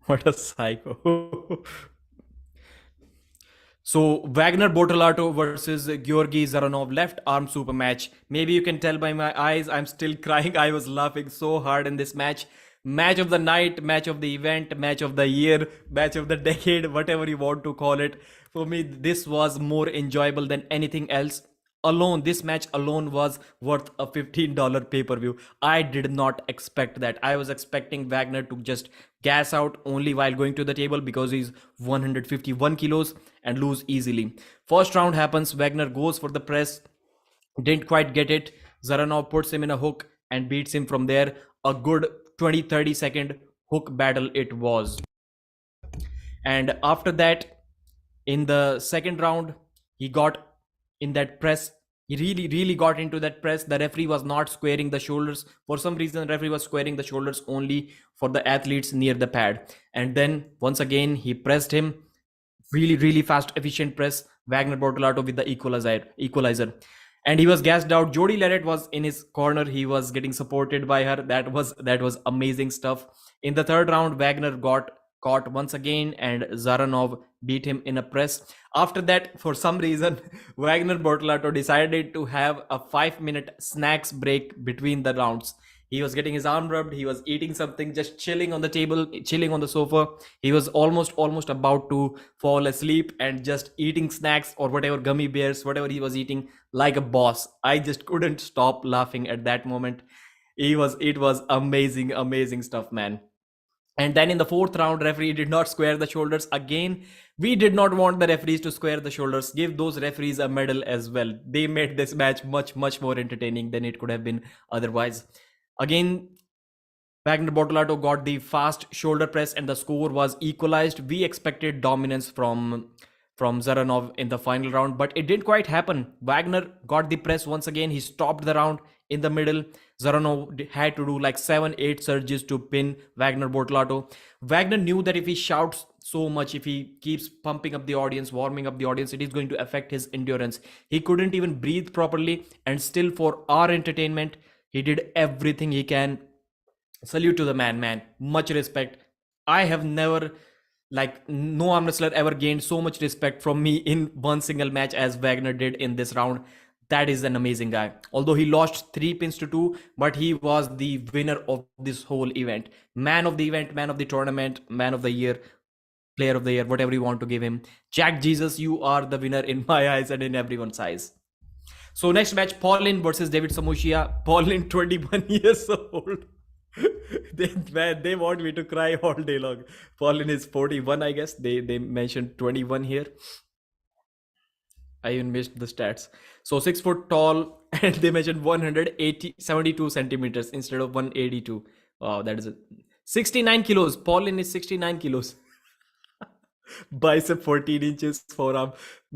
What a psycho. So Wagner Bortolato versus Georgy Zaranov left arm super match. Maybe you can tell by my eyes I'm still crying. I was laughing so hard in this match. Match of the night, match of the event, match of the year, match of the decade, whatever you want to call it. For me, this was more enjoyable than anything else. This match alone was worth a $15 pay-per-view. I did not expect that. I was expecting Wagner to just gas out only while going to the table because he's 151 kilos and lose easily. First round happens, Wagner goes for the press, didn't quite get it. Zaranov puts him in a hook and beats him from there. A good 20-30 second hook battle it was. And after that, in the second round, he got in that press. He really got into that press. The referee was not squaring the shoulders. For some reason, the referee was squaring the shoulders only for the athletes near the pad. And then once again, he pressed him. Really fast, efficient press. Wagner Bortolato with the equalizer. And he was gassed out. Jody Larratt was in his corner. He was getting supported by her. That was amazing stuff. In the third round, Wagner got caught once again and Zaranov beat him in a press. After that, for some reason, Wagner Bortolato decided to have a 5-minute snacks break between the rounds. He was getting his arm rubbed. He was eating something, just chilling on the table, chilling on the sofa. He was almost about to fall asleep and just eating snacks or whatever, gummy bears, whatever he was eating, like a boss. I just couldn't stop laughing at that moment. It was amazing stuff, man. And then in the fourth round, referee did not square the shoulders again. We did not want the referees to square the shoulders. Give those referees a medal as well. They made this match much more entertaining than it could have been otherwise. Again, Wagner Bortolato got the fast shoulder press and the score was equalized. We expected dominance from Zaranov in the final round, but it didn't quite happen. Wagner got the press once again. He stopped the round in the middle. Zaranov had to do like 7-8 surges to pin Wagner Bortolato. Wagner knew that if he shouts so much. If he keeps pumping up the audience, warming up the audience, it is going to affect his endurance. He couldn't even breathe properly, and still for our entertainment, he did everything he can. Salute to the man. Much respect. I have never, like, no arm wrestler ever gained so much respect from me in one single match as Wagner did in this round. That is an amazing guy. Although he lost 3 pins to 2, but he was the winner of this whole event. Man of the event, man of the tournament, man of the year, player of the year, whatever you want to give him. Jack Jesus, you are the winner in my eyes and in everyone's eyes. So next match, Paulin versus David Samushia. Paulin, 21 years old. they want me to cry all day long. Paulin is 41, I guess. They mentioned 21 here. I even missed the stats. So 6 foot tall, and they mentioned 72 centimeters instead of 182. Wow, that is it. 69 kilos. Paulin is 69 kilos. Bicep 14 inches, forearm.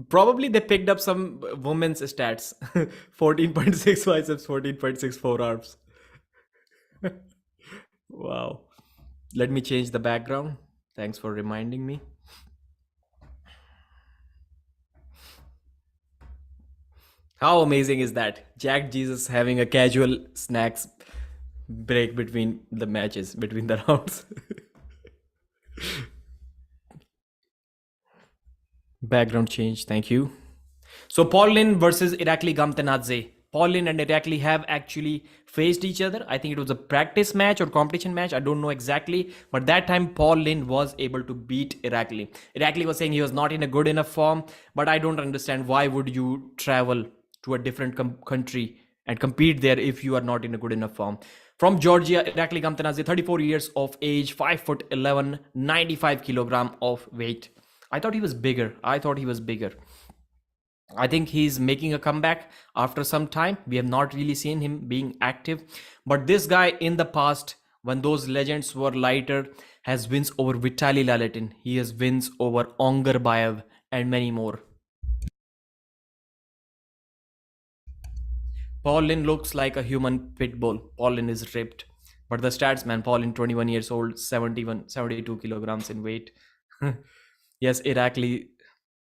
Probably they picked up some women's stats. 14.6 biceps, 14.6 forearms. Wow. Let me change the background. Thanks for reminding me. How amazing is that? Jack Jesus having a casual snacks break between the matches, between the rounds. Background change, thank you. So Paulin versus Irakli Gamtanadze. Paulin and Irakli have actually faced each other. I think it was a practice match or competition match. I don't know exactly. But that time Paulin was able to beat Irakli. Irakli was saying he was not in a good enough form. But I don't understand, why would you travel to a different country and compete there if you are not in a good enough form? From Georgia, Irakli Gamtanadze, 34 years of age, 5'11", 95 kilogram of weight. I thought he was bigger. I think he's making a comeback after some time. We have not really seen him being active. But this guy in the past, when those legends were lighter, has wins over Vitaly Laletin. He has wins over Onger Bayev and many more. Paulin looks like a human pit bull. Paulin is ripped. But the stats, man, Paulin, 21 years old, 72 kilograms in weight. Yes, Irakli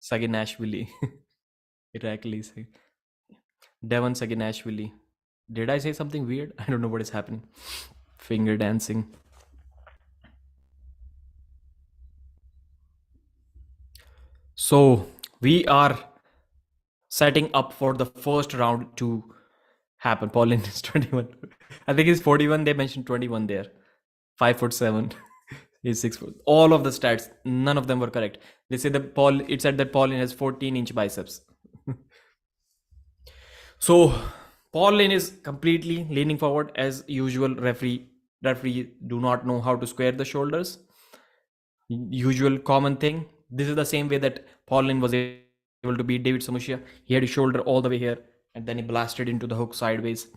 Saginashvili. Irakli. Devon Saginashvili. Did I say something weird? I don't know what is happening. Finger dancing. So we are setting up for the first round to happen. Paulin is 21. I think he's 41. They mentioned 21 there. 5'7". He's 6 foot. All of the stats, none of them were correct. They say that it said that Paulin has 14-inch biceps. So Paulin is completely leaning forward as usual. Referee do not know how to square the shoulders. Usual common thing. This is the same way that Paulin was able to beat David Samushia. He had his shoulder all the way here, and then he blasted into the hook sideways.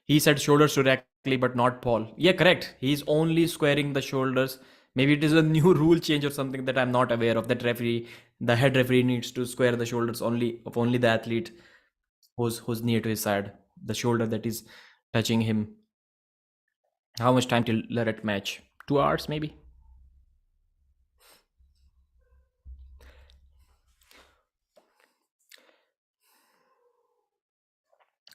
He said shoulders to Irakli, but not Paul. Yeah, correct. He's only squaring the shoulders. Maybe it is a new rule change or something that I'm not aware of. That the head referee needs to square the shoulders only the athlete who's near to his side, the shoulder that is touching him. How much time till Larratt match? 2 hours maybe.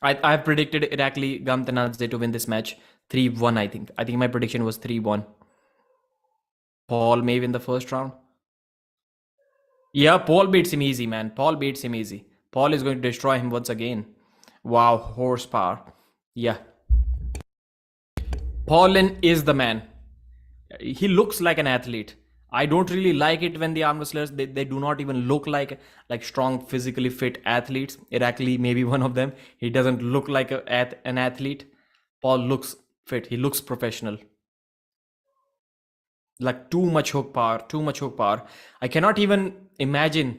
I've predicted Irakli Gamtanadze to win this match 3-1. I think my prediction was 3-1. Paul may win the first round. Yeah, Paul beats him easy, man. Paul is going to destroy him once again. Wow, horsepower. Yeah. Paulin is the man. He looks like an athlete. I don't really like it when the arm wrestlers, they do not even look like strong, physically fit athletes. Irakli may be one of them. He doesn't look like an athlete. Paul looks fit. He looks professional. Like too much hook power. I cannot even imagine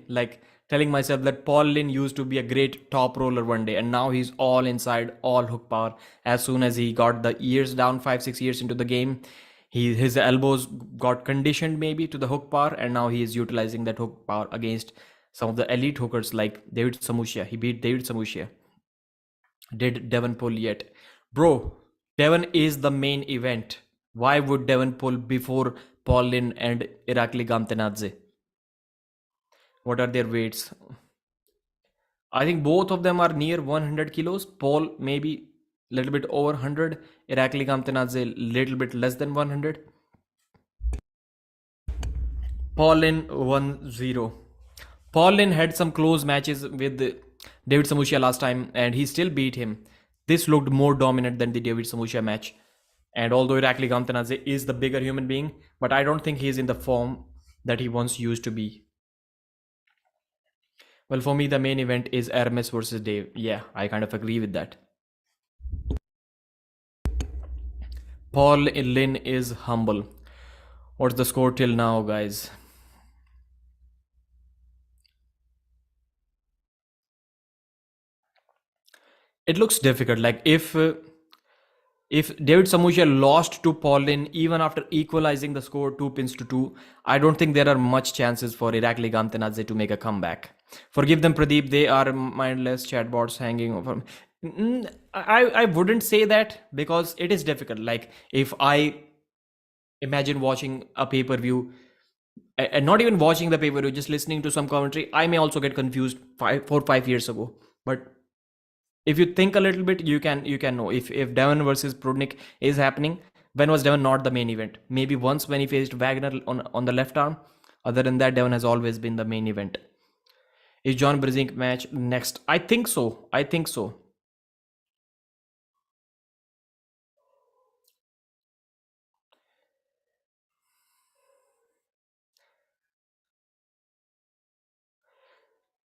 telling myself that Paul Lin used to be a great top roller one day, and now he's all inside, all hook power. As soon as he got the years down, 5-6 years into the game, his elbows got conditioned maybe to the hook power, and now he is utilizing that hook power against some of the elite hookers like David Samushia. He beat David Samushia. Did Devon pull yet? Bro, Devon is the main event. Why would Devon pull before Paulin and Irakli Gamtenadze? What are their weights? I think both of them are near 100 kilos. Paul maybe a little bit over 100. Irakli Gamtenadze a little bit less than 100. Paulin 1-0. Paulin had some close matches with David Samushia last time and he still beat him. This looked more dominant than the David Samushia match. And although Irakli Gamtenadze is the bigger human being, but I don't think he's in the form that he once used to be. Well, for me, the main event is Ernes versus Dave. Yeah, I kind of agree with that. Paul Lin is humble. What's the score till now, guys? It looks difficult. Like if David Samushia lost to Paulin even after equalizing the score 2-2, I don't think there are much chances for Irakli Gamtenadze to make a comeback. Forgive them, Pradeep. They are mindless chatbots hanging over. I wouldn't say that because it is difficult. Like if I imagine watching a pay-per-view and not even watching the pay-per-view, just listening to some commentary, I may also get confused 4-5 years ago. But if you think a little bit, you can know if Devon versus Prudnik is happening. When was Devon not the main event? Maybe once when he faced Wagner on the left arm. Other than that, Devon has always been the main event. Is John Brzezinski match next? I think so.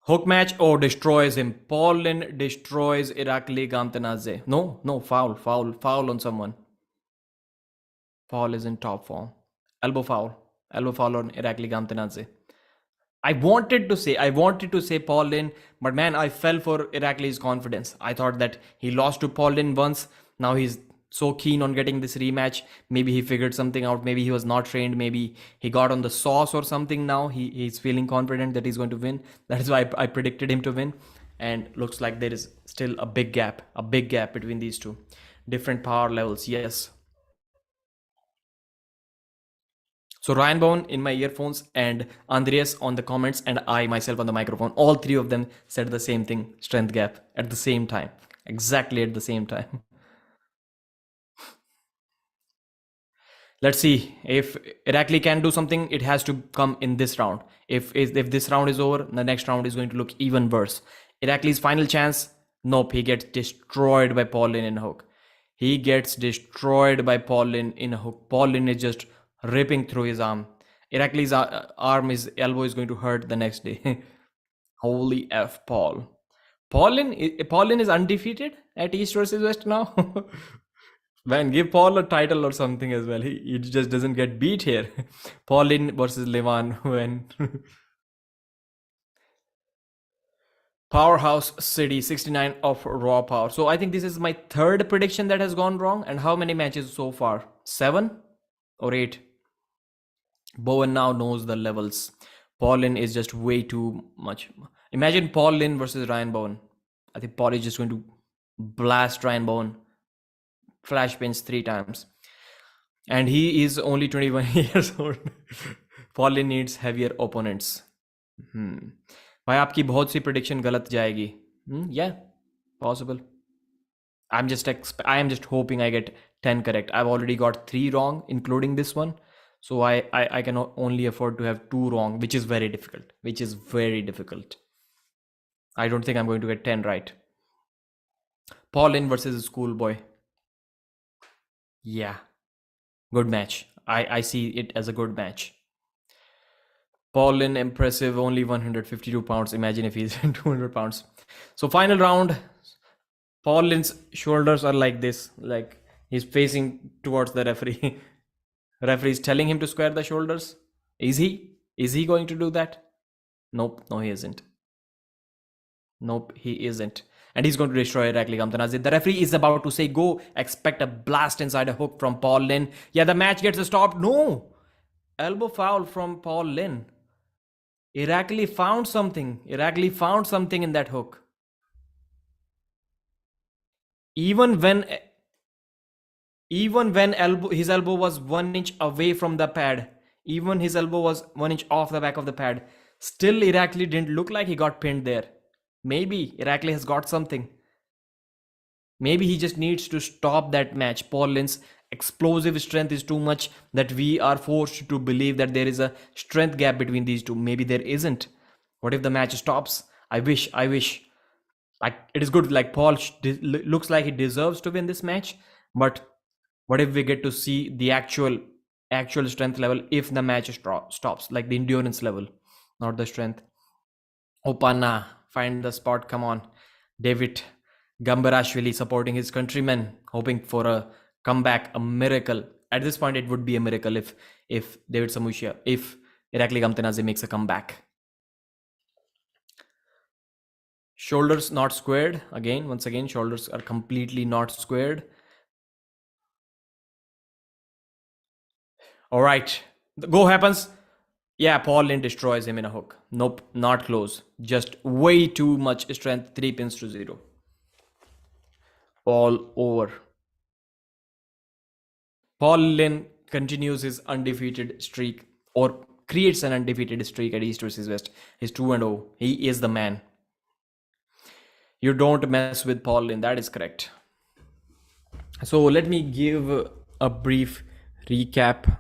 Hook match or destroys him. Paulin destroys Irakli Gamtenadze. No, foul on someone. Paul is in top form. Elbow foul on Irakli Gamtenadze. I wanted to say Paul Lin, but man, I fell for Irakli's confidence. I thought that he lost to Paul Lin once. Now he's so keen on getting this rematch. Maybe he figured something out. Maybe he was not trained. Maybe he got on the sauce or something now. He's feeling confident that he's going to win. That is why I predicted him to win. And looks like there is still a big gap between these two. Different power levels, yes. So Ryan Bowen in my earphones and Andreas on the comments and I myself on the microphone. All three of them said the same thing, strength gap, at the same time. Exactly at the same time. Let's see if Irakli can do something. It has to come in this round. If this round is over, the next round is going to look even worse. Irakli's final chance. Nope, he gets destroyed by Paulin in a hook. He gets destroyed by Paulin in a hook. Paulin is just ripping through his arm. Irakli's arm, his elbow is going to hurt the next day. Holy F, Paul. Paulin is undefeated at East versus West now. Man, give Paul a title or something as well. He just doesn't get beat here. Paulin versus Levan when Powerhouse City 69 of raw power. So I think this is my third prediction that has gone wrong. And how many matches so far? 7 or 8? Bowen now knows the levels. Paulin is just way too much. Imagine Paulin versus Ryan Bowen. I think Paul is just going to blast Ryan Bowen. Flash pinch 3 times. And he is only 21 years old. Paulin needs heavier opponents. भाई आपकी बहुत सी prediction गलत जाएगी. Yeah, possible. I am just hoping I get 10 correct. I've already got 3 wrong, including this one. So I can only afford to have 2 wrong, which is very difficult. I don't think I'm going to get 10 right. Paulin versus Schoolboy. Yeah, good match. I see it as a good match. Paulin, impressive, only 152 pounds. Imagine if he's 200 pounds. So final round, Paulin's shoulders are like this, like he's facing towards the referee. Referee's telling him to square the shoulders. Is he going to do that? Nope, no he isn't. Nope, he isn't. And he's going to destroy Irakli Gamtenadze. The referee is about to say go. Expect a blast inside a hook from Paul Lin. Yeah, the match gets stopped. No! Elbow foul from Paul Lin. Irakli found something. In that hook. Even when Even when his elbow was 1 inch away from the pad, even his elbow was 1 inch off the back of the pad, still Irakli didn't look like he got pinned there. Maybe Irakli has got something. Maybe he just needs to stop that match. Paul Lynch's explosive strength is too much that we are forced to believe that there is a strength gap between these two. Maybe there isn't. What if the match stops? I wish. Like, it is good. Like, Paul looks like he deserves to win this match, but what if we get to see the actual strength level if the match stops, like the endurance level, not the strength. Opana, find the spot, come on. David Gambarashvili supporting his countrymen, hoping for a comeback, a miracle. At this point, it would be a miracle if David Samushia, if Irakli Gamtenaze makes a comeback. Shoulders not squared. Once again, shoulders are completely not squared. All right, the go happens. Yeah, Paul Lynch destroys him in a hook. Nope, not close. Just way too much strength. 3-0. All over. Paul Lynch continues his undefeated streak, or creates an undefeated streak at East versus West. He's 2-0. He is the man. You don't mess with Paul Lynch. That is correct. So let me give a brief recap.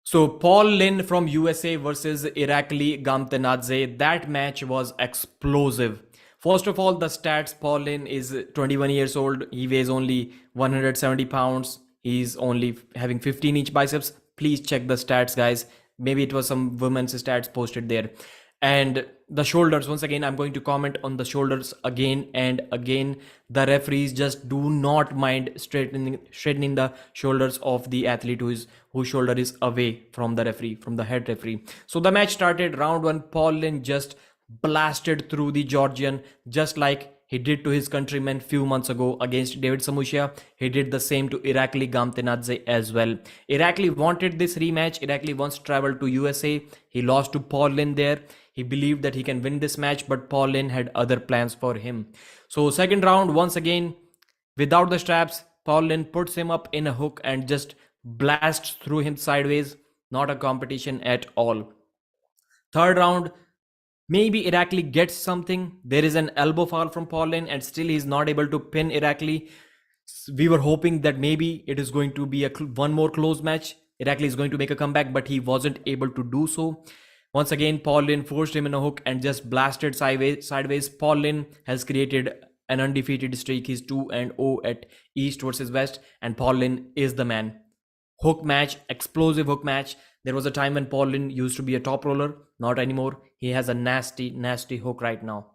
So Paul Lynch from USA versus Irakli Gamtenaze. That match was explosive. First of all, the stats. Paul Lynch is 21 years old. He weighs only 170 pounds. He's only having 15-inch biceps. Please check the stats, guys. Maybe it was some women's stats posted there. And the shoulders, once again, I'm going to comment on the shoulders again and again. The referees just do not mind straightening the shoulders of the athlete whose shoulder is away from the referee, from the head referee. So the match started. Round 1, Paul Lynch just blasted through the Georgian, just like he did to his countrymen few months ago against David Samushia. He did the same to Irakli Gamtenaze as well. Irakli wanted this rematch. Irakli once traveled to USA. He lost to Paul Lynch there. He believed that he can win this match, but Paul Lynch had other plans for him. So second round, once again, without the straps, Paul Lynch puts him up in a hook and just blasts through him sideways. Not a competition at all. Third round, maybe Irakli gets something. There is an elbow foul from Paul Lynch and still he's not able to pin Irakli. We were hoping that maybe it is going to be one more close match. Irakli is going to make a comeback, but he wasn't able to do so. Once again, Paul Lynch forced him in a hook and just blasted sideways. Paul Lynch has created an undefeated streak. He's 2-0 at East versus West, and Paul Lynch is the man. Hook match, explosive hook match. There was a time when Paul Lynch used to be a top roller. Not anymore. He has a nasty hook right now.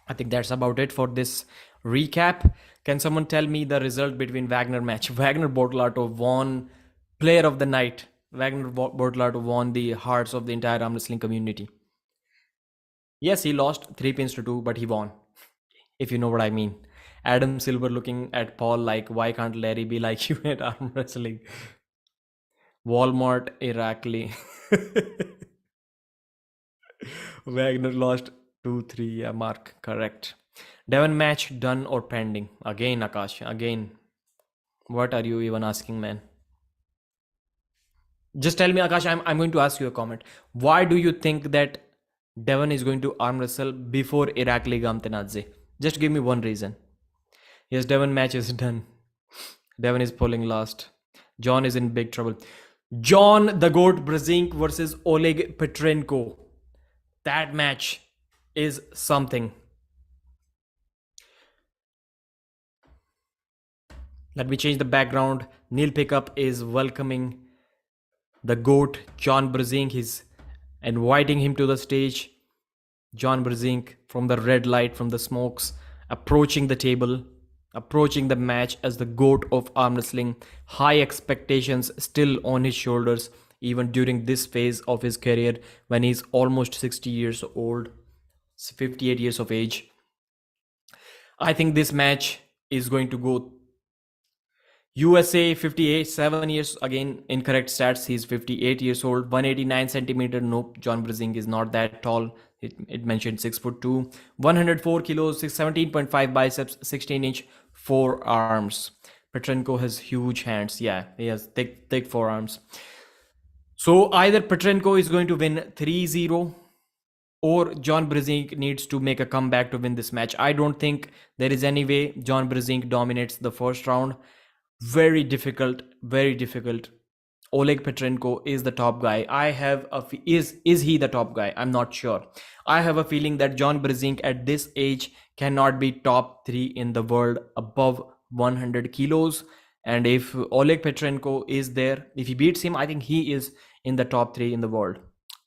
I think that's about it for this recap. Can someone tell me the result between Wagner match? Wagner Bortolato won Player of the Night. Wagner Bortolato won the hearts of the entire arm wrestling community. Yes, he lost 3-2, but he won. If you know what I mean. Adam Silver looking at Paul like, why can't Larry be like you at arm wrestling? Walmart, Irakli. Wagner lost 2-3. Yeah, Mark, correct. Devon match done or pending? Again, Akash, again. What are you even asking, man? Just tell me, Akash, I'm going to ask you a comment. Why do you think that Devon is going to arm wrestle before Irakli Gamtenaze? Just give me one reason. Yes, Devon match is done. Devon is pulling last. John is in big trouble. John the Goat Brzezinski versus Oleg Petrenko. That match is something. Let me change the background. Neil Pickup is welcoming the GOAT, John Brzezinski. He's inviting him to the stage. John Brzezinski from the red light, from the smokes, approaching the table, approaching the match as the GOAT of arm wrestling. High expectations still on his shoulders, even during this phase of his career when he's almost 60 years old, 58 years of age. I think this match is going to go USA 58, 7 years, again, incorrect stats. He's 58 years old, 189 centimeter. Nope, John Brzezinski is not that tall. It mentioned 6'2", 104 kilos, 17.5 biceps, 16-inch forearms. Petrenko has huge hands. Yeah, he has thick forearms. So either Petrenko is going to win 3-0 or John Brzezinski needs to make a comeback to win this match. I don't think there is any way John Brzezinski dominates the first round. Very difficult, very difficult. Oleg Petrenko is the top guy. I have a is he the top guy? I'm not sure. I have a feeling that John Brzezinski at this age cannot be top 3 in the world above 100 kilos. And if Oleg Petrenko is there, if he beats him, I think he is in the top 3 in the world.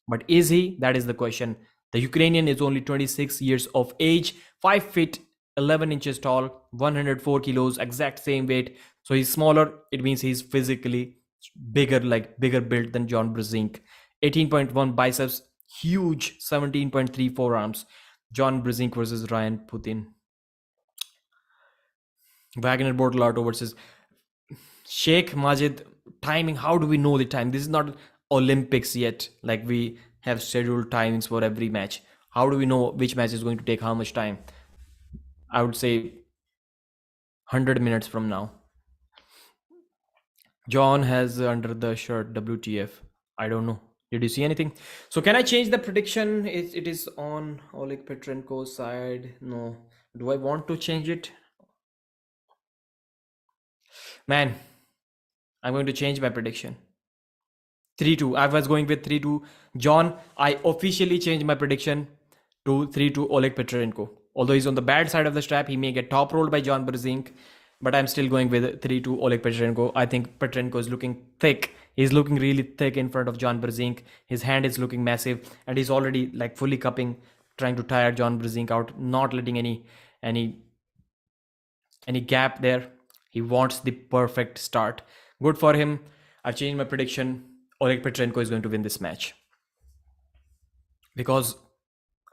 But is he? That is the question. The Ukrainian is only 26 years of age, 5 feet 11 inches tall, 104 kilos, exact same weight. So he's smaller. It means he's physically bigger, like bigger built than John Brzezinski. 18.1 biceps, huge 17.3 forearms. John Brzezinski versus Ryan Putin. Wagner Bortolato versus Sheikh Majid. Timing, how do we know the time? This is not Olympics yet. Like we have scheduled timings for every match. How do we know which match is going to take how much time? I would say 100 minutes from now. John has under the shirt WTF. I don't know. Did you see anything? So can I change the prediction? It is on Oleg Petrenko's side. No. Do I want to change it? Man, I'm going to change my prediction. 3-2. I was going with 3-2. John, I officially changed my prediction to 3-2 Oleg Petrenko. Although he's on the bad side of the strap, he may get top rolled by John Brzezinski. But I'm still going with 3-2 Oleg Petrenko. I think Petrenko is looking thick. He's looking really thick in front of John Brzezinski. His hand is looking massive. And he's already like fully cupping, trying to tire John Brzezinski out, not letting any gap there. He wants the perfect start. Good for him. I've changed my prediction. Oleg Petrenko is going to win this match. Because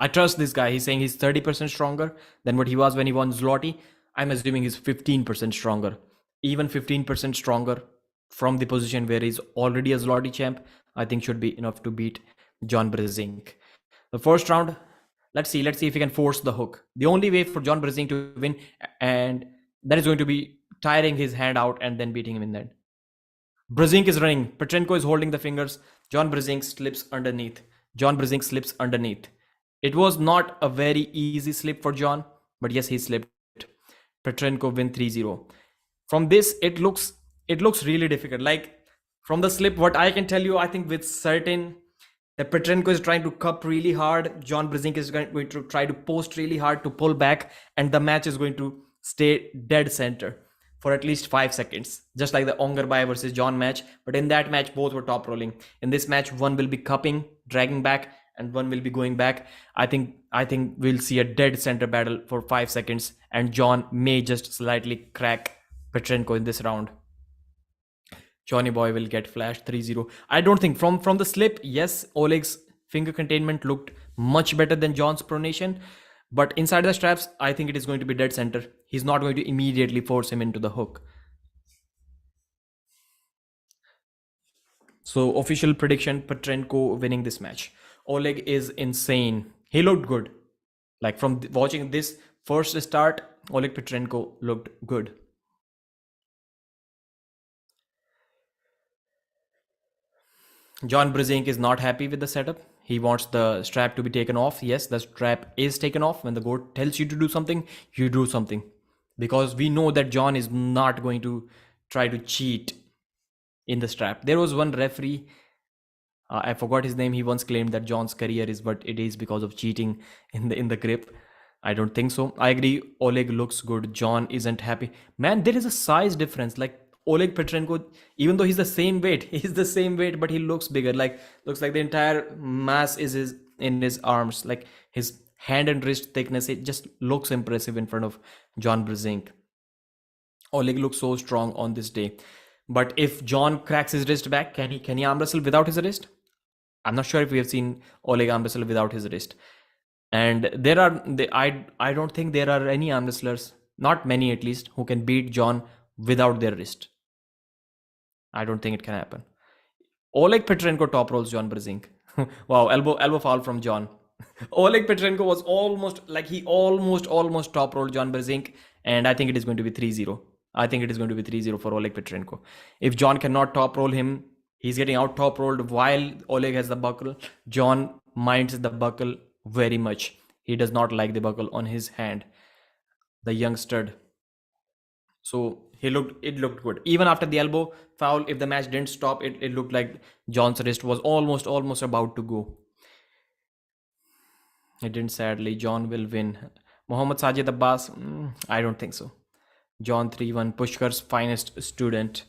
I trust this guy. He's saying he's 30% stronger than what he was when he won Zloty. I'm assuming he's 15% stronger. Even 15% stronger from the position where he's already a Zloty champ, I think should be enough to beat John Brzezinski. The first round, let's see if he can force the hook. The only way for John Brzezinski to win, and that is going to be tiring his hand out and then beating him in the end. Brzezinski is running. Petrenko is holding the fingers. John Brzezinski slips underneath. It was not a very easy slip for John, but yes, he slipped. Petrenko win 3-0. From this, it looks really difficult. Like from the slip, what I can tell you, I think with certain that Petrenko is trying to cup really hard. John Brzezinski is going to try to post really hard to pull back, and the match is going to stay dead center for at least 5 seconds, just like the Ongerbay versus John match. But in that match, both were top rolling. In this match, one will be cupping, dragging back, and one will be going back. I think we'll see a dead center battle for 5 seconds, and John may just slightly crack Petrenko in this round. Johnny Boy will get flashed 3-0. I don't think from the slip, yes, Oleg's finger containment looked much better than John's pronation, but inside the straps, I think it is going to be dead center. He's not going to immediately force him into the hook. So official prediction, Petrenko winning this match. Oleg is insane. He looked good. Like from watching this first start, Oleg Petrenko looked good. John Brzezinski is not happy with the setup. He wants the strap to be taken off. Yes, the strap is taken off. When the goat tells you to do something, you do something. Because we know that John is not going to try to cheat in the strap. There was one referee, I forgot his name. He once claimed that John's career is what it is because of cheating in the grip. I don't think so. I agree. Oleg looks good. John isn't happy. Man, there is a size difference. Like Oleg Petrenko, even though he's the same weight, but he looks bigger. Like looks like the entire mass is in his arms. Like his hand and wrist thickness, it just looks impressive in front of John Brzezinski. Oleg looks so strong on this day. But if John cracks his wrist back, can he arm wrestle without his wrist? I'm not sure if we have seen Oleg arm wrestle without his wrist. And I don't think there are any arm wrestlers, not many at least, who can beat John without their wrist. I don't think it can happen. Oleg Petrenko top rolls John Brzezinski. Wow, elbow foul from John. Oleg Petrenko was almost top rolled John Brzezinski, and I think it is going to be 3-0. I think it is going to be 3-0 for Oleg Petrenko. If John cannot top roll him, he's getting out top rolled while Oleg has the buckle. John minds the buckle very much. He does not like the buckle on his hand. The young stud. So it looked good. Even after the elbow foul, if the match didn't stop, it looked like John's wrist was almost about to go. It didn't, sadly. John will win. Mohammad Sajid Abbas, I don't think so. John 3-1, Pushkar's finest student.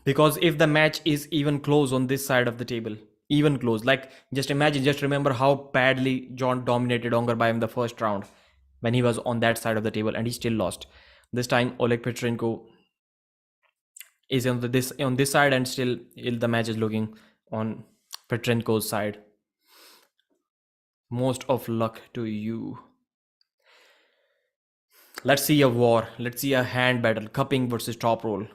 Because if the match is even close on this side of the table, even close, like just imagine, just remember how badly John dominated Ongarbayev in the first round when he was on that side of the table and he still lost. This time Oleg Petrenko is on this side and still the match is looking on Petrenko's side. Most of luck to you. Let's see a war. Let's see a hand battle. Cupping versus top roll.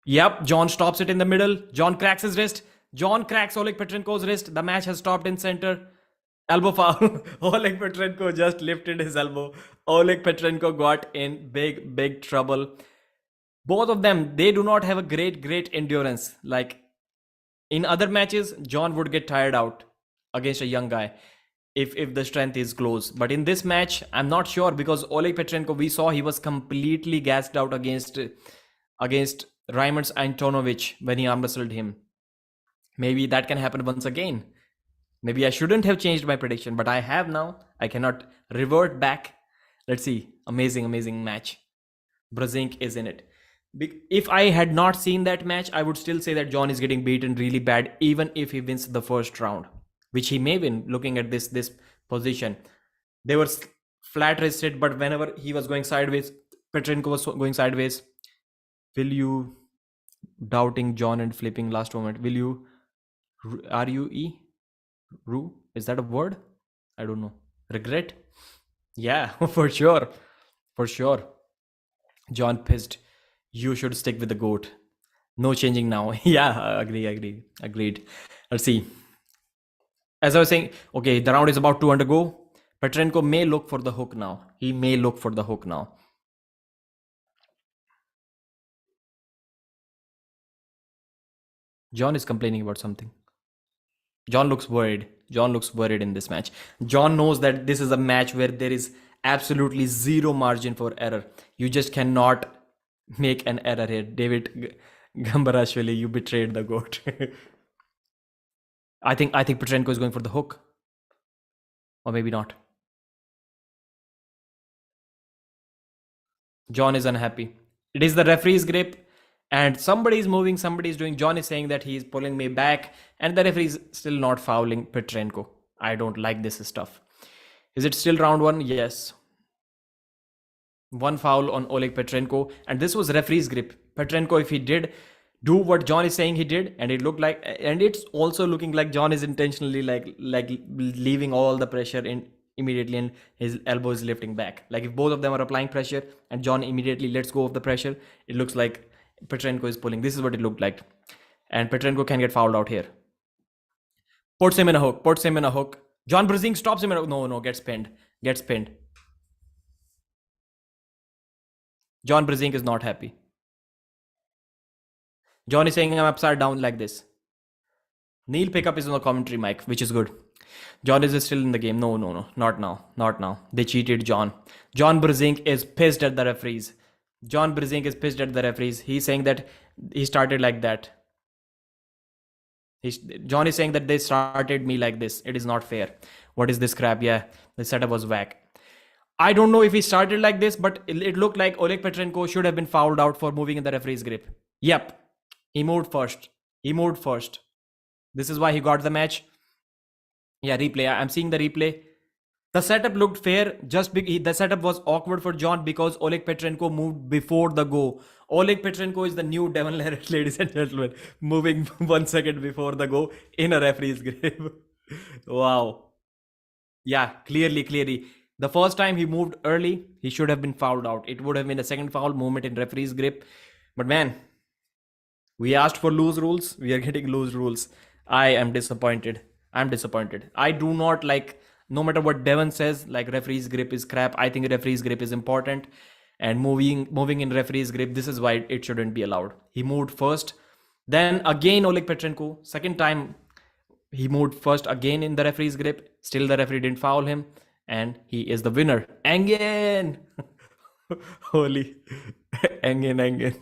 Yep, John stops it in the middle. John cracks his wrist. John cracks Oleg Petrenko's wrist. The match has stopped in center. Elbow foul. Oleg Petrenko just lifted his elbow. Oleg Petrenko got in big trouble. Both of them, they do not have a great endurance. Like in other matches, John would get tired out against a young guy if the strength is close. But in this match, I'm not sure, because Oleg Petrenko, we saw he was completely gassed out against Raimund Antonovich when he arm wrestled him. Maybe that can happen once again. Maybe I shouldn't have changed my prediction, but I have now. I cannot revert back. Let's see. Amazing match. Brzezinski is in it. If I had not seen that match, I would still say that John is getting beaten really bad, even if he wins the first round, which he may win looking at this position. They were flat wristed, but whenever he was going sideways, Petrenko was going sideways. Will you, doubting John and flipping last moment, will you, R-U-E? Rue? Is that a word? I don't know. Regret? Yeah, for sure. John pissed. You should stick with the GOAT. No changing now. Yeah, agreed. Let's see. As I was saying, okay, the round is about to undergo. Petrenko may look for the hook now. John is complaining about something. John looks worried in this match. John knows that this is a match where there is absolutely zero margin for error. You just cannot make an error here. David Gambarashvili, you betrayed the GOAT. I think Petrenko is going for the hook. Or maybe not. John is unhappy. It is the referee's grip. And somebody is moving, somebody is doing. John is saying that he is pulling me back, and the referee is still not fouling Petrenko. I don't like this stuff. Is it still round one? Yes. One foul on Oleg Petrenko, and this was referee's grip. Petrenko, if he did do what John is saying he did, and it's also looking like John is intentionally like leaving all the pressure in immediately, and his elbow is lifting back. Like if both of them are applying pressure and John immediately lets go of the pressure, it looks like Petrenko is pulling. This is what it looked like. And Petrenko can get fouled out here. Puts him in a hook. John Brzezinski stops him in a... No, gets pinned. John Brzezinski is not happy. John is saying I'm upside down like this. Neil Pickup is on the commentary mic, which is good. John is still in the game. No, not now. They cheated John. John Brzezinski is pissed at the referees. He's saying that he started like that. John is saying that they started me like this. It is not fair. What is this crap? Yeah, the setup was whack. I don't know if he started like this, but it looked like Oleg Petrenko should have been fouled out for moving in the referee's grip. Yep, he moved first. This is why he got the match. Yeah, replay. I'm seeing the replay. The setup looked fair. The setup was awkward for John because Oleg Petrenko moved before the go. Oleg Petrenko is the new Devon Larratt, ladies and gentlemen, moving 1 second before the go in a referee's grip. Wow. Yeah, clearly. The first time he moved early, he should have been fouled out. It would have been a second foul movement in referee's grip. But man, we asked for loose rules. We are getting loose rules. I am disappointed. I'm disappointed. I do not like, no matter what Devon says, like referee's grip is crap. I think referee's grip is important. And moving in referee's grip, this is why it shouldn't be allowed. He moved first. Then again Oleg Petrenko. Second time he moved first again in the referee's grip. Still the referee didn't foul him. And he is the winner. Engin! Holy. Engin.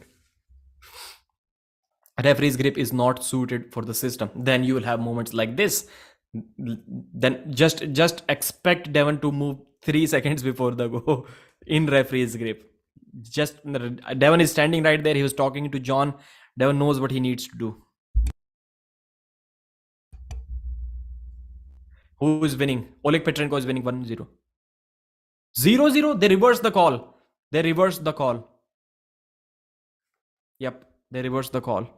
Referee's grip is not suited for the system. Then you will have moments like this. Then just expect Devon to move 3 seconds before the go in referee's grip. Just Devon is standing right there. He was talking to John. Devon knows what he needs to do. Who is winning? Oleg Petrenko is winning 1-0. 0-0. They reversed the call. Yep, they reversed the call.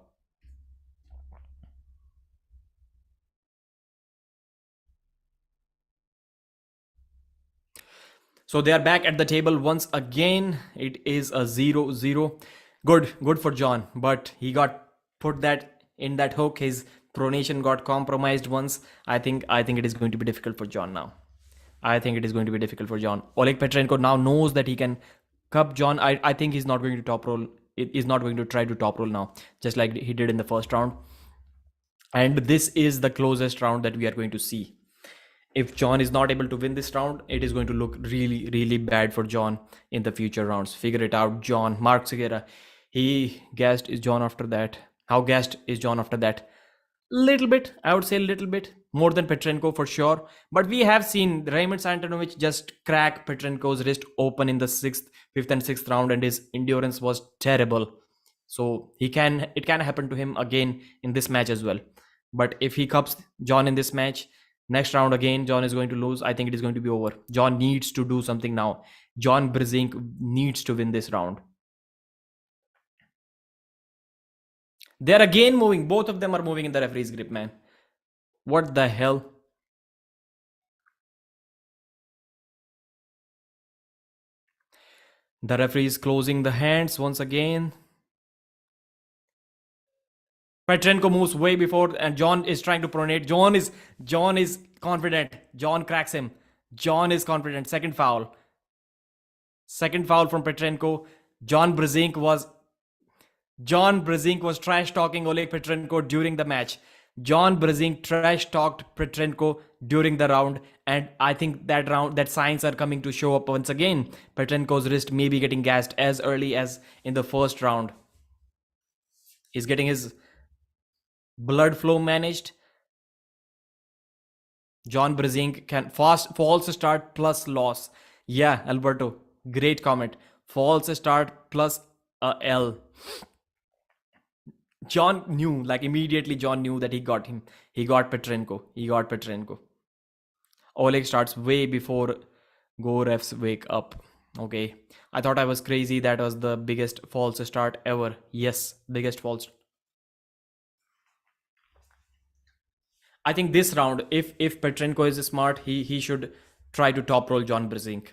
So they are back at the table once again. It is a 0-0. Good for John, but he got put that in that hook. His pronation got compromised once. I think it is going to be difficult for John now. Oleg Petrenko now knows that he can cup John. I think he's not going to top roll. He's not going to try to top roll now, just like he did in the first round. And this is the closest round that we are going to see. If John is not able to win this round, it is going to look really, really bad for John in the future rounds. Figure it out, John. Mark Segura, he gassed is John after that. How gassed is John after that? Little bit, I would say a little bit. More than Petrenko for sure. But we have seen Raymond Santanovic just crack Petrenko's wrist open in the 5th and 6th round, and his endurance was terrible. So it can happen to him again in this match as well. But if he cups John in this match, next round again, John is going to lose. I think it is going to be over. John needs to do something now. John Brzezinski needs to win this round. They're again moving. Both of them are moving in the referee's grip, man. What the hell? The referee is closing the hands once again. Petrenko moves way before, and John is trying to pronate. John is confident. John cracks him. John is confident. Second foul from Petrenko. John Brzezinski was trash talking Oleg Petrenko during the match. John Brzezinski trash talked Petrenko during the round, and I think that signs are coming to show up once again. Petrenko's wrist may be getting gassed as early as in the first round. He's getting his blood flow managed. John Brzezinski can false start plus loss. Yeah, Alberto, great comment. False start plus a L. John knew, like immediately John knew that he got him. He got Petrenko. Oleg starts way before Go refs wake up. Okay. I thought I was crazy. That was the biggest false start ever. Yes, biggest false. I think this round, if Petrenko is smart, he should try to top roll John Brzezinski.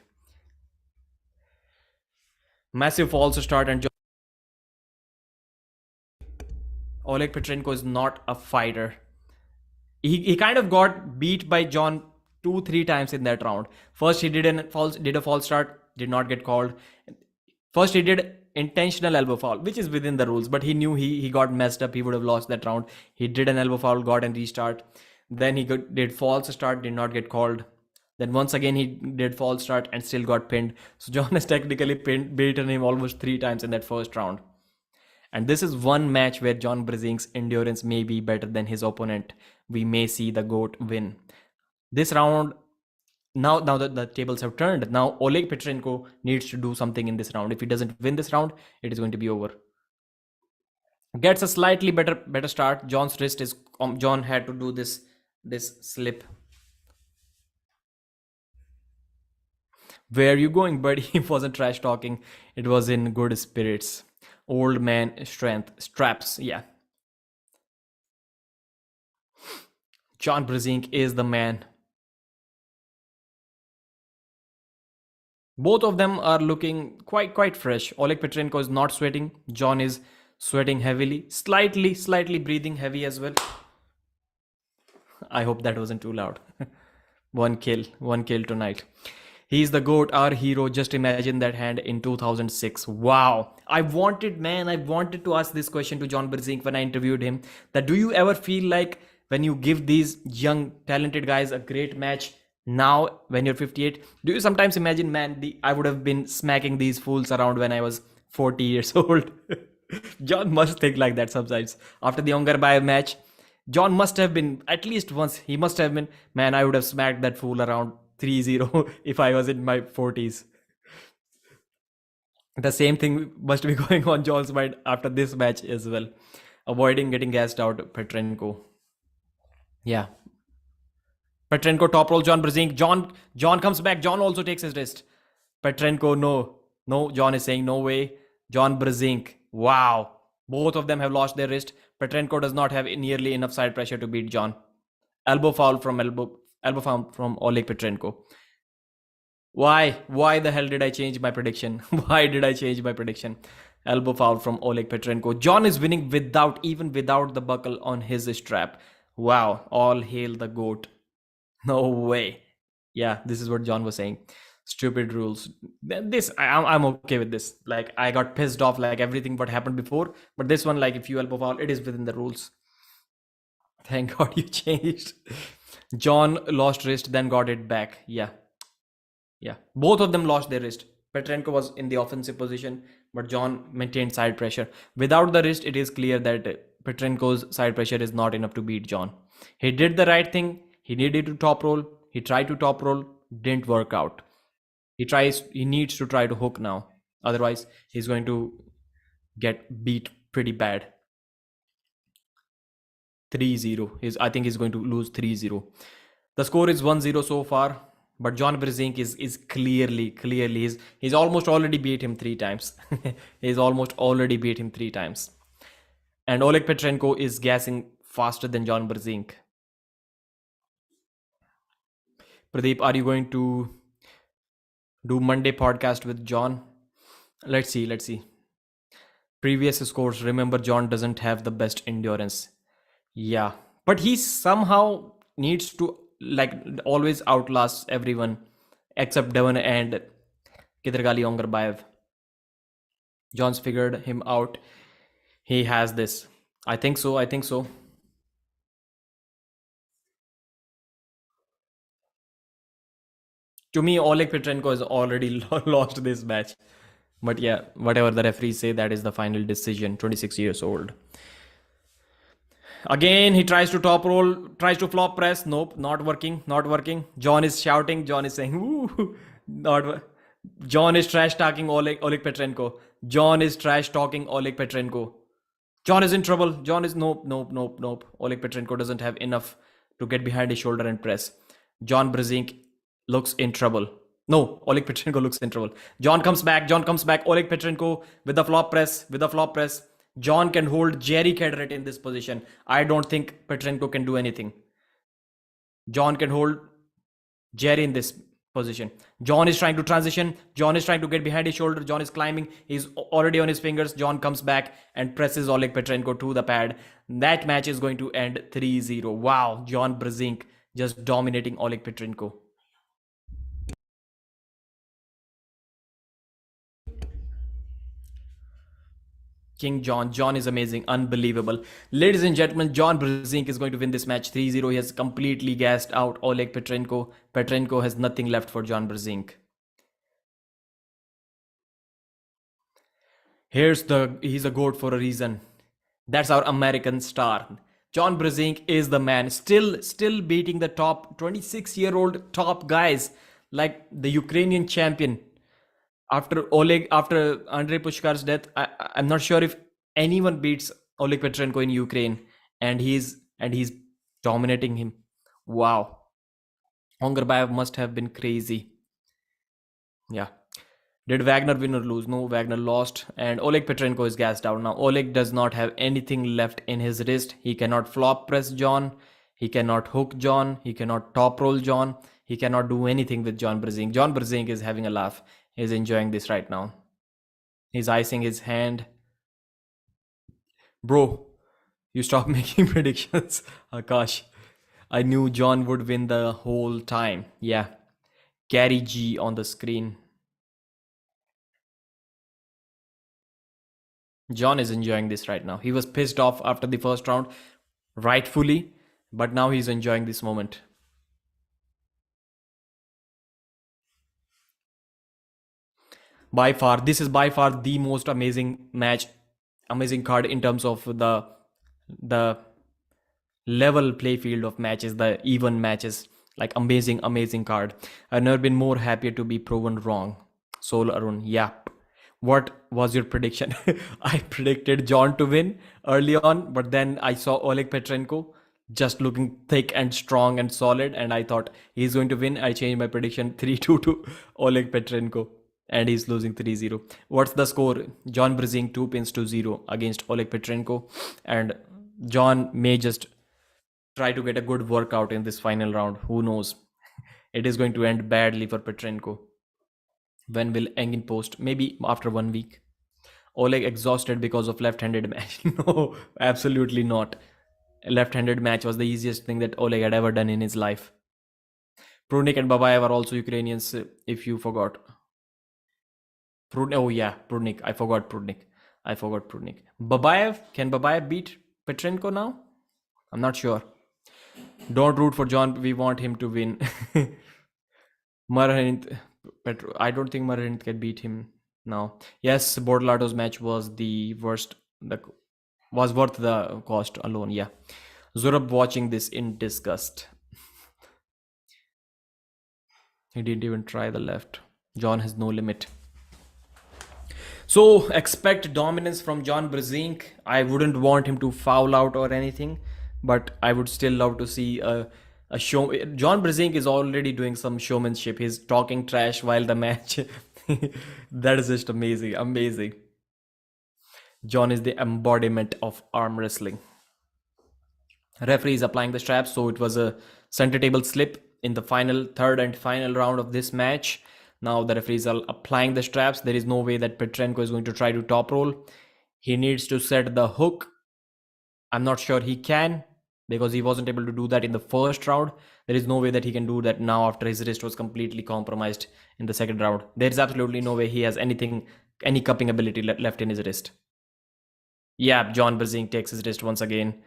Massive false start, and Oleg Petrenko is not a fighter. He kind of got beat by John 2-3 times in that round. First he did a false start, did not get called. First he did intentional elbow foul, which is within the rules, but he knew he got messed up. He would have lost that round. He did an elbow foul, got a restart. Then he did false start, did not get called. Then once again he did false start and still got pinned. So John has technically beaten him almost 3 times in that first round. And this is one match where John Brzezinski's endurance may be better than his opponent. We may see the GOAT win. This round, now that the tables have turned, now Oleg Petrenko needs to do something in this round. If he doesn't win this round, it is going to be over. Gets a slightly better start. John's wrist is... John had to do this slip. Where are you going, buddy? He wasn't trash talking. It was in good spirits. Old man strength. Straps. Yeah. John Brzezinski is the man. Both of them are looking quite fresh. Oleg Petrenko is not sweating. John is sweating heavily. Slightly breathing heavy as well. I hope that wasn't too loud. One kill tonight. He's the GOAT, our hero. Just imagine that hand in 2006. Wow. I wanted to ask this question to John Berzink when I interviewed him. That do you ever feel like when you give these young, talented guys a great match now when you're 58, do you sometimes imagine, man, I would have been smacking these fools around when I was 40 years old? John must think like that sometimes. After the Ongarbayev match, John must have been, at least once, he must have been, man, I would have smacked that fool around 3-0 if I was in my 40s. The same thing must be going on John's mind after this match as well. Avoiding getting gassed out, Petrenko. Yeah. Petrenko top roll, John Brzezinski. John comes back. John also takes his wrist. Petrenko, no. No, John is saying no way. John Brzezinski. Wow. Both of them have lost their wrist. Petrenko does not have nearly enough side pressure to beat John. Elbow foul from Oleg Petrenko. Why the hell did I change my prediction? Why did I change my prediction? Elbow foul from Oleg Petrenko. John is winning without the buckle on his strap. Wow. All hail the GOAT. No way. Yeah, this is what John was saying. Stupid rules. I'm okay with this. Like, I got pissed off like everything what happened before, but this one, like, if you elbow foul, it is within the rules. Thank God you changed. John lost wrist, then got it back. Yeah. Both of them lost their wrist. Petrenko was in the offensive position, but John maintained side pressure. Without the wrist, it is clear that Petrenko's side pressure is not enough to beat John. He did the right thing. He needed to top roll. He tried to top roll. Didn't work out. He needs to try to hook now. Otherwise, he's going to get beat pretty bad. 3-0. I think he's going to lose 3-0. The score is 1-0 so far, but John Brzezinski is clearly he's almost already beat him 3 times. He's almost already beat him 3 times. And Oleg Petrenko is gassing faster than John Brzezinski. Pradeep, are you going to do Monday podcast with John? Let's see. Previous scores, remember, John doesn't have the best endurance. Yeah, but he somehow needs to, like, always outlast everyone except Devon and Kidragali Ongarbayev. John's figured him out. He has this. I think so. To me, Oleg Petrenko has already lost this match. But yeah, whatever the referees say, that is the final decision. 26 years old. Again, he tries to top roll, tries to flop press. Nope, not working. John is shouting. John is saying, "Woo!" John is trash talking Oleg Petrenko. John is in trouble. Nope. Oleg Petrenko doesn't have enough to get behind his shoulder and press. John Brzezinski looks in trouble. No, Oleg Petrenko looks in trouble. John comes back. Oleg Petrenko with the flop press. John can hold Jerry Kedret in this position. I don't think Petrenko can do anything. John can hold Jerry in this position. John is trying to transition. John is trying to get behind his shoulder. John is climbing. He's already on his fingers. John comes back and presses Oleg Petrenko to the pad. That match is going to end 3-0. Wow, John Brzezinski just dominating Oleg Petrenko. King John. John is amazing. Unbelievable. Ladies and gentlemen, John Brzezinski is going to win this match 3-0. He has completely gassed out Oleg Petrenko. Petrenko has nothing left for John Brzezinski. He's a GOAT for a reason. That's our American star. John Brzezinski is the man. Still beating the top 26-year-old top guys, like the Ukrainian champion. After Andrei Pushkar's death, I'm not sure if anyone beats Oleg Petrenko in Ukraine, and he's dominating him. Wow, Ongarbayev must have been crazy. Yeah. Did Wagner win or lose? No, Wagner lost, and Oleg Petrenko is gassed out now. Oleg does not have anything left in his wrist. He cannot flop press John. He cannot hook John. He cannot top roll John. He cannot do anything with John Brzezinski. John Brzezinski is having a laugh. He's enjoying this right now. He's icing his hand. Bro, you stop making predictions. Akash. I knew John would win the whole time. Yeah. Gary G on the screen. John is enjoying this right now. He was pissed off after the first round, rightfully, but now he's enjoying this moment. By far, this is by far the most amazing match, amazing card in terms of the level play field of matches, the even matches. Like amazing card. I've never been more happier to be proven wrong. Soul Arun, yep. What was your prediction? I predicted John to win early on, but then I saw Oleg Petrenko just looking thick and strong and solid, and I thought he's going to win. I changed my prediction 3-2 to Oleg Petrenko, and he's losing 3-0. What's the score? John Brzink 2 pins to 0 against Oleg Petrenko, and John may just try to get a good workout in this final round. Who knows? It is going to end badly for Petrenko. When will Engin post? Maybe after 1 week. Oleg exhausted because of left-handed match. No, absolutely not. A left-handed match was the easiest thing that Oleg had ever done in his life. Prudnik and Babayev are also Ukrainians, if you forgot. Oh yeah, Prudnik. I forgot Prudnik. Babayev? Can Babayev beat Petrenko now? I'm not sure. Don't root for John. We want him to win. I don't think Marharinth can beat him now. Yes, Bortolato's match was the worst. Was worth the cost alone. Yeah. Zurab watching this in disgust. He didn't even try the left. John has no limit. So expect dominance from John Brzink. I wouldn't want him to foul out or anything, but I would still love to see a show. John Brzink is already doing some showmanship. He's talking trash while the match. That is just amazing. John is the embodiment of arm wrestling. Referee is applying the straps, so it was a center table slip in the third and final round of this match. Now the referees are applying the straps. There is no way that Petrenko is going to try to top roll. He needs to set the hook. I'm not sure he can, because he wasn't able to do that in the first round. There is no way that he can do that now after his wrist was completely compromised in the second round. There is absolutely no way he has any cupping ability left in his wrist. Yeah, John Brzink takes his wrist once again.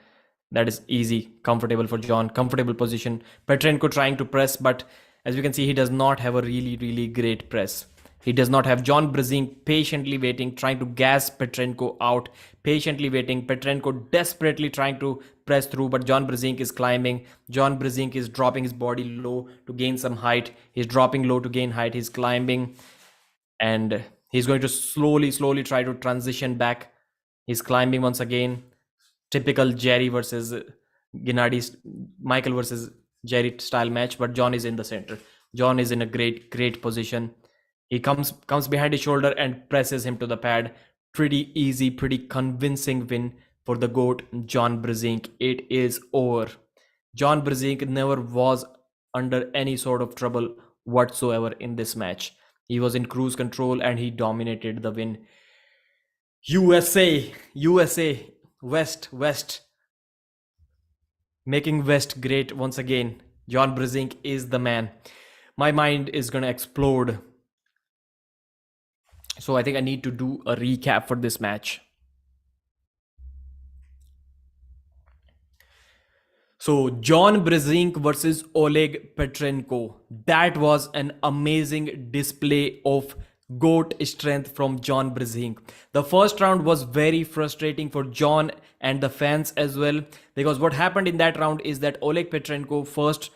That is easy, comfortable for John, comfortable position. Petrenko trying to press, but as you can see, he does not have a really great press. He does not have. John Brzink patiently waiting, trying to gas Petrenko out, patiently waiting. Petrenko desperately trying to press through, but John Brzink is climbing. John Brzink is dropping his body low to gain some height. He's dropping low to gain height. He's climbing, and he's going to slowly try to transition back. He's climbing once again. Typical Jerry versus Gennady, Michael versus Jerry style match, but John is in the center. John is in a great position. He comes behind his shoulder and presses him to the pad. Pretty easy, pretty convincing win for the GOAT, John Brzink. It is over. John Brzink never was under any sort of trouble whatsoever in this match. He was in cruise control and he dominated the win. USA, West, making West great once again. John Brzink is the man. My mind is gonna explode. So I think I need to do a recap for this match. So John Brzink versus Oleg Petrenko. That was an amazing display of GOAT strength from John Brzink. The first round was very frustrating for John and the fans as well, because what happened in that round is that Oleg Petrenko first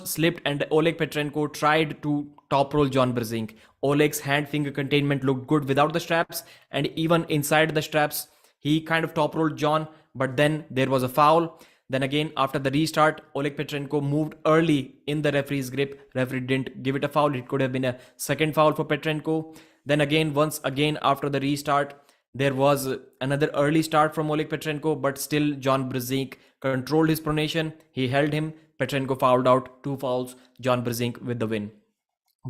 slipped and Oleg Petrenko tried to top roll John Brzink. Oleg's hand finger containment looked good without the straps, and even inside the straps he kind of top rolled John, but then there was a foul. Then again, after the restart, Oleg Petrenko moved early in the referee's grip. Referee didn't give it a foul. It could have been a second foul for Petrenko. Then again, once again, after the restart, there was another early start from Oleg Petrenko, but still John Brzink controlled his pronation. He held him. Petrenko fouled out. 2 fouls. John Brzink with the win.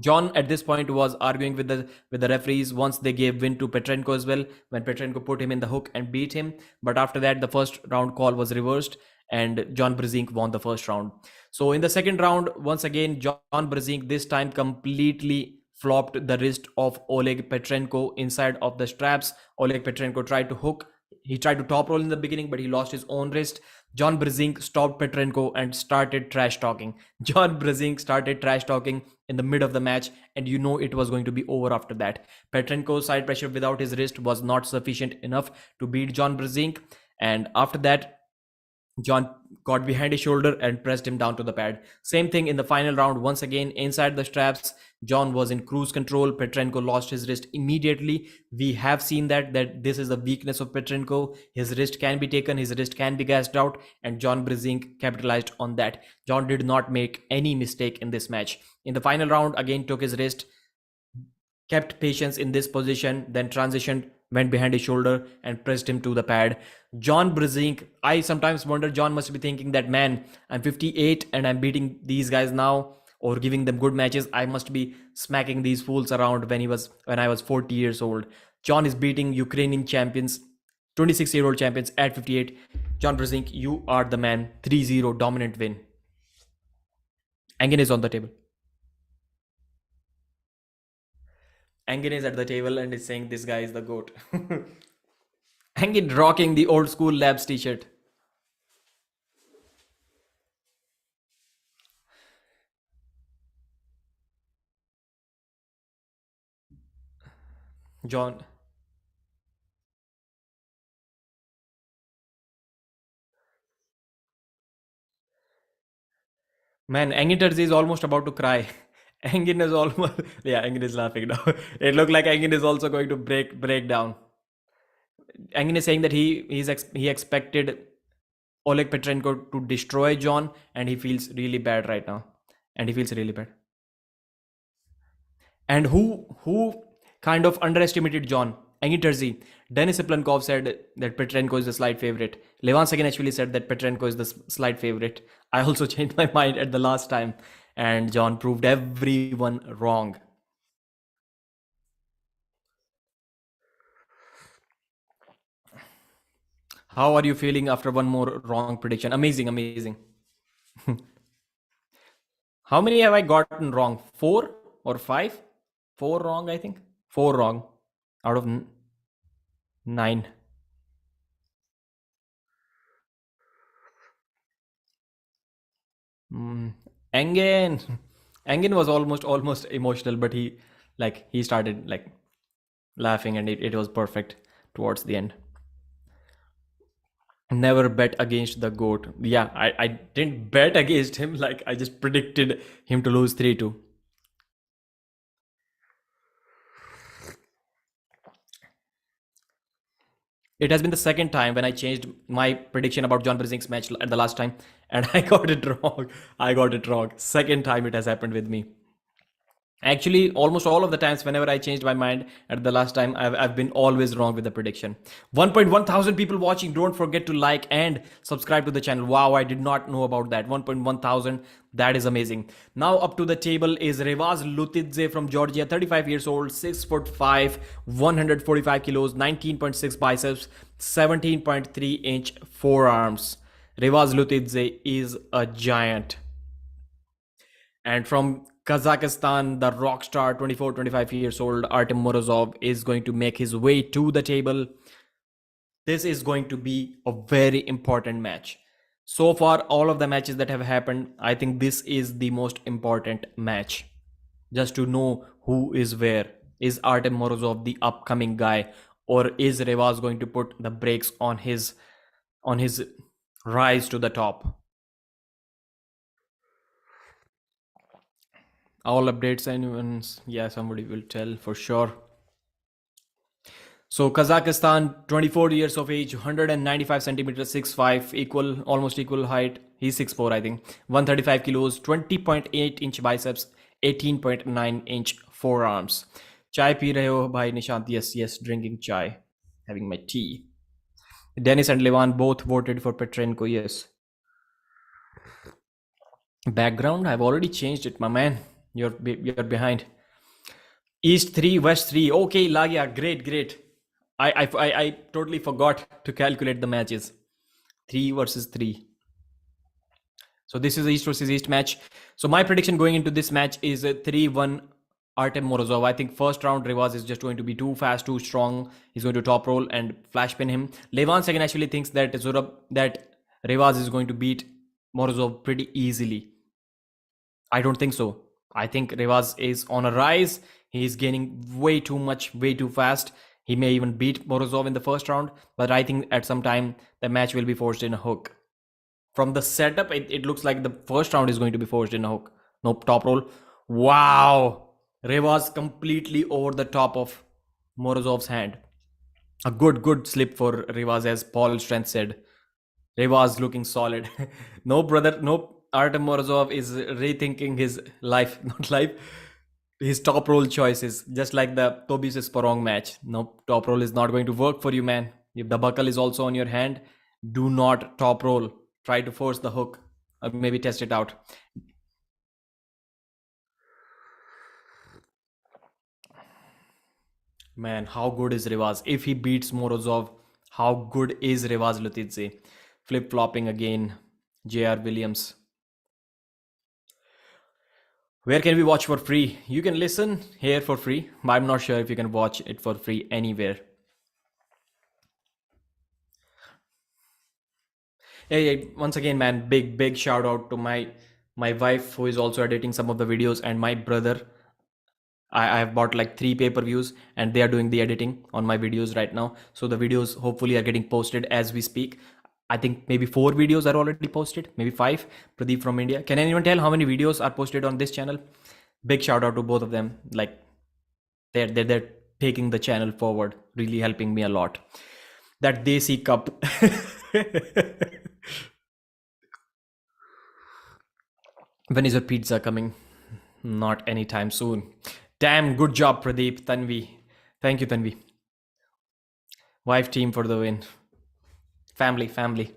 John at this point was arguing with the referees once they gave win to Petrenko as well, when Petrenko put him in the hook and beat him. But after that, the first round call was reversed and John Brzezinski won the first round. So in the second round, once again, John Brzezinski this time completely flopped the wrist of Oleg Petrenko inside of the straps. Oleg Petrenko tried to hook. He tried to top roll in the beginning, but he lost his own wrist. John Brzezinski stopped Petrenko and started trash talking. John Brzezinski started trash talking in the mid of the match, and you know it was going to be over after that. Petrenko's side pressure without his wrist was not sufficient enough to beat John Brzezinski, and after that, John got behind his shoulder and pressed him down to the pad. Same thing in the final round. Once again, inside the straps, John was in cruise control. Petrenko lost his wrist immediately. We have seen that this is the weakness of Petrenko. His wrist can be taken, his wrist can be gassed out, and John Brzezinski capitalized on that. John did not make any mistake in this match. In the final round, again took his wrist, kept patience in this position, then transitioned, went behind his shoulder and pressed him to the pad. John Brzezinski, I sometimes wonder, John must be thinking that, man, I'm 58 and I'm beating these guys now or giving them good matches. I must be smacking these fools around when I was 40 years old. John is beating Ukrainian champions, 26-year-old champions at 58. John Brzezinski, you are the man. 3-0 dominant win. Engin is on the table. Engin is at the table and is saying this guy is the GOAT. Engin rocking the old school Labs t-shirt. John. Man, Engin is almost about to cry. Engin is almost, yeah, Engin is laughing now. It looked like Engin is also going to break down. Engin is saying that he expected Oleg Petrenko to destroy John, and he feels really bad right now. And he feels really bad. And who kind of underestimated John? Engin Terzi. Denis Siplankov said that Petrenko is the slight favorite. Levan Sagan actually said that Petrenko is the slight favorite. I also changed my mind at the last time, and John proved everyone wrong. How are you feeling after one more wrong prediction? Amazing, amazing. How many have I gotten wrong? 4 or 5? 4 wrong, I think. 4 wrong out of 9. Engin was almost emotional, but he started like laughing, and it was perfect towards the end. Never bet against the GOAT. Yeah, I didn't bet against him, like I just predicted him to lose 3-2. It has been the second time when I changed my prediction about John Brzezinski's match at the last time, and I got it wrong. I got it wrong. Second time it has happened with me. Actually, almost all of the times whenever I changed my mind at the last time, I've been always wrong with the prediction. 1.1 thousand people watching. Don't forget to like and subscribe to the channel. Wow, I did not know about that. 1.1 thousand. That is amazing. Now up to the table is Revas Lutidze from Georgia, 35 years old, 6'5", 145 kilos, 19.6 biceps, 17.3 inch forearms. Revas Lutidze is a giant. And from Kazakhstan, the rock star, 24, 25 years old, Artem Morozov is going to make his way to the table. This is going to be a very important match. So far, all of the matches that have happened, I think this is the most important match. Just to know who is where. Is Artem Morozov the upcoming guy, or is Revas going to put the brakes on his rise to the top? All updates, anyone's, yeah, somebody will tell for sure. So Kazakhstan, 24 years of age, 195 centimeters, 6'5", almost equal height. He's 6'4", I think. 135 kilos, 20.8 inch biceps, 18.9 inch forearms. Chai pee rahe ho, bhai Nishant? Yes, drinking chai, having my tea. Dennis and Levan both voted for Petrenko, yes. Background, I've already changed it, my man. You're behind. East 3, West 3. Okay, Lagya, great. I totally forgot to calculate the matches. 3 versus 3. So this is the East versus East match. So my prediction going into this match is a 3-1 Artem Morozov. I think first round Revas is just going to be too fast, too strong. He's going to top roll and flash pin him. Levan second actually thinks that Zurab, that Revas is going to beat Morozov pretty easily. I don't think so. I think Revas is on a rise. He's gaining way too much, way too fast. He may even beat Morozov in the first round, but I think at some time the match will be forced in a hook. From the setup, it looks like the first round is going to be forced in a hook. Nope, top roll. Wow. Revas completely over the top of Morozov's hand. A good slip for Revas, as Paul Strength said. Revas looking solid. No, brother, no. Artem Morozov is rethinking his life, not life, his top roll choices, just like the Tobias Sporong match. No, top roll is not going to work for you, man. If the buckle is also on your hand, do not top roll. Try to force the hook, or maybe test it out. Man, how good is Revas? If he beats Morozov, how good is Revas Lutidze? Flip-flopping again. J.R. Williams. Where can we watch for free? You can listen here for free, but I'm not sure if you can watch it for free anywhere. Hey, once again, man, big shout out to my wife, who is also editing some of the videos, and my brother. I have bought like 3 pay-per-views and they are doing the editing on my videos right now. So the videos hopefully are getting posted as we speak. I think maybe 4 videos are already posted, maybe 5. Pradeep from India. Can anyone tell how many videos are posted on this channel? Big shout out to both of them. Like they're taking the channel forward, really helping me a lot. That Desi Cup. When is your pizza coming? Not anytime soon. Damn, good job, Pradeep, Tanvi. Thank you, Tanvi. Wife team for the win. Family.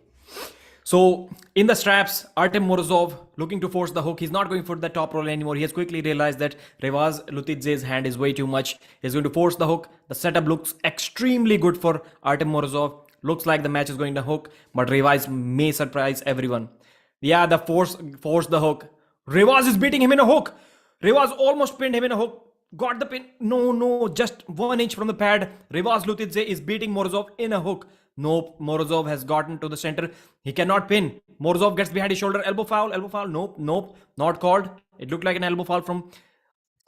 So, in the straps, Artem Morozov looking to force the hook. He's not going for the top roll anymore. He has quickly realized that Revas Lutidze's hand is way too much. He's going to force the hook. The setup looks extremely good for Artem Morozov. Looks like the match is going to hook, but Revas may surprise everyone. Yeah, the force the hook. Revas is beating him in a hook. Revas almost pinned him in a hook. Got the pin. No, just 1 inch from the pad. Revas Lutidze is beating Morozov in a hook. Nope, Morozov has gotten to the center. He cannot pin. Morozov gets behind his shoulder. Elbow foul. Nope, not called. It looked like an elbow foul from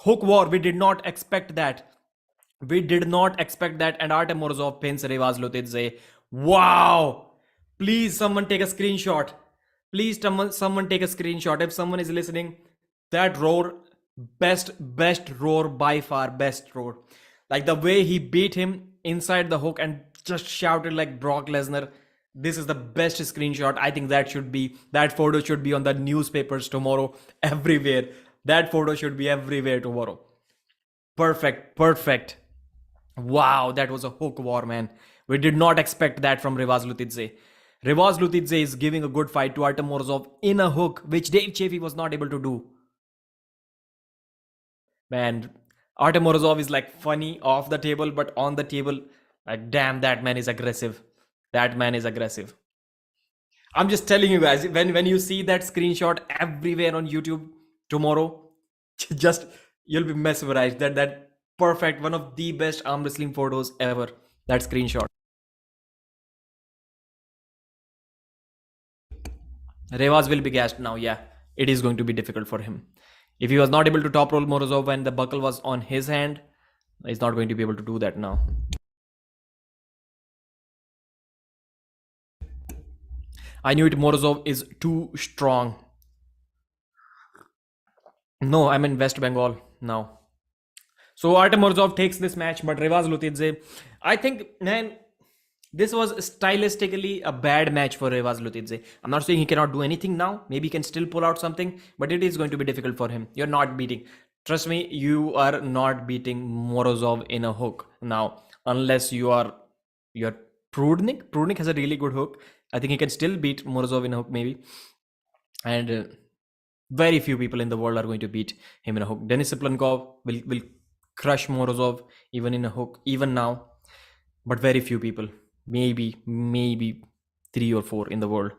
Hook War. We did not expect that. And Artem Morozov pins Revas Lutidze. Wow. Please, someone take a screenshot. Someone take a screenshot. If someone is listening, that roar, best roar by far, best roar. Like the way he beat him inside the hook and just shouted like Brock Lesnar. This is the best screenshot. I think that photo should be on the newspapers tomorrow, everywhere. That photo should be everywhere tomorrow. Perfect. Wow, that was a hook war, man. We did not expect that from Revas Lutidze. Revas Lutidze is giving a good fight to Artem Morozov in a hook, which Dave Chaffee was not able to do. Man, Artem Morozov is like funny off the table, but on the table, like damn, that man is aggressive. I'm just telling you guys, when you see that screenshot everywhere on YouTube tomorrow, just you'll be mesmerized. That perfect, one of the best arm wrestling photos ever. That screenshot. Revas will be gassed now. Yeah, it is going to be difficult for him. If he was not able to top roll Morozov when the buckle was on his hand, he's not going to be able to do that now. I knew it. Morozov is too strong. No, I'm in West Bengal now. So Artem Morozov takes this match, but Revas Lutidze, I think, man, this was stylistically a bad match for Revas Lutidze. I'm not saying he cannot do anything now. Maybe he can still pull out something, but it is going to be difficult for him. You're not beating. Trust me, you are not beating Morozov in a hook now, unless you're Prudnik. Prudnik has a really good hook. I think he can still beat Morozov in a hook, maybe. And very few people in the world are going to beat him in a hook. Denis Siplankov will crush Morozov even in a hook, even now. But very few people. Maybe 3 or 4 in the world.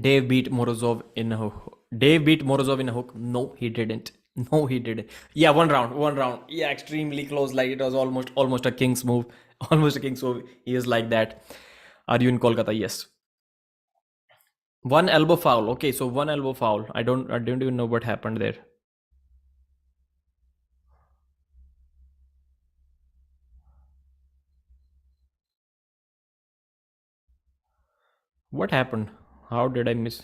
Dave beat Morozov in a hook. Dave beat Morozov in a hook. No, he didn't. No, he didn't. Yeah, one round, one round. Yeah, extremely close. Like it was almost a king's move. Almost a king's move. He is like that. Are you in Kolkata? Yes. One elbow foul. Okay, so one elbow foul. I don't even know what happened there. What happened? How did I miss?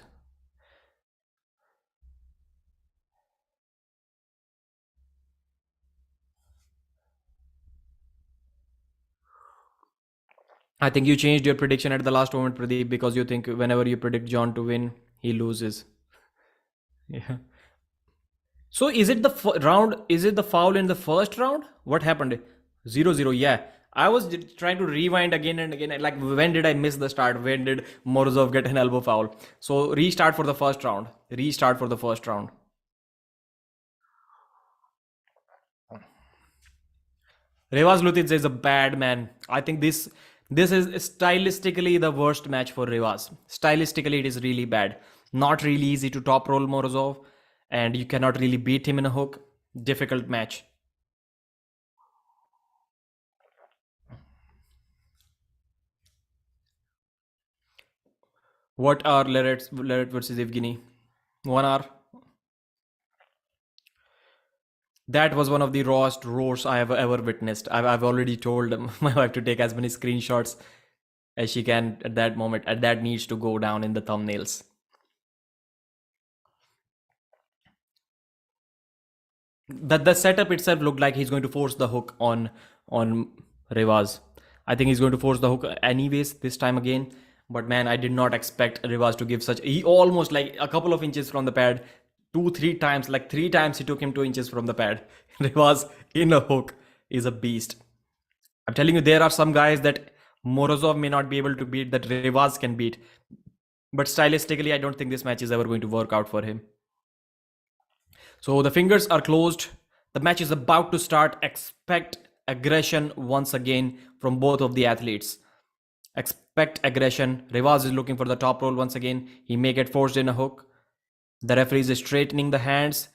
I think you changed your prediction at the last moment, Pradeep, because you think whenever you predict John to win, he loses. Yeah. So is it the round? Is it the foul in the first round? What happened? 0-0. Yeah. I was trying to rewind again and again. Like, when did I miss the start? When did Morozov get an elbow foul? So restart for the first round. Restart for the first round. Revas Lutidze is a bad man. I think this is stylistically the worst match for Revas. Stylistically, it is really bad. Not really easy to top roll Morozov, and you cannot really beat him in a hook. Difficult match. What are Larratt versus Evgeny? 1 hour. That was one of the rawest roars I have ever witnessed. I've already told my wife to take as many screenshots as she can at that moment, and that needs to go down in the thumbnails. The setup itself looked like he's going to force the hook on Revas. I think he's going to force the hook anyways this time again. But man, I did not expect Revas to give such. He almost like a couple of inches from the pad, 2-3 times, like 3 times he took him 2 inches from the pad. Revas in a hook is a beast. I'm telling you, there are some guys that Morozov may not be able to beat that Revas can beat. But stylistically, I don't think this match is ever going to work out for him. So the fingers are closed. The match is about to start. Expect aggression once again from both of the athletes. Expect aggression. Revas is looking for the top roll once again. He may get forced in a hook. The referee is straightening the hands.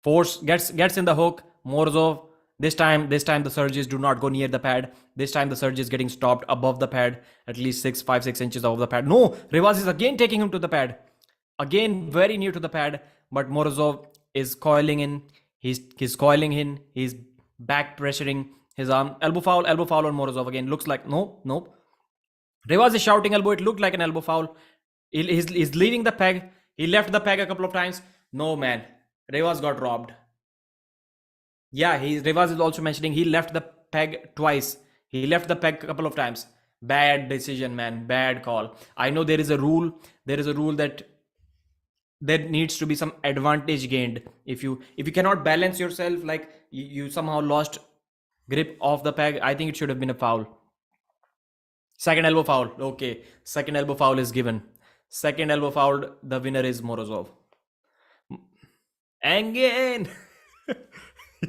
Force gets in the hook. Morozov. This time the surges do not go near the pad. This time the surge is getting stopped above the pad, at least 5-6 inches above the pad. No, Revas is again taking him to the pad. Again, very near to the pad, but Morozov is coiling in. He's coiling in. He's back pressuring his arm. Elbow foul on Morozov again. Looks like no. Revas is shouting elbow. It looked like an elbow foul. He's leaving the peg. He left the peg a couple of times. No, man. Revas got robbed. Yeah, Revas is also mentioning he left the peg twice. He left the peg a couple of times. Bad decision, man. Bad call. I know there is a rule. There is a rule that there needs to be some advantage gained. If you cannot balance yourself, like you somehow lost grip of the peg, I think it should have been a foul. Second elbow foul. Okay. Second elbow foul is given. Second elbow fouled. The winner is Morozov. Again.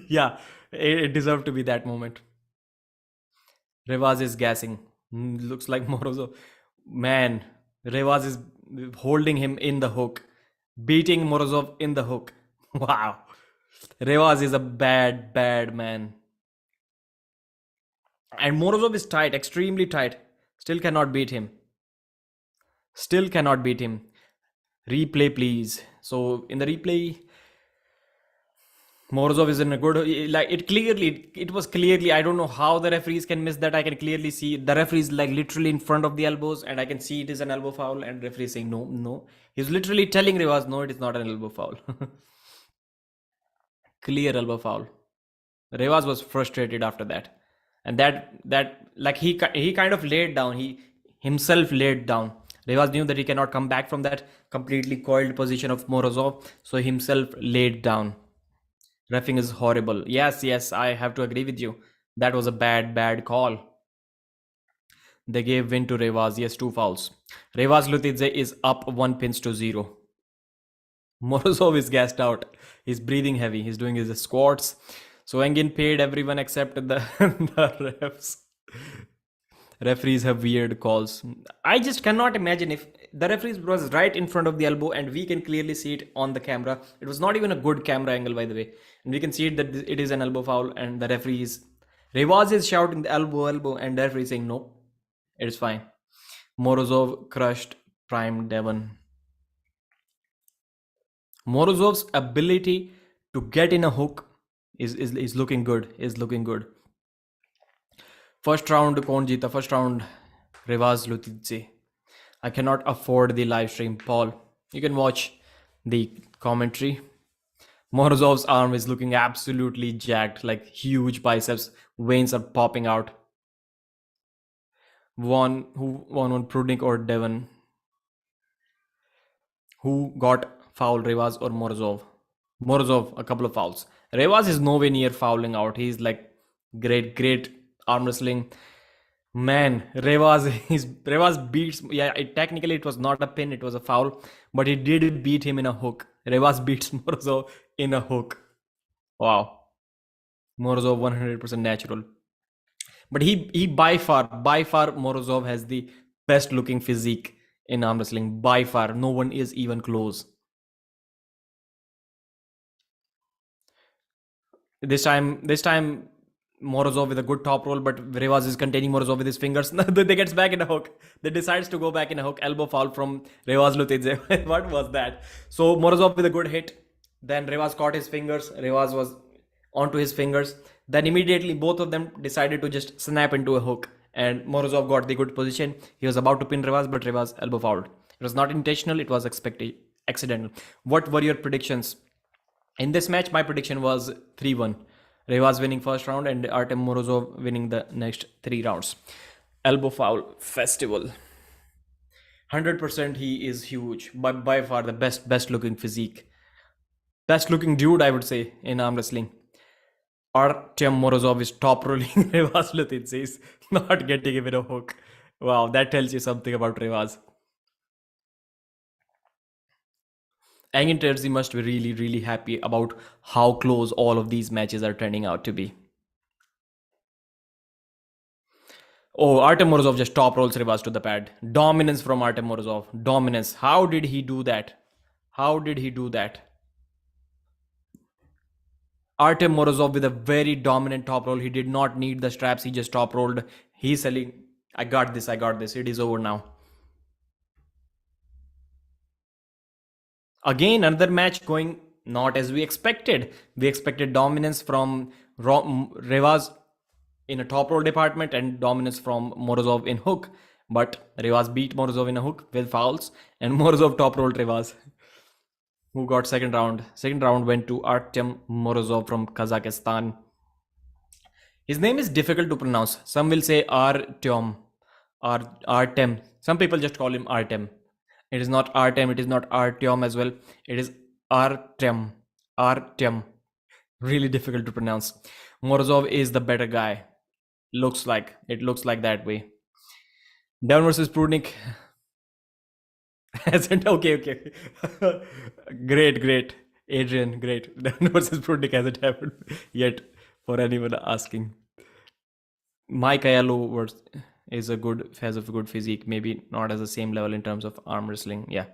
Yeah, it deserved to be that moment. Revas is gassing. Looks like Morozov. Man, Revas is holding him in the hook, beating Morozov in the hook. Wow. Revas is a bad man. And Morozov is tight, extremely tight. Still cannot beat him. Still cannot beat him. Replay, please. So in the replay, Morozov is in a good, like it was clearly, I don't know how the referees can miss that. I can clearly see the referee is like literally in front of the elbows, and I can see it is an elbow foul, and referee saying no. He's literally telling Revas, no, it is not an elbow foul. Clear elbow foul. Revas was frustrated after that. And that like he kind of laid down. He himself laid down. Revas knew that he cannot come back from that completely coiled position of Morozov, so he himself laid down. Reffing is horrible. Yes, I have to agree with you. That was a bad call. They gave win to Revas. Yes, 2 fouls. Revas Lutidze is up 1 pins to 0. Morozov is gassed out. He's breathing heavy. He's doing his squats. So Engin paid everyone except the refs. Referees have weird calls. I just cannot imagine if the referee was right in front of the elbow, and we can clearly see it on the camera. It was not even a good camera angle, by the way, and we can see it that it is an elbow foul, and the referee is Revas is shouting the elbow, and the referee is saying no, it is fine. Morozov crushed prime Devon. Morozov's ability to get in a hook is looking good. Is looking good. First round, kaun jeeta? First round, Revas Lutidze. I cannot afford the live stream. Paul, you can watch the commentary. Morozov's arm is looking absolutely jacked, like huge biceps, veins are popping out. Who won on Prudnik or Devon? Who got foul, Revas or Morozov? Morozov, a couple of fouls. Revas is nowhere near fouling out. He's like great arm wrestling. Man, Revas beats. Yeah, technically it was not a pin, it was a foul, but he did beat him in a hook. Revas beats Morozov in a hook. Wow, Morozov 100% natural. But he by far Morozov has the best looking physique in arm wrestling. By far, no one is even close. This time Morozov with a good top roll, but Revas is containing Morozov with his fingers. They gets back in a hook. They decides to go back in a hook. Elbow foul from Revas Lutidze. What was that? So Morozov with a good hit. Then Revas caught his fingers. Revas was onto his fingers. Then immediately both of them decided to just snap into a hook. And Morozov got the good position. He was about to pin Revas, but Revas elbow fouled. It was not intentional. It was accidental. What were your predictions? In this match, my prediction was 3-1. Revas winning first round and Artem Morozov winning the next 3 rounds. Elbow foul festival. 100% he is huge. By far the best looking physique. Best looking dude, I would say, in arm wrestling. Artem Morozov is top rolling. Revas Lutidze is not getting him in a hook. Wow, that tells you something about Revas. Engin Terzi must be really happy about how close all of these matches are turning out to be. Oh, Artem Morozov just top rolls Revas to the pad. Dominance from Artem Morozov. Dominance. How did he do that? Artem Morozov with a very dominant top roll. He did not need the straps. He just top rolled. He's selling. I got this. It is over now. Again, another match going not as we expected. We expected dominance from Revas in a top roll department and dominance from Morozov in hook. But Revas beat Morozov in a hook with fouls, and Morozov top rolled Revas. Who got second round? Second round went to Artem Morozov from Kazakhstan. His name is difficult to pronounce. Some will say Artem. Some people just call him Artem. It is not Artem, it is not Artyom as well. It is Artem. Really difficult to pronounce. Morozov is the better guy. It looks like that way. Devon versus Prudnik. Okay. Great. Adrian, great. Devon versus Prudnik hasn't happened yet for anyone asking. Mike Ayalo has a good physique, maybe not as the same level in terms of arm wrestling. Yeah,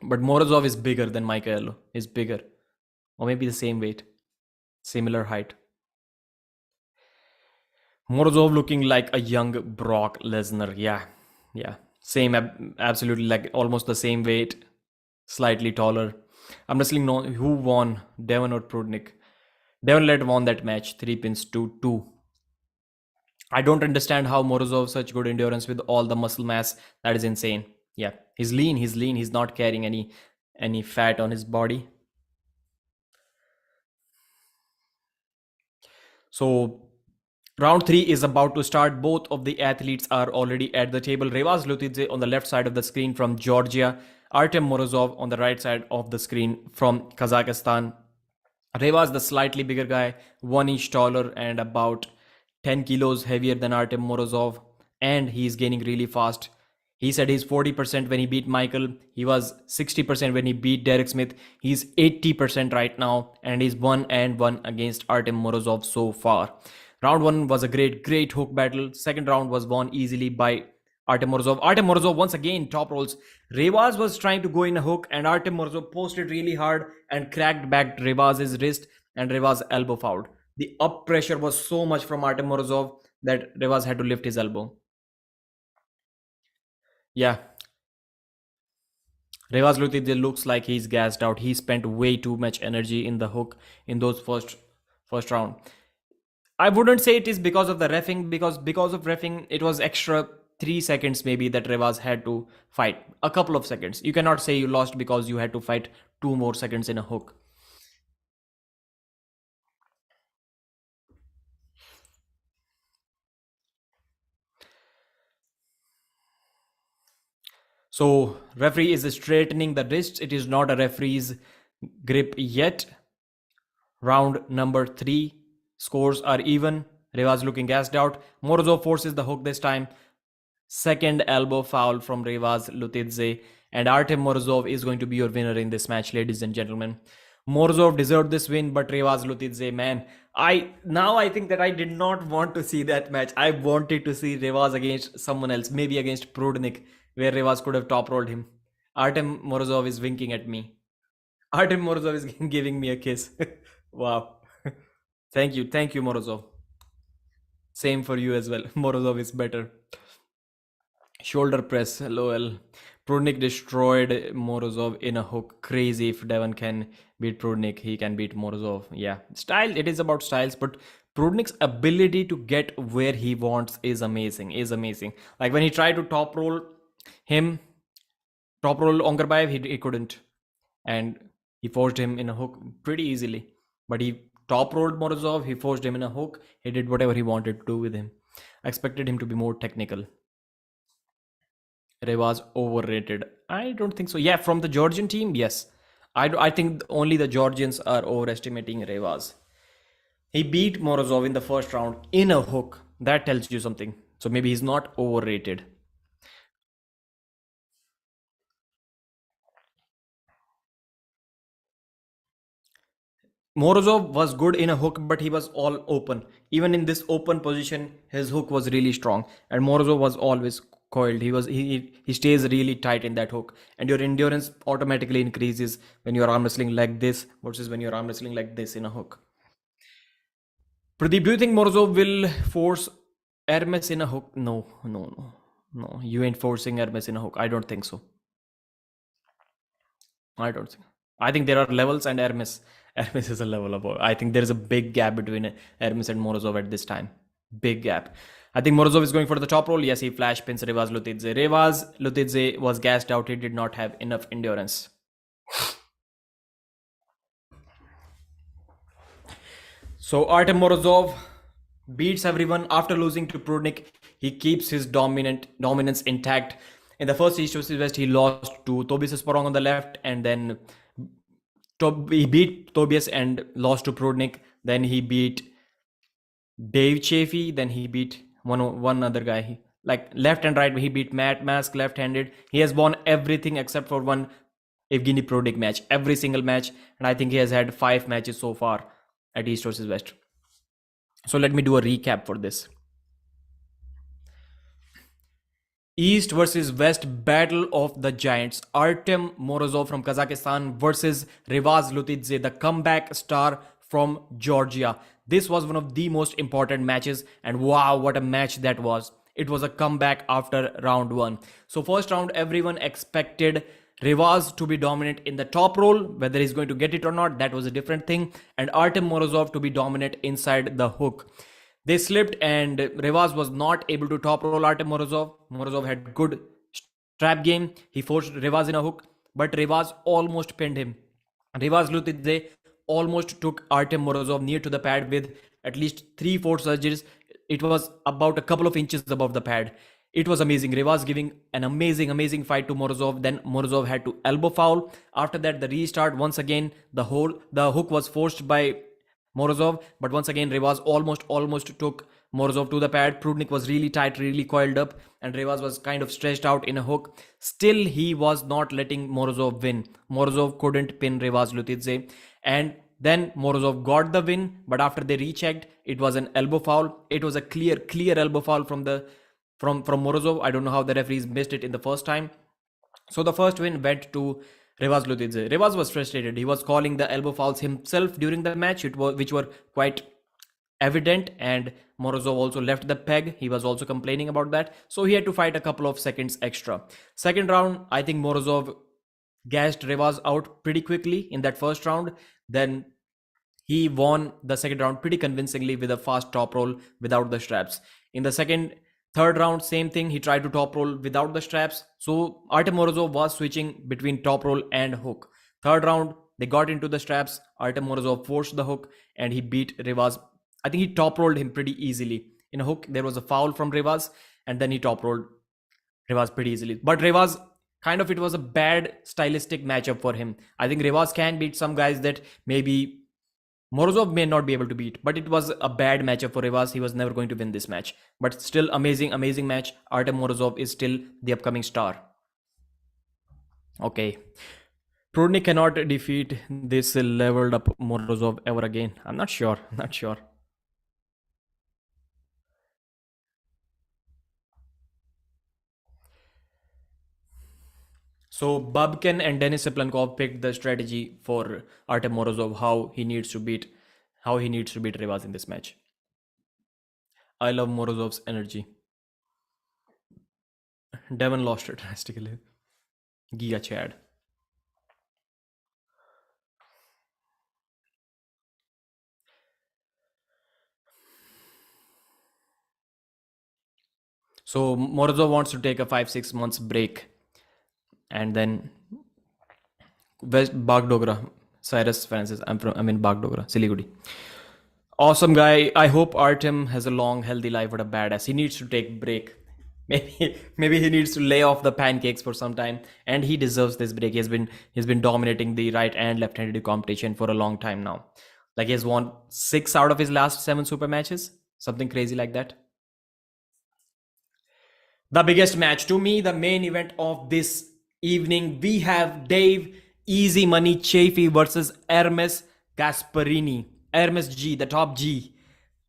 but Morozov is bigger than Mike Ayalo. Is bigger, or maybe the same weight, similar height. Morozov looking like a young Brock Lesnar. Yeah, same, absolutely, like almost the same weight, slightly taller. I'm wrestling. Who won, Devon or Prudnik? Devon Larratt won that match, 3 pins to 2. I don't understand how Morozov such good endurance with all the muscle mass. That is insane. Yeah, he's lean. He's not carrying any fat on his body. So round 3 is about to start. Both of the athletes are already at the table. Revas Lutidze on the left side of the screen from Georgia. Artem Morozov on the right side of the screen from Kazakhstan. Revas, the slightly bigger guy, 1 inch taller and about 10 kilos heavier than Artem Morozov, and he's gaining really fast. He said he's 40% when he beat Michael. He was 60% when he beat Derek Smith. He's 80% right now, and he's 1-1 against Artem Morozov so far. Round 1 was a great hook battle. Second round was won easily by Artem Morozov once again top rolls. Revas was trying to go in a hook, and Artem Morozov posted really hard and cracked back Revas's wrist, and Revas elbow fouled. The up pressure was so much from Artem Morozov that Revas had to lift his elbow. Yeah, Revas Lutidze looks like he's gassed out. He spent way too much energy in the hook in those first round. I wouldn't say it is because of the reffing, because of reffing, it was extra 3 seconds maybe that Revas had to fight. A couple of seconds. You cannot say you lost because you had to fight 2 more seconds in a hook. So referee is straightening the wrists. It is not a referee's grip yet. Round number 3. Scores are even. Revas looking gassed out. Morozov forces the hook this time. Second elbow foul from Revas Lutidze. And Artem Morozov is going to be your winner in this match, ladies and gentlemen. Morozov deserved this win, but Revas Lutidze, man, I think that I did not want to see that match. I wanted to see Revas against someone else, maybe against Prudnik, where Revas could have top rolled him. Artem Morozov is winking at me. Artem Morozov is giving me a kiss. Wow. Thank you, Morozov. Same for you as well. Morozov is better. Shoulder press, lol. Prudnik destroyed Morozov in a hook. Crazy. If Devon can beat Prudnik, he can beat Morozov. Yeah, style. It is about styles, but Prudnik's ability to get where he wants is amazing. Like when he tried to top roll Ongarbayev, he couldn't, and he forced him in a hook pretty easily. But he top rolled Morozov. He forced him in a hook. He did whatever he wanted to do with him. I expected him to be more technical. Revas overrated. I don't think so. Yeah, from the Georgian team, yes. I think only the Georgians are overestimating Revas. He beat Morozov in the first round in a hook. That tells you something. So maybe he's not overrated. Morozov was good in a hook, but he was all open. Even in this open position, his hook was really strong, and Morozov was always coiled. He stays really tight in that hook, and your endurance automatically increases when you're arm wrestling like this versus when you're arm wrestling like this in a hook. Pradeep, do you think Morozov will force Ernes in a hook? No. You ain't forcing Ernes in a hook. I don't think so. I think there are levels, and Ernes is a level above. I think there is a big gap between Ernes and Morozov at this time. Big gap. I think Morozov is going for the top roll. Yes, he flash pins Revas Lutidze. Revas Lutidze was gassed out. He did not have enough endurance. So Artem Morozov beats everyone after losing to Prudnik. He keeps his dominance intact. In the first East vs West, he lost to Tobias Sporong on the left, and then he beat Tobias and lost to Prudnik. Then he beat Dave Chaffee. Then he beat one other guy. Like left and right, he beat Matt Mask left-handed. He has won everything except for one Evgeny Prudnik match. Every single match. And I think he has had 5 matches so far at East vs West. So let me do a recap for this. East versus West Battle of the Giants. Artem Morozov from Kazakhstan versus Revas Lutidze, the comeback star from Georgia. This was one of the most important matches, and wow, what a match that was. It was a comeback after round 1. So first round, everyone expected Revas to be dominant in the top roll. Whether he's going to get it or not, that was a different thing. And Artem Morozov to be dominant inside the hook. They slipped, and Revas was not able to top roll Artem Morozov. Morozov had good trap game. He forced Revas in a hook, but Revas almost pinned him. Revas Lutidze almost took Artem Morozov near to the pad with at least 3-4 surges. It was about a couple of inches above the pad. It was amazing. Revas giving an amazing fight to Morozov. Then Morozov had to elbow foul. After that, the restart. Once again, the hook was forced by Morozov, but once again Revas almost took Morozov to the pad. Prudnik was really tight, really coiled up, and Revas was kind of stretched out in a hook. Still, he was not letting Morozov win. Morozov couldn't pin Revas Lutidze, and then Morozov got the win, but after they rechecked, it was an elbow foul. It was a clear elbow foul from the from Morozov. I don't know how the referees missed it in the first time. So the first win went to Revas Lutidze. Revas was frustrated. He was calling the elbow fouls himself during the match, which were quite evident, and Morozov also left the peg. He was also complaining about that. So he had to fight a couple of seconds extra. Second round, I think Morozov gassed Revas out pretty quickly in that first round. Then he won the second round pretty convincingly with a fast top roll without the straps. In the third round, same thing. He tried to top roll without the straps. So Artem Morozov was switching between top roll and hook. Third round, they got into the straps. Artem Morozov forced the hook and he beat Revas. I think he top rolled him pretty easily. In a hook, there was a foul from Revas and then he top rolled Revas pretty easily. But Revas, it was a bad stylistic matchup for him. I think Revas can beat some guys that maybe Morozov may not be able to beat, but it was a bad matchup for Revas. He was never going to win this match. But still, amazing match. Artem Morozov is still the upcoming star. Okay. Prudnik cannot defeat this leveled up Morozov ever again. I'm not sure. So Babkin and Denis Siplankov picked the strategy for Artem Morozov, how he needs to beat Revas in this match. I love Morozov's energy. Devon lost it drastically. Giga Chad. So Morozov wants to take a 5-6 months break. And then West Bagdogra, Cyrus Francis. I'm in Bagdogra, Siliguri. Awesome guy. I hope Artem has a long, healthy life. What a badass. He needs to take break. Maybe he needs to lay off the pancakes for some time, and he deserves this break. He's been dominating the right and left-handed competition for a long time now. Like he has won 6 out of his last 7 super matches, something crazy like that. The biggest match to me, the main event of this evening, we have Dave Easy Money Chaffee versus Ernes Gasparini. Ernes G, the top G.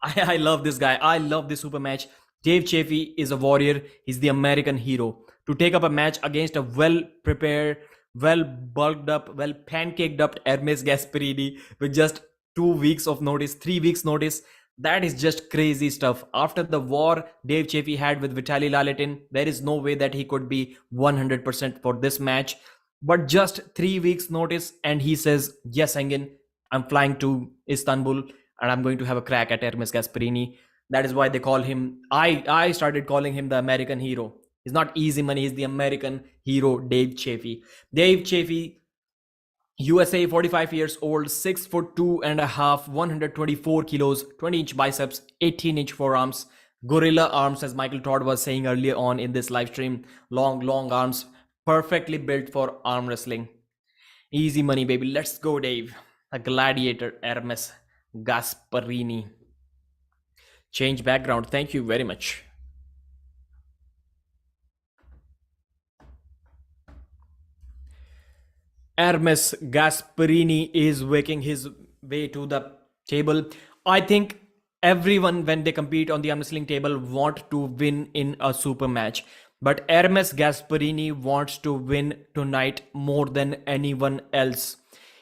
I love this guy. I love this super match. Dave Chaffee is a warrior. He's the American hero. To take up a match against a well-prepared, well-bulked up, well-pancaked up Ernes Gasparini with just 2 weeks of notice, 3 weeks notice, that is just crazy stuff. After the war Dave Chaffee had with Vitaly Laletin, there is no way that he could be 100% for this match. But just 3 weeks notice and he says, yes, Engin, I'm flying to Istanbul and I'm going to have a crack at Ernes Gasparini. That is why they call him, I started calling him the American hero. He's not easy money, he's the American hero, Dave Chaffee. Dave Chaffee, USA, 45 years old, 6'2.5", 124 kilos, 20-inch biceps, 18-inch forearms, gorilla arms, as Michael Todd was saying earlier on in this live stream. Long arms, perfectly built for arm wrestling. Easy money, baby. Let's go, Dave. A gladiator, Ernes Gasparini. Change background. Thank you very much. Ernes Gasparini is working his way to the table. I think everyone, when they compete on the arm wrestling table, want to win in a super match. But Ernes Gasparini wants to win tonight more than anyone else.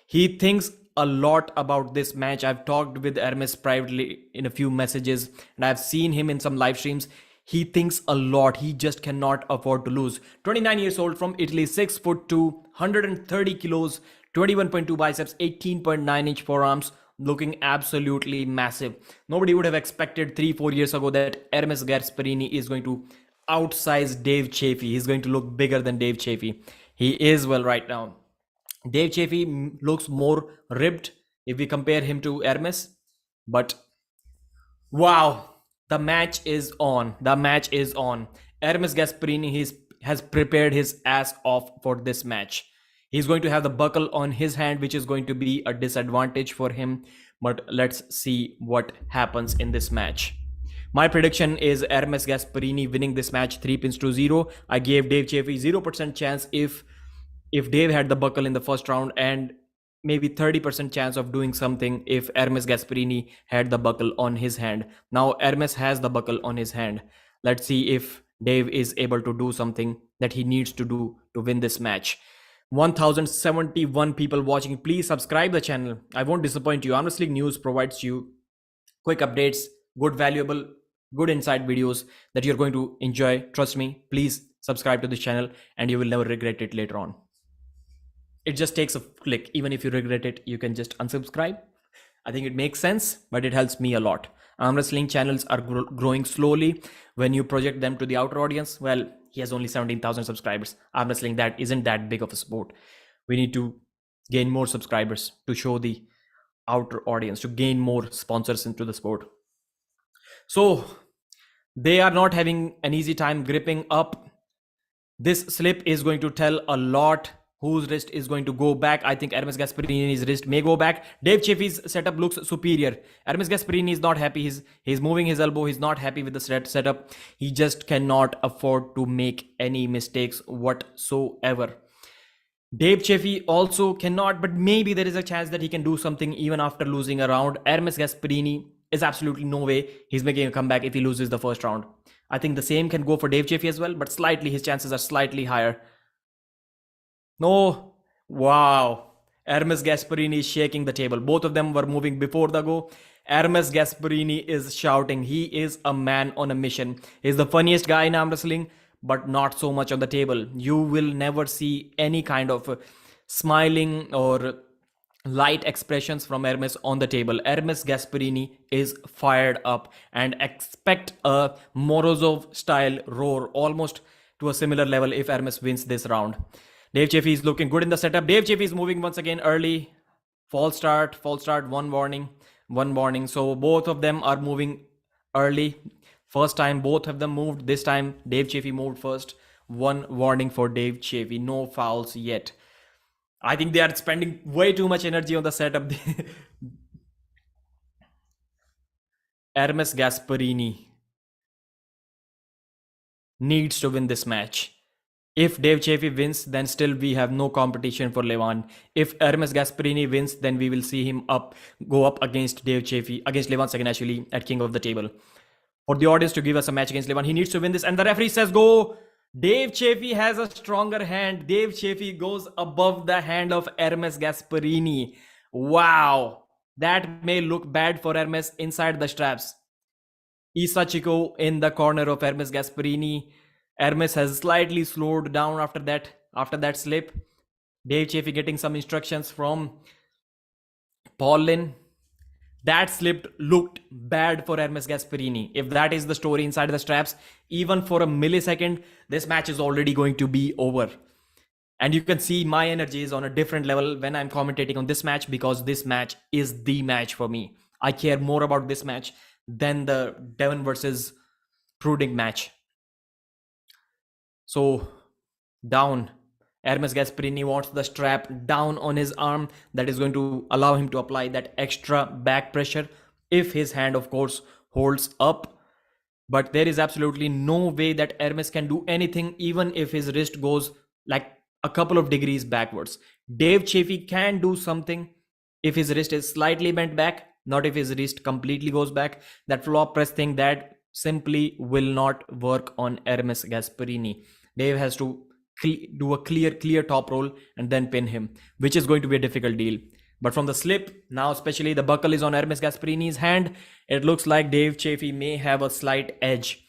He thinks a lot about this match. I've talked with Ernes privately in a few messages, and I've seen him in some live streams. He thinks a lot. He just cannot afford to lose. 29 years old, from Italy, 6'2", 130 kilos, 21.2 biceps, 18.9-inch forearms, looking absolutely massive. Nobody would have expected 3-4 years ago that Ernes Gasparini is going to outsize Dave Chaffee. He's going to look bigger than Dave Chaffee. He is, well, right now. Dave Chaffee looks more ribbed if we compare him to Ernes. But wow, the match is on. Ernes Gasparini has prepared his ass off for this match. He's going to have the buckle on his hand, which is going to be a disadvantage for him. But let's see what happens in this match. My prediction is Ernes Gasparini winning this match 3-0. I gave Dave Chaffee 0% chance if Dave had the buckle in the first round, and maybe 30% chance of doing something if Ernes Gasparini had the buckle on his hand. Now Ernes has the buckle on his hand. Let's see if Dave is able to do something that he needs to do to win this match. 1071 people watching. Please subscribe the channel. I won't disappoint you. Armwrestling News provides you quick updates, good, valuable, good insight videos that you're going to enjoy. Trust me. Please subscribe to this channel and you will never regret it later on. It just takes a click. Even if you regret it, you can just unsubscribe. I think it makes sense, but it helps me a lot. Arm wrestling channels are growing slowly. When you project them to the outer audience, well, he has only 17,000 subscribers. Arm wrestling, that isn't that big of a sport. We need to gain more subscribers to show the outer audience, to gain more sponsors into the sport. So they are not having an easy time gripping up. This slip is going to tell a lot whose wrist is going to go back. I think Ernes Gasparini's wrist may go back. Dave Chaffee's setup looks superior. Ernes Gasparini is not happy. He's moving his elbow. He's not happy with the setup. He just cannot afford to make any mistakes whatsoever. Dave Chaffee also cannot, but maybe there is a chance that he can do something even after losing a round. Ernes Gasparini is absolutely no way he's making a comeback if he loses the first round. I think the same can go for Dave Chaffee as well, but slightly his chances are slightly higher. No, wow. Ernes Gasparini is shaking the table. Both of them were moving before the go. Ernes Gasparini is shouting. He is a man on a mission. He's the funniest guy in arm wrestling, but not so much on the table. You will never see any kind of smiling or light expressions from Ernes on the table. Ernes Gasparini is fired up, and expect a Morozov style roar almost to a similar level if Ernes wins this round. Dave Chaffee is looking good in the setup. Dave Chaffee is moving once again early. False start, one warning. So both of them are moving early. First time both of them moved. This time Dave Chaffee moved first. One warning for Dave Chaffee. No fouls yet. I think they are spending way too much energy on the setup. Ernes Gasparini needs to win this match. If Dave Chaffee wins, then still we have no competition for Levan. If Ernes Gasparini wins, then we will see him go up against Dave Chaffee, against Levan second actually, at King of the Table. For the audience to give us a match against Levan, he needs to win this, and the referee says go. Dave Chaffee has a stronger hand. Dave Chaffee goes above the hand of Ernes Gasparini. Wow. That may look bad for Ernes inside the straps. Isachiko in the corner of Ernes Gasparini. Ernes has slightly slowed down after that slip. Dave Chaffee getting some instructions from Paulin. That slip looked bad for Ernes Gasparini. If that is the story inside the straps, even for a millisecond, this match is already going to be over. And you can see my energy is on a different level when I'm commentating on this match, because this match is the match for me. I care more about this match than the Devon versus Prudnik match. So down, Ernes Gasparini wants the strap down on his arm. That is going to allow him to apply that extra back pressure if his hand, of course, holds up. But there is absolutely no way that Ernes can do anything even if his wrist goes like a couple of degrees backwards. Dave Chaffee can do something if his wrist is slightly bent back, not if his wrist completely goes back. That flop press thing, that simply will not work on Ernes Gasparini. Dave has to do a clear top roll and then pin him, which is going to be a difficult deal. But from the slip, now especially the buckle is on Ernes Gasparini's hand, it looks like Dave Chaffee may have a slight edge.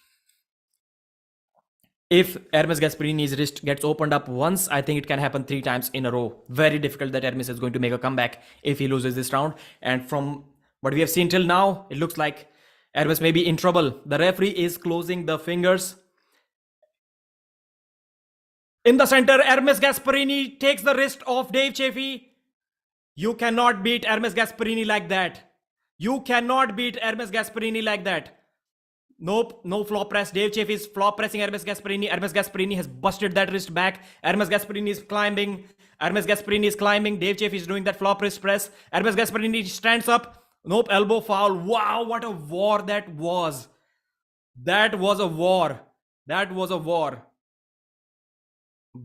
If Ernes Gasparini's wrist gets opened up once, I think it can happen 3 times in a row. Very difficult that Ernes is going to make a comeback if he loses this round. And from what we have seen till now, it looks like Ernes may be in trouble. The referee is closing the fingers. In the center, Ernes Gasparini takes the wrist of Dave Chaffee. You cannot beat Ernes Gasparini like that. You cannot beat Ernes Gasparini like that. Nope, no flop press. Dave Chaffee is flop pressing Ernes Gasparini. Ernes Gasparini has busted that wrist back. Ernes Gasparini is climbing. Ernes Gasparini is climbing. Dave Chaffee is doing that flop wrist press. Ernes Gasparini stands up. Nope, elbow foul. Wow, what a war that was. That was a war. That was a war.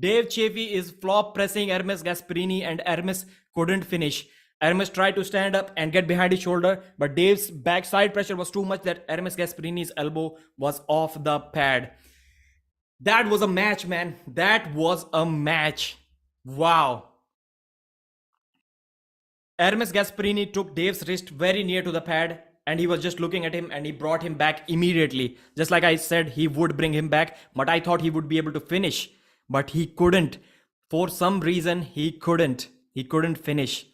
Dave Chaffee is flop pressing Ernes Gasparini and Ernes couldn't finish. Ernes tried to stand up and get behind his shoulder, but Dave's backside pressure was too much that Ernes Gasparini's elbow was off the pad. That was a match, man. That was a match. Wow. Ermes Gasparini took Dave's wrist very near to the pad and he was just looking at him and he brought him back immediately. Just like I said, he would bring him back, but I thought he would be able to finish, but he couldn't. For some reason, he couldn't. He couldn't finish.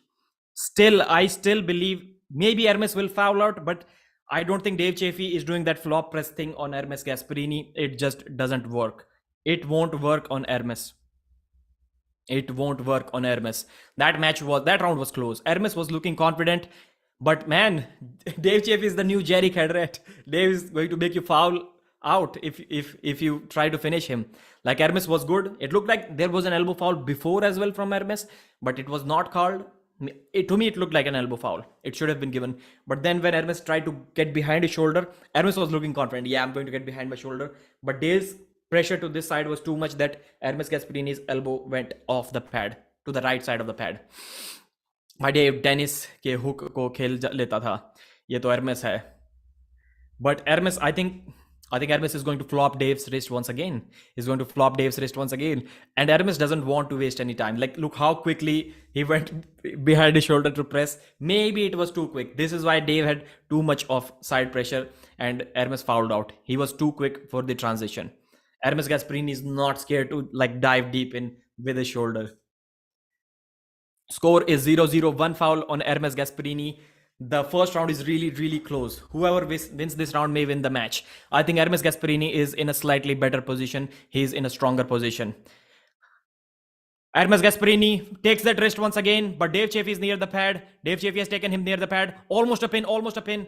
Still, I still believe maybe Ermes will foul out, but I don't think Dave Chaffee is doing that flop press thing on Ermes Gasparini. It just doesn't work. It won't work on Ermes. It won't work on Ermes. That round was close. Ermes was looking confident, but man, Dave Chaffee is the new Jerry Cadret. Dave is going to make you foul out if you try to finish him. Like Ermes was good. It looked like there was an elbow foul before as well from Ermes, but it was not called. To me, it looked like an elbow foul. It should have been given. But then when Ermes tried to get behind his shoulder, Ermes was looking confident. Yeah, I'm going to get behind my shoulder. But Dave's pressure to this side was too much that Ermes Gasparini's elbow went off the pad to the right side of the pad. भाई Dave tennis के hook को खेल लेता था. ये तो एर्मेस है. But Ermes, I think Ermes is going to flop Dave's wrist once again. He's going to flop Dave's wrist once again. And Ermes doesn't want to waste any time. Like, look how quickly he went behind his shoulder to press. Maybe it was too quick. This is why Dave had too much of side pressure and Ermes fouled out. He was too quick for the transition. Ermes Gasparini is not scared to like dive deep in with his shoulder. Score is 0-0, one foul on Ermes Gasparini. The first round is really, really close. Whoever wins this round may win the match. I think Ermes Gasparini is in a slightly better position. He's in a stronger position. Ermes Gasparini takes that wrist once again, but Dave Chaffee is near the pad. Dave Chaffee has taken him near the pad. Almost a pin, almost a pin,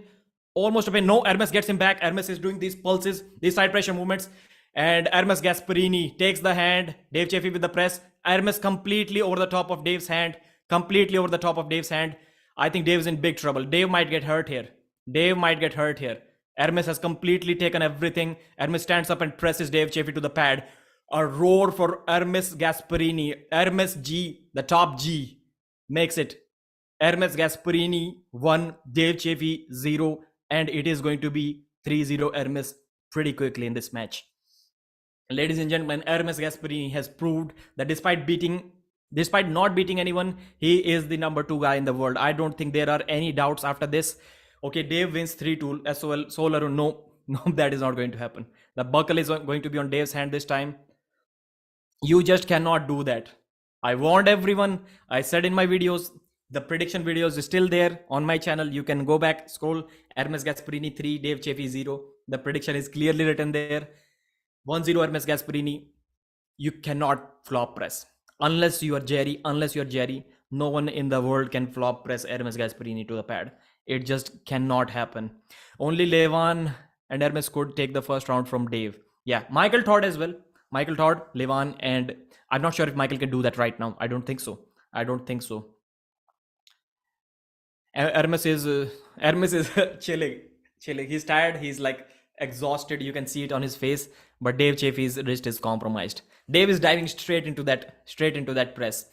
almost a pin. No, Ermes gets him back. Ermes is doing these pulses, these side pressure movements. And Ermes Gasparini takes the hand. Dave Chaffee with the press. Ermes completely over the top of Dave's hand. Completely over the top of Dave's hand. I think Dave's in big trouble. Dave might get hurt here. Dave might get hurt here. Ermes has completely taken everything. Ermes stands up and presses Dave Chaffee to the pad. A roar for Ermes Gasparini. Ermes G, the top G, makes it. Ermes Gasparini 1, Dave Chaffee 0, and it is going to be 3-0 Ermes pretty quickly in this match. Ladies and gentlemen, Ermes Gasparini has proved that despite not beating anyone, he is the number 2 guy in the world. I don't think there are any doubts after this. Okay, Dave wins 3-2. SOL, Solar, no, that is not going to happen. The buckle is going to be on Dave's hand this time. You just cannot do that. I warned everyone. I said in my videos, the prediction videos is still there on my channel. You can go back, scroll. Ermes Gasparini 3, Dave Chaffee 0. The prediction is clearly written there. 1-0 Ermes Gasparini. You cannot flop press. Unless you are Jerry, no one in the world can flop press Ermes Gasparini to the pad. It just cannot happen. Only Levan and Ermes could take the first round from Dave. Yeah, Michael Todd as well. Michael Todd, Levan, and I'm not sure if Michael can do that right now. I don't think so. Ermes is chilling. He's tired. He's like exhausted. You can see it on his face. But Dave Chaffee's wrist is compromised. Dave is diving straight into that press.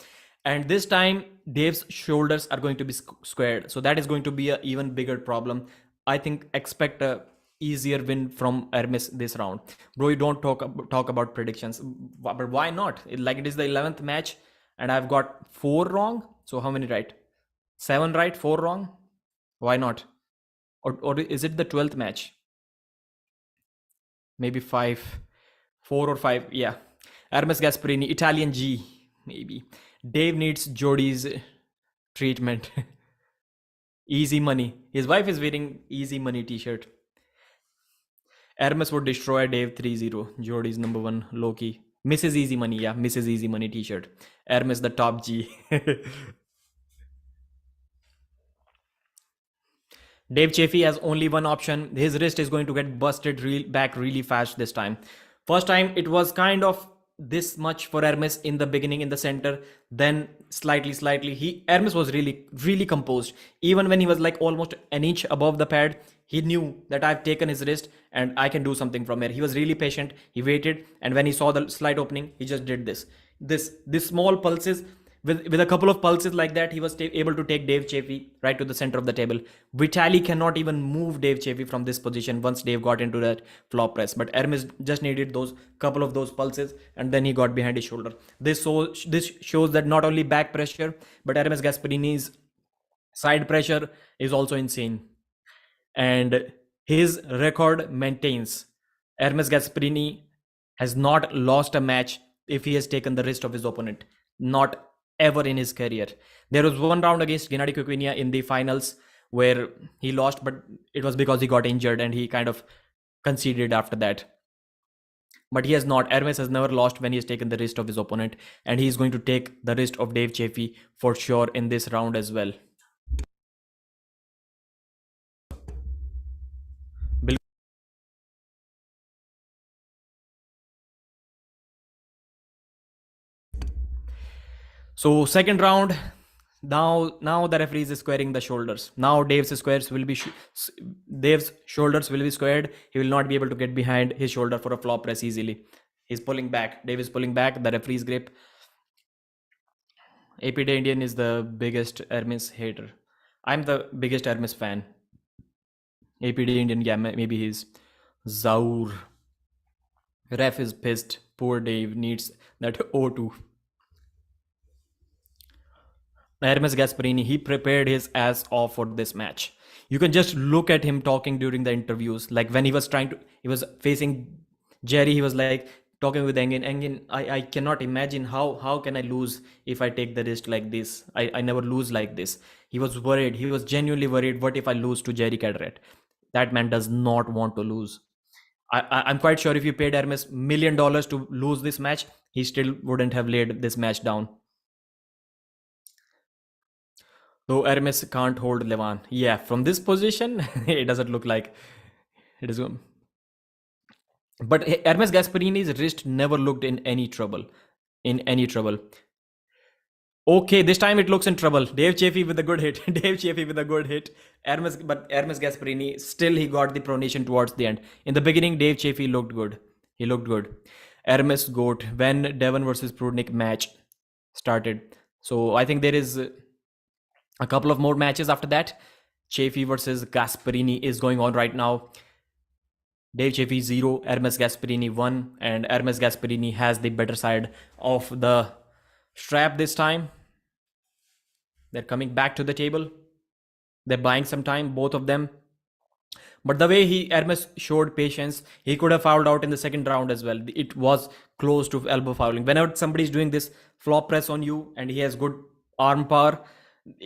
And this time, Dave's shoulders are going to be squared. So that is going to be an even bigger problem. I think expect a easier win from Ermes this round. Bro, you don't talk about predictions. But why not? It is the 11th match and I've got 4 wrong. So how many right? 7 right, 4 wrong? Why not? Or is it the 12th match? Maybe 5, 4 or 5. Yeah. Ermes Gasparini, Italian G, maybe. Dave needs Jody's treatment. Easy money. His wife is wearing easy money t-shirt. Ermes would destroy Dave 3-0. Jody's number 1 Loki. Mrs. Easy Money. Yeah, Mrs. Easy Money t-shirt. Ermes the top G. Dave Chaffee has only one option. His wrist is going to get busted back really fast this time. First time it was kind of this much for Ermes in the beginning in the center. Then slightly. Ermes was really composed. Even when he was like almost an inch above the pad, he knew that I've taken his wrist and I can do something from here. He was really patient. He waited. And when he saw the slight opening, he just did this. This small pulses With a couple of pulses like that, he was able to take Dave Chaffee right to the center of the table. Vitali cannot even move Dave Chaffee from this position once Dave got into that flop press. But Ermes just needed those couple of those pulses, and then he got behind his shoulder. This shows that not only back pressure, but Ermes Gasparini's side pressure is also insane. And his record maintains. Ermes Gasparini has not lost a match if he has taken the wrist of his opponent. Not ever in his career. There was one round against Gennady Kukuinia in the finals where he lost, but it was because he got injured and he kind of conceded after that. But he has not. Ermes has never lost when he has taken the wrist of his opponent, and he is going to take the wrist of Dave Chaffee for sure in this round as well. So second round, now the referee is squaring the shoulders. Now Dave's shoulders will be squared. He will not be able to get behind his shoulder for a flop press easily. He's pulling back. Dave is pulling back. The referee's grip. APD Indian is the biggest Ermes hater. I'm the biggest Ermes fan. APD Indian, yeah, maybe he's Zaur. Ref is pissed. Poor Dave needs that O2. Hermes Gasparini, he prepared his ass off for this match. You can just look at him talking during the interviews. Like when he was facing Jerry, he was like talking with Engin. Engin, I cannot imagine how can I lose if I take the risk like this. I never lose like this. He was worried. He was genuinely worried. What if I lose to Jerry Cadret? That man does not want to lose. I'm quite sure if you paid Hermes $1 million to lose this match, he still wouldn't have laid this match down. Though Hermes can't hold Levan. Yeah, from this position, it doesn't look like it is. But Hermes Gasparini's wrist never looked in any trouble. In any trouble. Okay, this time it looks in trouble. Dave Chaffee with a good hit. Dave Chaffee with a good hit. Hermes Gasparini, still he got the pronation towards the end. In the beginning, Dave Chaffee looked good. He looked good. Hermes goat when Devon versus Prudnik match started. So I think there is a couple of more matches after that. Chaffee versus Gasparini is going on right now. Dave Chaffee 0, Hermes Gasparini 1, and Hermes Gasparini has the better side of the strap this time. They're coming back to the table. They're buying some time, both of them. But the way Hermes showed patience, he could have fouled out in the second round as well. It was close to elbow fouling. Whenever somebody's doing this flop press on you and he has good arm power,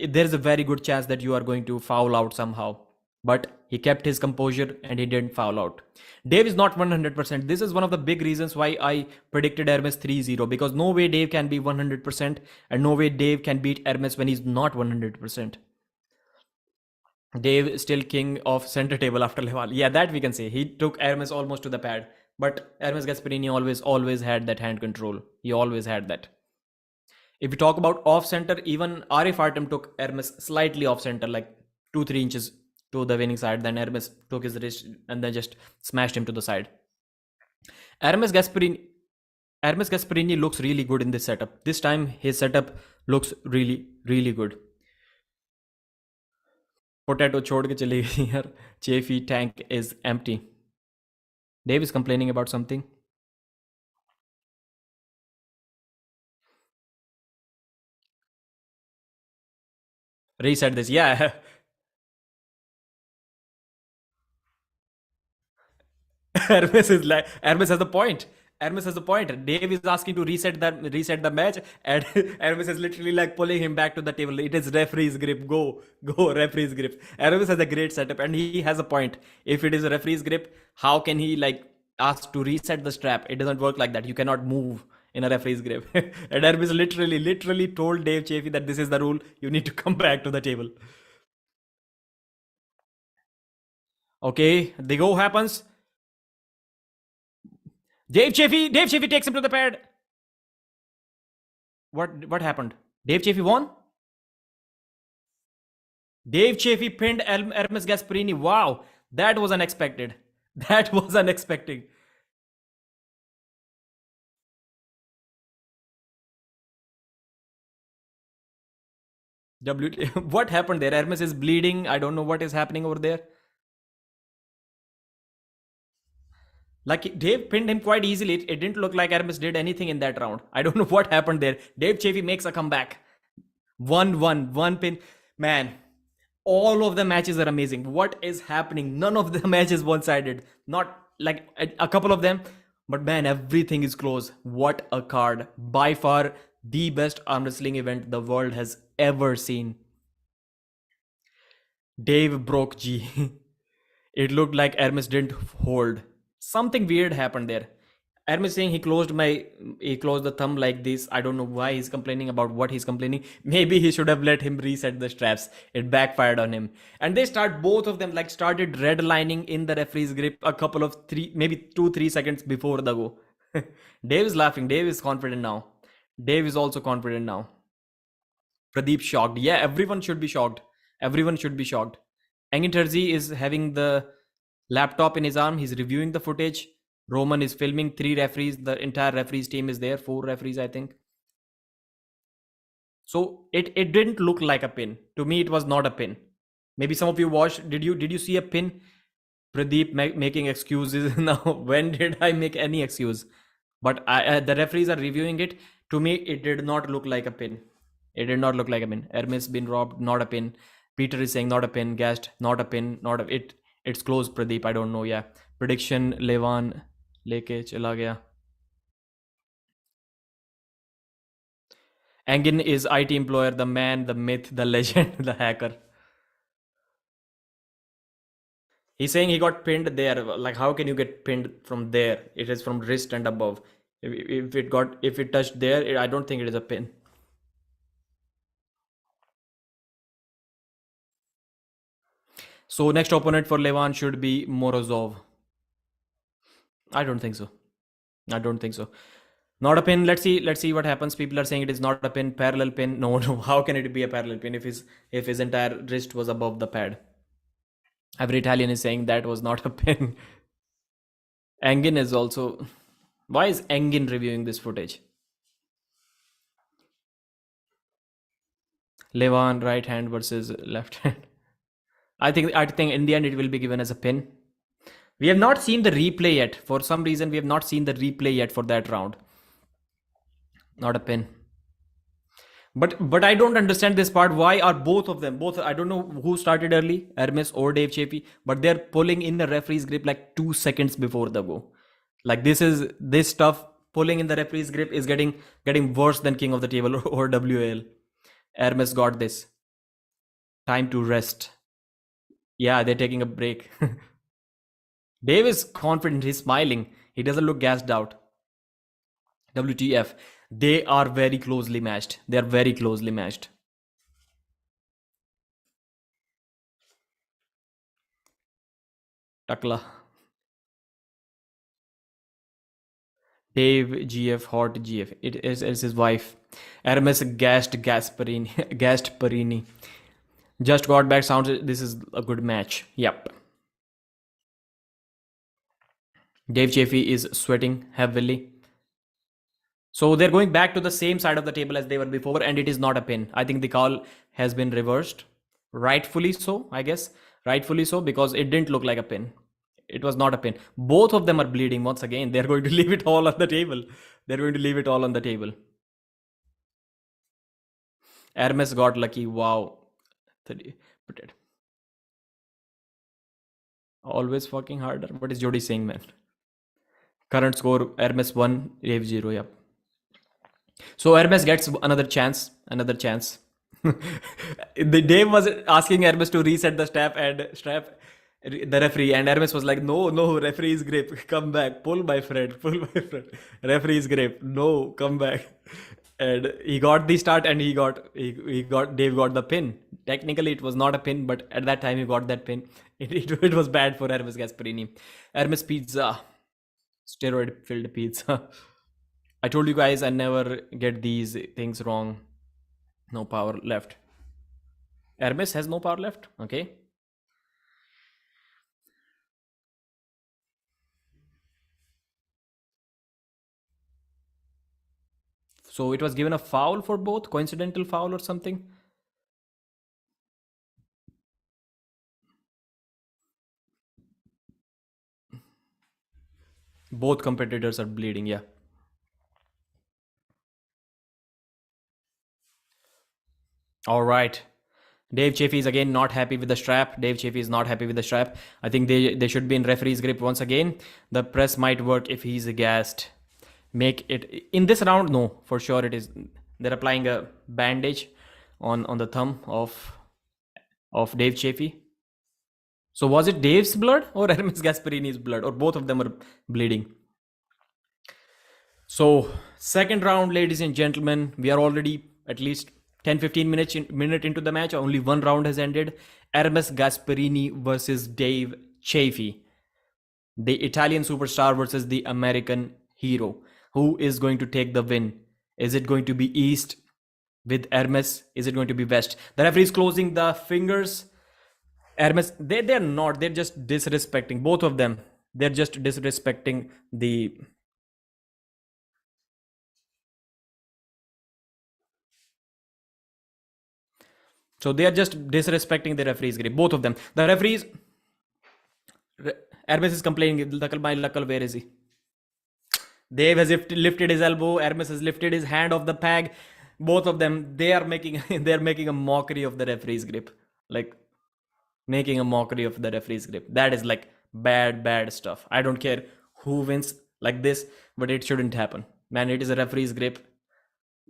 there's a very good chance that you are going to foul out somehow. But he kept his composure and he didn't foul out. Dave is not 100%. This is one of the big reasons why I predicted Hermes 3-0, because no way Dave can be 100% and no way Dave can beat Hermes when he's not 100%. Dave is still king of center table after Leval. Yeah, that we can say. He took Hermes almost to the pad. But Hermes Gasparini always had that hand control. He always had that. If we talk about off center, even Arif Artem took Hermes slightly off center, like 2-3 inches to the winning side. Then Hermes took his wrist and then just smashed him to the side. Hermes Gasparini looks really good in this setup. This time his setup looks really, really good. Potato छोड़ के चली गई यार. Chaffee tank is empty. Dave is complaining about something. Reset this. Yeah. Hermes has a point. Hermes has a point. Dave is asking to reset the match, and Hermes is literally like pulling him back to the table. It is referee's grip. Go, referee's grip. Hermes has a great setup, and he has a point. If it is a referee's grip, how can he like ask to reset the strap? It doesn't work like that. You cannot move in a referee's grip. And Hermes literally told Dave Chaffee that this is the rule. You need to come back to the table. Okay, the go happens. Dave Chaffee takes him to the pad. What happened? Dave Chaffee won? Dave Chaffee pinned Hermes Gasparini. Wow, that was unexpected. That was unexpected. What happened there? Hermes is bleeding. I don't know what is happening over there. Like Dave pinned him quite easily. It didn't look like Hermes did anything in that round. I don't know what happened there. Dave Chaffee makes a comeback. 1-1, pin. Man, all of the matches are amazing. What is happening? None of the matches one-sided. Not like a couple of them, but man, everything is close. What a card. By far the best arm wrestling event the world has ever seen. Dave broke G. It looked like Hermes didn't hold. Something weird happened there. Hermes saying he closed the thumb like this. I don't know why he's complaining about what he's complaining. Maybe he should have let him reset the straps. It backfired on him. And they start both of them like started redlining in the referee's grip a couple of maybe 2-3 seconds before the go. Dave is laughing. Dave is confident now. Dave is also confident now. Pradeep shocked. Yeah, everyone should be shocked. Everyone should be shocked. Engin Terzi is having the laptop in his arm. He's reviewing the footage. Roman is filming. 3 referees. The entire referees team is there. 4 referees, I think. So it didn't look like a pin. To me, it was not a pin. Maybe some of you watched. Did you see a pin? Pradeep making excuses now. When did I make any excuse? But the referees are reviewing it. To me, it did not look like a pin. It did not look like a pin. Hermes been robbed, not a pin. Peter is saying not a pin. Gast, not a pin. Not a it. It's close, Pradeep. I don't know. Yeah. Prediction, Levan लेके चला गया. Engin is IT employer, the man, the myth, the legend, the hacker. He's saying he got pinned there. Like, how can you get pinned from there? It is from wrist and above. If it touched there, I don't think it is a pin. So next opponent for Levan should be Morozov. I don't think so. I don't think so. Not a pin. Let's see what happens. People are saying it is not a pin. Parallel pin. No, no. How can it be a parallel pin if his entire wrist was above the pad? Every Italian is saying that was not a pin. Engin is also. Why is Engin reviewing this footage? Levan right hand versus left hand. I think in the end it will be given as a pin. We have not seen the replay yet. For some reason, we have not seen the replay yet for that round. Not a pin. But I don't understand this part. Why are both of them, I don't know who started early, Hermes or Dave Chaffee, but they're pulling in the referee's grip like 2 seconds before the go. Like this stuff, pulling in the referee's grip is getting worse than King of the Table or WAL. Hermes got this. Time to rest. Yeah, they're taking a break. Dave is confident. He's smiling. He doesn't look gassed out. WTF. They are very closely matched. They are very closely matched. Takla. Dave GF, hot GF. It is his wife. Hermes Gasparini. Gasparini. Just got back. Sounds this is a good match. Yep. Dave Chaffee is sweating heavily. So they're going back to the same side of the table as they were before, and it is not a pin. I think the call has been reversed. Rightfully so, I guess. Rightfully so, because it didn't look like a pin. It was not a pin. Both of them are bleeding once again. They're going to leave it all on the table. They're going to leave it all on the table. Hermes got lucky. Wow. Always fucking harder. What is Jody saying, man? Current score, Hermes 1, Rave 0. Yep. So Hermes gets another chance. The Dave was asking Hermes to reset the strap the referee, and Hermes was like, no, referee's grip, come back, pull my friend, referee's grip, no, come back. And he got the start, and Dave got the pin. Technically it was not a pin, but at that time he got that pin. It was bad for Hermes Gasparini. Hermes pizza, steroid filled pizza. I told you guys I never get these things wrong. No power left. Hermes has no power left. Okay. So it was given a foul for both, coincidental foul or something. Both competitors are bleeding. Yeah. All right. Dave Chaffee is again not happy with the strap. Dave Chaffee is not happy with the strap. I think they should be in referee's grip once again. The press might work if he's gassed. Make it in this round. No, for sure it is. They're applying a bandage on the thumb of Dave Chaffee. So was it Dave's blood or Ernes Gasparini's blood, or both of them are bleeding? So second round, ladies and gentlemen, we are already at least 10-15 minute into the match. Only one round has ended. Ernes Gasparini versus Dave Chaffee, the Italian superstar versus the American hero. Who is going to take the win? Is it going to be East with Ermes? Is it going to be West? The referee is closing the fingers. Hermes, they're not. They're just disrespecting both of them. They're just disrespecting the. So they are just disrespecting the referees grip. Both of them. The referees. Hermes is complaining. Lakal, where is he? Dave has lifted his elbow. Hermes has lifted his hand off the peg. Both of them. They are making. They're making a mockery of the referee's grip. Like making a mockery of the referee's grip. That is like bad stuff. I don't care who wins like this, but it shouldn't happen. Man, it is a referee's grip.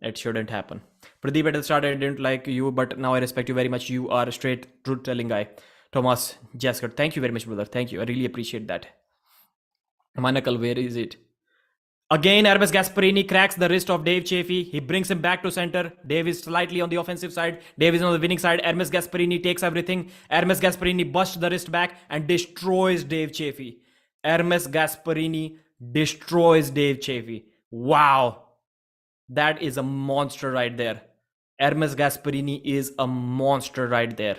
It shouldn't happen. Pradeep, at the start I didn't like you, but now I respect you very much. You are a straight truth telling guy. Thomas Jasker, thank you very much, brother. Thank you. I really appreciate that. Manakal, where is it? Again, Ernes Gasparini cracks the wrist of Dave Chaffee. He brings him back to center. Dave is slightly on the offensive side. Dave is on the winning side. Ernes Gasparini takes everything. Ernes Gasparini busts the wrist back and destroys Dave Chaffee. Ernes Gasparini destroys Dave Chaffee. Wow. That is a monster right there. Ernes Gasparini is a monster right there.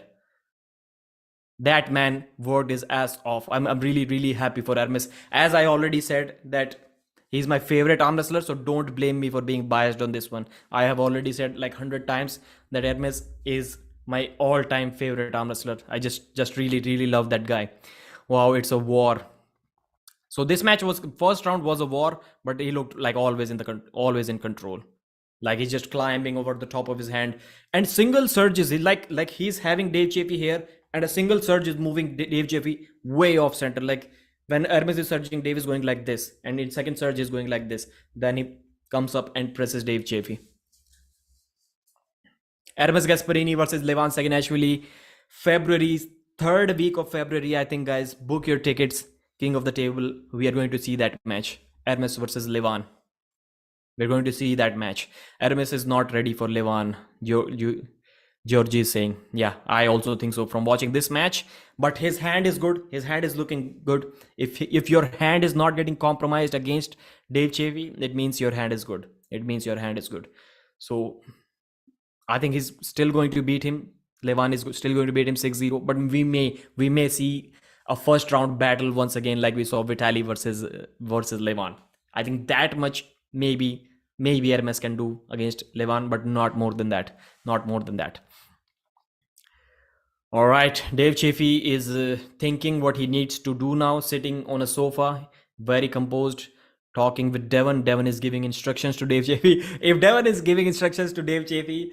That man worked his ass off. I'm really happy for Ernes. As I already said that he's my favorite arm wrestler, so don't blame me for being biased on this one. I have already said like 100 times that Ernes is my all-time favorite arm wrestler. I just really love that guy. Wow, it's a war. So this match was first round was a war, but he looked like always in control. Like he's just climbing over the top of his hand, and single surges. Like he's having Dave Chaffee here, and a single surge is moving Dave Chaffee way off center. Like when Ermes is surging, Dave is going like this, and in second surge is going like this. Then he comes up and presses Dave Chaffee. Ermes Gasparini versus Levan Saginashvili, February, third week of February. I think, guys, book your tickets. King of the table. We are going to see that match. Ermes versus Levan. We're going to see that match. Ermes is not ready for Levan. Georgie is saying, yeah, I also think so from watching this match. But his hand is good. His hand is looking good. If your hand is not getting compromised against Dave Chaffee, it means your hand is good. It means your hand is good. So I think he's still going to beat him. Levan is still going to beat him 6-0. But we may see a first round battle once again, like we saw Vitali versus Levan. I think that much maybe Ermes can do against Levan, but not more than that. Not more than that. All right, Dave Chaffee is thinking what he needs to do now, sitting on a sofa, very composed, talking with Devon. Devon is giving instructions to Dave Chaffee. If Devon is giving instructions to Dave Chaffee,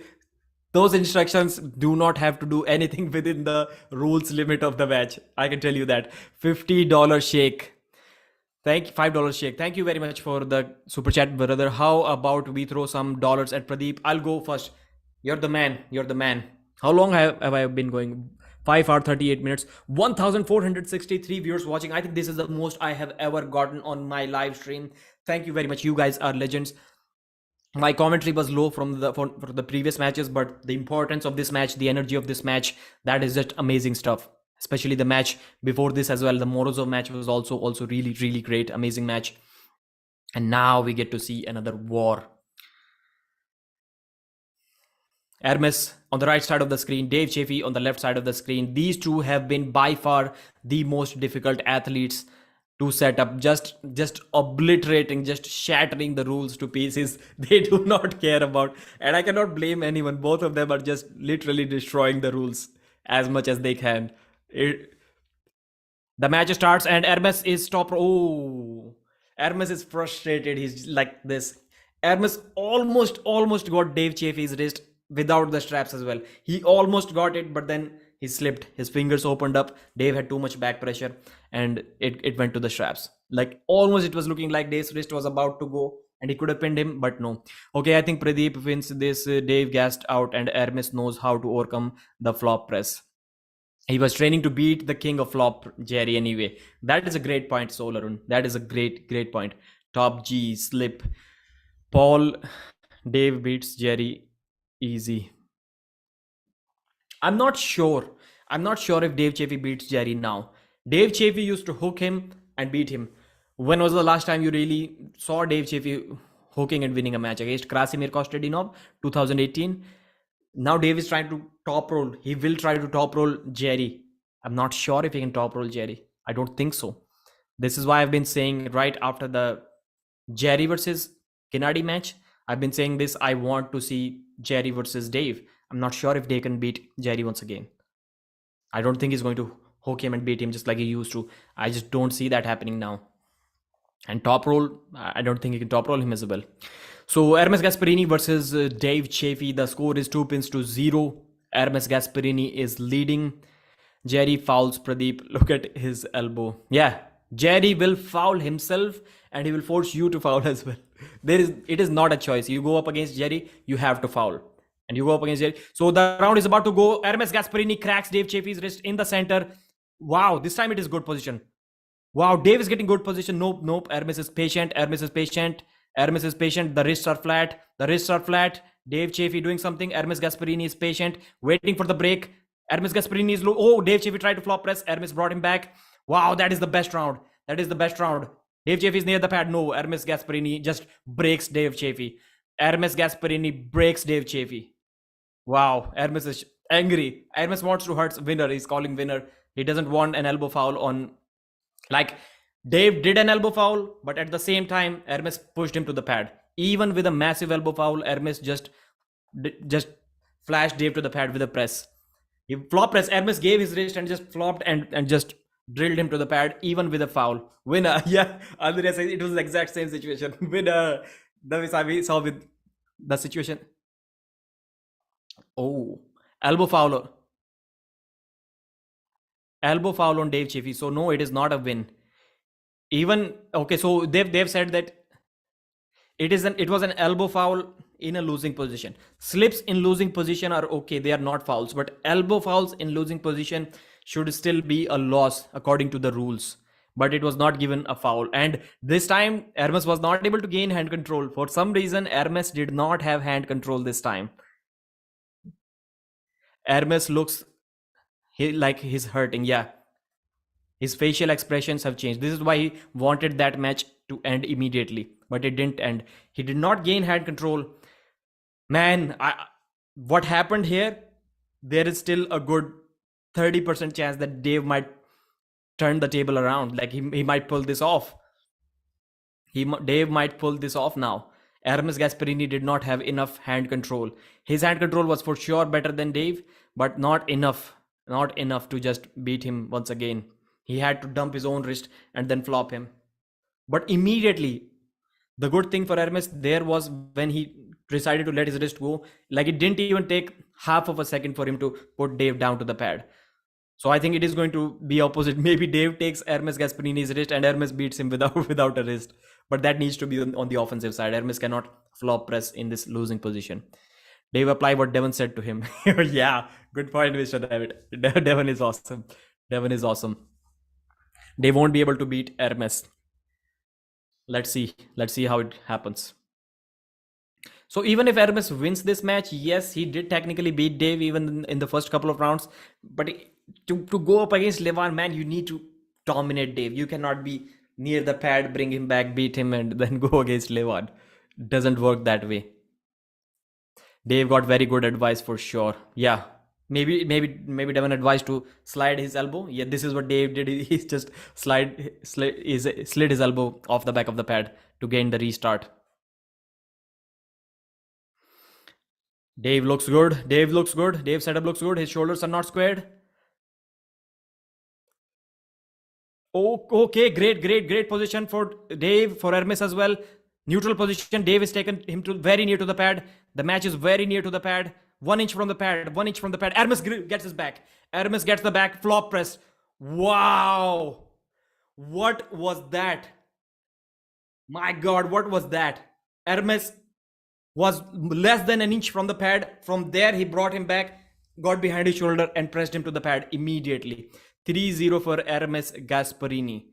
those instructions do not have to do anything within the rules limit of the match. I can tell you that. $50 shake. $5 shake. Thank you very much for the super chat, brother. How about we throw some dollars at Pradeep? I'll go first. You're the man. You're the man. How long have I been going? 5 hours 38 minutes. 1,463 viewers watching. I think this is the most I have ever gotten on my live stream. Thank you very much. You guys are legends. My commentary was low for the previous matches, but the importance of this match, the energy of this match, that is just amazing stuff. Especially the match before this as well. The Morozov match was also really great, amazing match. And now we get to see another war. Ermes on the right side of the screen, Dave Chaffee on the left side of the screen. These two have been by far the most difficult athletes to set up, just obliterating, just shattering the rules to pieces. They do not care about, and I cannot blame anyone. Both of them are just literally destroying the rules as much as they can. The match starts and Ermes is top. Oh, Ernes is frustrated. He's like this. Ernes almost got Dave Chaffee's wrist without the straps as well. He almost got it, but then he slipped. His fingers opened up. Dave had too much back pressure, and it went to the straps. Like almost, it was looking like Dave's wrist was about to go, and he could have pinned him, but no. Okay, I think Pradeep wins this. Dave gassed out, and Ermes knows how to overcome the flop press. He was training to beat the king of flop, Jerry, anyway. That is a great point, Solarun. That is a great point. Top G, slip. Paul, Dave beats Jerry easy. I'm not sure. I'm not sure if Dave Chaffee beats Jerry now. Dave Chaffee used to hook him and beat him. When was the last time you really saw Dave Chaffee hooking and winning a match against Krasimir Kostadinov, 2018? Now Dave is trying to top roll. He will try to top roll Jerry. I'm not sure if he can top roll Jerry. I don't think so. This is why I've been saying right after the Jerry versus Kennedy match, I've been saying this. I want to see Jerry versus Dave. I'm not sure if Dave can beat Jerry once again. I don't think he's going to hook him and beat him just like he used to. I just don't see that happening now. And top roll, I don't think he can top roll him as well. So Ermes Gasparini versus Dave Chaffee. The score is 2-0. Ermes Gasparini is leading. Jerry fouls Pradeep. Look at his elbow. Yeah, Jerry will foul himself and he will force you to foul as well. It is not a choice. You go up against Jerry, you have to foul. And you go up against Jerry. So the round is about to go. Ermes Gasparini cracks Dave Chaffee's wrist in the center. Wow, this time it is good position. Wow, Dave is getting good position. Nope. Ermes is patient. The wrists are flat. Dave Chaffee doing something. Ermes Gasparini is patient, waiting for the break. Ermes Gasparini is low. Oh, Dave Chaffee tried to flop press. Ermes brought him back. Wow, that is the best round. Dave Chaffee is near the pad. No, Ermes Gasparini just breaks Dave Chaffee. Ermes Gasparini breaks Dave Chaffee. Wow, Ermes is angry. Ermes wants to hurt winner. He's calling winner. He doesn't want an elbow foul on. Like, Dave did an elbow foul, but at the same time, Ermes pushed him to the pad. Even with a massive elbow foul, Ermes just flashed Dave to the pad with a press. He flop press. Ermes gave his wrist and just flopped and just drilled him to the pad, even with a foul. Winner. Yeah, Andrea says it was the exact same situation. Winner. We saw with the situation. Oh, elbow foul. Elbow foul on Dave Chaffee. So no, it is not a win. Even okay, so they've said that it was an elbow foul in a losing position. Slips in losing position are okay, they are not fouls, but elbow fouls in losing position should still be a loss according to the rules. But it was not given a foul, and this time Ermes was not able to gain hand control. For some reason, Ermes did not have hand control this time. Ermes looks like he's hurting. Yeah, his facial expressions have changed. This is why he wanted that match to end immediately, but it didn't end. He did not gain hand control. Man, what happened here? There is still a good 30% chance that Dave might turn the table around. Like he might pull this off. Dave might pull this off now. Ermes Gasparini did not have enough hand control. His hand control was for sure better than Dave, but not enough to just beat him once again. He had to dump his own wrist and then flop him. But immediately, the good thing for Ermes there was when he decided to let his wrist go. Like, it didn't even take half of a second for him to put Dave down to the pad. So I think it is going to be opposite. Maybe Dave takes Ermes Gasparini's wrist and Ermes beats him without a wrist. But that needs to be on the offensive side. Ermes cannot flop press in this losing position. Dave apply what Devon said to him. Yeah, good point, Mr. David. Devon is awesome. They won't be able to beat Ermes. Let's see how it happens. So even if Ermes wins this match, yes, he did technically beat Dave even in the first couple of rounds. But to go up against Levan, man, you need to dominate Dave. You cannot be near the pad, bring him back, beat him, and then go against Levan. Doesn't work that way. Dave got very good advice for sure. Yeah, maybe Devon advised to slide his elbow. Yeah, this is what Dave did. He's just slid his elbow off the back of the pad to gain the restart. Dave looks good. Dave's setup looks good. His shoulders are not squared. Oh, okay, great position for Dave, for Hermes as well. Neutral position. Dave is taken him to very near to the pad. The match is very near to the pad. 1 inch from the pad. 1 inch from the pad. Hermes gets his back. Hermes gets the back. Flop press. Wow. What was that? My God, what was that? Hermes was less than an inch from the pad. From there, he brought him back, got behind his shoulder, and pressed him to the pad immediately. 3-0 for Ernes Gasparini.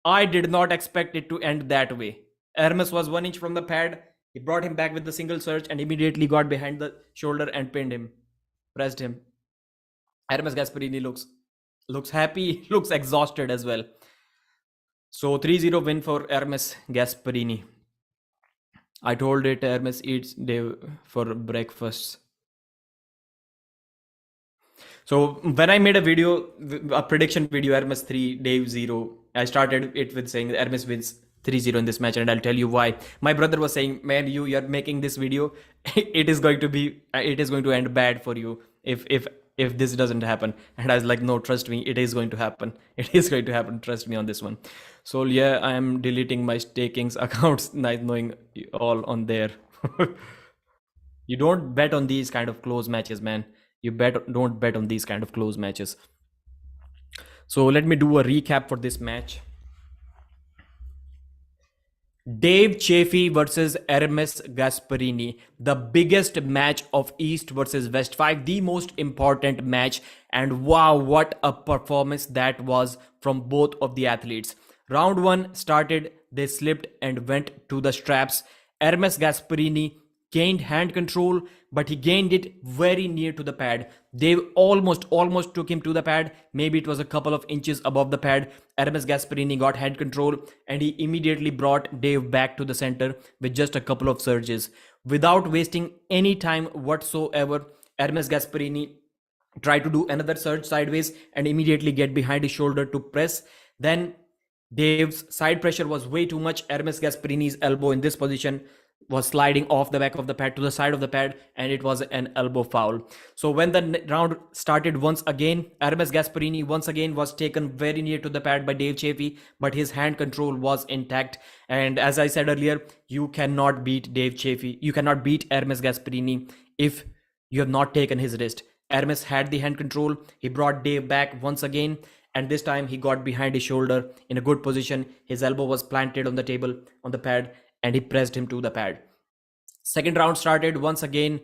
I did not expect it to end that way. Ermes was 1 inch from the pad. He brought him back with the single surge and immediately got behind the shoulder and pinned him, pressed him. Ermes Gasparini looks happy, looks exhausted as well. So 3-0 win for Ermes Gasparini. I told it Hermes eats Dave for breakfast. So when I made a video, a prediction video, Hermes 3, Dave 0, I started it with saying Hermes wins 3-0 in this match, and I'll tell you why. My brother was saying, man, you're making this video, it is going to end bad for you if this doesn't happen. And I was like, no, trust me, it is going to happen. It is going to happen. Trust me on this one. So yeah, I am deleting my stakings accounts, nice knowing all on there. You don't bet on these kind of close matches, man. Don't bet on these kind of close matches. So let me do a recap for this match. Dave Chaffee versus Ermes Gasparini, the biggest match of East versus West 5, the most important match, and wow, what a performance that was from both of the athletes. Round 1 started, they slipped and went to the straps. Ermes Gasparini gained hand control, but he gained it very near to the pad. Dave almost took him to the pad. Maybe it was a couple of inches above the pad. Ermes Gasparini got hand control and he immediately brought Dave back to the center with just a couple of surges. Without wasting any time whatsoever, Ermes Gasparini tried to do another surge sideways and immediately get behind his shoulder to press. Then Dave's side pressure was way too much. Ermes Gasparini's elbow in this position was sliding off the back of the pad to the side of the pad, and it was an elbow foul. So when the round started once again, Ermes Gasparini once again was taken very near to the pad by Dave Chaffee, but his hand control was intact. And as I said earlier, you cannot beat Dave Chaffee. You cannot beat Ermes Gasparini if you have not taken his wrist. Ermes had the hand control. He brought Dave back once again, and this time he got behind his shoulder in a good position. His elbow was planted on the table, on the pad, and he pressed him to the pad. Second round started once again.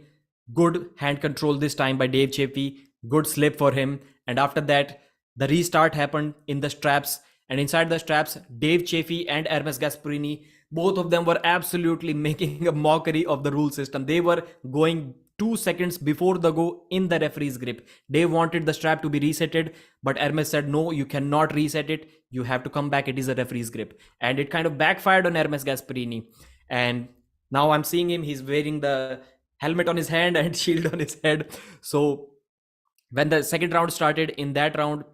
Good hand control this time by Dave Chaffee. Good slip for him. And after that, the restart happened in the straps. And inside the straps, Dave Chaffee and Ermes Gasparini, both of them were absolutely making a mockery of the rule system. They were going 2 seconds before the go in the referee's grip. Dave wanted the strap to be resetted, but Ermes said, no, you cannot reset it. You have to come back. It is a referee's grip. And it kind of backfired on Ermes Gasparini. And now I'm seeing him. He's wearing the helmet on his hand and shield on his head. So when the second round started, in that round,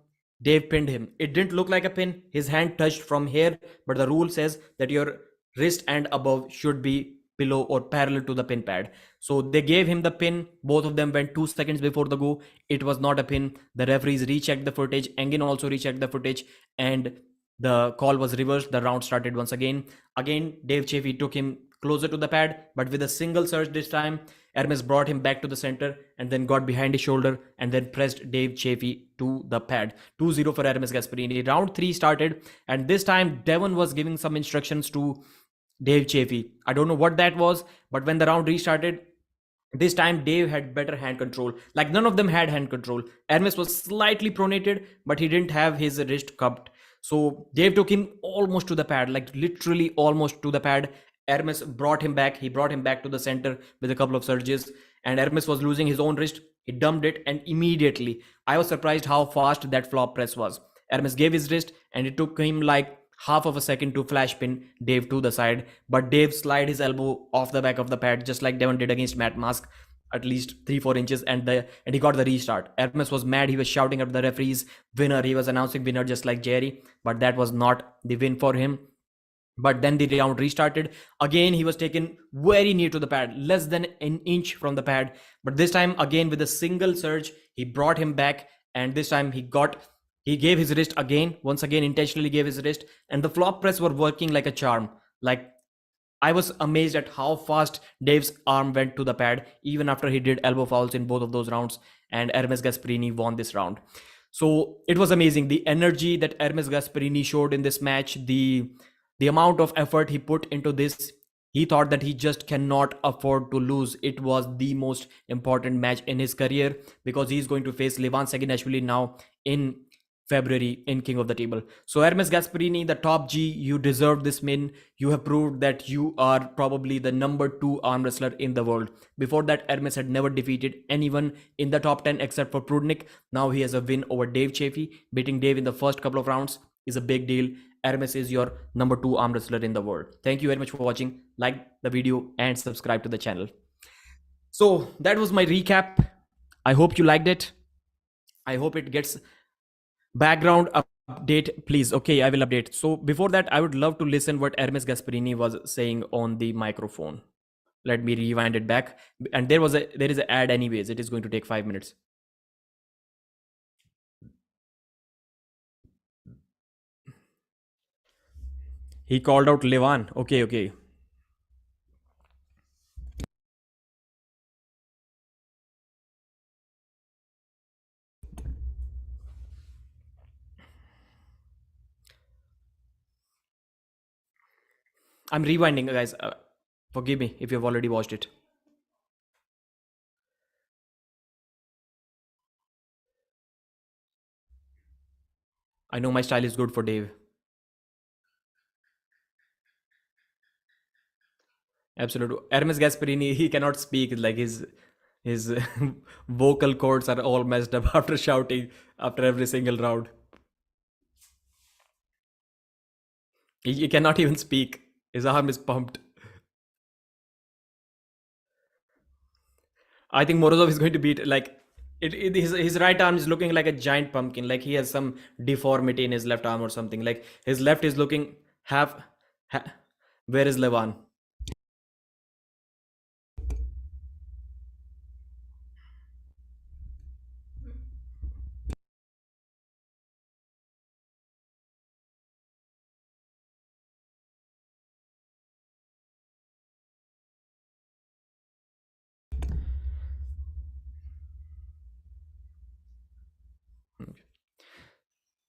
Dave pinned him. It didn't look like a pin. His hand touched from here, but the rule says that your wrist and above should be below or parallel to the pin pad. So they gave him the pin. Both of them went 2 seconds before the go. It was not a pin. The referees rechecked the footage. Engin also rechecked the footage, and the call was reversed. The round started once again. Again, Dave Chaffee took him closer to the pad, but with a single surge this time. Ermes brought him back to the center and then got behind his shoulder and then pressed Dave Chaffee to the pad. 2-0 for Ermes Gasparini. Round 3 started, and this time Devon was giving some instructions to Dave Chaffee. I don't know what that was, but when the round restarted, this time Dave had better hand control. Like, none of them had hand control. Ermes was slightly pronated, but he didn't have his wrist cupped. So Dave took him almost to the pad, like literally almost to the pad. Ermes brought him back. He brought him back to the center with a couple of surges, and Ermes was losing his own wrist. He dumped it, and immediately, I was surprised how fast that flop press was. Ermes gave his wrist, and it took him like half of a second to flash pin Dave to the side, but Dave slid his elbow off the back of the pad, just like Devon did against Matt Mask, at least 3-4 inches, and he got the restart. Ermes was mad. He was shouting at the referees, winner. He was announcing winner just like Jerry, but that was not the win for him. But then the round restarted. Again, he was taken very near to the pad, less than an inch from the pad. But this time, again, with a single surge, he brought him back. And this time he got He gave his wrist again, once again, intentionally gave his wrist, and the flop press were working like a charm. Like, I was amazed at how fast Dave's arm went to the pad, even after he did elbow fouls in both of those rounds, and Ermes Gasparini won this round. So it was amazing. The energy that Ermes Gasparini showed in this match, the amount of effort he put into this, he thought that he just cannot afford to lose. It was the most important match in his career because he's going to face Levan Saginashvili now in February in King of the Table. So Hermes Gasparini, the top G, you deserve this win. You have proved that you are probably the number 2 arm wrestler in the world. Before that, Hermes had never defeated anyone in the top 10 except for Prudnik. Now he has a win over Dave Chaffee. Beating Dave in the first couple of rounds is a big deal. Hermes is your number 2 arm wrestler in the world. Thank you very much for watching. Like the video and subscribe to the channel. So that was my recap. I hope you liked it. I hope it gets background update, please. Okay, I will update. So before that, I would love to listen what Hermes Gasparini was saying on the microphone. Let me rewind it back. And there is an ad anyways. It is going to take 5 minutes. He called out Levan. Okay. I'm rewinding, guys. Forgive me if you've already watched it. I know my style is good for Dave. Absolutely. Hermes Gasparini, he cannot speak. Like his vocal cords are all messed up after shouting after every single round. He cannot even speak. His arm is pumped. I think Morozov is going to beat like his right arm is looking like a giant pumpkin. Like he has some deformity in his left arm or something. Like his left is looking half. Where is Levan?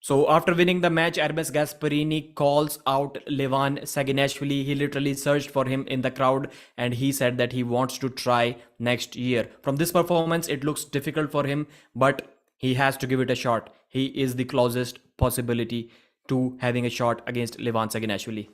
So after winning the match, Hermes Gasparini calls out Levan Saginashvili. He literally searched for him in the crowd and he said that he wants to try next year. From this performance, it looks difficult for him, but he has to give it a shot. He is the closest possibility to having a shot against Levan Saginashvili.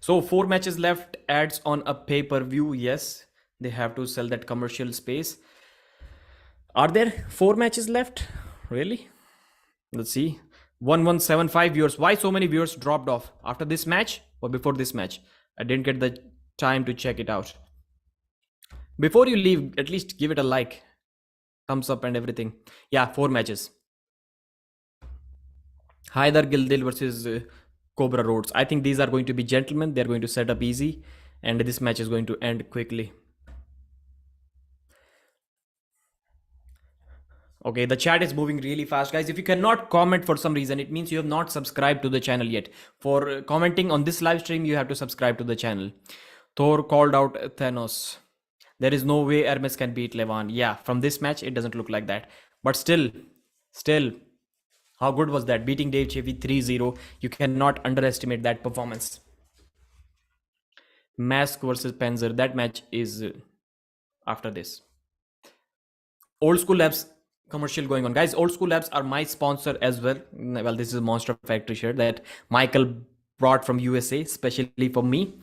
So 4 matches left, ads on a pay-per-view. Yes, they have to sell that commercial space. Are there 4 matches left? Really? Let's see. 1175 viewers. Why so many viewers dropped off? After this match or before this match? I didn't get the time to check it out. Before you leave, at least give it a like, thumbs up and everything. Yeah, 4 matches. Hajdar Gildil versus Cobra Rhodes. I think these are going to be gentlemen. They're going to set up easy and this match is going to end quickly. Okay, the chat is moving really fast, guys. If you cannot comment for some reason, it means you have not subscribed to the channel yet. For commenting on this live stream, you have to subscribe to the channel. Thor called out Thanos. There is no way Hermes can beat Levan. Yeah, from this match, it doesn't look like that. But still, how good was that? Beating Dave Chaffee 3-0. You cannot underestimate that performance. Mask versus Panzer. That match is after this. Old School Labs commercial going on, guys. Old School Labs are my sponsor as well. Well, this is a Monster Factory shirt that Michael brought from USA especially for me.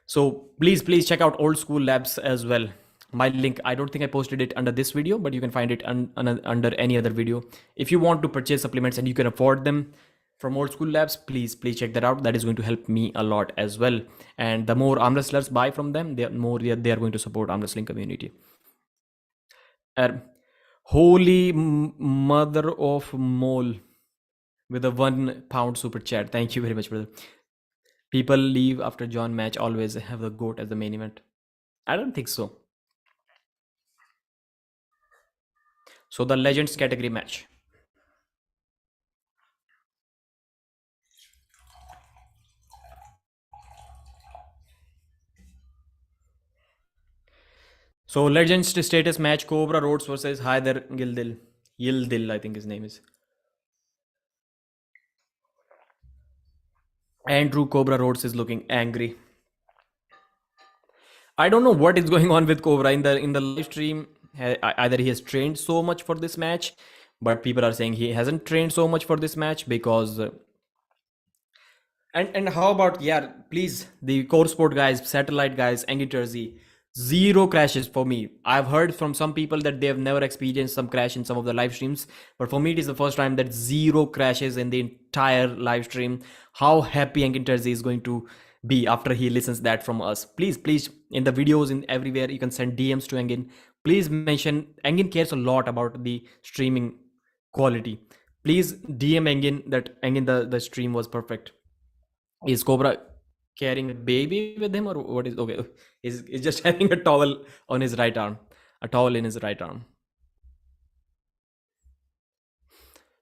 So please check out Old School Labs as well. My link, I don't think I posted it under this video, but you can find it under any other video. If you want to purchase supplements and you can afford them from Old School Labs, please check that out. That is going to help me a lot as well. And the more arm wrestlers buy from them, the more they are going to support arm wrestling community. Holy mother of mole. with a £1 super chat. Thank you very much, brother. People leave after John match always have the GOAT as the main event. I don't think so. So the Legends category match. So Legends status match: Cobra Rhodes versus Hajdar Gildil. Gildil, I think his name is. Andrew Cobra Rhodes is looking angry. I don't know what is going on with Cobra in the live stream. Either he has trained so much for this match, but people are saying he hasn't trained so much for this match because and how about, yeah, please, the core sport guys, satellite guys, Angie Jersey, zero crashes for me. I've heard from some people that they have never experienced some crash in some of the live streams, but for me it is the first time that zero crashes in the entire live stream. How happy Angie Jersey is going to be after he listens that from us. Please, in the videos, in everywhere, you can send DMs to Engin. Please mention, Engin cares a lot about the streaming quality. Please DM Engin that Engin, the stream was perfect. Is Cobra carrying a baby with him, or what is okay? Is just having a towel on his right arm, a towel in his right arm.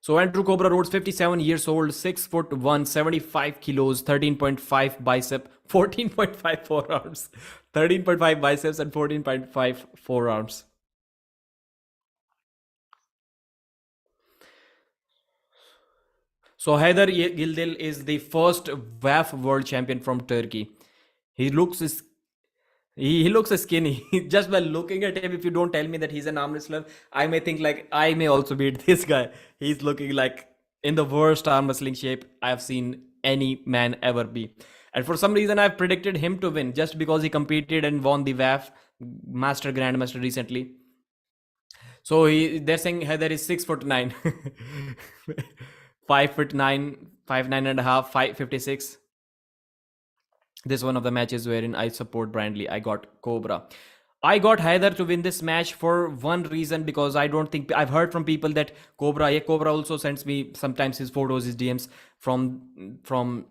So Andrew Cobra Rhodes, 57 years old, 6'1", 75 kilos, 13.5 bicep, 14.5 forearms, 13.5 biceps and 14.5 forearms. So Haydar Gildil is the first WAF world champion from Turkey. He looks he looks skinny. Just by looking at him, if you don't tell me that he's an arm wrestler, I may think like I may also beat this guy. He's looking like in the worst arm wrestling shape I've seen any man ever be. And for some reason, I've predicted him to win just because he competed and won the WAF Master Grandmaster recently. So they're saying Heather is 6'9", 5'9", 5'9" and a half, 5'56". This is one of the matches wherein I support Brandley. I got Cobra. I got Haydar to win this match for one reason, because I don't think I've heard from people that Cobra also sends me sometimes his photos, his DMs from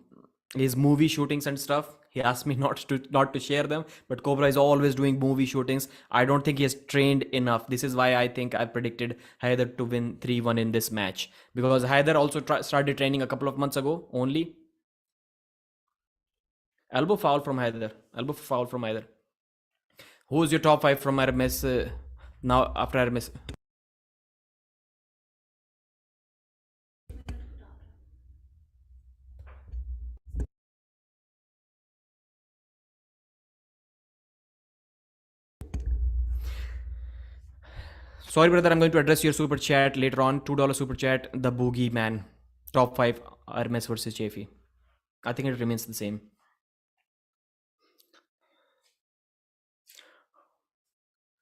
his movie shootings and stuff. He asked me not to share them, but Cobra is always doing movie shootings. I don't think he has trained enough. This is why I think I predicted Haydar to win 3-1 in this match, because Haydar also started training a couple of months ago only. Elbow foul from Haydar. Elbow foul from Haydar. Who's your top 5 from Ernes now after Ernes? Sorry, brother, I'm going to address your super chat later on. $2 super chat. The Boogie Man. Top 5 Ernes versus Chaffee. I think it remains the same.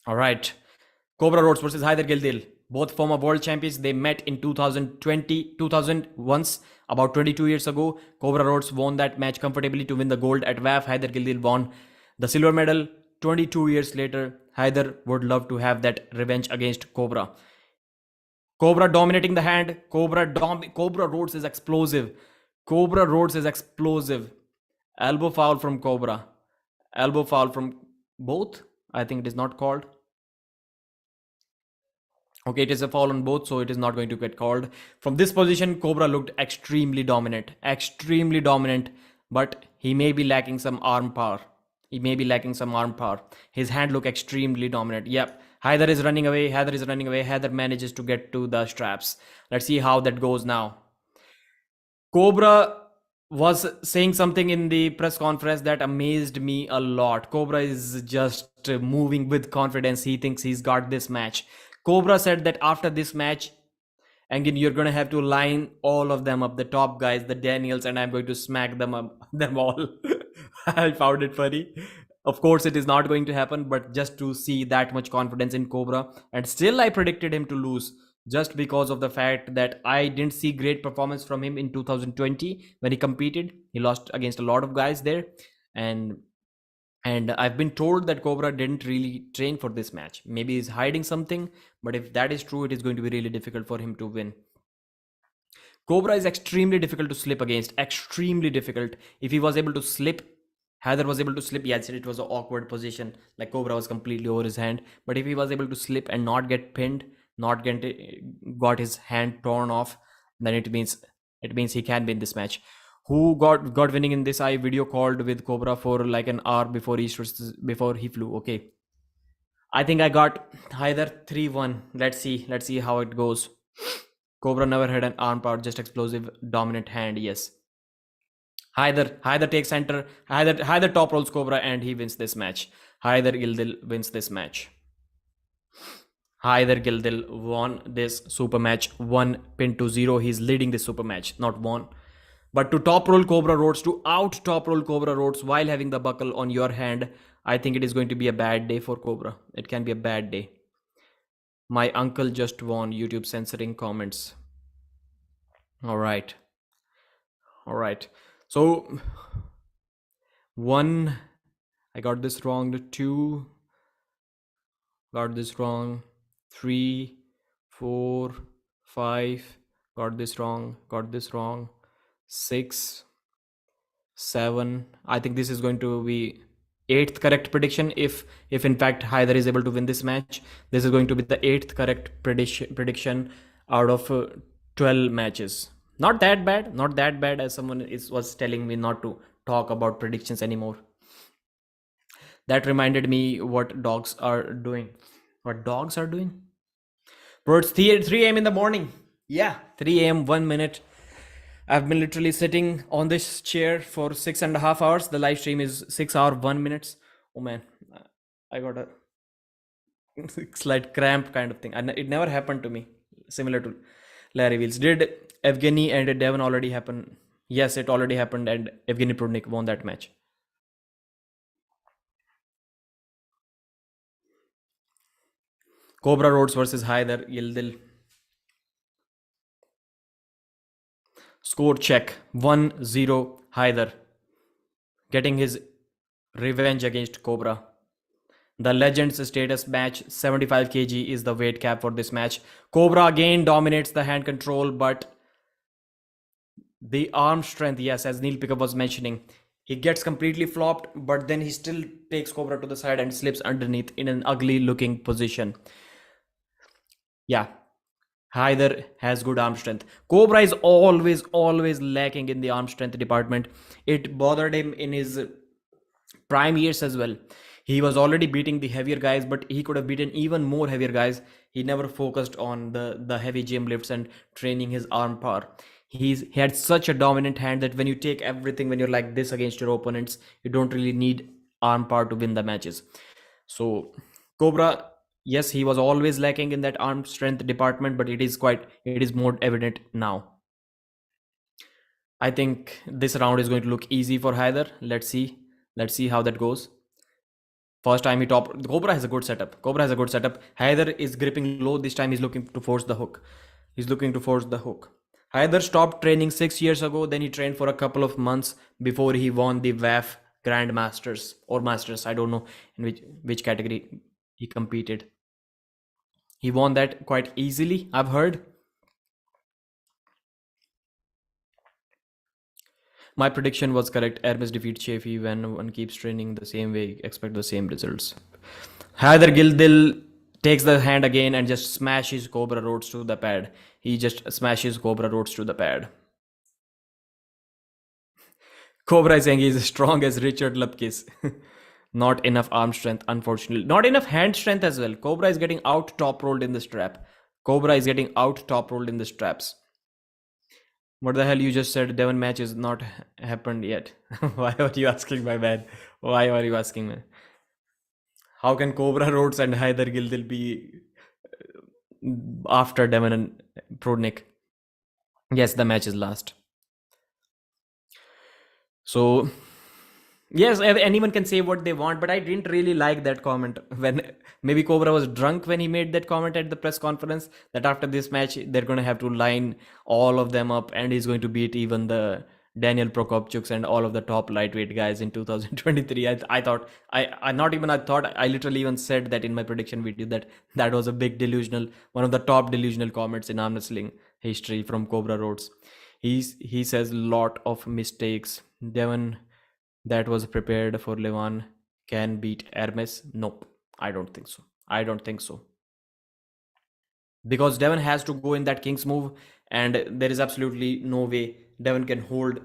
All right. Cobra Rhodes versus Haydar Gildil. Both former world champions. They met in 2000 once, about 22 years ago. Cobra Rhodes won that match comfortably to win the gold at WAF. Haydar Gildil won the silver medal 22 years later. Haydar would love to have that revenge against Cobra. Cobra dominating the hand. Cobra Rhodes is explosive. Cobra Rhodes is explosive. Elbow foul from Cobra. Elbow foul from both. I think it is not called. Okay, it is a foul on both, so it is not going to get called. From this position, Cobra looked extremely dominant. Extremely dominant. But he may be lacking some arm power. His hand looked extremely dominant. Yep. Haydar is running away. Haydar manages to get to the straps. Let's see how that goes now. Cobra was saying something in the press conference that amazed me a lot. Cobra is just moving with confidence. He thinks he's got this match. Cobra said that after this match, Engin, you're going to have to line all of them up, the top guys, the Daniels, and I'm going to smack them all. I found it funny. Of course, it is not going to happen, but just to see that much confidence in Cobra. And still, I predicted him to lose just because of the fact that I didn't see great performance from him in 2020 when he competed. He lost against a lot of guys there. And I've been told that Cobra didn't really train for this match. Maybe he's hiding something, but if that is true, it is going to be really difficult for him to win. Cobra is extremely difficult to slip against. Extremely difficult. If he was able to slip, Hajdar was able to slip. Yes, it was an awkward position. Like Cobra was completely over his hand. But if he was able to slip and not get pinned, not get got his hand torn off, then it means he can win this match. Who got winning in this? I video called with Cobra for like an hour before he flew. Okay, I think I got Hajdar 3-1. Let's see how it goes. Cobra never had an arm power, just explosive dominant hand. Yes. Hajdar takes center. Hajdar top rolls Cobra and he wins this match. Hajdar Gildil wins this match. Hajdar Gildil won this super match 1-0. He's leading this super match, not won. But to top roll Cobra Rhodes, to out top roll Cobra Rhodes while having the buckle on your hand, I think it is going to be a bad day for Cobra. It can be a bad day. My uncle just won. YouTube censoring comments. All right. So 1, I got this wrong. 2, got this wrong. 3, 4, 5, got this wrong. 6, 7. I think this is going to be 8th correct prediction. If in fact Hajdar is able to win this match, this is going to be the 8th correct prediction out of 12 matches. Not that bad as someone was telling me not to talk about predictions anymore. That reminded me what dogs are doing. Bro, it's 3 a.m. in the morning. Yeah, 3 a.m. 1 minute. I've been literally sitting on this chair for 6.5 hours. The live stream is 6 hours 1 minute. Oh man, I got a slight cramp kind of thing. It never happened to me. Similar to Larry Wheels. Did Evgeny and Devon already happen? Yes, it already happened, and Evgeny Prudnik won that match. Cobra Rhodes versus Hajdar Gildil. Score check 1-0 Hajdar, getting his revenge against Cobra. The Legends status match, 75 kg is the weight cap for this match. Cobra again dominates the hand control, but the arm strength, yes, as Neil Pickup was mentioning, he gets completely flopped, but then he still takes Cobra to the side and slips underneath in an ugly looking position. Yeah, Hajdar has good arm strength. Cobra is always lacking in the arm strength department. It bothered him in his prime years as well. He was already beating the heavier guys, but he could have beaten even more heavier guys. He never focused on the heavy gym lifts and training his arm power. He had such a dominant hand that when you take everything, when you're like this against your opponents, you don't really need arm power to win the matches. So Cobra, yes, he was always lacking in that arm strength department, but it is more evident now. I think this round is going to look easy for Hajdar. Let's see how that goes. First time he top. Cobra has a good setup. Hajdar is gripping low. This time he's looking to force the hook. Hajdar stopped training 6 years ago. Then he trained for a couple of months before he won the WAF Grandmasters or Masters. I don't know in which category he competed. He won that quite easily, I've heard. My prediction was correct. Ernes defeats Chaffee. When one keeps training the same way, expect the same results. Hajdar Gildil takes the hand again and just smashes Cobra Rhodes to the pad. Cobra is saying he's as strong as Richard Lupkis. Not enough arm strength, unfortunately. Not enough hand strength as well. Cobra is getting out top rolled in the strap. What the hell you just said? Devon match is not happened yet. Why are you asking, my man? Why are you asking me? How can Cobra Rhodes and Hajdar Gildil be after Devon and Prudnik? Yes, the match is last. So yes, anyone can say what they want, but I didn't really like that comment. When maybe Cobra was drunk when he made that comment at the press conference that after this match they're going to have to line all of them up and he's going to beat even the Daniel Prokopchuks and all of the top lightweight guys in 2023. I literally even said that in my prediction video that was a big delusional, one of the top delusional comments in arm wrestling history from Cobra Roads. He says lot of mistakes. Devon that was prepared for Levan can beat Hermes. Nope, I don't think so. I don't think so. Because Devon has to go in that king's move, and there is absolutely no way Devon can hold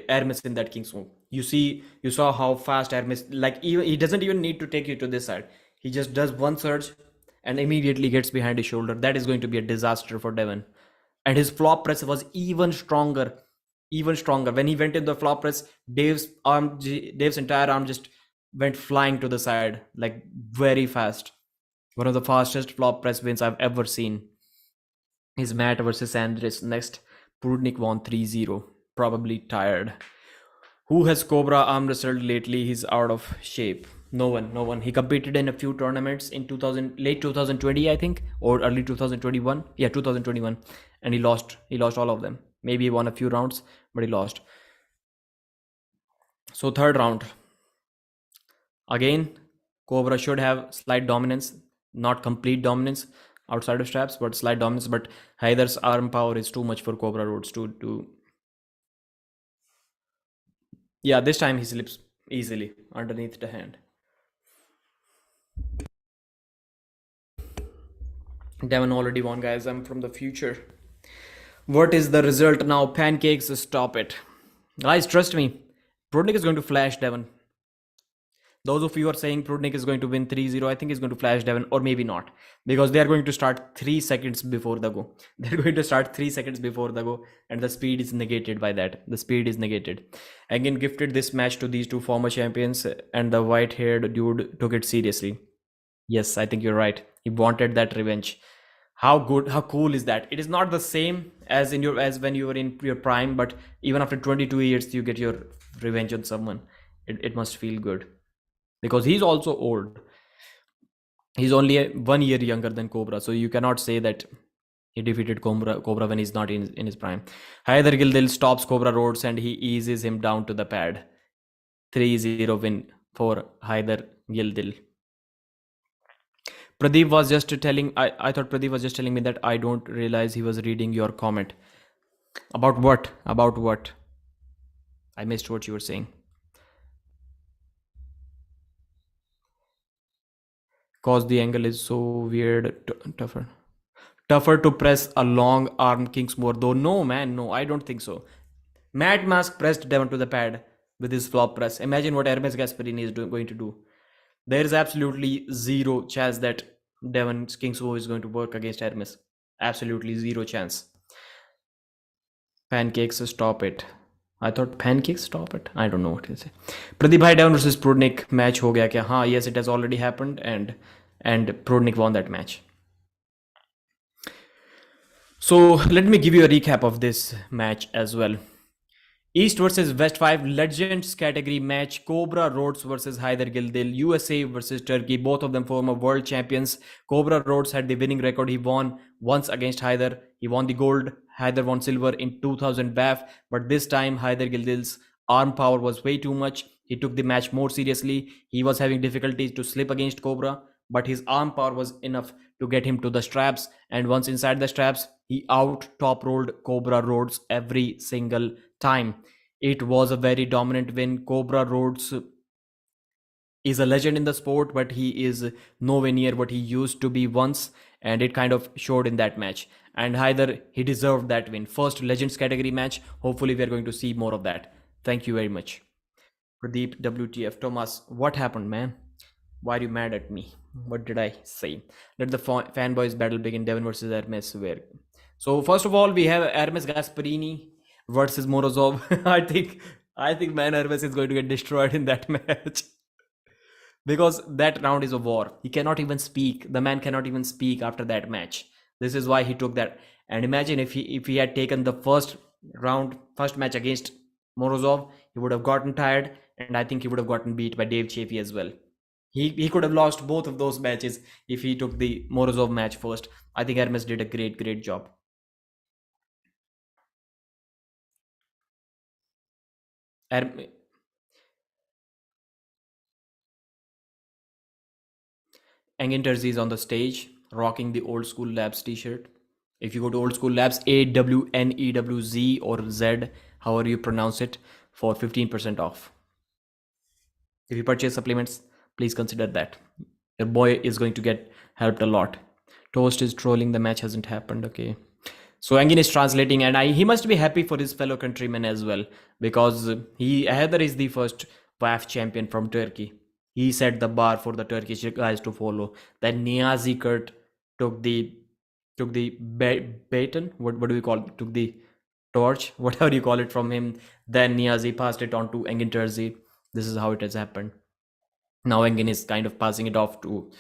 Hermes in that king's move. You saw how fast Hermes, like, even he doesn't even need to take you to this side. He just does one surge and immediately gets behind his shoulder. That is going to be a disaster for Devon. And his flop press was even stronger, even stronger. When he went in the flop press, Dave's entire arm just went flying to the side, like very fast. One of the fastest flop press wins I've ever seen. His Matt versus Sandris. Next, Prudnik won 3-0. Probably tired. Who has Cobra arm wrestled lately? He's out of shape. No one, no one. He competed in a few tournaments in 2000, late 2020, I think, or early 2021. Yeah, 2021, and he lost. He lost all of them. Maybe he won a few rounds, but he lost. So third round. Again, Cobra should have slight dominance, not complete dominance outside of straps, but slight dominance. But Haidar's arm power is too much for Cobra Roads to. Yeah, this time he slips easily underneath the hand. Devon already won, guys. I'm from the future. What is the result now? Pancakes, stop it. Guys, trust me. Prudnik is going to flash Devon. Those of you who are saying Prudnik is going to win 3-0, I think he's going to flash Devon, or maybe not. Because they are going to start 3 seconds before the go. They're going to start 3 seconds before the go, and the speed is negated by that. The speed is negated. Again, gifted this match to these two former champions, and the white-haired dude took it seriously. Yes, I think you're right. He wanted that revenge. How good, how cool is that? It is not the same as when you were in your prime, but even after 22 years, you get your revenge on someone. It must feel good. Because he's also old. He's only 1 year younger than Cobra, so you cannot say that he defeated Cobra when he's not in his prime. Hajdar Gildil stops Cobra Roads and he eases him down to the pad. 3-0 win for Hajdar Gildil. Pradeep was just telling, I thought Pradeep was just telling me that I don't realize he was reading your comment. About what? About what? I missed what you were saying. Cause the angle is so weird, tougher to press a long arm Kingsmore though. No man, no, I don't think so. Mad Mask pressed Devon to the pad with his flop press. Imagine what Ernes Gasparini is going to do. There is absolutely zero chance that Devon's Kingsmore is going to work against Hermes. Absolutely zero chance. Pancakes, stop it. I thought pancakes, stop it. I don't know what to say. Pradeep Bhai Devon versus Prudnik match ho gaya kya? Haan, yes, it has already happened, and Prudnik won that match. So let me give you a recap of this match as well. East versus West 5 Legends category match. Cobra Roads versus Hajdar Gildil. USA versus Turkey. Both of them former world champions. Cobra Roads had the winning record. He won once against Hajdar. He won the gold. Hajdar won silver in 2000 BAF. But this time Hajdar Gildil's arm power was way too much. He took the match more seriously. He was having difficulties to slip against Cobra, but his arm power was enough to get him to the straps. And once inside the straps, he out top rolled Cobra Roads every single time. It was a very dominant win. Cobra Roads is a legend in the sport, but he is nowhere near what he used to be once, and it kind of showed in that match. And Hajdar, he deserved that win. First Legends category match. Hopefully, we are going to see more of that. Thank you very much. Pradeep, WTF. Thomas, what happened, man? Why are you mad at me? What did I say? Let the fanboys battle begin. Devon versus Hermes. Where? So first of all, we have Hermes Gasparini versus Morozov. I think man, Hermes is going to get destroyed in that match. Because that round is a war. He cannot even speak. The man cannot even speak after that match. This is why he took that. And imagine if he had taken the first match against Morozov, he would have gotten tired, and I think he would have gotten beat by Dave Chaffee as well. He could have lost both of those matches if he took the Morozov match first. I think Hermes did a great job. Hermes, Engin Terzi is on the stage, rocking the old school labs t-shirt. If you go to Old School Labs, AWNEWZ or Z, however you pronounce it, for 15% off. If you purchase supplements, please consider that. Your boy is going to get helped a lot. Toast is trolling, the match hasn't happened. Okay. So Engin is translating, and he must be happy for his fellow countrymen as well, because Hajdar is the first WAF champion from Turkey. He set the bar for the Turkish guys to follow. Then Niazi Kurt took the baton. What do we call it? Took the torch, whatever you call it, from him. Then Niazi passed it on to Engin Terzi. This is how it has happened. Now Engin is kind of passing it off to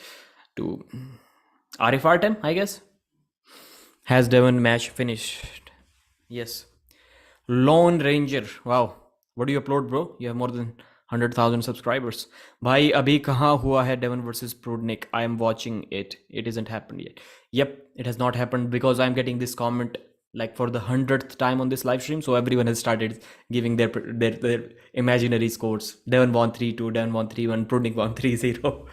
Arif Artem, I guess. Has Devon match finished? Yes. Lone Ranger. Wow. What do you upload, bro? You have more than 100,000 subscribers. Bhai, abhi kahan hua hai Devon versus Prudnik? I am watching it. It isn't happened yet. Yep, it has not happened because I'm getting this comment like for the 100th time on this live stream. So everyone has started giving their imaginary scores. Devon won 3-2, Devon won 3-1, Prudnik won 3-0.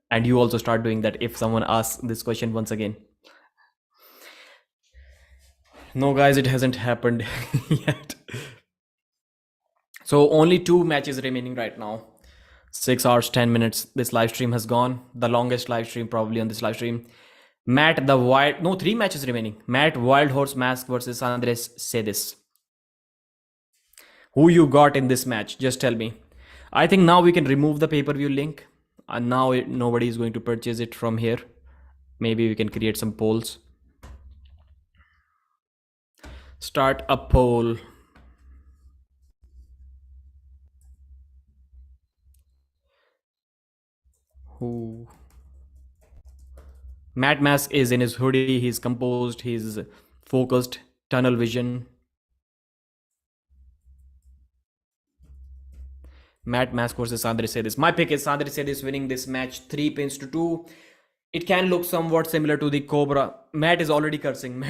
And you also start doing that if someone asks this question once again. No, guys, it hasn't happened yet. So only 2 matches remaining right now. 6 hours, 10 minutes. This live stream has gone. The longest live stream probably on this live stream. 3 matches remaining. Matt Wild Horse Mask versus Sandris Sedis. Who you got in this match? Just tell me. I think now we can remove the pay-per-view link. And now nobody is going to purchase it from here. Maybe we can create some polls. Start a poll. Who? Matt Mask is in his hoodie. He's composed. He's focused. Tunnel vision. Matt Mask versus Sandris Sedis. My pick is Sandris Sedis winning this match 3-2. It can look somewhat similar to the Cobra. Matt is already cursing.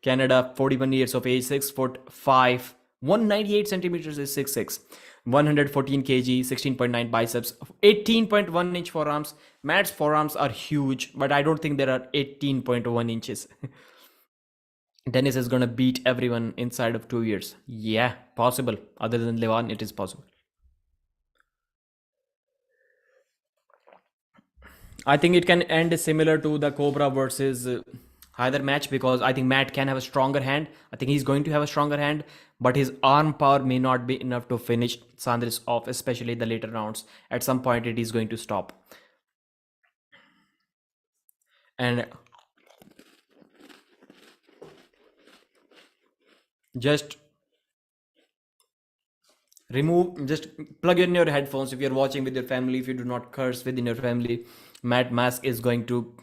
Canada, 41 years of age, 6'5", 198 centimeters is 6'6", 114 kg, 16.9 biceps, 18.1 inch forearms. Matt's forearms are huge, but I don't think there are 18.1 inches. Dennis is gonna beat everyone inside of 2 years. Yeah, possible. Other than Levan, it is possible. I think it can end similar to the Cobra versus Hajdar match, because I think Matt can have a stronger hand. I think he's going to have a stronger hand, but his arm power may not be enough to finish Sandris off, especially the later rounds. At some point, it is going to stop. And just plug in your headphones if you're watching with your family. If you do not curse within your family, Matt Mask is going to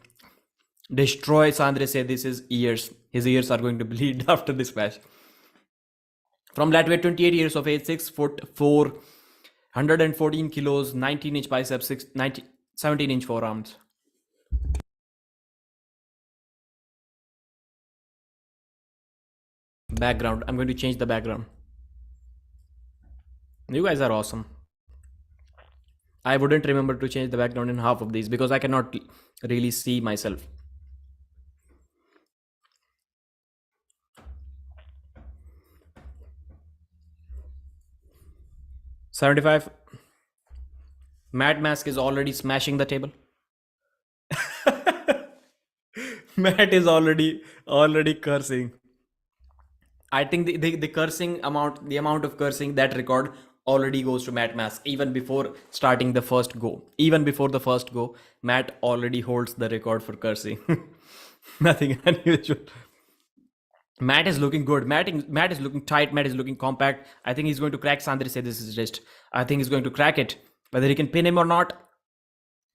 destroy Sandris Sedis' ears. His ears are going to bleed after this match. From Latvia, 28 years of age, 6'4", 114 kilos, 19 inch biceps, 17 inch forearms. Background. I'm going to change the background. You guys are awesome. I wouldn't remember to change the background in half of these because I cannot really see myself. $75. Matt Mask is already smashing the table. Matt is already cursing. I think the cursing amount, the amount of cursing, that record already goes to Matt Mask even before starting the first go. Even before the first go, Matt already holds the record for cursing. Nothing unusual. Matt is looking good. Matt is looking tight. Matt is looking compact. I think he's going to crack Sandris Sedis' wrist. I think he's going to crack it. Whether he can pin him or not,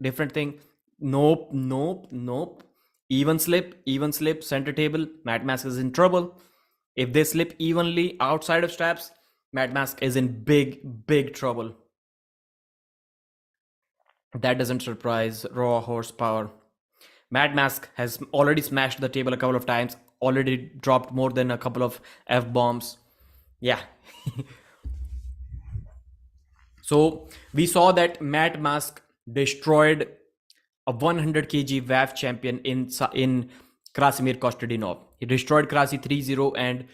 different thing. Nope. Even slip, center table. Matt Mask is in trouble. If they slip evenly outside of straps, Matt Mask is in big trouble. That doesn't surprise. Raw horsepower. Matt Mask has already smashed the table a couple of times, already dropped more than a couple of F-bombs. Yeah. So we saw that Matt Mask destroyed a 100 kg WAF champion in Krasimir Kostadinov. He destroyed Krasi 3-0, and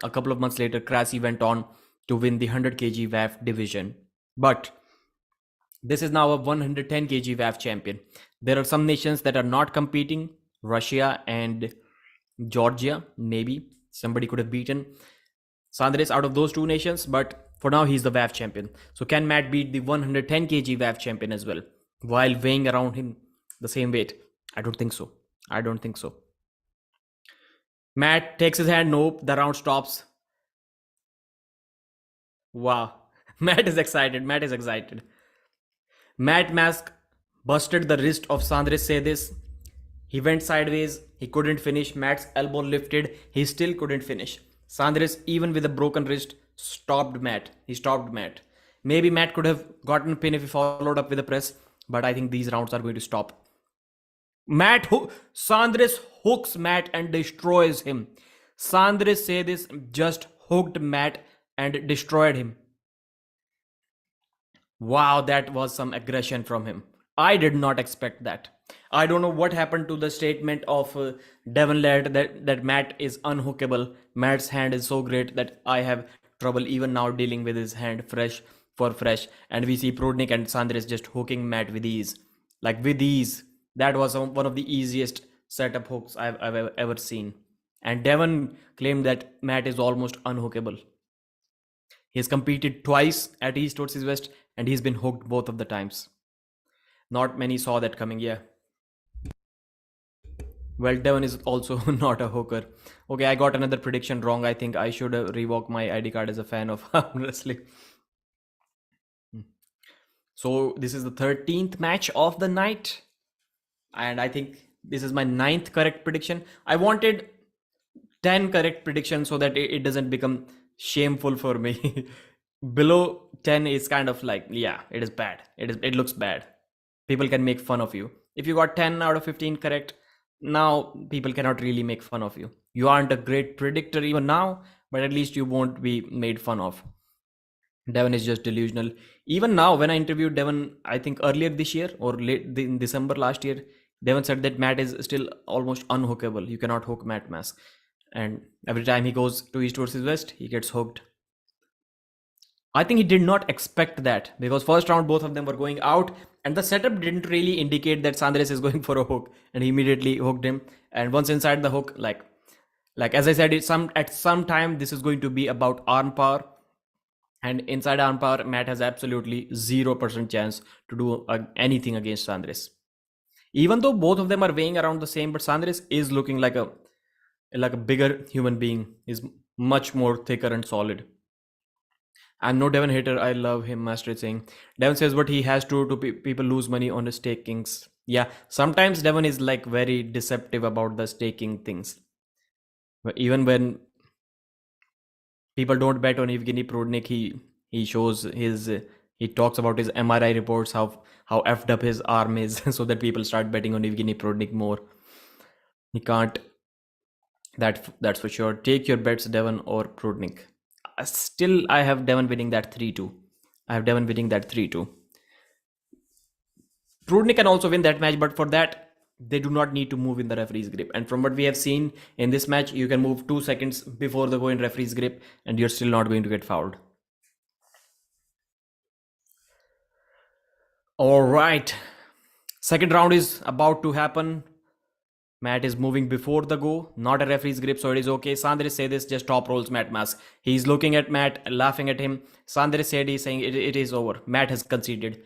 a couple of months later, Krasi went on to win the 100 kg WAF division. But this is now a 110 kg WAF champion. There are some nations that are not competing. Russia and Georgia, maybe. Somebody could have beaten Sandris out of those two nations, but for now he's the WAF champion. So can Matt beat the 110 kg WAF champion as well while weighing around him the same weight? I don't think so. I don't think so. Matt takes his hand. Nope, the round stops. Wow. Matt is excited. Matt is excited. Matt Mask busted the wrist of Sandris Sedis. He went sideways. He couldn't finish. Matt's elbow lifted. He still couldn't finish. Sandris, even with a broken wrist, stopped Matt. He stopped Matt. Maybe Matt could have gotten a pin if he followed up with a press, but I think these rounds are going to stop. Sandris hooks Matt and destroys him. Sandris Sedis just hooked Matt and destroyed him. Wow, that was some aggression from him. I did not expect that. I don't know what happened to the statement of Devon Larratt that Matt is unhookable. Matt's hand is so great that I have trouble even now dealing with his hand fresh. And we see Prudnik and Sandris just hooking Matt with ease. Like with ease. That was one of the easiest setup hooks I've ever seen. And Devon claimed that Matt is almost unhookable. He's competed twice at East versus West and he's been hooked both of the times. Not many saw that coming, yeah. Well, Devon is also not a hooker. Okay, I got another prediction wrong. I think I should revoke my ID card as a fan of wrestling. So this is the 13th match of the night. And I think this is my 9th correct prediction. I wanted 10 correct predictions so that it doesn't become shameful for me. Below 10 is kind of like, yeah, it is bad. It looks bad. People can make fun of you. If you got 10 out of 15 correct, now people cannot really make fun of you. You aren't a great predictor even now, but at least you won't be made fun of. Devon is just delusional. Even now, when I interviewed Devon, I think earlier this year or late in December last year, Devon said that Matt is still almost unhookable. You cannot hook Matt Mask. And every time he goes to East versus West, he gets hooked. I think he did not expect that because first round, both of them were going out and the setup didn't really indicate that Sandris is going for a hook and he immediately hooked him. And once inside the hook, like as I said, at some time, this is going to be about arm power. And inside arm power, Matt has absolutely 0% chance to do anything against Sandris. Even though both of them are weighing around the same, but Sandris is looking like a bigger human being. Is much more thicker and solid. I'm no Devon hater. I love him, Master is saying. Devon says what he has to people lose money on the stakings. Yeah, sometimes Devon is like very deceptive about the staking things. But even when people don't bet on Evgeny Prudnik, he shows he talks about his MRI reports, how effed up his arm is, so that people start betting on Evgeny Prudnik more. He can't. That's for sure. Take your bets, Devon or Prudnik. Still, I have Devon winning that 3-2. Prudnik can also win that match, but for that, they do not need to move in the referee's grip. And from what we have seen in this match, you can move 2 seconds before the go in referee's grip, and you're still not going to get fouled. All right. Second round is about to happen. Matt is moving before the go, not a referee's grip, so it is okay. Sandris say this, just top rolls Matt Mask. He's looking at Matt, laughing at him. Sandris said he's saying it is over. Matt has conceded,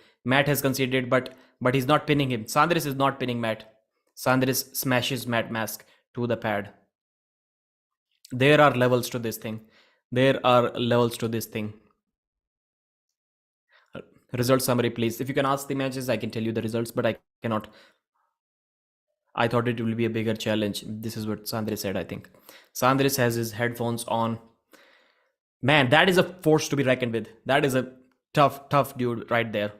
but he's not pinning him. Sandris is not pinning Matt. Sandris smashes Matt Mask to the pad. There are levels to this thing. Result summary, please. If you can ask the matches, I can tell you the results, but I cannot. I thought it will be a bigger challenge. This is what Sandris said, I think. Sandris has his headphones on. Man, that is a force to be reckoned with. That is a tough dude right there.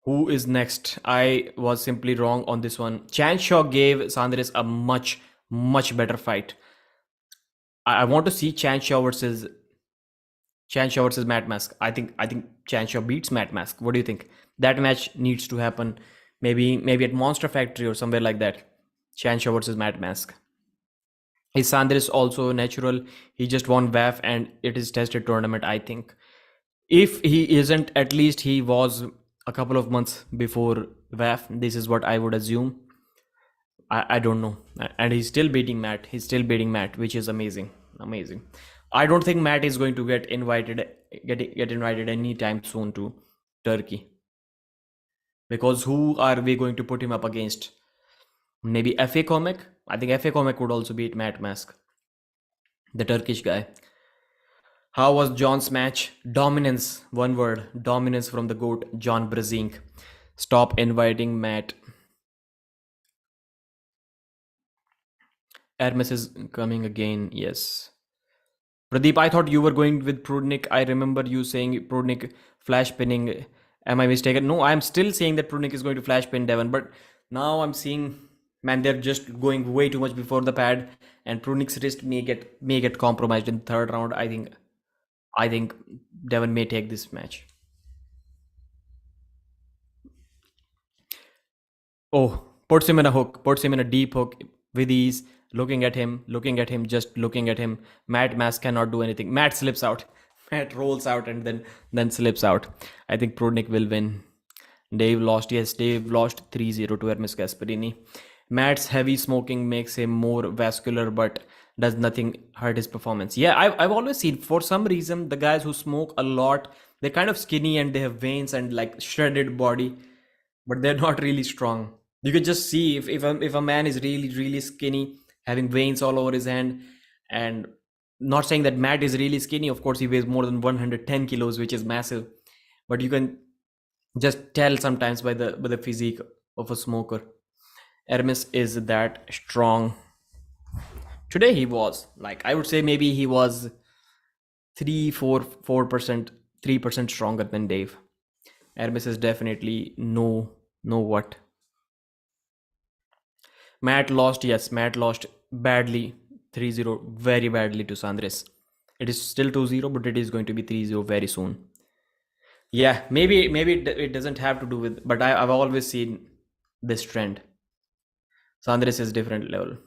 Who is next? I was simply wrong on this one. Chanshaw gave Sandris a much better fight. I want to see Chanshaw versus Matt Mask. I think Chanshaw beats Matt Mask. What do you think? That match needs to happen. maybe at Monster Factory or somewhere like that. Chansha versus Matt Mask. Is Sandris also natural? He just won WAF and it is tested tournament, I think. If he isn't, at least he was a couple of months before WAF. This is what I would assume. I don't know. And he's still beating Matt. He's still beating Matt, which is amazing. Amazing. I don't think Matt is going to get invited anytime soon to Turkey. Because who are we going to put him up against? Maybe FA Comic? I think FA Comic would also beat Matt Mask, the Turkish guy. How was John's match? Dominance. One word. Dominance from the GOAT, John Brezink. Stop inviting Matt. Ernes is coming again. Yes. Pradeep, I thought you were going with Prudnik. I remember you saying Prudnik flash pinning. Am I mistaken? No, I'm still saying that Prudnik is going to flash pin Devon, but now I'm seeing, man, they're just going way too much before the pad, and Prudnik's wrist may get compromised in the third round. I think Devon may take this match. Oh, puts him in a hook, puts him in a deep hook with ease. Looking at him, just looking at him. Matt Mask cannot do anything. Matt slips out. Matt rolls out and then slips out. I think Prudnik will win. Dave lost. Yes, Dave lost 3-0 to Ernes Gasparini. Matt's heavy smoking makes him more vascular, but does nothing hurt his performance. Yeah, I've always seen, for some reason, the guys who smoke a lot, they're kind of skinny and they have veins and like shredded body, but they're not really strong. You could just see if a man is really skinny, having veins all over his hand, and not saying that Matt is really skinny. Of course, he weighs more than 110 kilos, which is massive, but you can just tell sometimes by the physique of a smoker. Hermes is that strong. Today he was, like, I would say maybe he was 4% 3% stronger than Dave. Hermes is definitely no what. Matt lost. Yes, Matt lost badly, 3-0, very badly to Sandris. It is still 2-0, but it is going to be 3-0 very soon. Yeah, maybe it doesn't have to do with, but I've always seen this trend. Sandris is different level.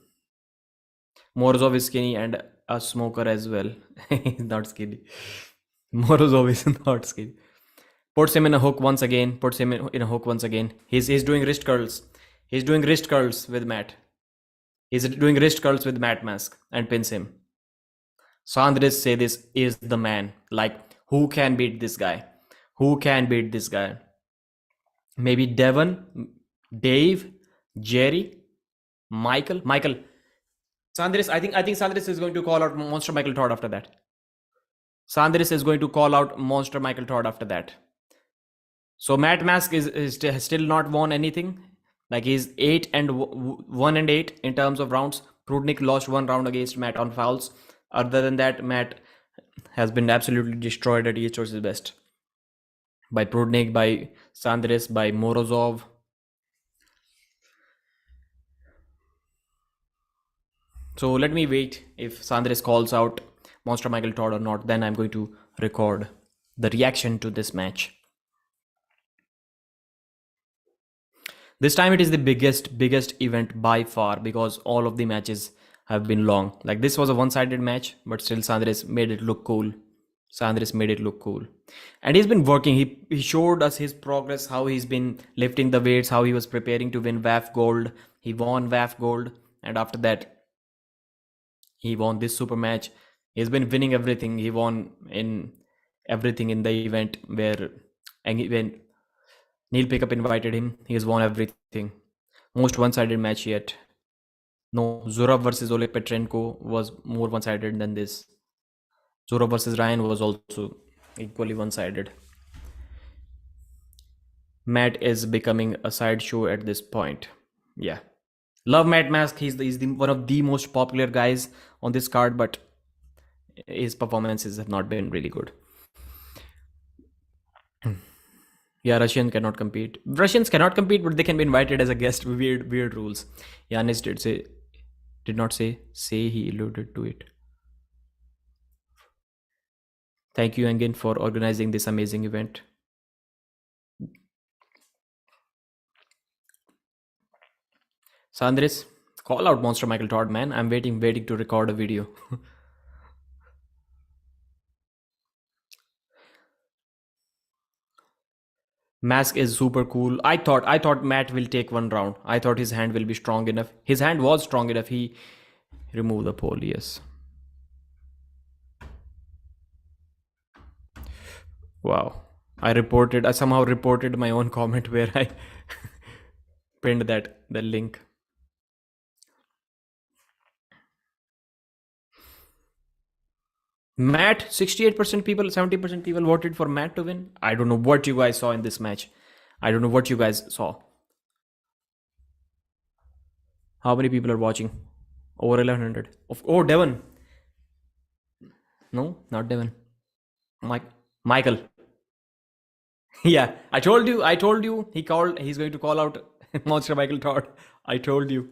Morozov is skinny and a smoker as well. He's not skinny. Morozov is not skinny. Puts him in a hook once again. Puts him in a hook once again. He's doing wrist curls. He's doing wrist curls with Matt. He's doing wrist curls with Matt Mask and pins him. Sandris say this is the man. Like, who can beat this guy? Who can beat this guy? Maybe Devon, Dave, Jerry, Michael. Sandris, I think Sandris is going to call out Monster Michael Todd after that. Sandris is going to call out Monster Michael Todd after that. So Matt Mask is still not won anything. Like, he's 1-8 in terms of rounds. Prudnik lost one round against Matt on fouls. Other than that, Matt has been absolutely destroyed at each versus best. By Prudnik, by Sandris, by Morozov. So let me wait if Sandris calls out Monster Michael Todd or not. Then I'm going to record the reaction to this match. This time it is the biggest event by far, because all of the matches have been long. Like, this was a one-sided match, but still Sandris made it look cool. And he's been working. He showed us his progress, how he's been lifting the weights, how he was preparing to win WAF Gold. He won WAF Gold, and after that, he won this super match. He's been winning everything. He won in everything in the event when Neil Pickup invited him. He has won everything. Most one-sided match yet. No, Zurab versus Oleg Petrenko was more one-sided than this. Zurab versus Ryan was also equally one-sided. Matt is becoming a sideshow at this point. Yeah. Love Matt Mask. He's one of the most popular guys on this card, but his performances have not been really good. Yeah, Russians cannot compete, but they can be invited as a guest. Weird rules. Yanis did not say he alluded to it. Thank you again for organizing this amazing event. Sandris, call out Monster Michael Todd, man. I'm waiting to record a video. Mask is super cool. I thought Matt will take one round. I thought his hand will be strong enough. His hand was strong enough. He removed the pole, yes. Wow. I somehow reported my own comment where I pinned the link. Matt, 68% people, 70% people voted for Matt to win. I don't know what you guys saw in this match. I don't know what you guys saw. How many people are watching? Over 1100. Oh, Devon. No, not Devon. Michael. Yeah, I told you. He's going to call out Monster Michael Todd. I told you.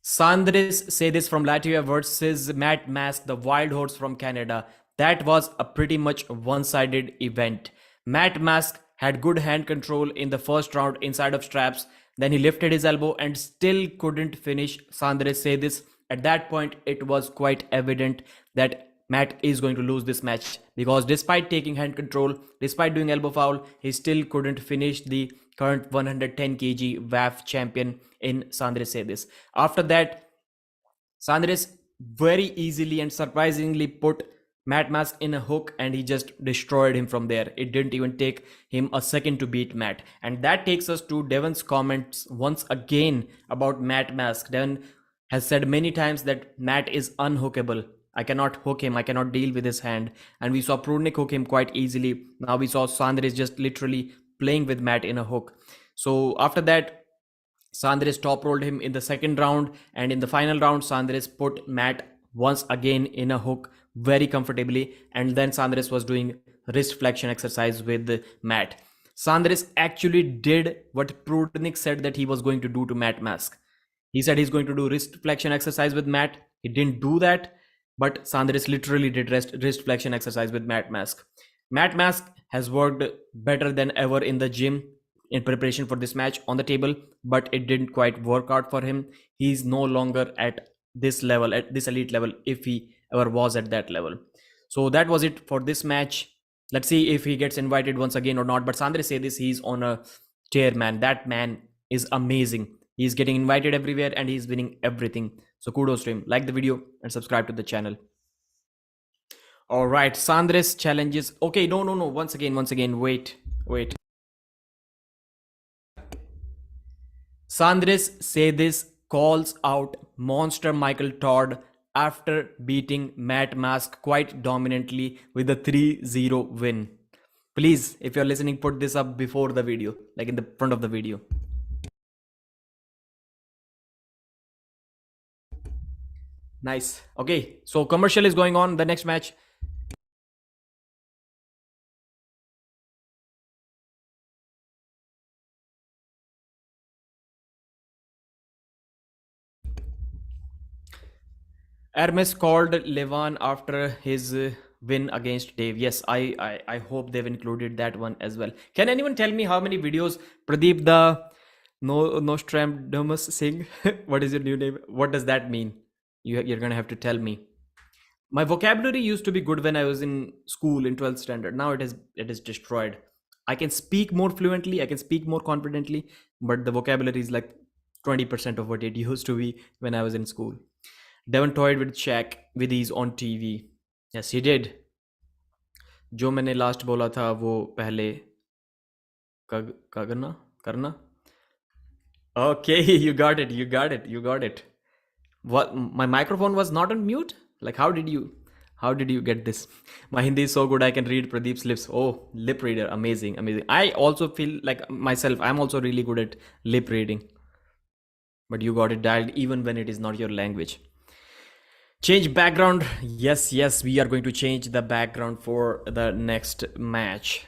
Sandris say this from Latvia versus Matt Mask, the wild horse from Canada. That was a pretty much one-sided event. Matt Mask had good hand control in the first round inside of straps. Then he lifted his elbow and still couldn't finish. Sandris say this. At that point, it was quite evident that Matt is going to lose this match because despite taking hand control, despite doing elbow foul, he still couldn't finish the current 110 kg WAF champion in Sandris say this. After that, Sandris very easily and surprisingly put Matt Mask in a hook and he just destroyed him from there. It didn't even take him a second to beat Matt. And that takes us to Devon's comments once again about Matt Mask. Devon has said many times that Matt is unhookable. I cannot hook him. I cannot deal with his hand. And we saw Prudnik hook him quite easily. Now we saw Sandris just literally playing with Matt in a hook. So after that, Sandris top rolled him in the second round. And in the final round, Sandris put Matt once again in a hook very comfortably. And then Sandris was doing wrist flexion exercise with Matt. Sandris actually did what Prudnik said that he was going to do to Matt Mask. He said he's going to do wrist flexion exercise with Matt. He didn't do that. But Sandris literally did wrist flexion exercise with Matt Mask. Matt Mask has worked better than ever in the gym in preparation for this match on the table, but it didn't quite work out for him. He's no longer at this level, at this elite level, if he ever was at that level. So that was it for this match. Let's see if he gets invited once again or not. But Sandris say this, he's on a tear, man. That man is amazing. He's getting invited everywhere and he's winning everything. So kudos to him. Like the video and subscribe to the channel. All right, Sandris challenges. Okay, no. Once again. Wait. Sandris say this calls out Monster Michael Todd after beating Matt Mask quite dominantly with a 3-0 win. Please, if you're listening, put this up before the video, like in the front of the video. Nice. Okay, so commercial is going on. The next match. Ernes called Levan after his win against Dave. Yes, I hope they've included that one as well. Can anyone tell me how many videos Pradeep the Nostradamus Singh? What is your new name? What does that mean? You're gonna have to tell me. My vocabulary used to be good when I was in school in 12th standard. Now it is destroyed. I can speak more fluently, I can speak more confidently, but the vocabulary is like 20% of what it used to be when I was in school. Devon toyed with Shaq with these on TV. Yes, he did. जो मैंने last बोला था वो पहले करना. Okay, you got it. What, my microphone was not on mute? Like how did you get this? My Hindi is so good I can read Pradeep's lips. Oh, lip reader, amazing. I also feel like myself, I'm also really good at lip reading. But you got it dialed even when it is not your language. Change background. Yes, we are going to change the background for the next match.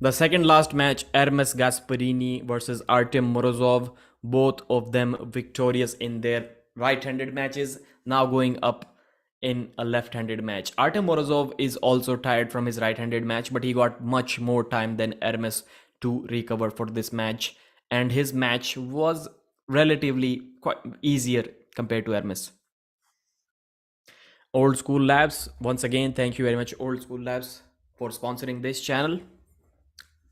The second last match, Ernes Gasparini versus Artem Morozov. Both of them victorious in their right-handed matches. Now going up in a left-handed match. Artem Morozov is also tired from his right-handed match, but he got much more time than Ermes to recover for this match, and his match was relatively quite easier compared to Ermes. Old School Labs, once again, thank you very much, Old School Labs, for sponsoring this channel.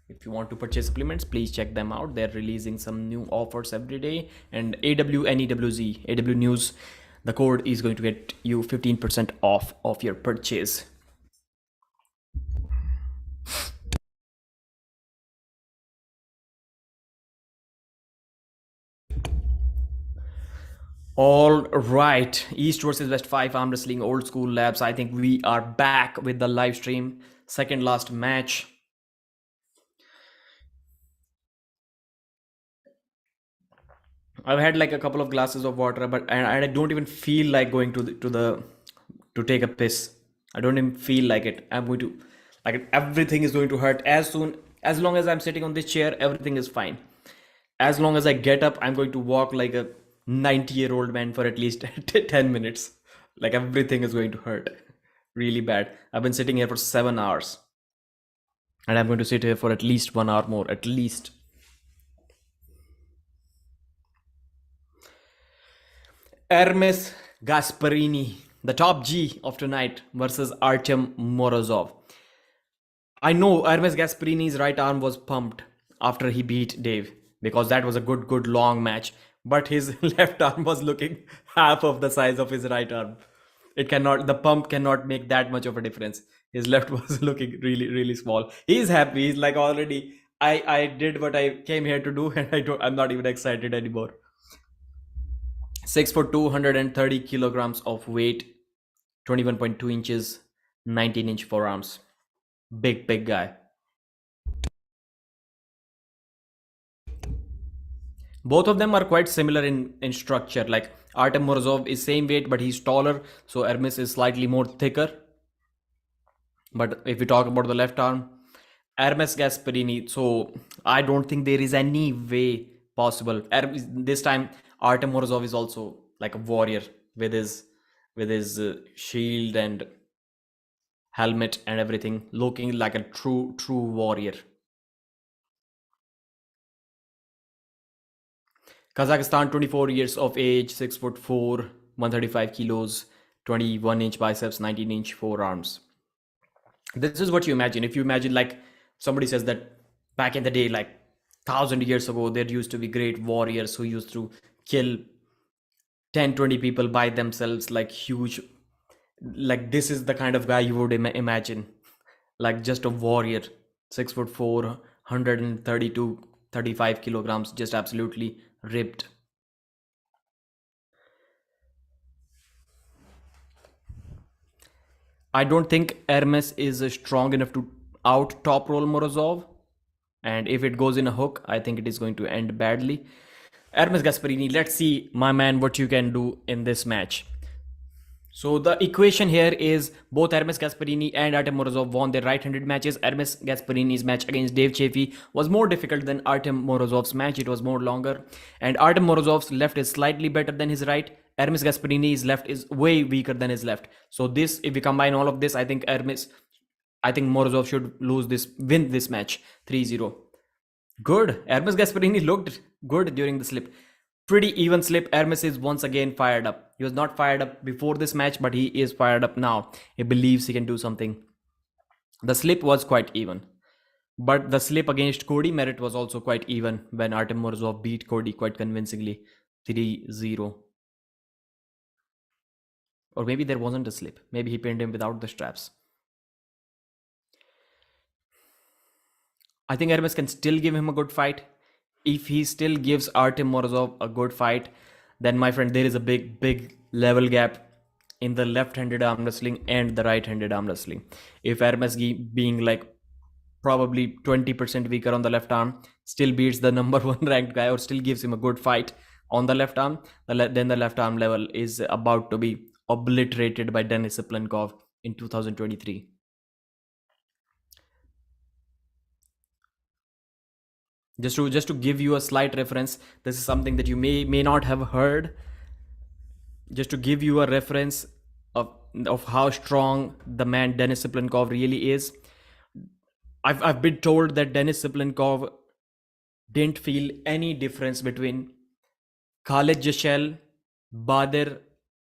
If you want to purchase supplements, please check them out. They're releasing some new offers every day. And AWNEWZ, AW News, the code is going to get you 15% off of your purchase. All right, East versus West 5 arm wrestling, Old School Labs. I think we are back with the live stream. Second last match. I've had like a couple of glasses of water, but I don't even feel like going to take a piss. I don't even feel like it. I'm going to, like, everything is going to hurt as long as I'm sitting on this chair. Everything is fine. As long as I get up, I'm going to walk like a 90-year-old man for at least 10 minutes. Like, everything is going to hurt really bad. I've been sitting here for 7 hours, and I'm going to sit here for at least 1 hour more, at least. Ernes Gasparini, the top G of tonight, versus Artem Morozov. I know Ernes Gasparini's right arm was pumped after he beat Dave, because that was a good long match. But his left arm was looking half of the size of his right arm. The pump cannot make that much of a difference. His left was looking really small. He's happy. He's like, already, I did what I came here to do, and I'm not even excited anymore. 6 foot 230 kilograms of weight, 21.2 inches, 19-inch forearms. Big guy. Both of them are quite similar in structure. Like, Artem Morozov is same weight, but he's taller, so Ermes is slightly more thicker. But if we talk about the left arm, Ernes Gasparini, so I don't think there is any way possible. This time, Artem Morozov is also like a warrior with his shield and helmet and everything, looking like a true warrior. Kazakhstan, 24 years of age, 6 foot 4, 135 kilos, 21-inch biceps, 19-inch forearms. This is what you imagine. If you imagine, like, somebody says that back in the day, like 1,000 years ago, there used to be great warriors who used to kill 10-20 people by themselves, like huge, like, this is the kind of guy you would imagine, like, just a warrior, 6 foot 4, 132, 35 kilograms, just absolutely ripped. I don't think Ermes is strong enough to out top roll Morozov, and if it goes in a hook, I think it is going to end badly. Ernes Gasparini, let's see, my man, what you can do in this match. So the equation here is both Ernes Gasparini and Artem Morozov won their right-handed matches. Ernes Gasparini's match against Dave Chaffee was more difficult than Artem Morozov's match. It was more longer. And Artem Morozov's left is slightly better than his right. Ernes Gasparini's left is way weaker than his left. So this, if we combine all of this, I think Morozov should win this match 3-0. Good. Ernes Gasparini looked good during the slip. Pretty even slip. Ermes is once again fired up. He was not fired up before this match, but he is fired up now. He believes he can do something. The slip was quite even. But the slip against Cody Merritt was also quite even when Artem Morozov beat Cody quite convincingly 3-0. Or maybe there wasn't a slip. Maybe he pinned him without the straps. I think Ermes can still give him a good fight. If he still gives Artem Morozov a good fight, then, my friend, there is a big level gap in the left-handed arm wrestling and the right-handed arm wrestling. If Ermes, being like probably 20% weaker on the left arm, still beats the number 1 ranked guy, or still gives him a good fight on the left arm, then the left arm level is about to be obliterated by Denis Siplenkov in 2023. Just to give you a slight reference, this is something that you may not have heard. Just to give you a reference, of of how strong the man Denis Siplenkov really is. I've been told that Denis Siplenkov didn't feel any difference between Khalid Jashel, Badir,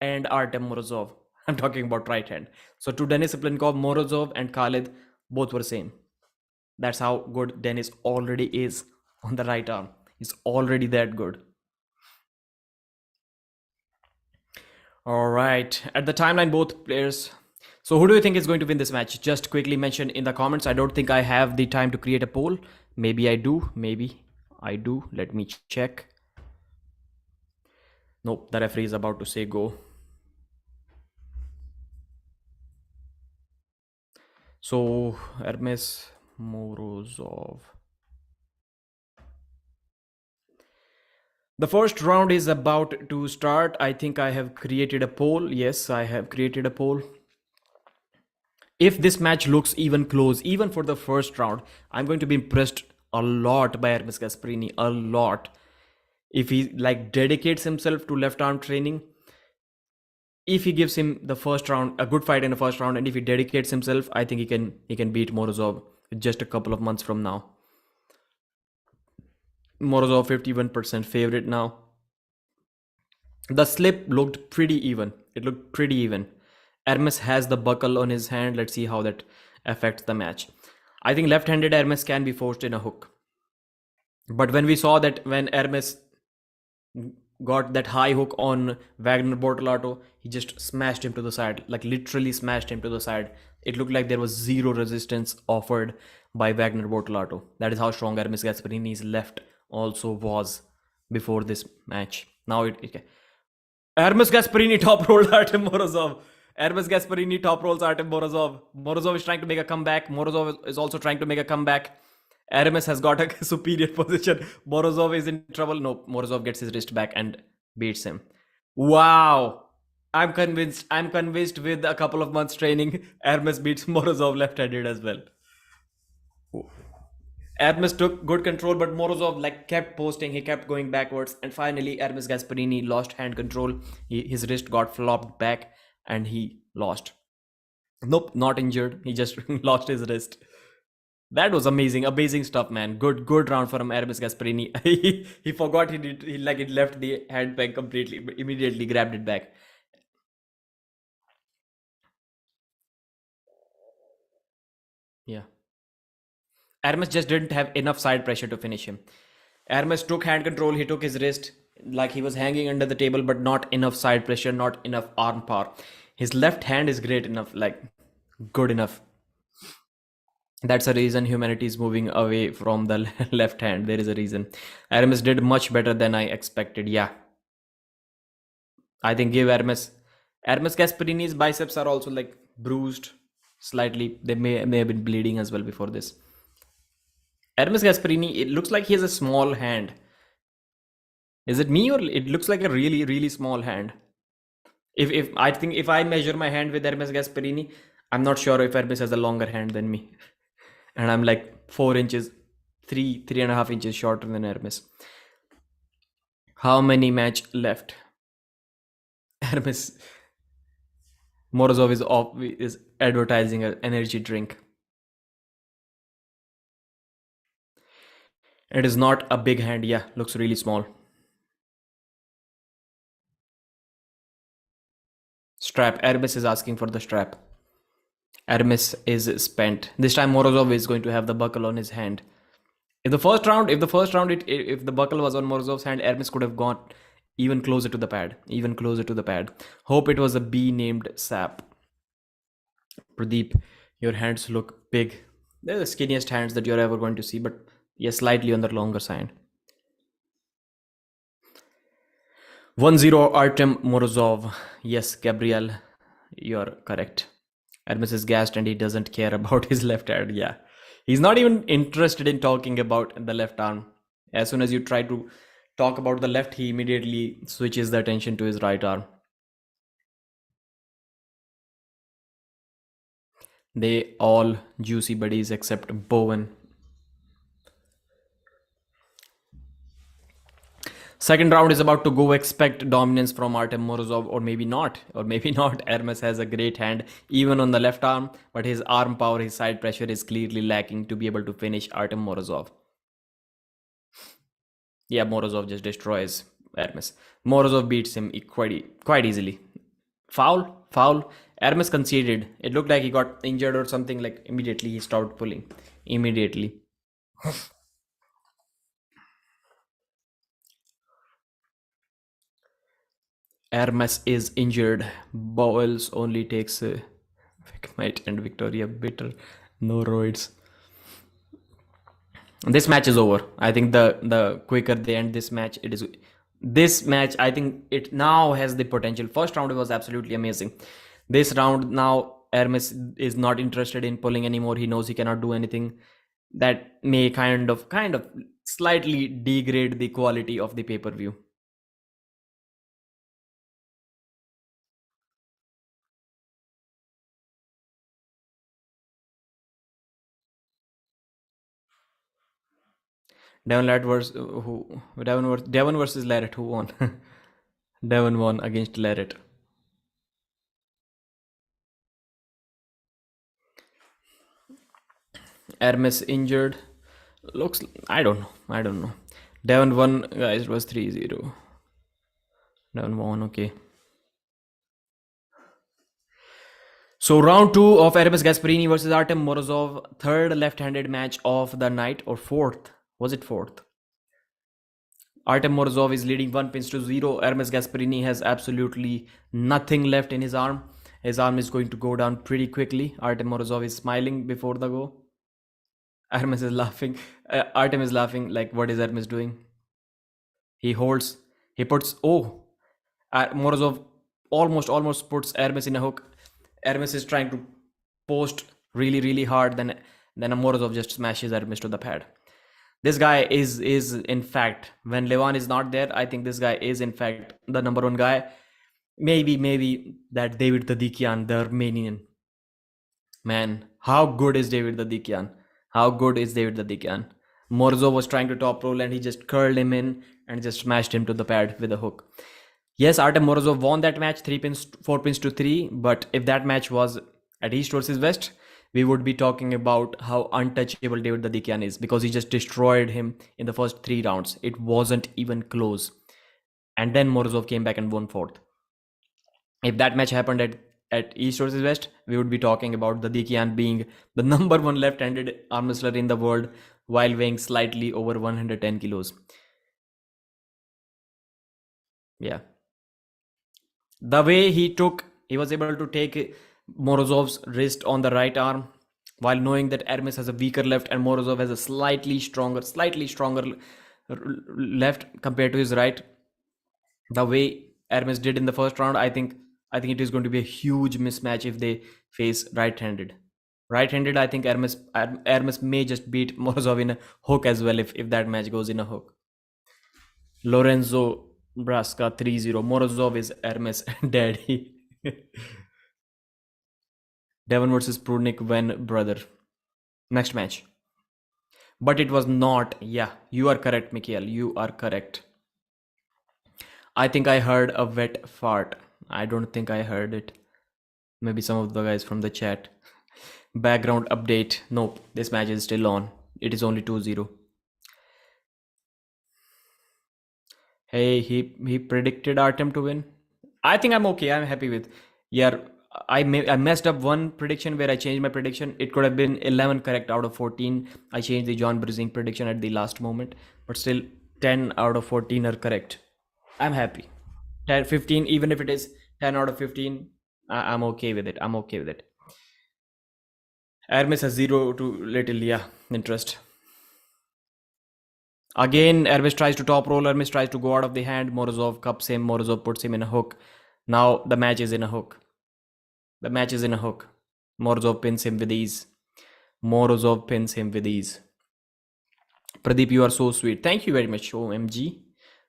and Artem Morozov. I'm talking about right hand. So to Denis Siplenkov, Morozov and Khalid both were same. That's how good Denis already is on the right arm. He's already that good. All right. At the timeline, both players. So who do you think is going to win this match? Just quickly mention in the comments. I don't think I have the time to create a poll. Maybe I do. Maybe I do. Let me check. Nope, the referee is about to say go. So Ernes, Morozov. The first round is about to start. I think I have created a poll. Yes, I have created a poll. If this match looks even close, even for the first round, I'm going to be impressed a lot by Ernes Gasparini. A lot. If he like dedicates himself to left arm training, if he gives him the first round, a good fight in the first round, and if he dedicates himself, I think he can beat Morozov just a couple of months from now. Morozov 51% favorite now. The slip looked pretty even. It looked pretty even. Ernes has the buckle on his hand. Let's see how that affects the match. I think left-handed Ernes can be forced in a hook. But when we saw that when Ernes got that high hook on Wagner Bortolato, he just smashed him to the side, like literally smashed him to the side. It looked like there was zero resistance offered by Wagner Bortolato. That is how strong Ernes Gasparini's left also was before this match. Now Ernes Gasparini top rolled Artem Morozov. Ernes Gasparini top rolls Artem Morozov. Morozov is trying to make a comeback. Morozov is also trying to make a comeback. Ernes has got a superior position. Morozov is in trouble. No, Morozov gets his wrist back and beats him. Wow. I'm convinced. I'm convinced with a couple of months training, Ernes beats Morozov left-handed as well. Ernes took good control, but Morozov like kept posting. He kept going backwards, and finally, Ernes Gasparini lost hand control. His wrist got flopped back, and he lost. Nope, not injured. He just lost his wrist. That was amazing, amazing stuff, man. Good round for him, Ernes Gasparini. He forgot he did. He like it left the hand peg completely, but immediately grabbed it back. Yeah. Ernes just didn't have enough side pressure to finish him. Ernes took hand control, he took his wrist like he was hanging under the table, but not enough side pressure, not enough arm power. His left hand is great enough, like good enough. That's a reason humanity is moving away from the left hand. There is a reason. Ernes did much better than I expected. Yeah. I think give Ernes. Ernes Gasparini's biceps are also like bruised slightly. They may have been bleeding as well before this. Ernes Gasparini, it looks like he has a small hand. Is it me or it looks like a really small hand? If I think if I measure my hand with Ernes Gasparini, I'm not sure if Ernes has a longer hand than me, and I'm like 4 inches, 3.5 inches shorter than Ernes. How many match left? Ernes Morozov is advertising an energy drink. It is not a big hand. Yeah, looks really small. Strap. Ernes is asking for the strap. Ernes is spent. This time Morozov is going to have the buckle on his hand. If the first round, if the buckle was on Morozov's hand, Ernes could have gone even closer to the pad. Even closer to the pad. Hope it was a bee named Sap. Pradeep, your hands look big. They're the skinniest hands that you're ever going to see, but yes, slightly on the longer side. 1-0 Artem Morozov. Yes, Gabriel, you're correct. Ernes is gassed and he doesn't care about his left hand. Yeah. He's not even interested in talking about the left arm. As soon as you try to talk about the left, he immediately switches the attention to his right arm. They all juicy buddies except Bowen. Second round is about to go. Expect dominance from Artem Morozov, or maybe not. Or maybe not. Ernes has a great hand, even on the left arm, but his arm power, his side pressure is clearly lacking to be able to finish Artem Morozov. Yeah, Morozov just destroys Ernes. Morozov beats him quite easily. Foul, foul. Ernes conceded. It looked like he got injured or something. Like immediately he stopped pulling. Immediately. Ermes is injured. Bowles only takes Might and Victoria bitter. No roids. This match is over. I think the quicker they end this match, it is. This match, I think it now has the potential. First round was absolutely amazing. This round now, Hermes is not interested in pulling anymore. He knows he cannot do anything. That may kind of slightly degrade the quality of the pay-per-view. Devon Larratt versus who? Devon versus Larratt. Who won? Devon won against Larratt. Hermes injured. Looks. I don't know. I don't know. Devon won, guys. It was 3-0. Devon won. Okay. So round 2 of Hermes Gasparini versus Artem Morozov, third left-handed match of the night, or fourth? Was it fourth? Artem Morozov is leading 1-0. Hermes Gasparini has absolutely nothing left in his arm. His arm is going to go down pretty quickly. Artem Morozov is smiling before the go. Hermes is laughing. Artem is laughing like, what is Hermes doing? He holds. He puts. Oh, Morozov almost puts Hermes in a hook. Hermes is trying to post really hard. Then Morozov just smashes Hermes to the pad. This guy is in fact, when Levan is not there, I think this guy is in fact the number one guy. Maybe that David Tadikian, the Armenian. Man, how good is David Tadikian? How good is David Tadikian? Morozov was trying to top roll and he just curled him in and just smashed him to the pad with a hook. Yes, Artem Morozov won that match 4-3, but if that match was at East versus West, we would be talking about how untouchable David Tadikian is, because he just destroyed him in the first 3 rounds. It wasn't even close. And then Morozov came back and won 4th. If that match happened at East versus West, we would be talking about Tadikian being the number 1 left-handed arm wrestler in the world while weighing slightly over 110 kilos. Yeah. The way he was able to take Morozov's wrist on the right arm while knowing that Hermes has a weaker left and Morozov has a slightly stronger left compared to his right. The way Hermes did in the first round, I think it is going to be a huge mismatch if they face right-handed. Right-handed, I think Hermes may just beat Morozov in a hook as well if that match goes in a hook. Lorenzo Brasca 3-0. Morozov is Hermes daddy. Devon versus Prudnik when brother. Next match. But it was not. Yeah, you are correct, Mikhail. You are correct. I think I heard a wet fart. I don't think I heard it. Maybe some of the guys from the chat. Background update. Nope, this match is still on. It is only 2-0. Hey, he predicted Artem to win. I think I'm okay. I'm happy with. Yeah, I messed up one prediction where I changed my prediction. It could have been 11 correct out of 14. I changed the John Brzink prediction at the last moment, but still 10 out of 14 are correct. I'm happy. 10, 15, even if it is 10 out of 15, I'm okay with it. I'm okay with it. Hermes has 0 to little, interest. Again, Hermes tries to top roll. Hermes tries to go out of the hand. Morozov cups him. Morozov puts him in a hook. Now the match is in a hook. The match is in a hook. Morozov pins him with ease. Morozov pins him with ease. Pradeep, you are so sweet. Thank you very much, OMG.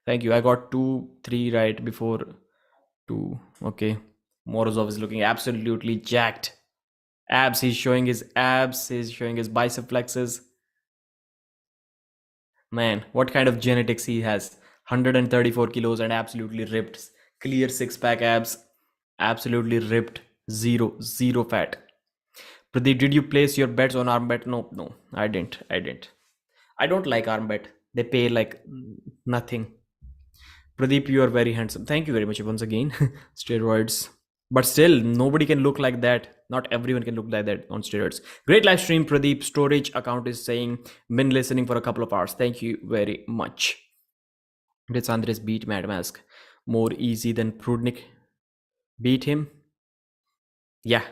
Thank you. I got 2, 3 right before 2. Okay. Morozov is looking absolutely jacked. Abs. He's showing his abs. He's showing his bicep flexes. Man, what kind of genetics he has. 134 kilos and absolutely ripped. Clear six-pack abs. Absolutely ripped. Zero fat. Pradeep, did you place your bets on arm bet? No, I didn't. I don't like arm bet. They pay like nothing. Pradeep, you are very handsome. Thank you very much once again. Steroids. But still, nobody can look like that. Not everyone can look like that on steroids. Great live stream, Pradeep. Storage account is saying, been listening for a couple of hours. Thank you very much. Did Sandris beat Mad Mask more easy than Prudnik beat him? Yeah,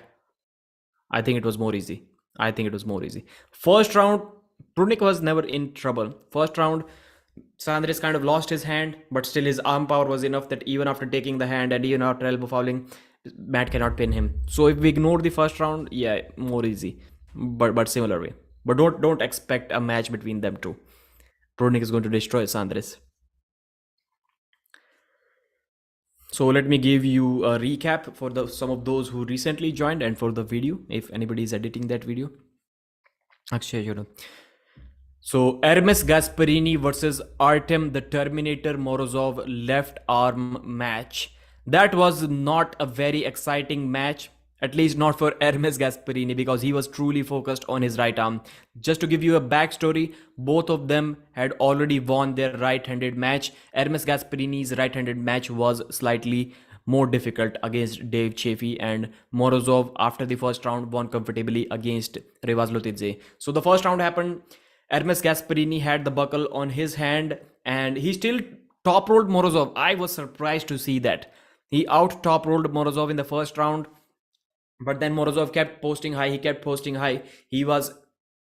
I think it was more easy. First round, Prudnik was never in trouble. First round, Sandris kind of lost his hand, but still his arm power was enough that even after taking the hand and even after elbow fouling, Matt cannot pin him. So if we ignore the first round, yeah, more easy, but similar way. But don't expect a match between them two. Prudnik is going to destroy Sandris. So let me give you a recap for some of those who recently joined and for the video, if anybody is editing that video. Actually, you know. So Ernes Gasparini versus Artem the Terminator Morozov left arm match. That was not a very exciting match, at least not for Ernes Gasparini, because he was truly focused on his right arm. Just to give you a backstory, both of them had already won their right-handed match. Ernes Gasparini's right-handed match was slightly more difficult against Dave Chaffee, and Morozov after the first round won comfortably against Revas. So the first round happened. Ernes Gasparini had the buckle on his hand and he still top rolled Morozov. I was surprised to see that. He out top rolled Morozov in the first round, but then Morozov kept posting high. He was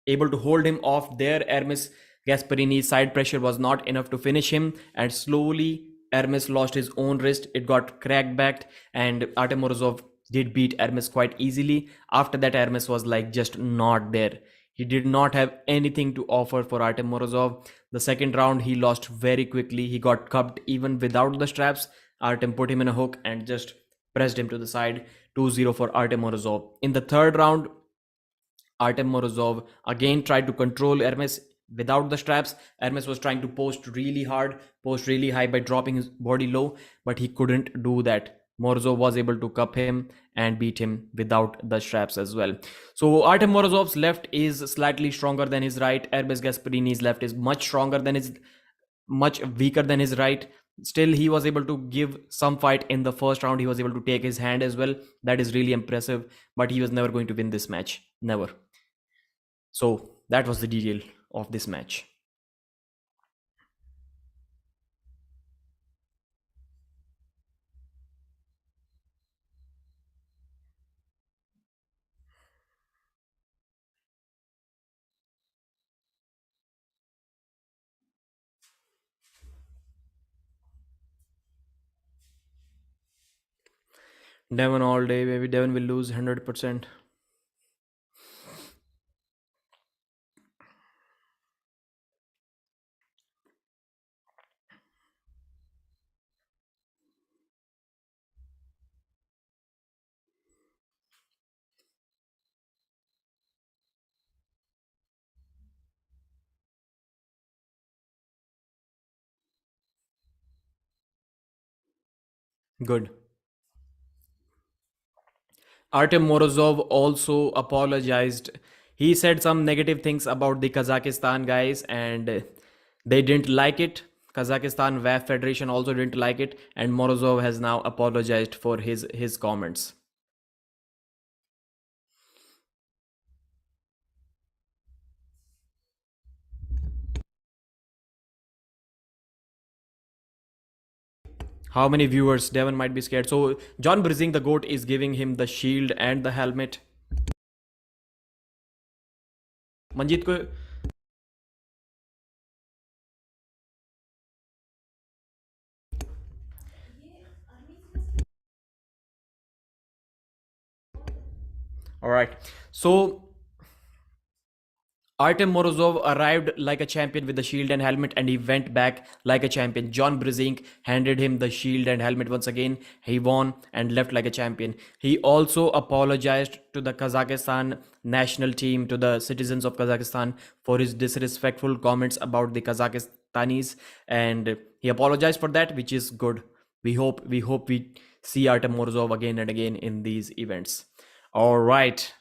able to hold him off there. Ernes Gasparini's side pressure was not enough to finish him, and slowly Ernes lost his own wrist. It got cracked back, and Artem Morozov did beat Ernes quite easily. After that, Ernes was like just not there. He did not have anything to offer for Artem Morozov. The second round, he lost very quickly. He got cupped even without the straps. Artem put him in a hook and just pressed him to the side. 2-0 for Artem Morozov. In the third round, Artem Morozov again tried to control Ernes without the straps. Ernes was trying to post really hard, post really high by dropping his body low, but he couldn't do that. Morozov was able to cup him and beat him without the straps as well. So Artem Morozov's left is slightly stronger than his right. Ernes Gasparini's left is much weaker than his right. Still, he was able to give some fight in the first round. He was able to take his hand as well. That is really impressive, but he was never going to win this match. Never. So that was the detail of this match. Devon all day. Maybe Devon will lose 100%. Good. Artem Morozov also apologized. He said some negative things about the Kazakhstan guys and they didn't like it. Kazakhstan WAF Federation also didn't like it, and Morozov has now apologized for his comments. How many viewers? Devon might be scared. So John Brizing the GOAT is giving him the shield and the helmet. Manjit ko all right. So Artem Morozov arrived like a champion with the shield and helmet, and he went back like a champion. John Brizink handed him the shield and helmet once again. He won and left like a champion. He also apologized to the Kazakhstan national team, to the citizens of Kazakhstan, for his disrespectful comments about the Kazakhstanis, and He apologized for that, which is good. We hope we see Artem Morozov again and again in these events. All right.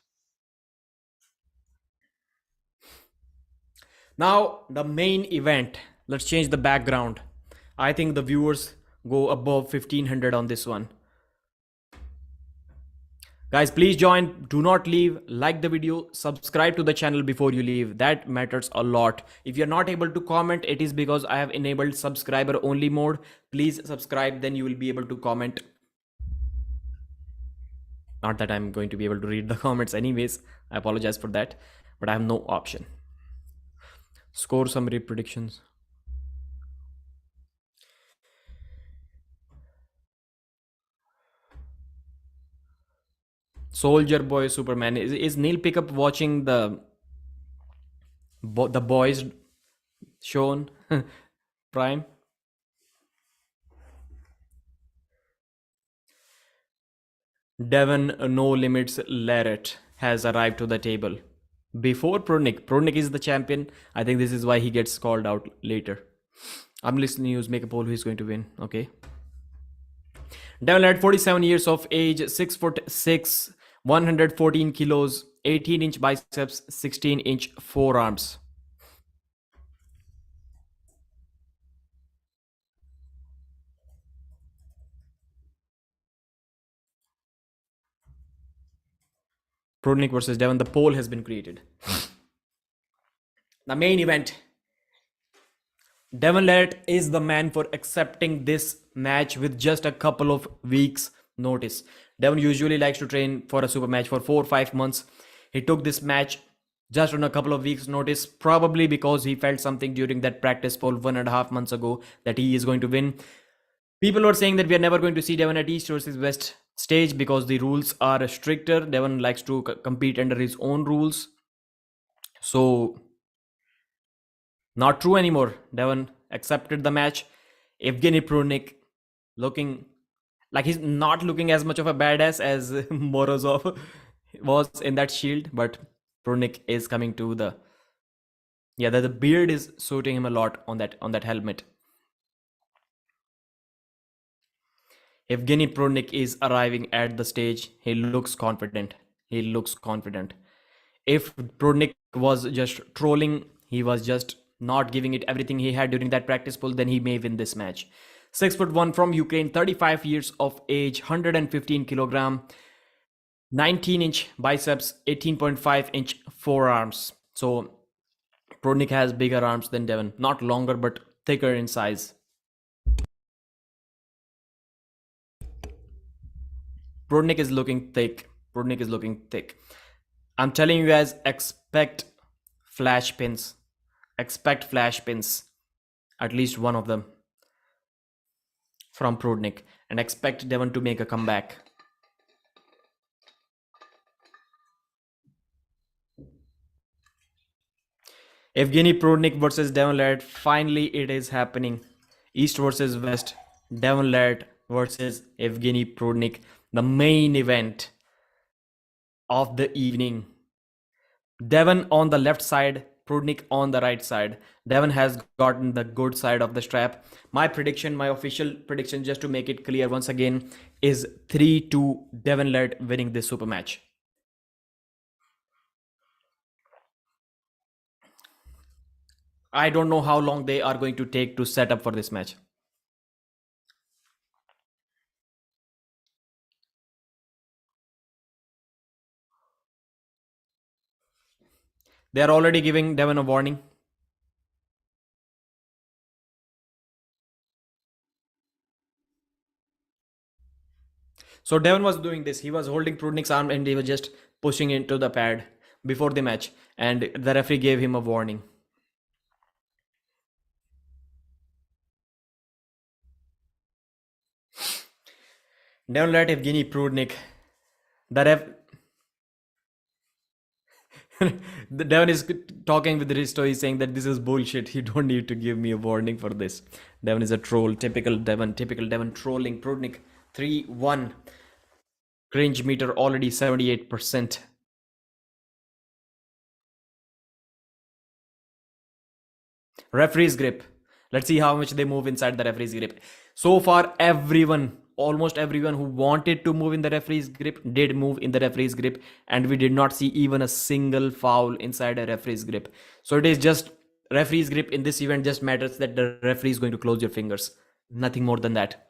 Now the main event. Let's change the background. I think the viewers go above 1500 on this one. Guys, please join. Do not leave. Like the video. Subscribe to the channel before you leave. That matters a lot. If you're not able to comment, it is because I have enabled subscriber only mode. Please subscribe, then you will be able to comment. Not that I'm going to be able to read the comments anyways. I apologize for that. But I have no option. Score summary predictions. Soldier Boy Superman. Is Neil Pickup watching the boys shown Prime? Devon No Limits Larratt has arrived to the table before Prudnik. Prudnik is the champion. I think this is why he gets called out later. Armwrestling News, make a poll who is going to win. Okay. Devon Larratt, 47 years of age, 6'6", 114 kilos, 18-inch biceps, 16-inch forearms. Prudnik versus Devon. The poll has been created. The main event. Devon Larratt is the man for accepting this match with just a couple of weeks notice. Devon usually likes to train for a super match for 4 or 5 months. He took this match just on a couple of weeks notice, probably because he felt something during that practice poll 1.5 months ago that he is going to win. People were saying that we are never going to see Devon at East versus West stage because the rules are stricter. Devon likes to compete under his own rules. So, not true anymore. Devon accepted the match. Evgeny Prudnik looking like he's not looking as much of a badass as Morozov was in that shield, but Prudnik is coming to the the beard is suiting him a lot on that helmet. Evgeny Prudnik is arriving at the stage. He looks confident. If Prudnik was just trolling, he was just not giving it everything he had during that practice poll, then he may win this match. 6'1" from Ukraine, 35 years of age, 115 kilogram, 19-inch biceps, 18.5-inch forearms. So Prudnik has bigger arms than Devon. Not longer, but thicker in size. Prudnik is looking thick. I'm telling you guys, expect flash pins. At least one of them from Prudnik. And expect Devon to make a comeback. Evgeny Prudnik versus Devon Larratt. Finally, it is happening. East versus West. Devon Larratt versus Evgeny Prudnik. The main event of the evening. Devon on the left side, Prudnik on the right side. Devon has gotten the good side of the strap. My prediction, my official prediction, just to make it clear once again, is 3-2 Devon Larratt winning this super match. I don't know how long they are going to take to set up for this match. They are already giving Devon a warning. So Devon was doing this. He was holding Prudnik's arm and he was just pushing into the pad before the match. And the referee gave him a warning. Devon Larratt, Evgeny Prudnik. The Devon is talking with Risto. He's saying that this is bullshit. You don't need to give me a warning for this. Devon is a troll. Typical Devon trolling Prudnik. 3-1. Cringe meter already 78%. Referee's grip. Let's see how much they move inside the referee's grip. So far, everyone, almost everyone who wanted to move in the referee's grip did move in the referee's grip, and we did not see even a single foul inside a referee's grip. So it is just referee's grip in this event just matters that the referee is going to close your fingers. Nothing more than that.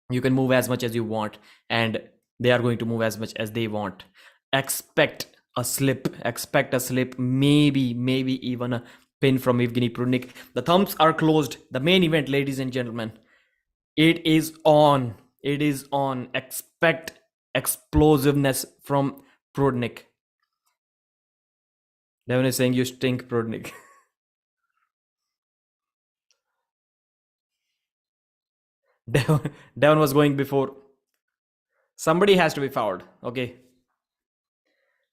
You can move as much as you want, and they are going to move as much as they want. Expect a slip, maybe even a pin from Evgeny Prudnik. The thumbs are closed. The main event, ladies and gentlemen, it is on. It is on. Expect explosiveness from Prudnik. Devon is saying you stink, Prudnik. Devon was going before. Somebody has to be fouled. Okay.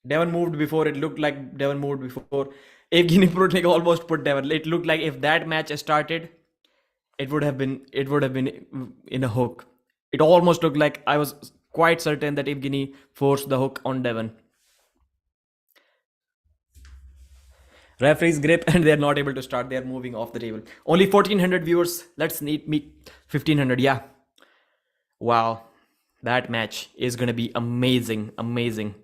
Devon moved before. It looked like Devon moved before. Evgeny Prudnik almost put Devon. It looked like if that match started, it would have been in a hook. It almost looked like I was quite certain that Evgeny forced the hook on Devon. Referee's grip and they're not able to start. They're moving off the table. Only 1400 viewers. Let's meet 1500. Yeah. Wow. That match is going to be amazing. Amazing.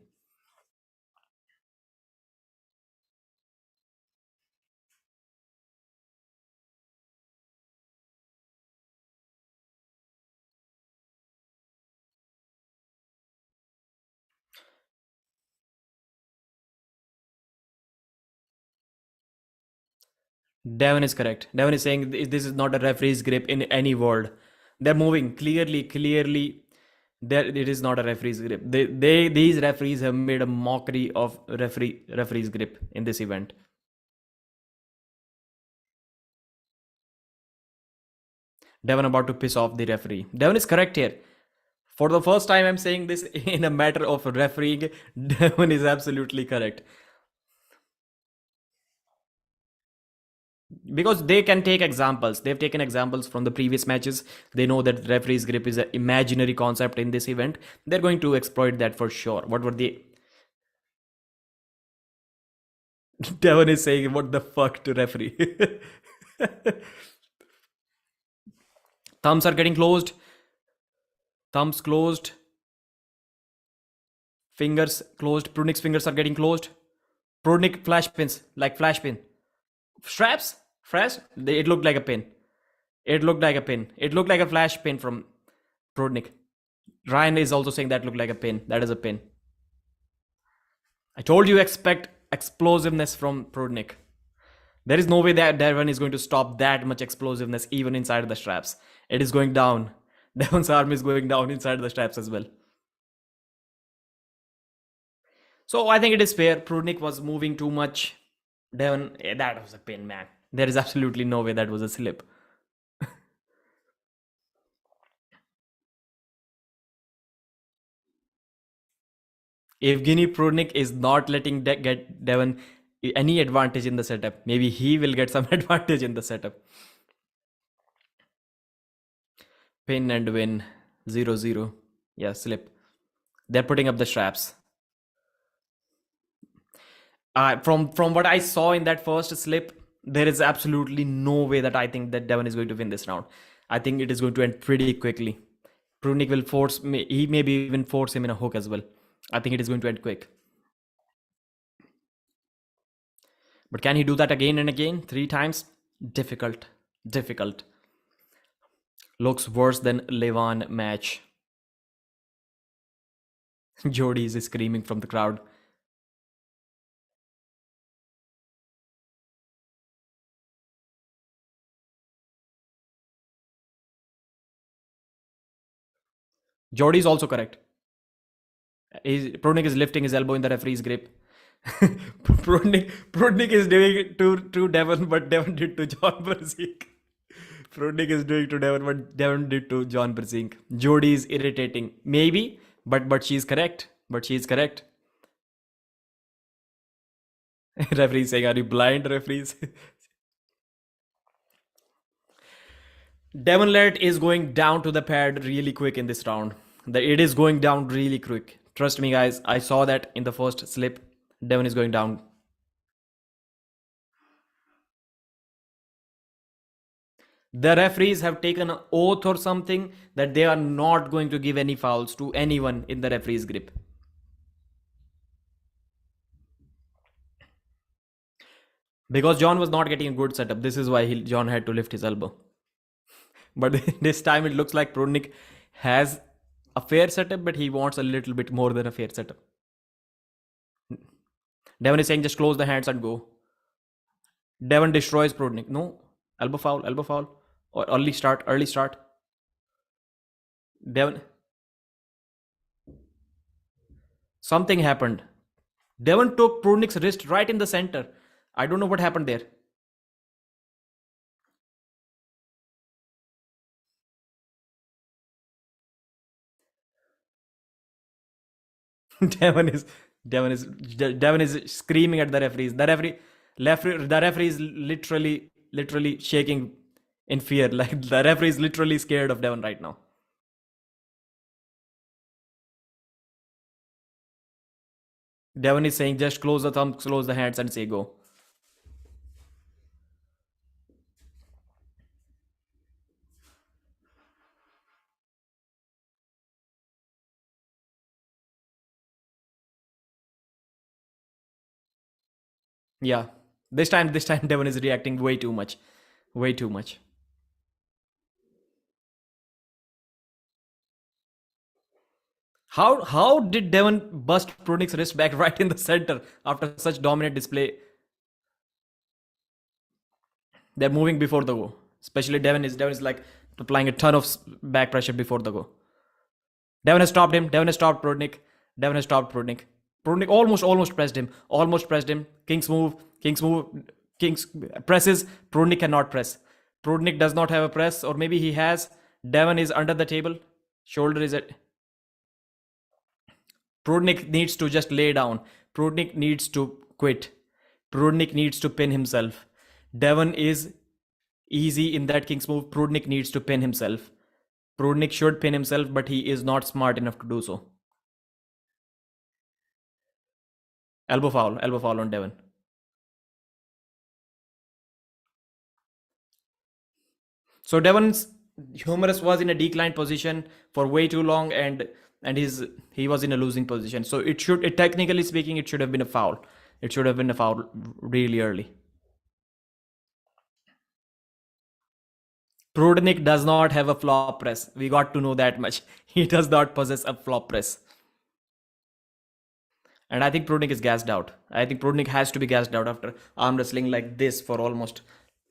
Devon is correct. Devon is saying this is not a referee's grip in any world. They're moving clearly. There, it is not a referee's grip. These referees have made a mockery of referee's grip in this event. Devon about to piss off the referee. Devon is correct here. For the first time, I'm saying this in a matter of refereeing. Devon is absolutely correct. Because they can take examples. They've taken examples from the previous matches. They know that referee's grip is an imaginary concept in this event. They're going to exploit that for sure. What were they? Devon is saying, what the fuck to referee? Thumbs are getting closed. Thumbs closed. Fingers closed. Prudnik's fingers are getting closed. Prudnik flash pins, like flash pin. Straps? Fresh? It looked like a pin. It looked like a pin. It looked like a flash pin from Prudnik. Ryan is also saying that looked like a pin. That is a pin. I told you expect explosiveness from Prudnik. There is no way that Devon is going to stop that much explosiveness even inside the straps. It is going down. Devon's arm is going down inside the straps as well. So I think it is fair. Prudnik was moving too much. Devon, that was a pin, man. There is absolutely no way that was a slip. Evgeny Prudnik is not letting get Devon any advantage in the setup. Maybe he will get some advantage in the setup. Pin and win. 0-0. Yeah, slip. They're putting up the straps. From what I saw in that first slip, there is absolutely no way that I think that Devon is going to win this round. I think it is going to end pretty quickly. Prudnik will force me. He maybe even force him in a hook as well. I think it is going to end quick. But can he do that again and again? 3 times? Difficult. Difficult. Looks worse than Levan match. Jody is screaming from the crowd. Jody is also correct. Prudnik is lifting his elbow in the referee's grip. Prudnik is doing it to Devon, but Devon did to John Berzink. Prudnik is doing to Devon what Devon did to John Berzink. Jody is irritating. Maybe, but she's correct. But she's correct. Referee saying, are you blind, referees? Devon Larratt is going down to the pad really quick in this round. It is going down really quick. Trust me, guys. I saw that in the first slip. Devon is going down. The referees have taken an oath or something that they are not going to give any fouls to anyone in the referee's grip. Because John was not getting a good setup. This is why John had to lift his elbow. But this time it looks like Prudnik has a fair setup, but he wants a little bit more than a fair setup. Devon is saying just close the hands and go. Devon destroys Prudnik. No. Elbow foul, elbow foul. Or early start, early start. Devon. Something happened. Devon took Prudnik's wrist right in the center. I don't know what happened there. Devon is screaming at the referees. The referee is literally shaking in fear. Like the referee is literally scared of Devon right now. Devon is saying just close the thumbs, close the hands and say go. Yeah. This time Devon is reacting way too much. Way too much. How did Devon bust Prudnik's wrist back right in the center after such dominant display? They're moving before the go. Especially Devon is like applying a ton of back pressure before the go. Devon has stopped him. Devon has stopped Prudnik. Devon has stopped Prudnik. Prudnik almost pressed him. Almost pressed him. King's move. King's presses. Prudnik cannot press. Prudnik does not have a press, or maybe he has. Devon is under the table. Shoulder is at. Prudnik needs to just lay down. Prudnik needs to quit. Prudnik needs to pin himself. Devon is easy in that King's move. Prudnik needs to pin himself. Prudnik should pin himself, but he is not smart enough to do so. Elbow foul on Devon. So Devon's humerus was in a declined position for way too long, and he was in a losing position. So technically speaking, it should have been a foul. It should have been a foul really early. Prudnik does not have a flop press. We got to know that much. He does not possess a flop press. And I think Prudnik is gassed out. I think Prudnik has to be gassed out after arm wrestling like this for almost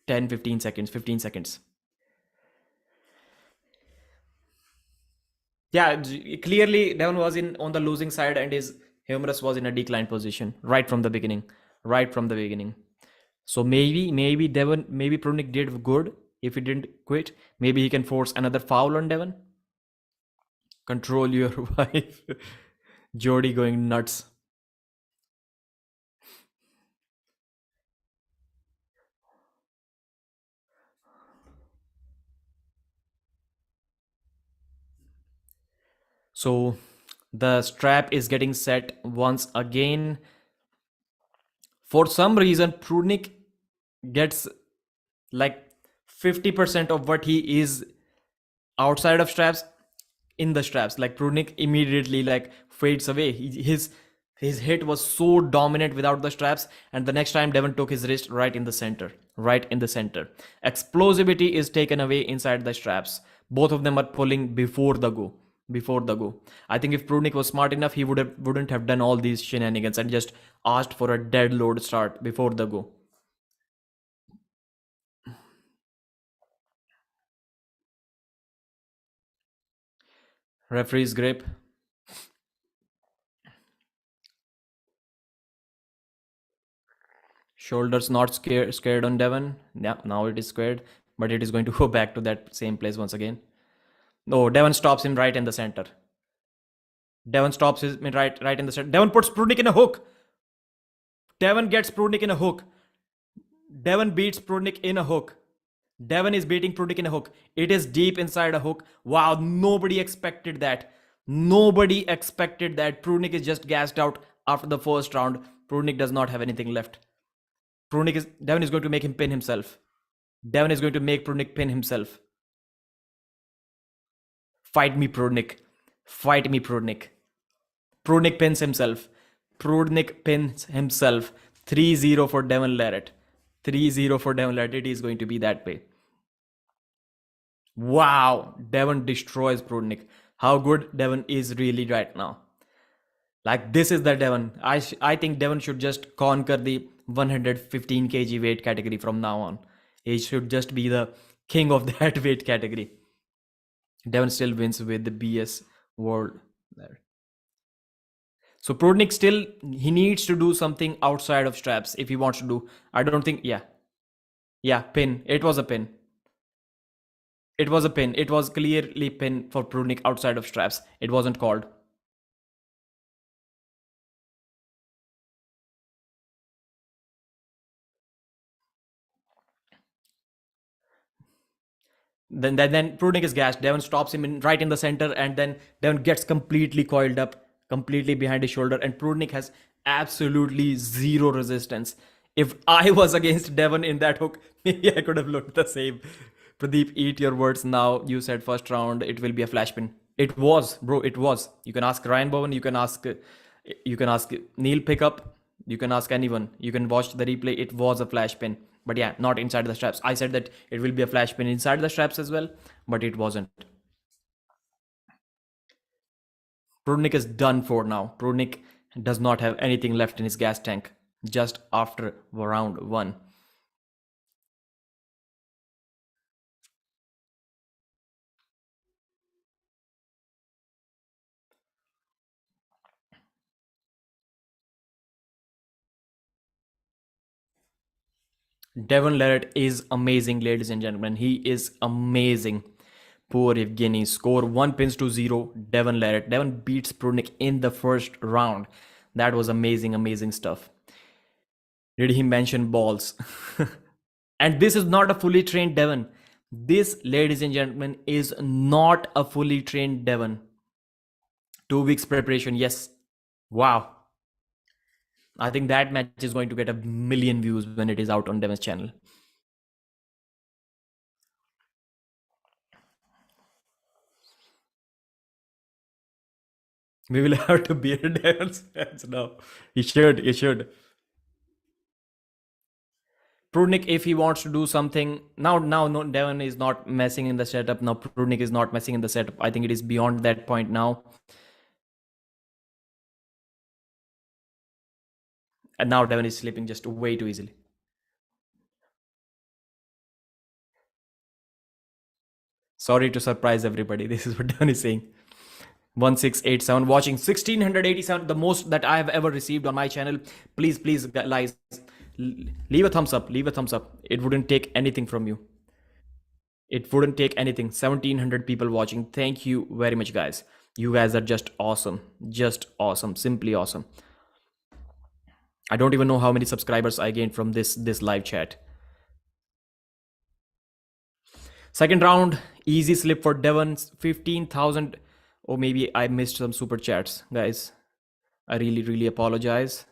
10, 15 seconds, 15 seconds. Yeah, clearly Devon was on the losing side and his humerus was in a declined position right from the beginning. Right from the beginning. So maybe Prudnik did good if he didn't quit. Maybe he can force another foul on Devon. Control your wife. Jody going nuts. So the strap is getting set once again. For some reason, Prudnik gets like 50% of what he is outside of straps in the straps. Like Prudnik immediately like fades away. His hit was so dominant without the straps, and the next time Devon took his wrist right in the center. Explosivity is taken away inside the straps. Both of them are pulling before the go. I think if Prudnik was smart enough, he wouldn't have done all these shenanigans and just asked for a dead load start before the go. Referee's grip. Shoulders not scared on Devon. Yeah, now it is squared, but it is going to go back to that same place once again. No, Devon stops him right in the center. Devon stops him right in the center. Devon puts Prudnik in a hook. Devon gets Prudnik in a hook. Devon beats Prudnik in a hook. Devon is beating Prudnik in a hook. It is deep inside a hook. Wow, nobody expected that. Prudnik is just gassed out after the first round. Prudnik does not have anything left. Devon is going to make him pin himself. Devon is going to make Prudnik pin himself. Fight me, Prudnik. Fight me, Prudnik. Prudnik pins himself. Prudnik pins himself. 3-0 for Devon Larratt. 3-0 for Devon Larratt. It is going to be that way. Wow. Devon destroys Prudnik. How good Devon is really right now. Like, this is the Devon. I think Devon should just conquer the 115 kg weight category from now on. He should just be the king of that weight category. Devon still wins with the BS World. So Prudnik still, he needs to do something outside of straps if he wants to do. I don't think, yeah, pin. It was a pin. It was a pin. It was clearly pin for Prudnik outside of straps. It wasn't called. Then Prudnik is gashed. Devon stops him right in the center, and then Devon gets completely coiled up, completely behind his shoulder, and Prudnik has absolutely zero resistance. If I was against Devon in that hook, maybe I could have looked the same. Pradeep, eat your words now. You said first round it will be a flash pin. It was, bro. It was. You can ask Ryan Bowen. You can ask Neil Pickup. You can ask anyone. You can watch the replay. It was a flash pin. But yeah, not inside the straps. I said that it will be a flash pin inside the straps as well, but it wasn't. Prudnik is done for now. Prudnik does not have anything left in his gas tank just after round one. Devon Larratt is amazing, ladies and gentlemen. He is amazing. Poor Evgeny. Score 1-0. Devon Larratt. Devon beats Prudnik in the first round. That was amazing, amazing stuff. Did he mention balls? And this is not a fully trained Devon. This, ladies and gentlemen, is not a fully trained Devon. 2 weeks preparation, yes. Wow. I think that match is going to get a million views when it is out on Devon's channel. We will have to bear Devon's fans now. He should. Prudnik, if he wants to do something now, no, Devon is not messing in the setup. Now Prudnik is not messing in the setup. I think it is beyond that point now. And now Devon is slipping just way too easily. Sorry to surprise everybody. This is what Devon is saying. 1687 watching 1687, the most that I have ever received on my channel. Please guys, leave a thumbs up. It wouldn't take anything from you. It wouldn't take anything. 1700 people watching. Thank you very much, guys. You guys are just awesome. Simply awesome. I don't even know how many subscribers I gained from this live chat. Second round, easy slip for Devon. 15,000. Or maybe I missed some super chats, guys. I really apologize.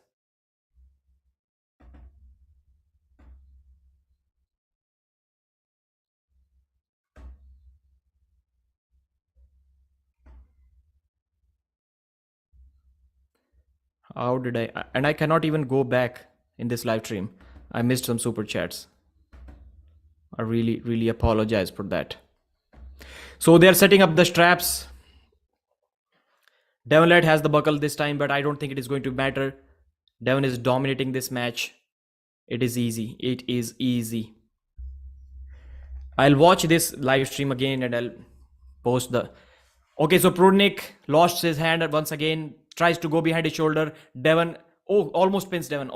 How did I? And I cannot even go back in this live stream. I missed some super chats. I really apologize for that. So they're setting up the straps. Devon Larratt has the buckle this time, but I don't think it is going to matter. Devon is dominating this match. It is easy. I'll watch this live stream again and I'll post the... Okay, so Prudnik lost his hand once again. Tries to go behind his shoulder. Devon... Oh, almost pins Devon.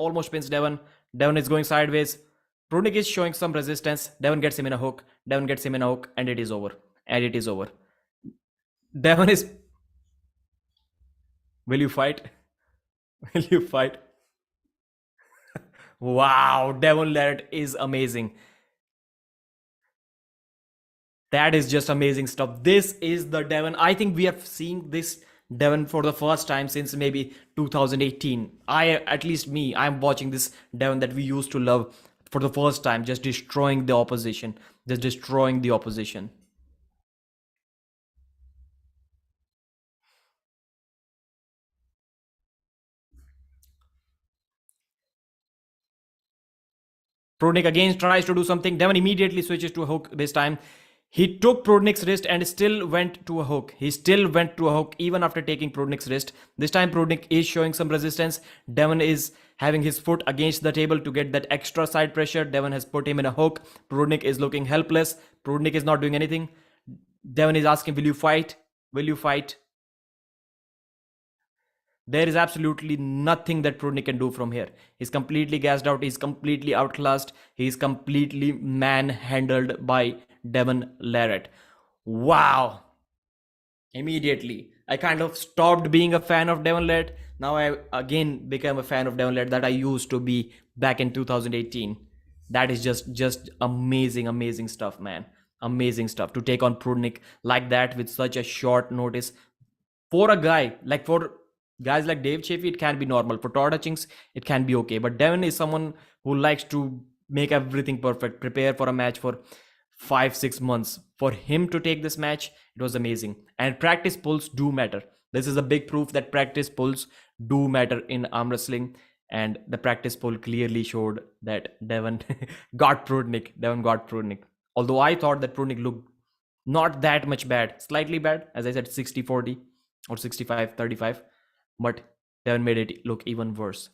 Devon is going sideways. Prudnik is showing some resistance. Devon gets him in a hook. And it is over. Devon is... Will you fight? Wow, Devon Larratt is amazing. That is just amazing stuff. This is the Devon. I think we are seeing this Devon for the first time since maybe 2018. I'm watching this Devon that we used to love for the first time, just destroying the opposition, just destroying the opposition. Prudnik again tries to do something. Devon immediately switches to a hook this time. He took Prudnik's wrist and still went to a hook. He still went to a hook even after taking Prudnik's wrist. This time Prudnik is showing some resistance. Devon is having his foot against the table to get that extra side pressure. Devon has put him in a hook. Prudnik is looking helpless. Prudnik is not doing anything. Devon is asking, will you fight? Will you fight? There is absolutely nothing that Prudnik can do from here. He's completely gassed out. He's completely outclassed. He's completely manhandled by Devon Larratt. Wow. Immediately, I kind of stopped being a fan of Devon Larratt. Now I again became a fan of Devon Larratt that I used to be back in 2018. That is just amazing, amazing stuff, man. Amazing stuff to take on Prudnik like that with such a short notice. For a guy like for guys like Dave Chaffee, it can be normal. For Todd Hutchings, it can be okay. But Devon is someone who likes to make everything perfect, prepare for a match for 5-6 months. For him to take this match, it was amazing. And practice pulls do matter. This is a big proof that practice pulls do matter in arm wrestling. And the practice pull clearly showed that Devon got Prudnik. Devon got Prudnik. Although I thought that Prudnik looked not that much bad, slightly bad, as I said, 60-40 or 65-35. But Devon made it look even worse.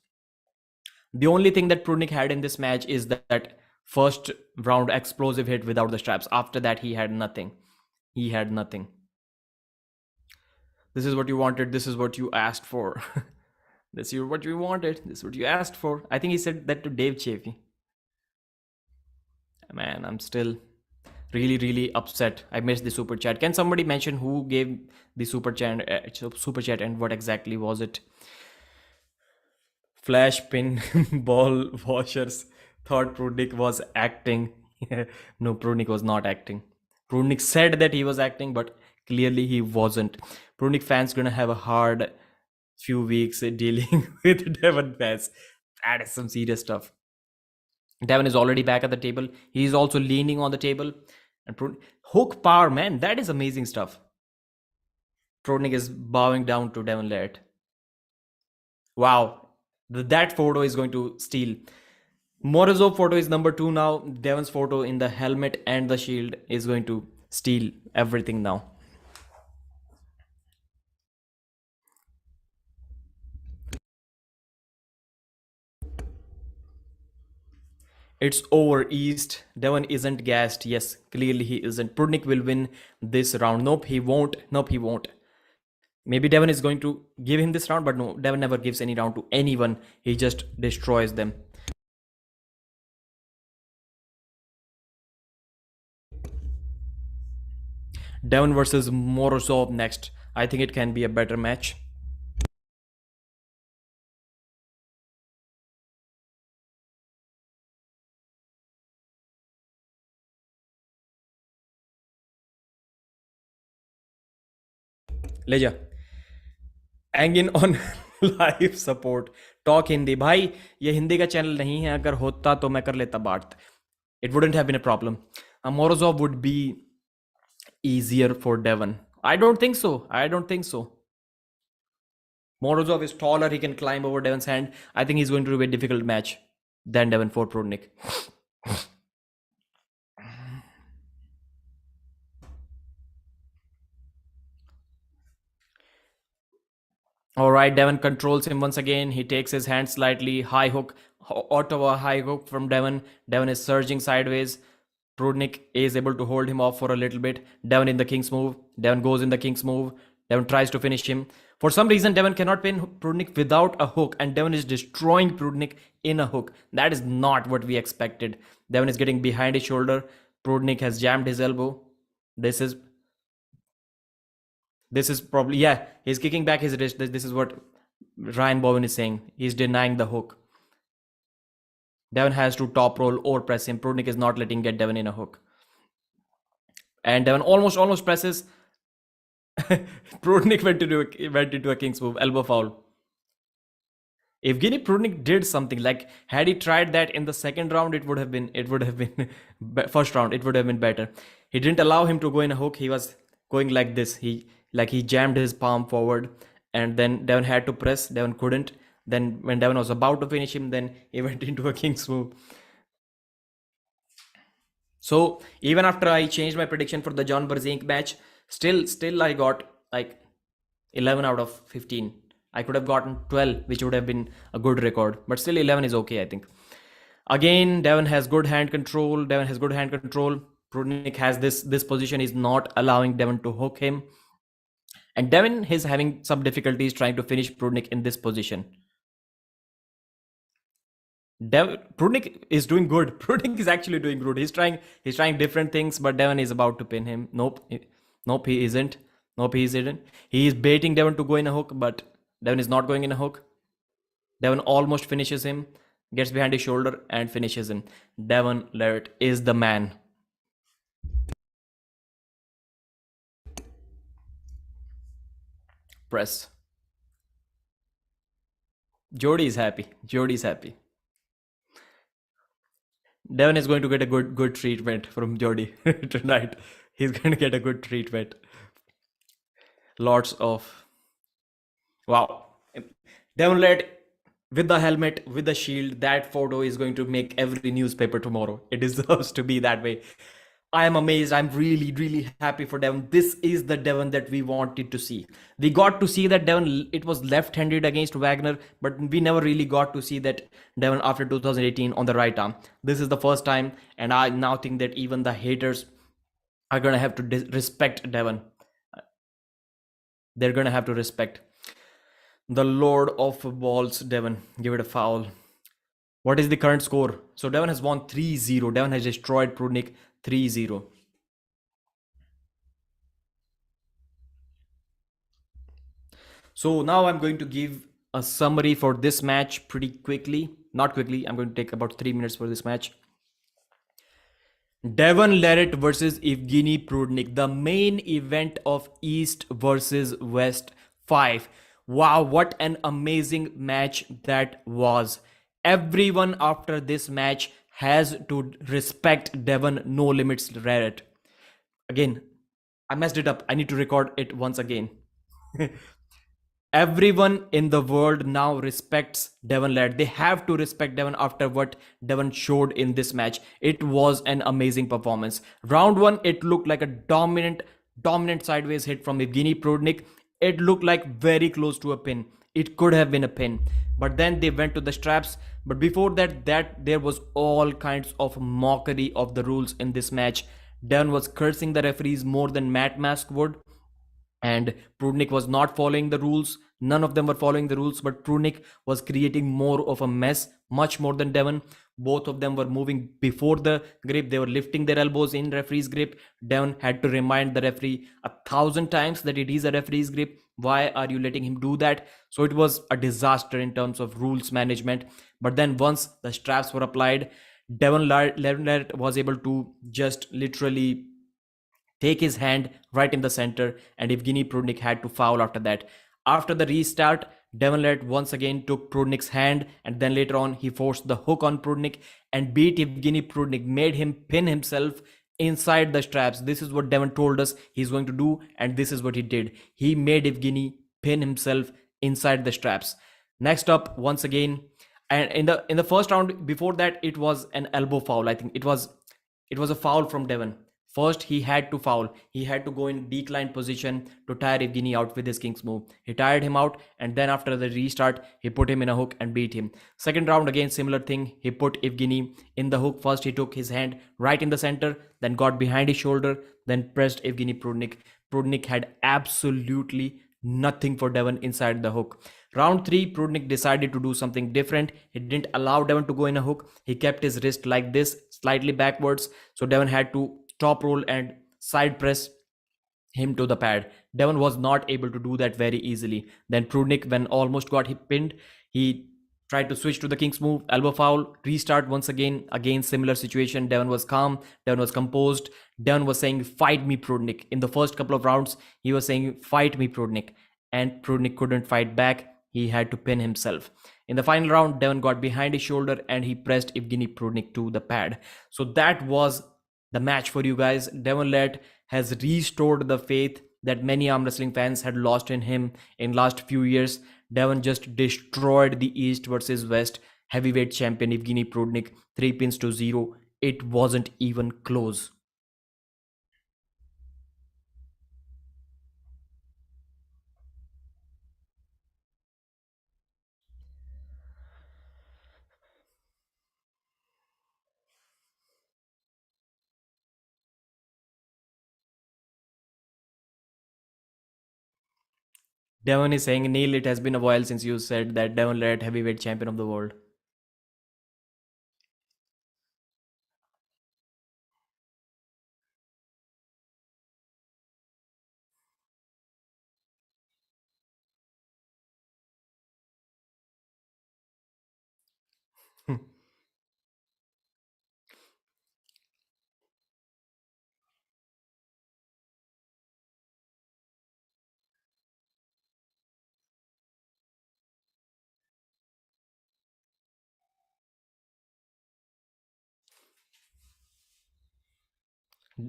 The only thing that Prudnik had in this match is that first round explosive hit without the straps. After that, he had nothing. He had nothing. This is what you wanted. This is what you asked for. This is what you wanted. This is what you asked for. I think he said that to Dave Chaffee. Man, I'm still really upset. I missed the super chat. Can somebody mention who gave the super chat and what exactly was it? Flash pin ball washers thought Prudnik was acting. No, Prudnik was not acting. Prudnik said that he was acting, but clearly he wasn't. Prudnik fans gonna have a hard few weeks dealing with Devon fans. That is some serious stuff. Devon is already back at the table. He's also leaning on the table. And hook power, man, that is amazing stuff. Prudnik is bowing down to Devon Larratt. Wow, that photo is going to steal. Morozov photo is number 2 now. Devon's photo in the helmet and the shield is going to steal everything now. It's over, East. Devon isn't gassed. Yes, clearly he isn't. Prudnik will win this round. Nope, he won't. Nope, he won't. Maybe Devon is going to give him this round, but no, Devon never gives any round to anyone. He just destroys them. Devon versus Morozov next. I think it can be a better match. ले जा again on live support talk Hindi भाई ये हिंदी का channel नहीं है अगर होता तो मैं कर लेता बात it wouldn't have been a problem. Morozov would be easier for Devon. I don't think so. I don't think so. Morozov is taller. He can climb over Devon's hand. I think he's going to be a difficult match than Devon for Prudnik. All right, Devon controls him once again. He takes his hand slightly. High hook. Ottawa high hook from Devon. Devon is surging sideways. Prudnik is able to hold him off for a little bit. Devon in the King's move. Devon goes in the King's move. Devon tries to finish him. For some reason, Devon cannot pin Prudnik without a hook. And Devon is destroying Prudnik in a hook. That is not what we expected. Devon is getting behind his shoulder. Prudnik has jammed his elbow. This is probably, yeah, he's kicking back his wrist. This is what Ryan Bowen is saying. He's denying the hook. Devon has to top roll or press him. Prudnik is not letting get Devon in a hook. And Devon almost presses. Prudnik went into a King's move. Elbow foul. Evgeny Prudnik did something. Like, had he tried that in the second round, it would have been first round. It would have been better. He didn't allow him to go in a hook. He was going like this. He jammed his palm forward, and then Devon had to press. Devon couldn't. Then when Devon was about to finish him, then he went into a king's move. So even after I changed my prediction for the John Berzink match, still I got like 11 out of 15. I could have gotten 12, which would have been a good record, but still 11 is okay, I think. Again, Devon has good hand control. Prudnik has this position is not allowing Devon to hook him. And Devon is having some difficulties trying to finish Prudnik in this position. Prudnik is doing good. Prudnik is actually doing good. He's trying different things, but Devon is about to pin him. Nope, he isn't. He is baiting Devon to go in a hook, but Devon is not going in a hook. Devon almost finishes him, gets behind his shoulder and finishes him. Devon Larratt is the man. Press. Jody is happy. Devon is going to get a good treatment from Jody tonight. He's going to get a good treatment. Lots of... Wow. Devon Larratt with the helmet, with the shield, that photo is going to make every newspaper tomorrow. It deserves to be that way. I am amazed. I'm really happy for Devon. This is the Devon that we wanted to see. We got to see that Devon, it was left-handed against Wagner, but we never really got to see that Devon after 2018 on the right arm. This is the first time, and I now think that even the haters are going to have to respect Devon. They're going to have to respect. The Lord of Balls, Devon. Give it a foul. What is the current score? So Devon has won 3-0. Devon has destroyed Prudnik 3-0. So now I'm going to give a summary for this match pretty quickly. Not quickly, I'm going to take about 3 minutes for this match. Devon Larratt versus Evgeny Prudnik, the main event of East versus West 5. Wow, what an amazing match that was. Everyone after this match has to respect Devon No Limits Larratt. Again, I messed it up. I need to record it once again. Everyone in the world now respects Devon Larratt. They have to respect Devon after what Devon showed in this match. It was an amazing performance. Round 1, it looked like a dominant sideways hit from Evgeny Prudnik. It looked like very close to a pin. It could have been a pin. But then they went to the straps. But before that there was all kinds of mockery of the rules in this match. Devon was cursing the referees more than Matt Mask would. And Prudnik was not following the rules. None of them were following the rules, but Prudnik was creating more of a mess, much more than Devon. Both of them were moving before the grip. They were lifting their elbows in referee's grip. Devon had to remind the referee 1,000 times that it is a referee's grip. Why are you letting him do that? So it was a disaster in terms of rules management. But then once the straps were applied, Devon Larratt was able to just literally take his hand right in the center, and Evgeny Prudnik had to foul after that. After the restart, Devon Larratt once again took Prudnik's hand, and then later on he forced the hook on Prudnik and beat Evgeny Prudnik, made him pin himself inside the straps. This is what Devon told us he's going to do, and this is what he did. He made Evgeny pin himself inside the straps. Next up, once again, and in the first round before that, it was an elbow foul. I think it was a foul from Devon. First, he had to foul. He had to go in declined position to tire Evgeny out with his king's move. He tired him out, and then after the restart, he put him in a hook and beat him. Second round, again, similar thing. He put Evgeny in the hook. First, he took his hand right in the center, then got behind his shoulder, then pressed Evgeny Prudnik. Prudnik had absolutely nothing for Devon inside the hook. Round 3, Prudnik decided to do something different. He didn't allow Devon to go in a hook. He kept his wrist like this, slightly backwards. So Devon had to top roll and side press him to the pad. Devon was not able to do that very easily. Then Prudnik, when almost got him pinned, he tried to switch to the king's move, elbow foul, restart once again similar situation. Devon was calm, Devon was composed. Devon was saying, fight me, Prudnik. In the first couple of rounds, he was saying, fight me, Prudnik. And Prudnik couldn't fight back. he had to pin himself. In the final round, Devon got behind his shoulder and he pressed Evgeny Prudnik to the pad. So that was the match for you guys. Devon Larratt has restored the faith that many arm wrestling fans had lost in him in last few years. Devon just destroyed the East versus West heavyweight champion Evgeny Prudnik 3 pins to 0. It wasn't even close. Devon is saying, Neil, it has been a while since you said that Devon Larratt heavyweight champion of the world.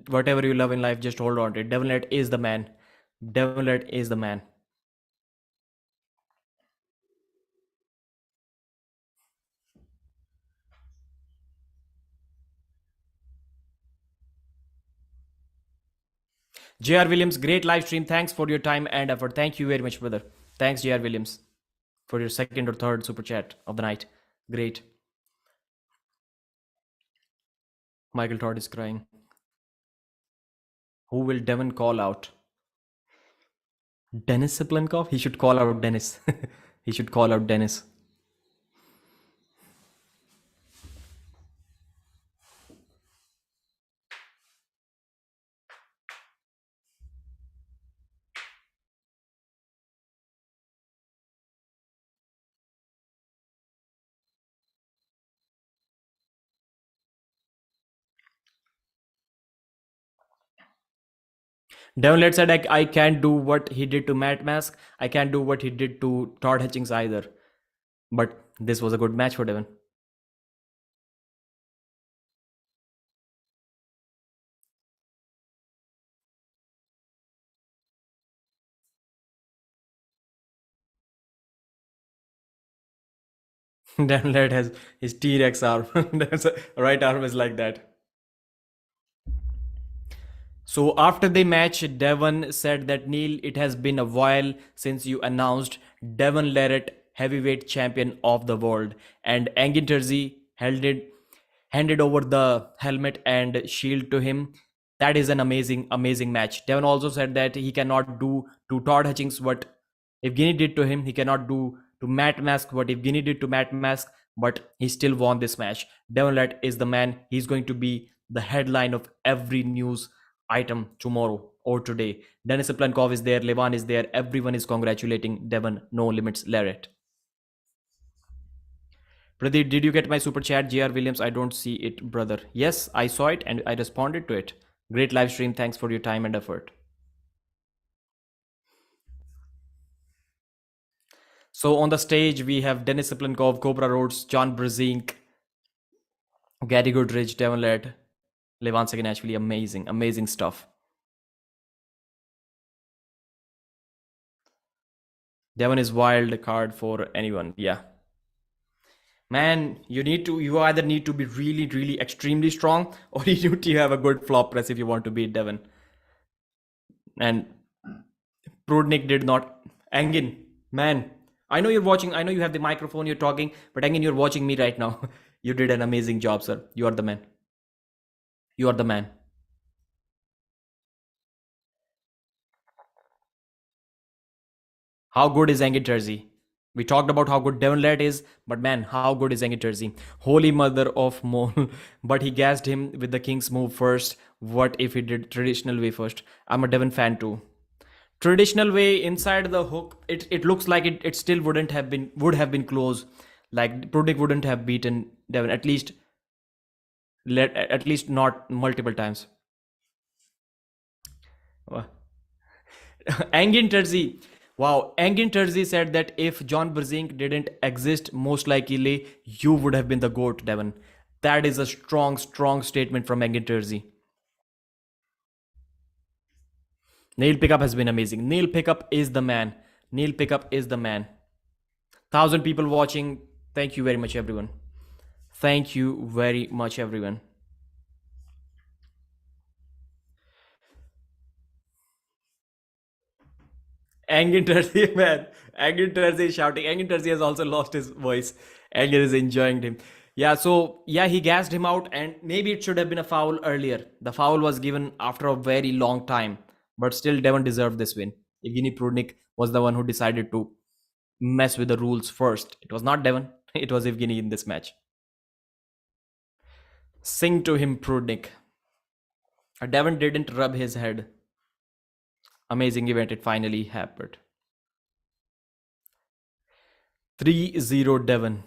Whatever you love in life, just hold on to it. Devon Larratt is the man. Devon Larratt is the man. JR Williams, great live stream. Thanks for your time and effort. Thank you very much, brother. Thanks, JR Williams, for your second or third super chat of the night. Great. Michael Todd is crying. Who will Devon call out? Dennis Siplinkov? He should call out Dennis. He should call out Dennis. Devon Larratt said, I can't do what he did to Matt Mask. I can't do what he did to Todd Hutchings either. But this was a good match for Devon. Devon Larratt has his T-Rex arm. That's a, right arm is like that. So after the match, Devon said that Neil, it has been a while since you announced Devon Larratt heavyweight champion of the world, and Engin Terzi handed over the helmet and shield to him. That is an amazing match. Devon also said that he cannot do to Todd Hutchings what Evgeny did to him. He cannot do to Matt Mask what Evgeny did to Matt Mask, but he still won this match. Devon Larratt is the man. He's going to be the headline of every news item tomorrow or today. Denis Plankov is there, Levan is there, everyone is congratulating Devon No Limits Larratt. Pradeep, did you get my super chat? JR Williams, I don't see it, brother. Yes, I saw it and I responded to it. Great live stream. Thanks for your time and effort. So on the stage, we have Denis Plankov, Cobra Rhodes, John Brzezinski, Gary Goodrich, Devon Larratt, Levan Saginashvili. Amazing stuff. Devon is wild card for anyone. Yeah. Man, you either need to be really extremely strong, or you need to have a good flop press if you want to beat Devon. And Prudnik did not. Engin, man, I know you're watching, I know you have the microphone, you're talking, but Engin, you're watching me right now. You did an amazing job, sir. You are the man. You are the man. How good is Engin Terzi? We talked about how good Devon Larratt is, but man, how good is Engin Terzi? Holy mother of Mole. But he gassed him with the King's move first. What if he did traditional way first? I'm a Devon fan too. Traditional way inside the hook, it looks like it still would have been close. Like Prudnik wouldn't have beaten Devon, at least not multiple times. Engin Terzi, Wow, Engin Terzi said that if John Brzezinski didn't exist, most likely you would have been the GOAT, Devon. That is a strong, strong statement from Engin Terzi. Neil Pickup has been amazing. Neil Pickup is the man. Neil Pickup is the man. 1,000 people watching. Thank you very much, everyone. Thank you very much, everyone. Engin Terzi, man. Engin Terzi is shouting. Engin Terzi has also lost his voice. Engin is enjoying him. Yeah, so yeah, he gassed him out, and maybe it should have been a foul earlier. The foul was given after a very long time, but still, Devon deserved this win. Evgeny Prudnik was the one who decided to mess with the rules first. It was not Devon, it was Evgeny in this match. Sing to him, Prudnik. Devon didn't rub his head. Amazing event, it finally happened. 3-0 Devon.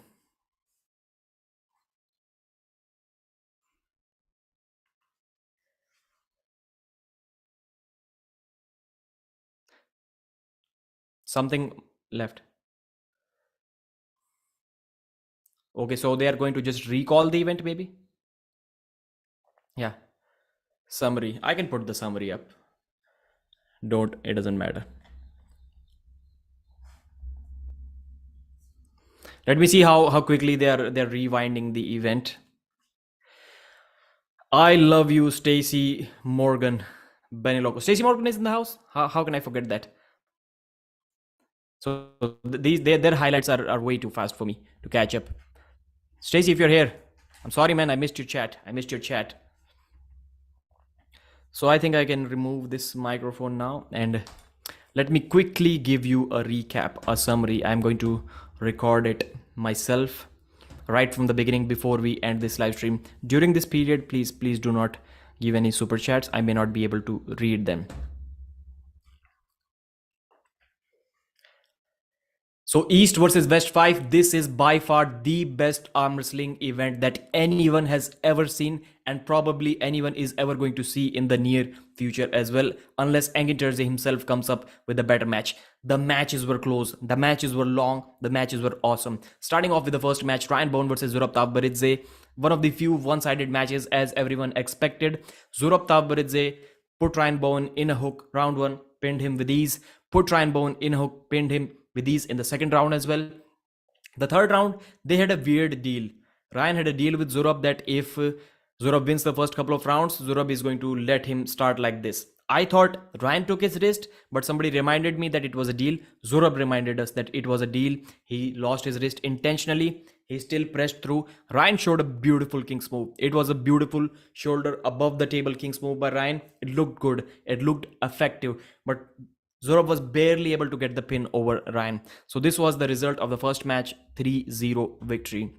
Something left. Okay, so they are going to just recall the event, maybe? Yeah. Summary. I can put the summary up. Don't, it doesn't matter. Let me see how quickly they're rewinding the event. I love you, Stacy Morgan. Beniloco. Stacy Morgan is in the house? How can I forget that? So these their highlights are way too fast for me to catch up. Stacy, if you're here, I'm sorry, man. I missed your chat. So I think I can remove this microphone now, and let me quickly give you a recap, a summary. I'm going to record it myself right from the beginning before we end this live stream. During this period, please do not give any super chats. I may not be able to read them. So East versus West 5, this is by far the best arm wrestling event that anyone has ever seen, and probably anyone is ever going to see in the near future as well, unless Engin Terzi himself comes up with a better match. The matches were close, the matches were long, the matches were awesome. Starting off with the first match, Ryan Bowen versus Zurab Tavbaridze, one of the few one-sided matches as everyone expected. Zurab Tavbaridze put Ryan Bowen in a hook, round one, pinned him with ease. Put Ryan Bowen in a hook, pinned him with these in the second round as well. The third round, they had a weird deal. Ryan had a deal with Zurab that if Zurab wins the first couple of rounds, Zurab is going to let him start like this. I thought Ryan took his wrist, but somebody reminded me that it was a deal. Zurab reminded us that it was a deal. He lost his wrist intentionally. He still pressed through. Ryan showed a beautiful King's move. It was a beautiful shoulder above the table King's move by Ryan. It looked good. It looked effective. But Zurab was barely able to get the pin over Ryan. So this was the result of the first match, 3-0 victory.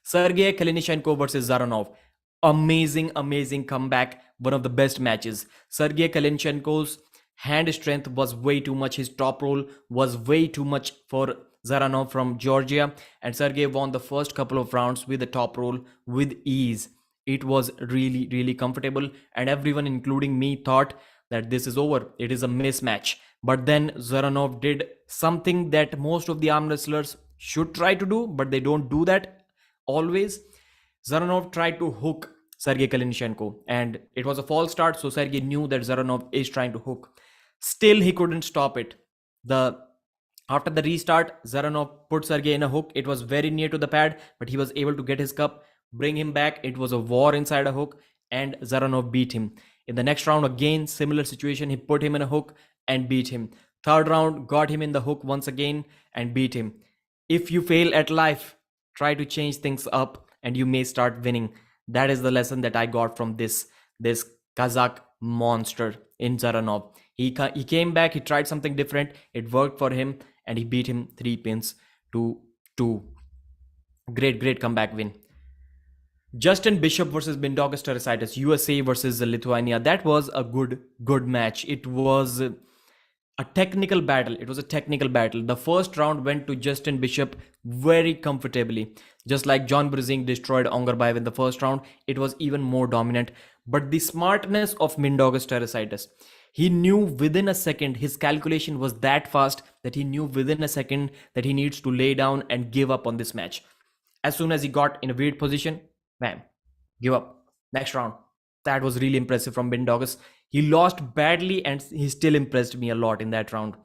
Sergey Kalinichenko versus Zaranov. Amazing comeback. One of the best matches. Sergey Kalinichenko's hand strength was way too much. His top roll was way too much for Zaranov from Georgia. And Sergey won the first couple of rounds with the top roll with ease. It was really comfortable. And everyone, including me, thought that this is over. It is a mismatch. But then Zaranov did something that most of the arm wrestlers should try to do, but they don't do that always. Zaranov tried to hook Sergey Kalinichenko, and it was a false start, so Sergey knew that Zaranov is trying to hook. Still, he couldn't stop it. After the restart, Zaranov put Sergey in a hook. It was very near to the pad, but he was able to get his cup, bring him back. It was a war inside a hook, and Zaranov beat him. In the next round, again, similar situation. He put him in a hook and beat him. Third round, got him in the hook once again and beat him. If you fail at life, try to change things up and you may start winning. That is the lesson that I got from this Kazakh monster in Zaranov. He came back, he tried something different. It worked for him and he beat him 3 pins to 2. Great comeback win. Justin Bishop versus Mindaugas Teresitis, USA versus Lithuania. That was a good match. It was a technical battle. The first round went to Justin Bishop very comfortably. Just like John Brzezinski destroyed Ongarbayev in the first round, it was even more dominant. But the smartness of Mindaugas Teresitis, He knew within a second, his calculation was that fast that he knew within a second that he needs to lay down and give up on this match. As soon as he got in a weird position, bam, give up. Next round. That was really impressive from Mindaugas. He lost badly and he still impressed me a lot in that round.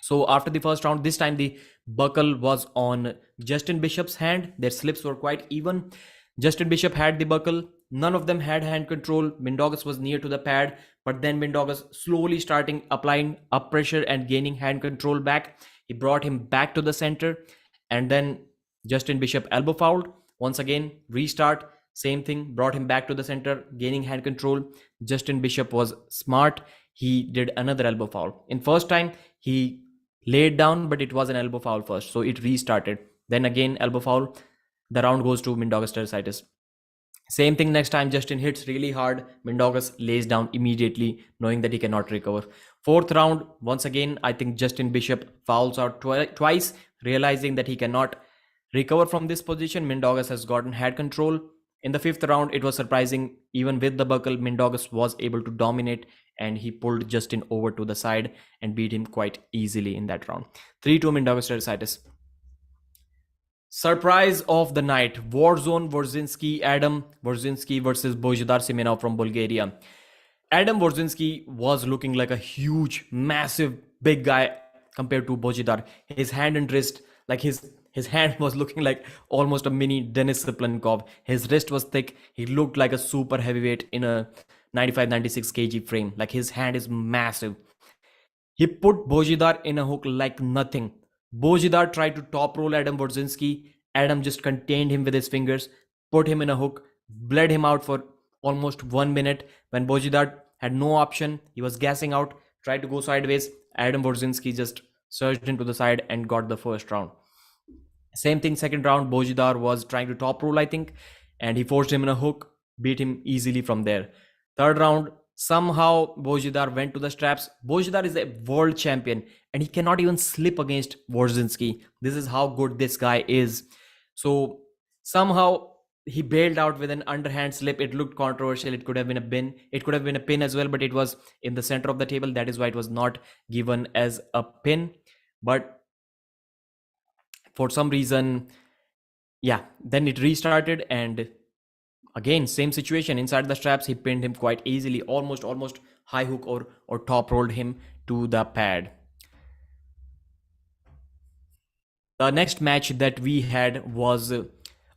So after the first round, this time the buckle was on Justin Bishop's hand. Their slips were quite even. Justin Bishop had the buckle. None of them had hand control. Mindaugas was near to the pad, but then Mindaugas slowly starting applying up pressure and gaining hand control back. He brought him back to the center, and then Justin Bishop elbow fouled. Once again, restart. Same thing, brought him back to the center, gaining hand control. Justin Bishop was smart. He did another elbow foul. In first time, he laid down, but it was an elbow foul first, so it restarted. Then again, elbow foul. The round goes to Mindaugas tersitis. Same thing next time, Justin hits really hard. Mindaugas lays down immediately, knowing that he cannot recover. Fourth round, once again, I think Justin Bishop fouls out twice, realizing that he cannot recover from this position. Mindaugas has gotten head control. In the fifth round, it was surprising. Even with the buckle, Mindaugas was able to dominate, and he pulled Justin over to the side and beat him quite easily in that round. 3-2 Mindaugas tersitis. Surprise of the night, Warzone Warzinski, Adam Warzinski versus Bojidar Simenov from Bulgaria. Adam Warzinski was looking like a huge, massive, big guy compared to Bojidar. His hand and wrist, like his hand was looking like almost a mini Denis Siplankov. His wrist was thick. He looked like a super heavyweight in a 95-96 kg frame. Like his hand is massive. He put Bojidar in a hook like nothing. Bojidar tried to top roll Adam Warzinski. Adam just contained him with his fingers, put him in a hook, bled him out for almost 1 minute. When Bojidar had no option, he was gassing out, tried to go sideways. Adam Warzinski just surged into the side and got the first round. Same thing, second round, Bojidar was trying to top roll, I think, and he forced him in a hook, beat him easily from there. Third round, somehow Bojidar went to the straps. Bojidar is a world champion and he cannot even slip against Warzinski. This is how good this guy is. So somehow he bailed out with an underhand slip. It looked controversial. It could have been a pin. It could have been a pin as well, but it was in the center of the table. That is why it was not given as a pin. But for some reason, yeah, then it restarted, and again, same situation. Inside the straps, he pinned him quite easily, almost high hook or top rolled him to the pad. The next match that we had was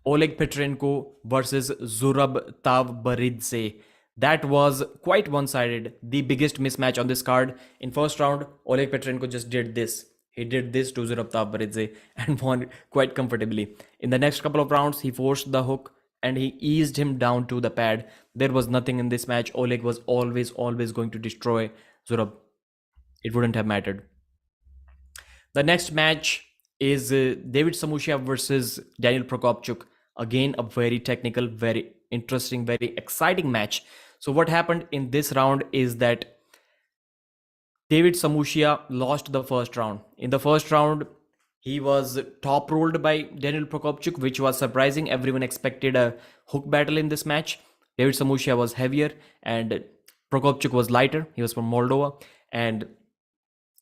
Oleg Petrenko versus Zurab Tavbaridze. That was quite one-sided, the biggest mismatch on this card. In first round, Oleg Petrenko just did this. He did this to Zurab Tavbaridze and won quite comfortably. In the next couple of rounds, he forced the hook and he eased him down to the pad. There was nothing in this match. Oleg was always going to destroy Zurab. It wouldn't have mattered. The next match is David Samushia versus Daniel Prokopchuk. Again, a very technical, very interesting, very exciting match. So what happened in this round is that David Samushia lost the first round. In the first round, he was top rolled by Daniel Prokopchuk, which was surprising. Everyone expected a hook battle in this match. David Samushia was heavier and Prokopchuk was lighter. He was from Moldova, and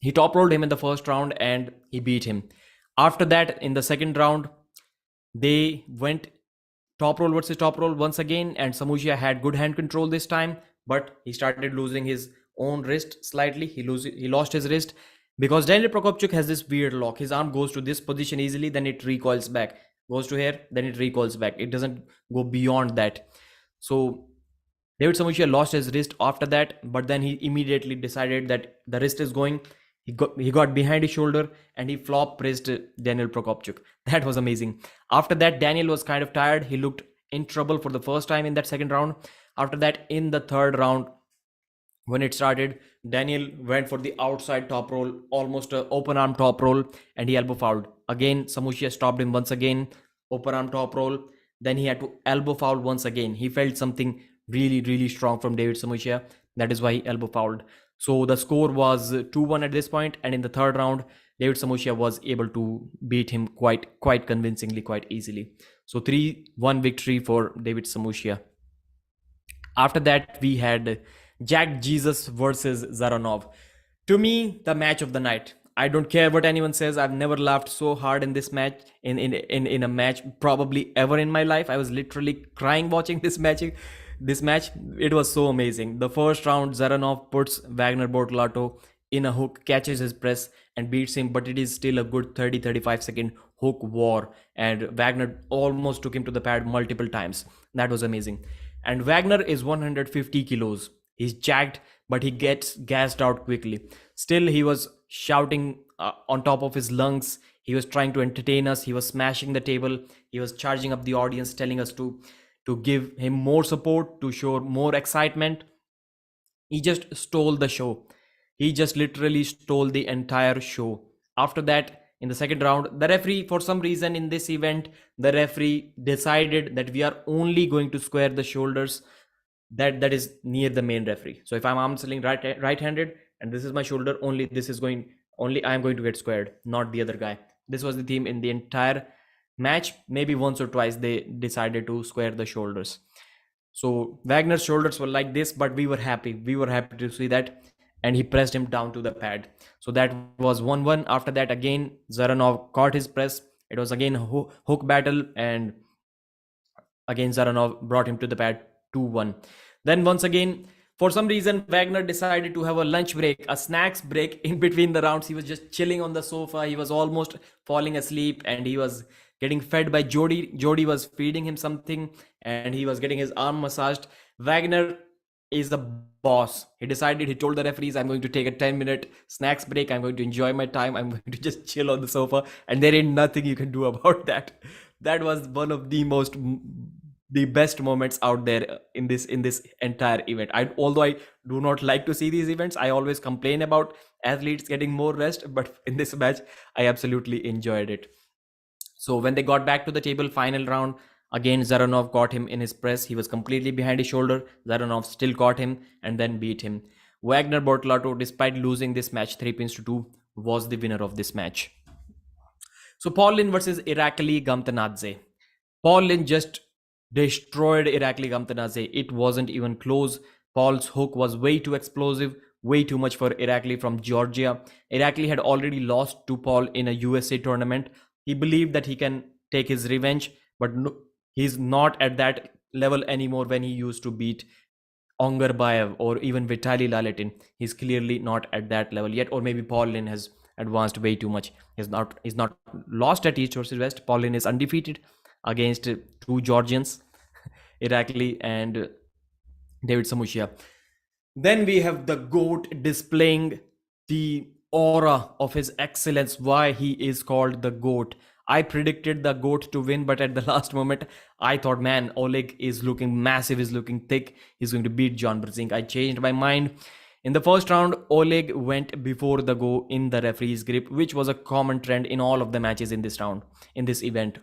he top rolled him in the first round and he beat him. After that, in the second round, they went top roll versus top roll once again, and Samushia had good hand control this time, but he started losing his own wrist slightly. He lost his wrist because Daniel Prokopchuk has this weird lock. His arm goes to this position easily, then it recoils back. Goes to here, then it recoils back. It doesn't go beyond that. So David Samushia lost his wrist after that, but then he immediately decided that the wrist is going. He got behind his shoulder and he flop pressed Daniel Prokopchuk. That was amazing. After that, Daniel was kind of tired. He looked in trouble for the first time in that second round. After that, in the third round, when it started, Daniel went for the outside top roll, almost an open arm top roll, and he elbow fouled. Again, Samushia stopped him once again, open arm top roll. Then he had to elbow foul once again. He felt something really strong from David Samushia. That is why he elbow fouled. So the score was 2-1 at this point, and in the third round, David Samushia was able to beat him quite convincingly, quite easily. So 3-1 victory for David Samushia. After that, we had Jack Jesus versus Zaranov. To me, the match of the night. I don't care what anyone says. I've never laughed so hard in this match, in a match, probably ever in my life. I was literally crying watching this match. This match, it was so amazing. The first round, Zaranov puts Wagner Bortolato in a hook, catches his press, and beats him, but it is still a good 30-35 second hook war. And Wagner almost took him to the pad multiple times. That was amazing. And Wagner is 150 kilos. He's jacked, but he gets gassed out quickly. Still, he was shouting on top of his lungs. He was trying to entertain us. He was smashing the table. He was charging up the audience, telling us to give him more support, to show more excitement. He just stole the show. He just literally stole the entire show. After that, in the second round, the referee, for some reason in this event, the referee decided that we are only going to square the shoulders that is near the main referee. So if I'm arm wrestling right-handed and this is my shoulder, only I am going to get squared, not the other guy. This was the theme in the entire match. Maybe once or twice they decided to square the shoulders. So Wagner's shoulders were like this, but we were happy. We were happy to see that. And he pressed him down to the pad. So that was 1-1. After that, again, Zaranov caught his press. It was again a hook battle. And again, Zaranov brought him to the pad 2-1. Then once again, for some reason, Wagner decided to have a lunch break, a snacks break in between the rounds. He was just chilling on the sofa. He was almost falling asleep and he was getting fed by Jody. Jody was feeding him something and he was getting his arm massaged. Wagner is the boss. He told the referees, I'm going to take a 10-minute snacks break. I'm going to enjoy my time. I'm going to just chill on the sofa. And there ain't nothing you can do about that. That was one of the best moments out there in this entire event. Although I do not like to see these events, I always complain about athletes getting more rest, but in this match I absolutely enjoyed it. So when they got back to the table, final round, again Zaranov caught him in his press. He was completely behind his shoulder. Zaranov still caught him and then beat him. Wagner Bortolato, despite losing this match 3-2, was the winner of this match. So Paul Lynn versus Irakli Gamtanadze. Paul Lynn just destroyed Irakli Gamtanadze. It wasn't even close. Paul's hook was way too explosive, way too much for Irakli from Georgia. Irakli had already lost to Paul in a USA tournament. He believed that he can take his revenge, but no, he's not at that level anymore when he used to beat Ongarbayev or even Vitaly Laletin. He's clearly not at that level yet, or maybe Paul Lynn has advanced way too much. He's not lost at East versus West. Paul Lynn is undefeated against two Georgians, Irakli and David Samushia. Then we have the GOAT displaying the aura of his excellence, why he is called the GOAT. I predicted the GOAT to win, but at the last moment, I thought, man, Oleg is looking massive, is looking thick. He's going to beat John Brzezinski. I changed my mind. In the first round, Oleg went before the go in the referee's grip, which was a common trend in all of the matches in this round, in this event.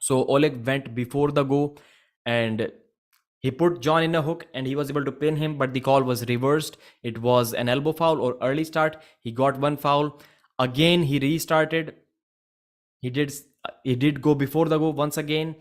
So Oleg went before the go and he put John in a hook and he was able to pin him, but the call was reversed. It was an elbow foul or early start. He got one foul. Again, he restarted. He did go before the go once again.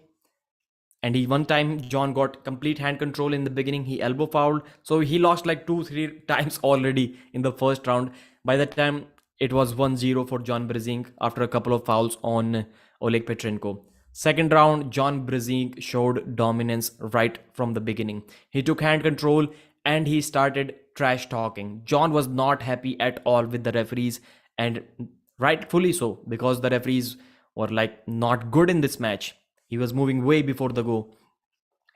And one time John got complete hand control in the beginning. He elbow fouled. So he lost like 2-3 times already in the first round. By that time, it was 1-0 for John Brzezinski after a couple of fouls on Oleg Petrenko. Second round, John Brzezinski showed dominance right from the beginning. He took hand control and he started trash talking. John was not happy at all with the referees, and rightfully so, because the referees were like not good in this match. He was moving way before the go.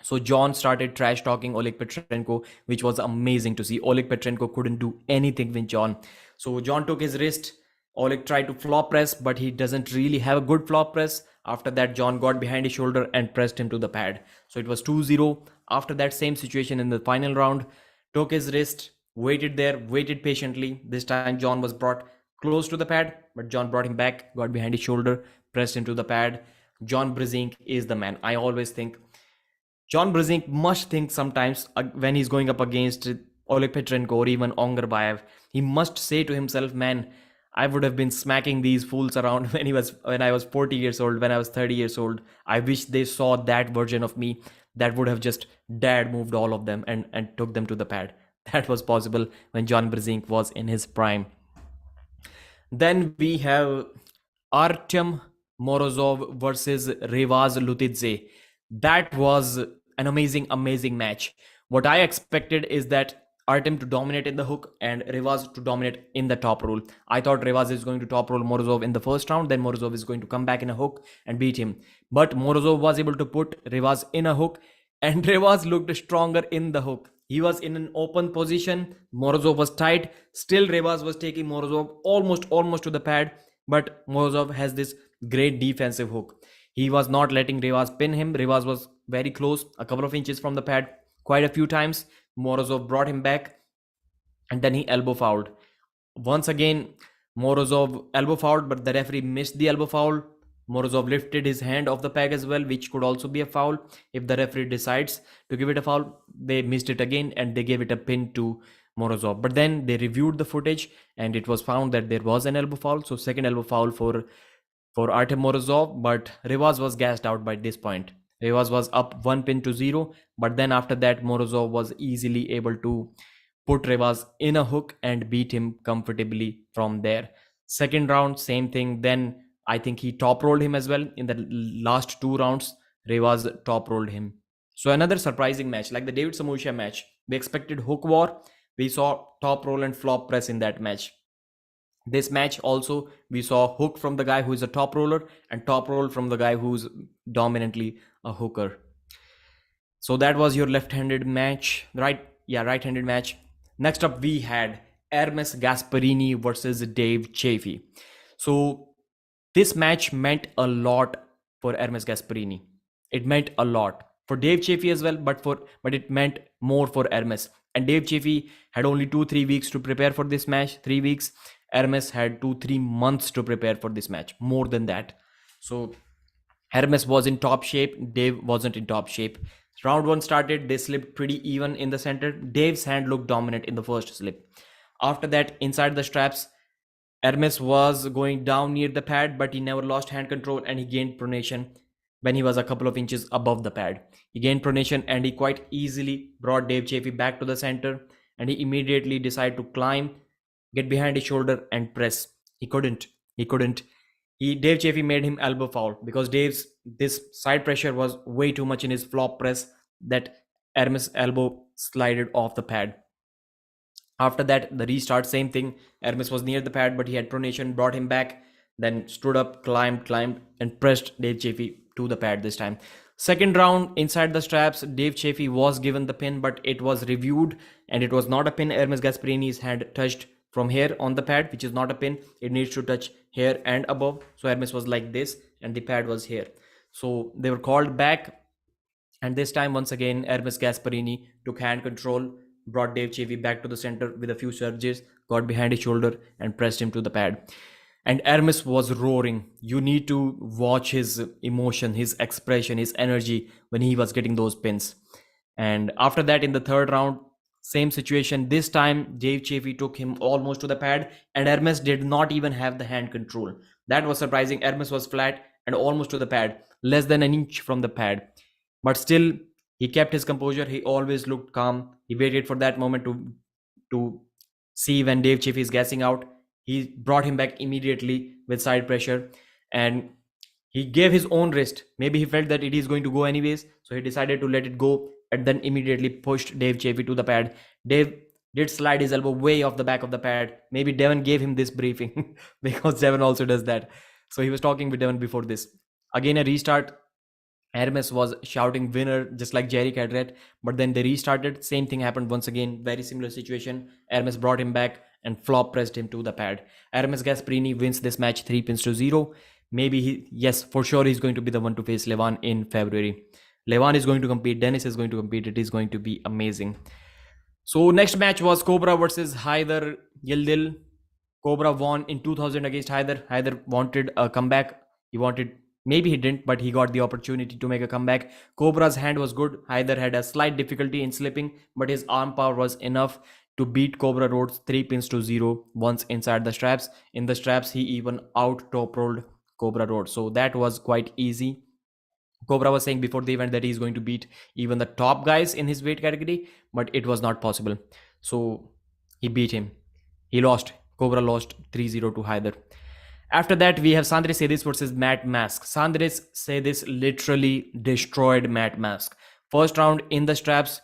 So John started trash talking Oleg Petrenko, which was amazing to see. Oleg Petrenko couldn't do anything with John. So John took his wrist. Oleg tried to flop press, but he doesn't really have a good flop press. After that, John got behind his shoulder and pressed him to the pad. So it was 2-0. After that, same situation in the final round. Took his wrist, waited there, waited patiently. This time John was brought close to the pad, but John brought him back, got behind his shoulder, pressed him to the pad. John Brzezinski is the man. I always think John Brzezinski must think sometimes when he's going up against Oleg Petrenko or even Ongarbayev, he must say to himself, man, I would have been smacking these fools around when I was 40 years old, when I was 30 years old. I wish they saw that version of me that would have just dad moved all of them and took them to the pad. That was possible when John Brzezinski was in his prime. Then we have Artem Morozov versus Revas Lutidze. That was an amazing match. What I expected is that Artem to dominate in the hook and Revas to dominate in the top roll. I thought Revas is going to top roll Morozov in the first round, then Morozov is going to come back in a hook and beat him. But Morozov was able to put Revas in a hook, and Revas looked stronger in the hook. He was in an open position. Morozov was tight. Still, Revas was taking Morozov almost to the pad. But Morozov has this great defensive hook. He was not letting Revas pin him. Revas was very close, a couple of inches from the pad, quite a few times. Morozov brought him back, and then he elbow fouled. Once again, Morozov elbow fouled, but the referee missed the elbow foul. Morozov lifted his hand off the peg as well, which could also be a foul. If the referee decides to give it a foul, they missed it again and they gave it a pin to Morozov. But then they reviewed the footage and it was found that there was an elbow foul. So second elbow foul for Artem Morozov, but Revas was gassed out by this point. Revas was up 1-0, but then after that, Morozov was easily able to put Revas in a hook and beat him comfortably from there. Second round, same thing. Then I think he top rolled him as well. In the last 2 rounds, Revas top rolled him. So another surprising match, like the David Samushia match. We expected hook war. We saw top roll and flop press in that match. This match also, we saw hook from the guy who is a top roller and top roll from the guy who's dominantly a hooker. So that was your left-handed match, right? Yeah, right-handed match. Next up, we had Ernes Gasparini versus Dave Chaffee. So this match meant a lot for Ernes Gasparini. It meant a lot for Dave Chaffee as well, but it meant more for Ernes. And Dave Chaffee had only 2-3 weeks to prepare for this match. 3 weeks. Ernes had 2-3 months to prepare for this match, more than that. So Ernes was in top shape. Dave wasn't in top shape. Round 1 started, they slipped pretty even in the center. Dave's hand looked dominant in the first slip. After that, inside the straps, Ernes was going down near the pad, but he never lost hand control and he gained pronation when he was a couple of inches above the pad. He gained pronation and he quite easily brought Dave Chaffee back to the center, and he immediately decided to climb, get behind his shoulder and press. He couldn't. Dave Chaffee made him elbow foul because this side pressure was way too much in his flop press that Ernes' elbow slided off the pad. After that, the restart, same thing. Ernes was near the pad, but he had pronation, brought him back, then stood up, climbed, and pressed Dave Chaffee to the pad this time. Second round, inside the straps, Dave Chaffee was given the pin, but it was reviewed, and it was not a pin. Ernes Gasparini's hand touched from here on the pad, which is not a pin. It needs to touch here and above. So Ernes was like this, and the pad was here. So they were called back, and this time, once again, Ernes Gasparini took hand control, brought Dave Chaffee back to the center with a few surges, got behind his shoulder and pressed him to the pad. And Ernes was roaring. You need to watch his emotion, his expression, his energy when he was getting those pins. And after that, in the third round, same situation. This time, Dave Chaffee took him almost to the pad, and Ernes did not even have the hand control. That was surprising. Ernes was flat and almost to the pad, less than an inch from the pad. But still, he kept his composure. He always looked calm. He waited for that moment to see when Dave Chaffee is gassing out. He brought him back immediately with side pressure, and he gave his own wrist. Maybe he felt that it is going to go anyways, so he decided to let it go and then immediately pushed Dave Chaffee to the pad. Dave did slide his elbow way off the back of the pad. Maybe Devon gave him this briefing because Devon also does that. So he was talking with Devon before this. Again, a restart. Ernes was shouting winner just like Jerry Cadret, but then they restarted. Same thing happened once again. Very similar situation. Ernes brought him back and flop pressed him to the pad. Ernes Gasparini wins this match 3-0. Maybe yes, for sure he's going to be the one to face Levan in February. Levan is going to compete. Dennis is going to compete. It is going to be amazing. So next match was Cobra versus Hajdar Gildil. Cobra won in 2000 against Hajdar. Hajdar wanted a comeback. Maybe he didn't, but he got the opportunity to make a comeback. Cobra's hand was good. Hajdar had a slight difficulty in slipping, but his arm power was enough to beat Cobra Rhodes 3-0 once inside the straps. In the straps, he even out top rolled Cobra Rhodes. So that was quite easy. Cobra was saying before the event that he's going to beat even the top guys in his weight category, but it was not possible. So he beat him. He lost. Cobra lost 3-0 to Hajdar. After that, we have Sandris Sedis versus Matt Mask. Sandris Sedis literally destroyed Matt Mask. First round in the straps,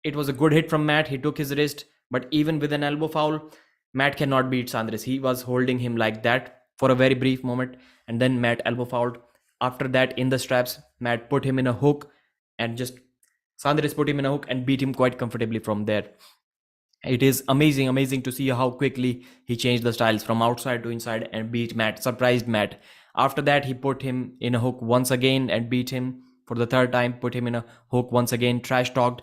it was a good hit from Matt. He took his wrist, but even with an elbow foul, Matt cannot beat Sandris. He was holding him like that for a very brief moment, and then Matt elbow fouled. After that, in the straps, Matt put him in a hook, and just Sandris put him in a hook and beat him quite comfortably from there. It is amazing to see how quickly he changed the styles from outside to inside and beat Matt, surprised Matt. After that, he put him in a hook once again and beat him for the third time, put him in a hook once again, trash talked.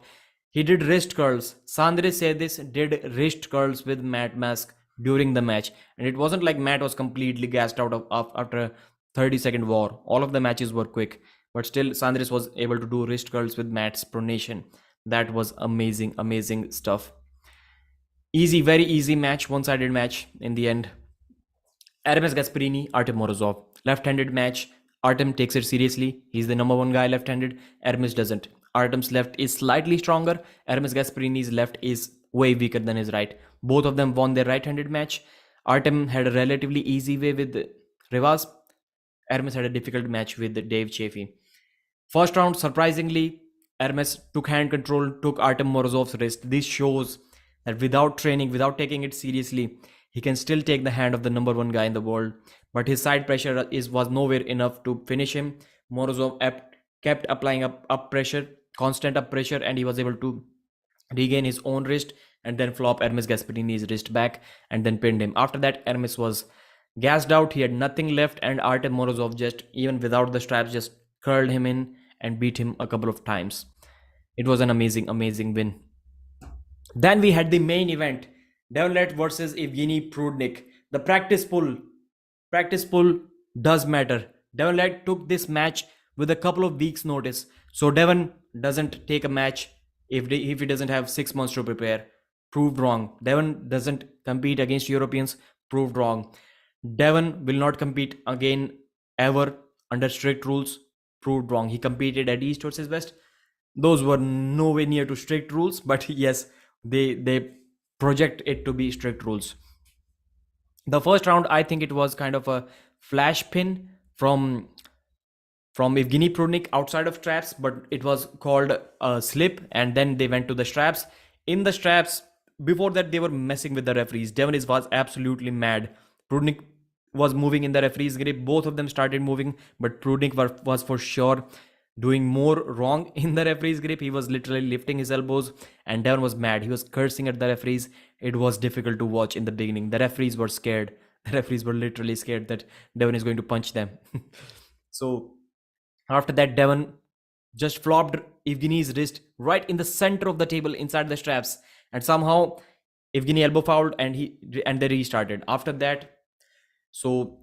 He did wrist curls. Sandris said this, did wrist curls with Matt Mask during the match. And it wasn't like Matt was completely gassed out of after a 30-second war. All of the matches were quick. But still, Sandris was able to do wrist curls with Matt's pronation. That was amazing stuff. Easy, very easy match, one-sided match in the end. Ernes Gasparini, Artem Morozov. Left-handed match. Artem takes it seriously. He's the number one guy left-handed. Ermes doesn't. Artem's left is slightly stronger. Ermes Gasparini's left is way weaker than his right. Both of them won their right-handed match. Artem had a relatively easy way with Revas. Ermes had a difficult match with Dave Chaffee. First round, surprisingly, Ermes took hand control, took Artem Morozov's wrist. This shows that without training, without taking it seriously, he can still take the hand of the number one guy in the world. But his side pressure was nowhere enough to finish him. Morozov kept applying up pressure, constant up pressure, and he was able to regain his own wrist and then flop Ermes Gasparini's wrist back and then pinned him. After that, Ermes was gassed out. He had nothing left, and Artem Morozov just, even without the straps, just curled him in and beat him a couple of times. It was an amazing win. Then we had the main event, Devon Larratt versus Evgeny Prudnik. The practice pull does matter. Devon Larratt took this match with a couple of weeks notice. So Devon doesn't take a match if he doesn't have 6 months to prepare. Proved wrong. Devon doesn't compete against Europeans. Proved wrong. Devon will not compete again ever under strict rules. Proved wrong. He competed at East versus West. Those were nowhere near to strict rules, but yes, they project it to be strict rules. The first round, I think it was kind of a flash pin from Evgeny Prudnik outside of straps, but it was called a slip, and then they went to the straps. In the straps, before that, they were messing with the referees. Devon was absolutely mad. Prudnik was moving in the referee's grip. Both of them started moving, but Prudnik was for sure doing more wrong in the referee's grip. He was literally lifting his elbows, and Devon was mad. He was cursing at the referees. It was difficult to watch in the beginning. The referees were scared. The referees were literally scared that Devon is going to punch them. So after that, Devon just flopped Evgeny's wrist right in the center of the table inside the straps, and somehow Evgeny elbow fouled, and they restarted. After that, so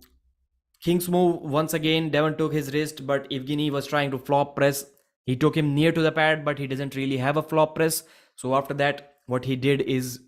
King's move once again. Devon took his wrist, but Evgeny was trying to flop press. He took him near to the pad, but he doesn't really have a flop press. So after that, what he did is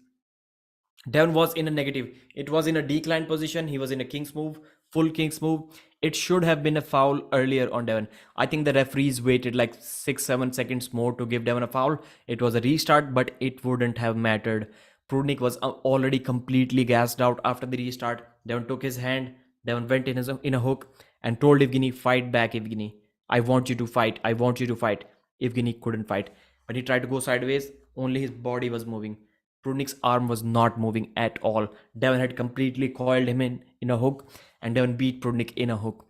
Devon was in a negative. It was in a declined position. He was in a King's move, full King's move. It should have been a foul earlier on Devon. I think the referees waited like 6-7 seconds more to give Devon a foul. It was a restart, but it wouldn't have mattered. Prudnik was already completely gassed out after the restart. Devon took his hand. Devon went in a hook and told Evgeny, fight back, Evgeny. I want you to fight. I want you to fight. Evgeny couldn't fight. But he tried to go sideways. Only his body was moving. Prudnik's arm was not moving at all. Devon had completely coiled him in a hook, and Devon beat Prudnik in a hook.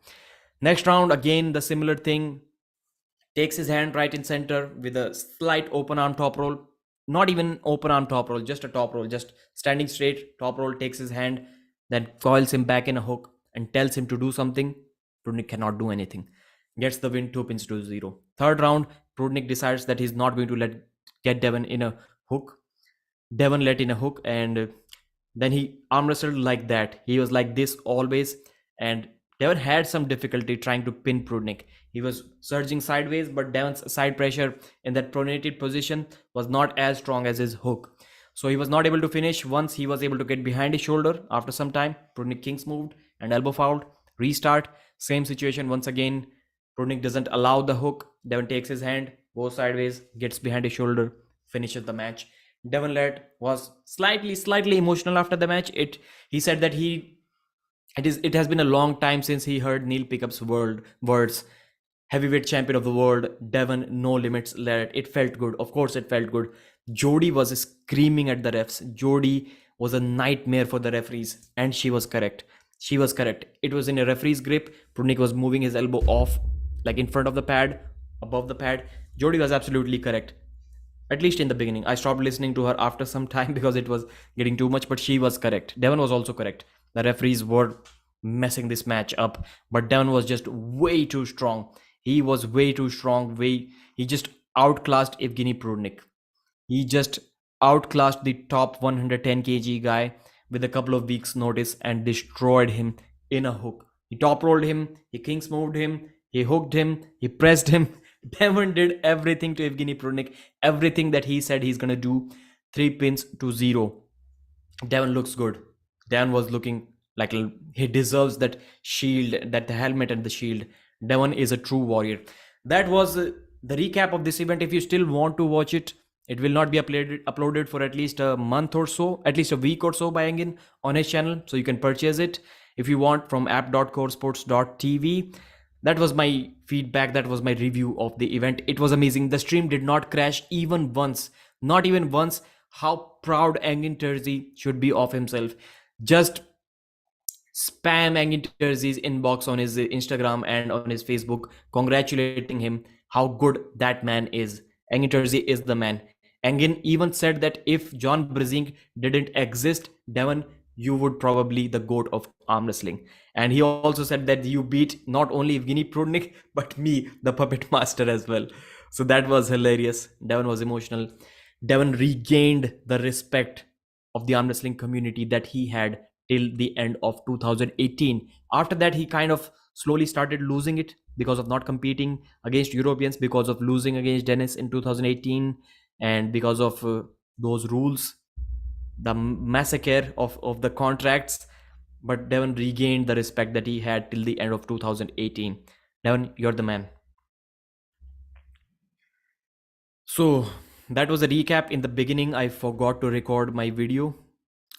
Next round, again, the similar thing. Takes his hand right in center with a slight open arm top roll. Not even open arm top roll, just a top roll. Just standing straight, top roll, takes his hand, then coils him back in a hook and tells him to do something. Prudnik cannot do anything. Gets the win 2-0. Third round, Prudnik decides that he's not going to get Devon in a hook. Devon let in a hook, and then he arm wrestled like that. He was like this always, and Devon had some difficulty trying to pin Prudnik. He was surging sideways, but Devon's side pressure in that pronated position was not as strong as his hook. So he was not able to finish. Once he was able to get behind his shoulder after some time, Prudnik Kings moved and elbow fouled. Restart, same situation once again. Prudnik doesn't allow the hook. Devon takes his hand, goes sideways, gets behind his shoulder, finishes the match. Devon Larratt was slightly emotional after the match. He said that it has been a long time since he heard Neil Pickup's words. Heavyweight champion of the world, Devon, no limits, Larratt. It felt good. Of course, it felt good. Jody was screaming at the refs. Jody was a nightmare for the referees, and she was correct. She was correct. It was in a referee's grip. Prudnik was moving his elbow off, like in front of the pad, above the pad. Jody was absolutely correct. At least in the beginning. I stopped listening to her after some time because it was getting too much, but she was correct. Devon was also correct. The referees were messing this match up, but Devon was just way too strong. He was way too strong. He just outclassed Evgeny Prudnik. He just outclassed the top 110 kg guy with a couple of weeks' notice and destroyed him in a hook. He top rolled him, he kings moved him, he hooked him, he pressed him. Devon did everything to Evgeny Prudnik, everything that he said he's gonna do. 3 pins to 0. Devon looks good. Devon was looking like he deserves that shield, that helmet and the shield. Devon is a true warrior. That was the recap of this event. If you still want to watch it, it will not be uploaded for at least a month or so, at least a week or so by Engin on his channel. So you can purchase it if you want from app.coresports.tv. That was my feedback. That was my review of the event. It was amazing. The stream did not crash even once. Not even once. How proud Engin Terzi should be of himself. Just spam Engin Terzi's inbox on his Instagram and on his Facebook, congratulating him how good that man is. Engin Terzi is the man. Engin even said that if John Brzezinski didn't exist, Devon, you would probably the GOAT of arm wrestling. And he also said that you beat not only Evgeny Prudnik, but me, the puppet master as well. So that was hilarious. Devon was emotional. Devon regained the respect of the arm wrestling community that he had till the end of 2018. After that, he kind of slowly started losing it because of not competing against Europeans, because of losing against Dennis in 2018, and because of those rules, the massacre of the contracts. But Devon regained the respect that he had till the end of 2018. Devon, you're the man. So that was a recap. In the beginning, I forgot to record my video.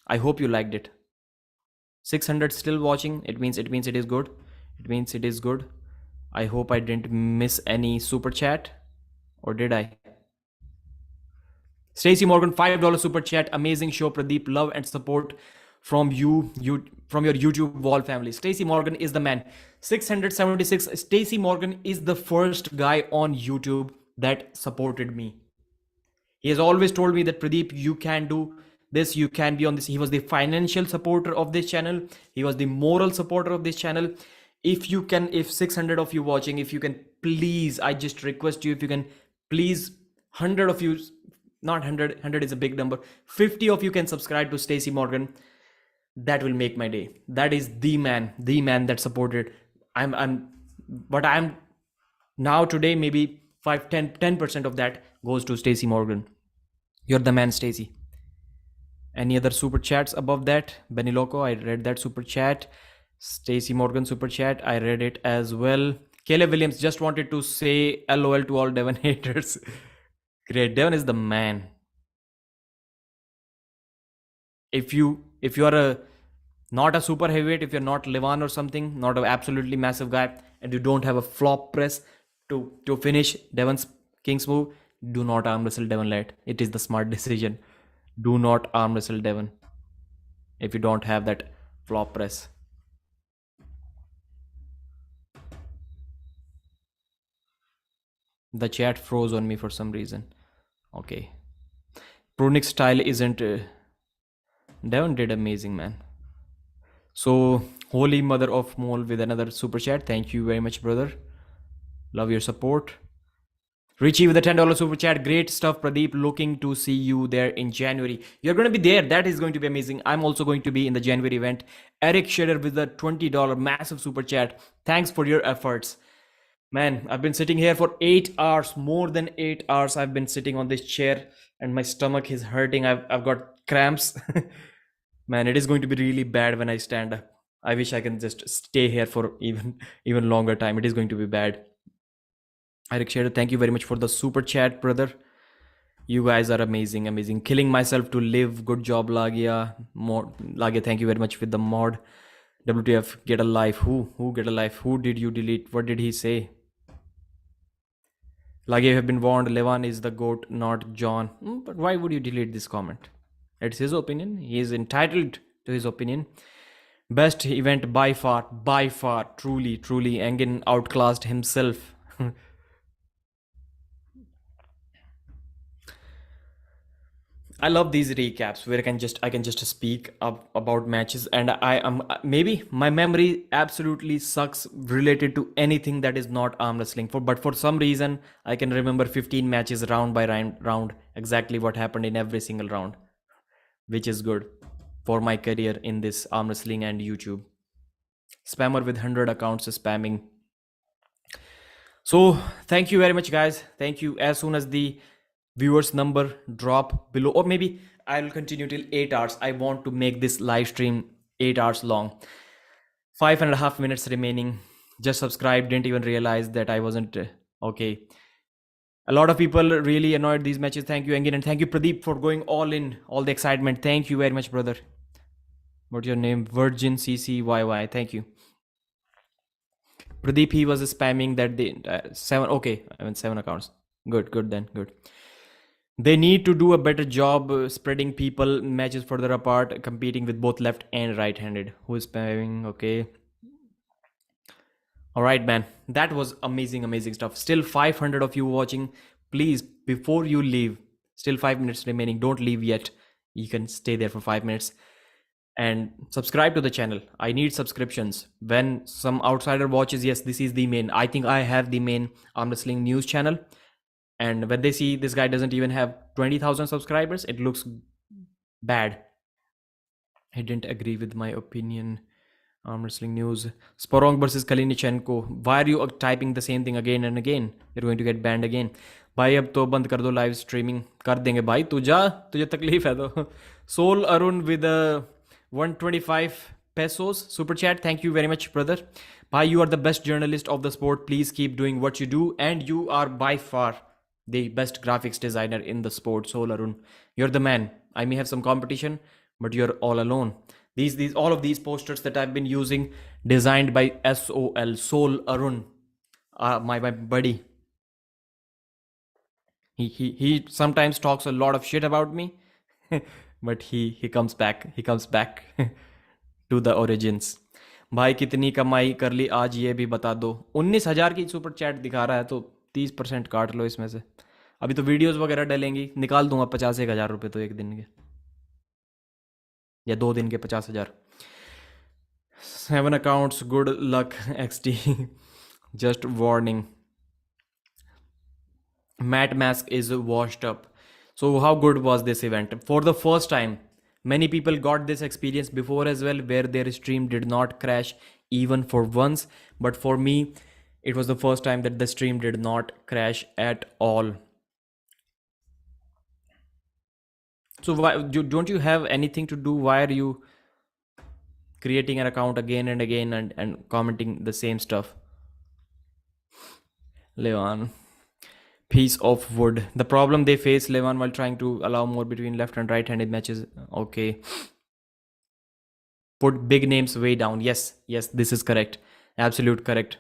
I hope you liked it. 600 still watching. It means it is good. It means it is good. I hope I didn't miss any super chat, or did I? Stacy Morgan, $5 super chat. Amazing show, Pradeep. Love and support from you from your YouTube wall family. Stacy Morgan is the man. 676. Stacy Morgan is the first guy on YouTube that supported me. He has always told me that, Pradeep, you can do this, you can be on this. He was the financial supporter of this channel. He was the moral supporter of this channel. If 600 of you watching, if you can please, I just request you, if you can please, 100 of you, not 100 is a big number, 50 of you can subscribe to Stacy Morgan. That will make my day. That is the man that supported. But I'm now today, maybe 10% of that goes to Stacy Morgan. You're the man, Stacy. Any other super chats above that? Benny Loco, I read that super chat. Stacy Morgan super chat, I read it as well. Caleb Williams, just wanted to say LOL to all Devon haters. Great, Devon is the man. If you are not a super heavyweight, if you're not Levan or something, not an absolutely massive guy, and you don't have a flop press to finish Devon's King's move, do not arm wrestle Devon Larratt. It is the smart decision. Do not arm wrestle Devon if you don't have that flop press. The chat froze on me for some reason. Okay. Prudnik's style isn't... Devon did amazing, man. So, Holy Mother of Mole with another super chat. Thank you very much, brother. Love your support. Richie with a $10 super chat. Great stuff, Pradeep. Looking to see you there in January. You're going to be there. That is going to be amazing. I'm also going to be in the January event. Eric Shader with a $20 massive super chat. Thanks for your efforts. Man, I've been sitting here for 8 hours, more than 8 hours. I've been sitting on this chair and my stomach is hurting. I've got cramps. Man, it is going to be really bad when I stand up. I wish I can just stay here for even longer time. It is going to be bad. Eric Shader, thank you very much for the super chat, brother. You guys are amazing, amazing. Killing myself to live. Good job, Lagia. More Lagia, thank you very much with the mod. WTF, get a life. Who get a life? Who did you delete? What did he say? Lagia, you have been warned. Levan is the goat, not John. But why would you delete this comment? It's his opinion. He is entitled to his opinion. Best event by far, truly, truly. Engin outclassed himself. I love these recaps where I can just speak about matches, and I am maybe my memory absolutely sucks related to anything that is not arm wrestling. But for some reason I can remember 15 matches round by round exactly what happened in every single round, which is good for my career in this arm wrestling and YouTube. Spammer with 100 accounts is spamming. So thank you very much, guys. Thank you. As soon as the viewers number drop below, or maybe I'll continue till 8 hours. I want to make this live stream 8 hours long. 5.5 minutes remaining. Just subscribe. Didn't even realize that I wasn't okay. A lot of people really annoyed these matches. Thank you, Engin, and thank you, Pradeep, for going all in, all the excitement. Thank you very much, brother. What's your name? Virgin CCYY. Thank you. Pradeep, he was spamming that the 7. Okay, I mean 7 accounts. Good then, good. They need to do a better job spreading people matches further apart, competing with both left and right-handed. Who is spamming? Okay. All right, man. That was amazing, amazing stuff. Still 500 of you watching. Please, before you leave, still 5 minutes remaining. Don't leave yet. You can stay there for 5 minutes. And subscribe to the channel. I need subscriptions. When some outsider watches, yes, this is the main. I think I have the main arm wrestling news channel. And when they see this guy doesn't even have 20,000 subscribers, it looks bad. I didn't agree with my opinion. Arm wrestling news. Sporong versus Kalinichenko. Why are you typing the same thing again and again? You're going to get banned again. भाई अब तो बंद कर दो live streaming. कर देंगे भाई. तुझे तकलीफ है तो. Soul Arun with 125 pesos super chat. Thank you very much, brother. Bhai, you are the best journalist of the sport. Please keep doing what you do, and you are by far the best graphics designer in the sport. Soul Arun, you're the man. I may have some competition, but you're all alone. These all of these posters that I've been using, designed by Soul Arun, my buddy. He sometimes talks a lot of shit about me, but he comes back. He comes back to the origins. भाई कितनी कमाई कर ली आज ये भी बता दो. 19,000 की सुपर चैट दिखा रहा है तो 30% काट लो इसमें से. अभी तो वीडियोस वगैरह डलेंगी, निकाल दूंगा 50-1,000 रुपये तो एक दिन के या 2 दिन के 50,000. 7 accounts, good luck XT. Just warning. Matt Mask is washed up. So how good was this event? For the first time, many people got this experience before as well, where their stream did not crash even for once. But for me, it was the first time that the stream did not crash at all. So why don't you have anything to do? Why are you creating an account again and again and commenting the same stuff? Levan. Piece of wood. The problem they face, Levan, while trying to allow more between left and right-handed matches. Okay. Put big names way down. Yes, this is correct. Absolute correct.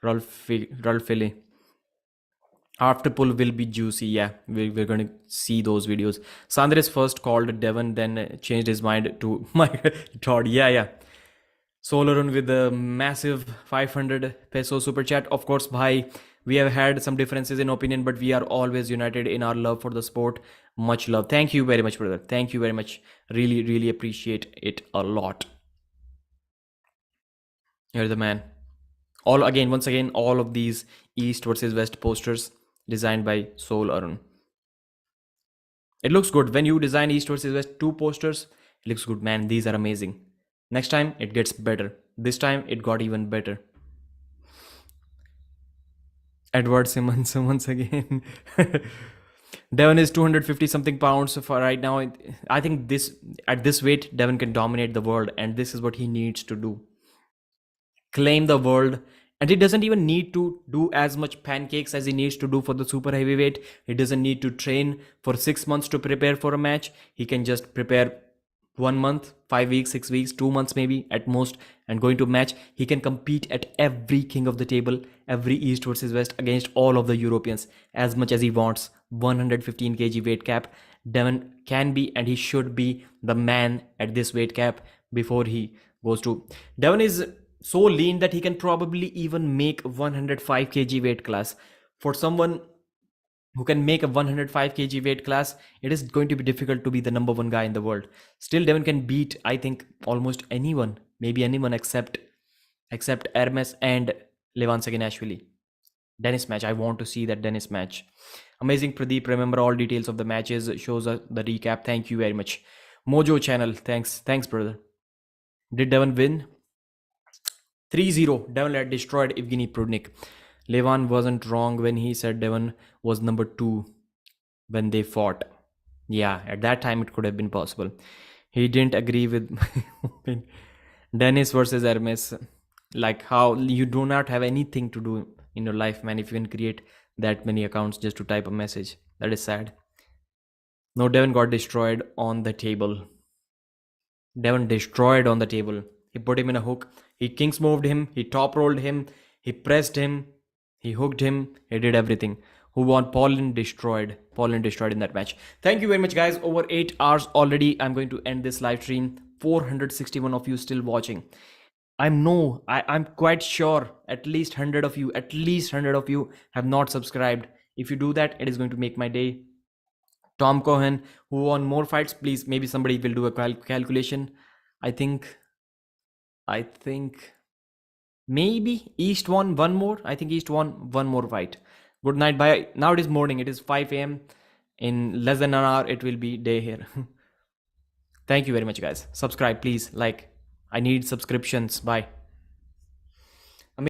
Rolf Philly. After pull will be juicy. Yeah, we're going to see those videos. Sandris first called Devon, then changed his mind to my Todd. Yeah. Solarun with a massive 500 peso super chat. Of course, bhai, we have had some differences in opinion, but we are always united in our love for the sport. Much love. Thank you very much, brother. Thank you very much. Really appreciate it a lot. You're the man. Once again, all of these East versus West posters designed by Soul Arun. It looks good. When you design East versus West 2 posters, it looks good, man. These are amazing. Next time, it gets better. This time, it got even better. Edward Simmons once again. Devon is 250 something pounds for right now. I think at this weight, Devon can dominate the world, and this is what he needs to do. Claim the world And he doesn't even need to do as much pancakes as he needs to do for the super heavyweight. He doesn't need to train for 6 months to prepare for a match. He can just prepare 1 month, 5 weeks, 6 weeks, 2 months maybe at most, and going to match. He can compete at every king of the table, every East versus West, against all of the Europeans as much as he wants. 115 kg weight cap. Devon can be and he should be the man at this weight cap before he goes to. Devon is so lean that he can probably even make 105 kg weight class. For someone who can make a 105 kg weight class, it is going to be difficult to be the number one guy in the world. Still, Devon can beat, I think, almost anyone, maybe anyone except Ernes and Levan Saginashvili. Dennis match. I want to see that Dennis match. Amazing, Pradeep. Remember all details of the matches. Shows us the recap. Thank you very much. Mojo channel. Thanks, brother. Did Devon win? 3-0. Devon Larratt destroyed Evgeny Prudnik. Levan wasn't wrong when he said Devon was number 2 when they fought. Yeah, at that time it could have been possible. He didn't agree with Dennis versus Hermes. Like how you do not have anything to do in your life, man, if you can create that many accounts just to type a message. That is sad. No, Devon got destroyed on the table. Devon destroyed on the table. He put him in a hook. He kings moved him. He top rolled him. He pressed him. He hooked him. He did everything. Who won? Poland destroyed. Poland destroyed in that match. Thank you very much, guys. Over 8 hours already. I'm going to end this live stream. 461 of you still watching. I'm quite sure at least 100 of you have not subscribed. If you do that, it is going to make my day. Tom Cohen, who won more fights, please, maybe somebody will do a calculation. I think maybe East won one more. I think East won one more fight. Good night. Bye. Now it is morning. It is 5 a.m. In less than an hour, it will be day here. Thank you very much, guys. Subscribe, please. Like, I need subscriptions. Bye.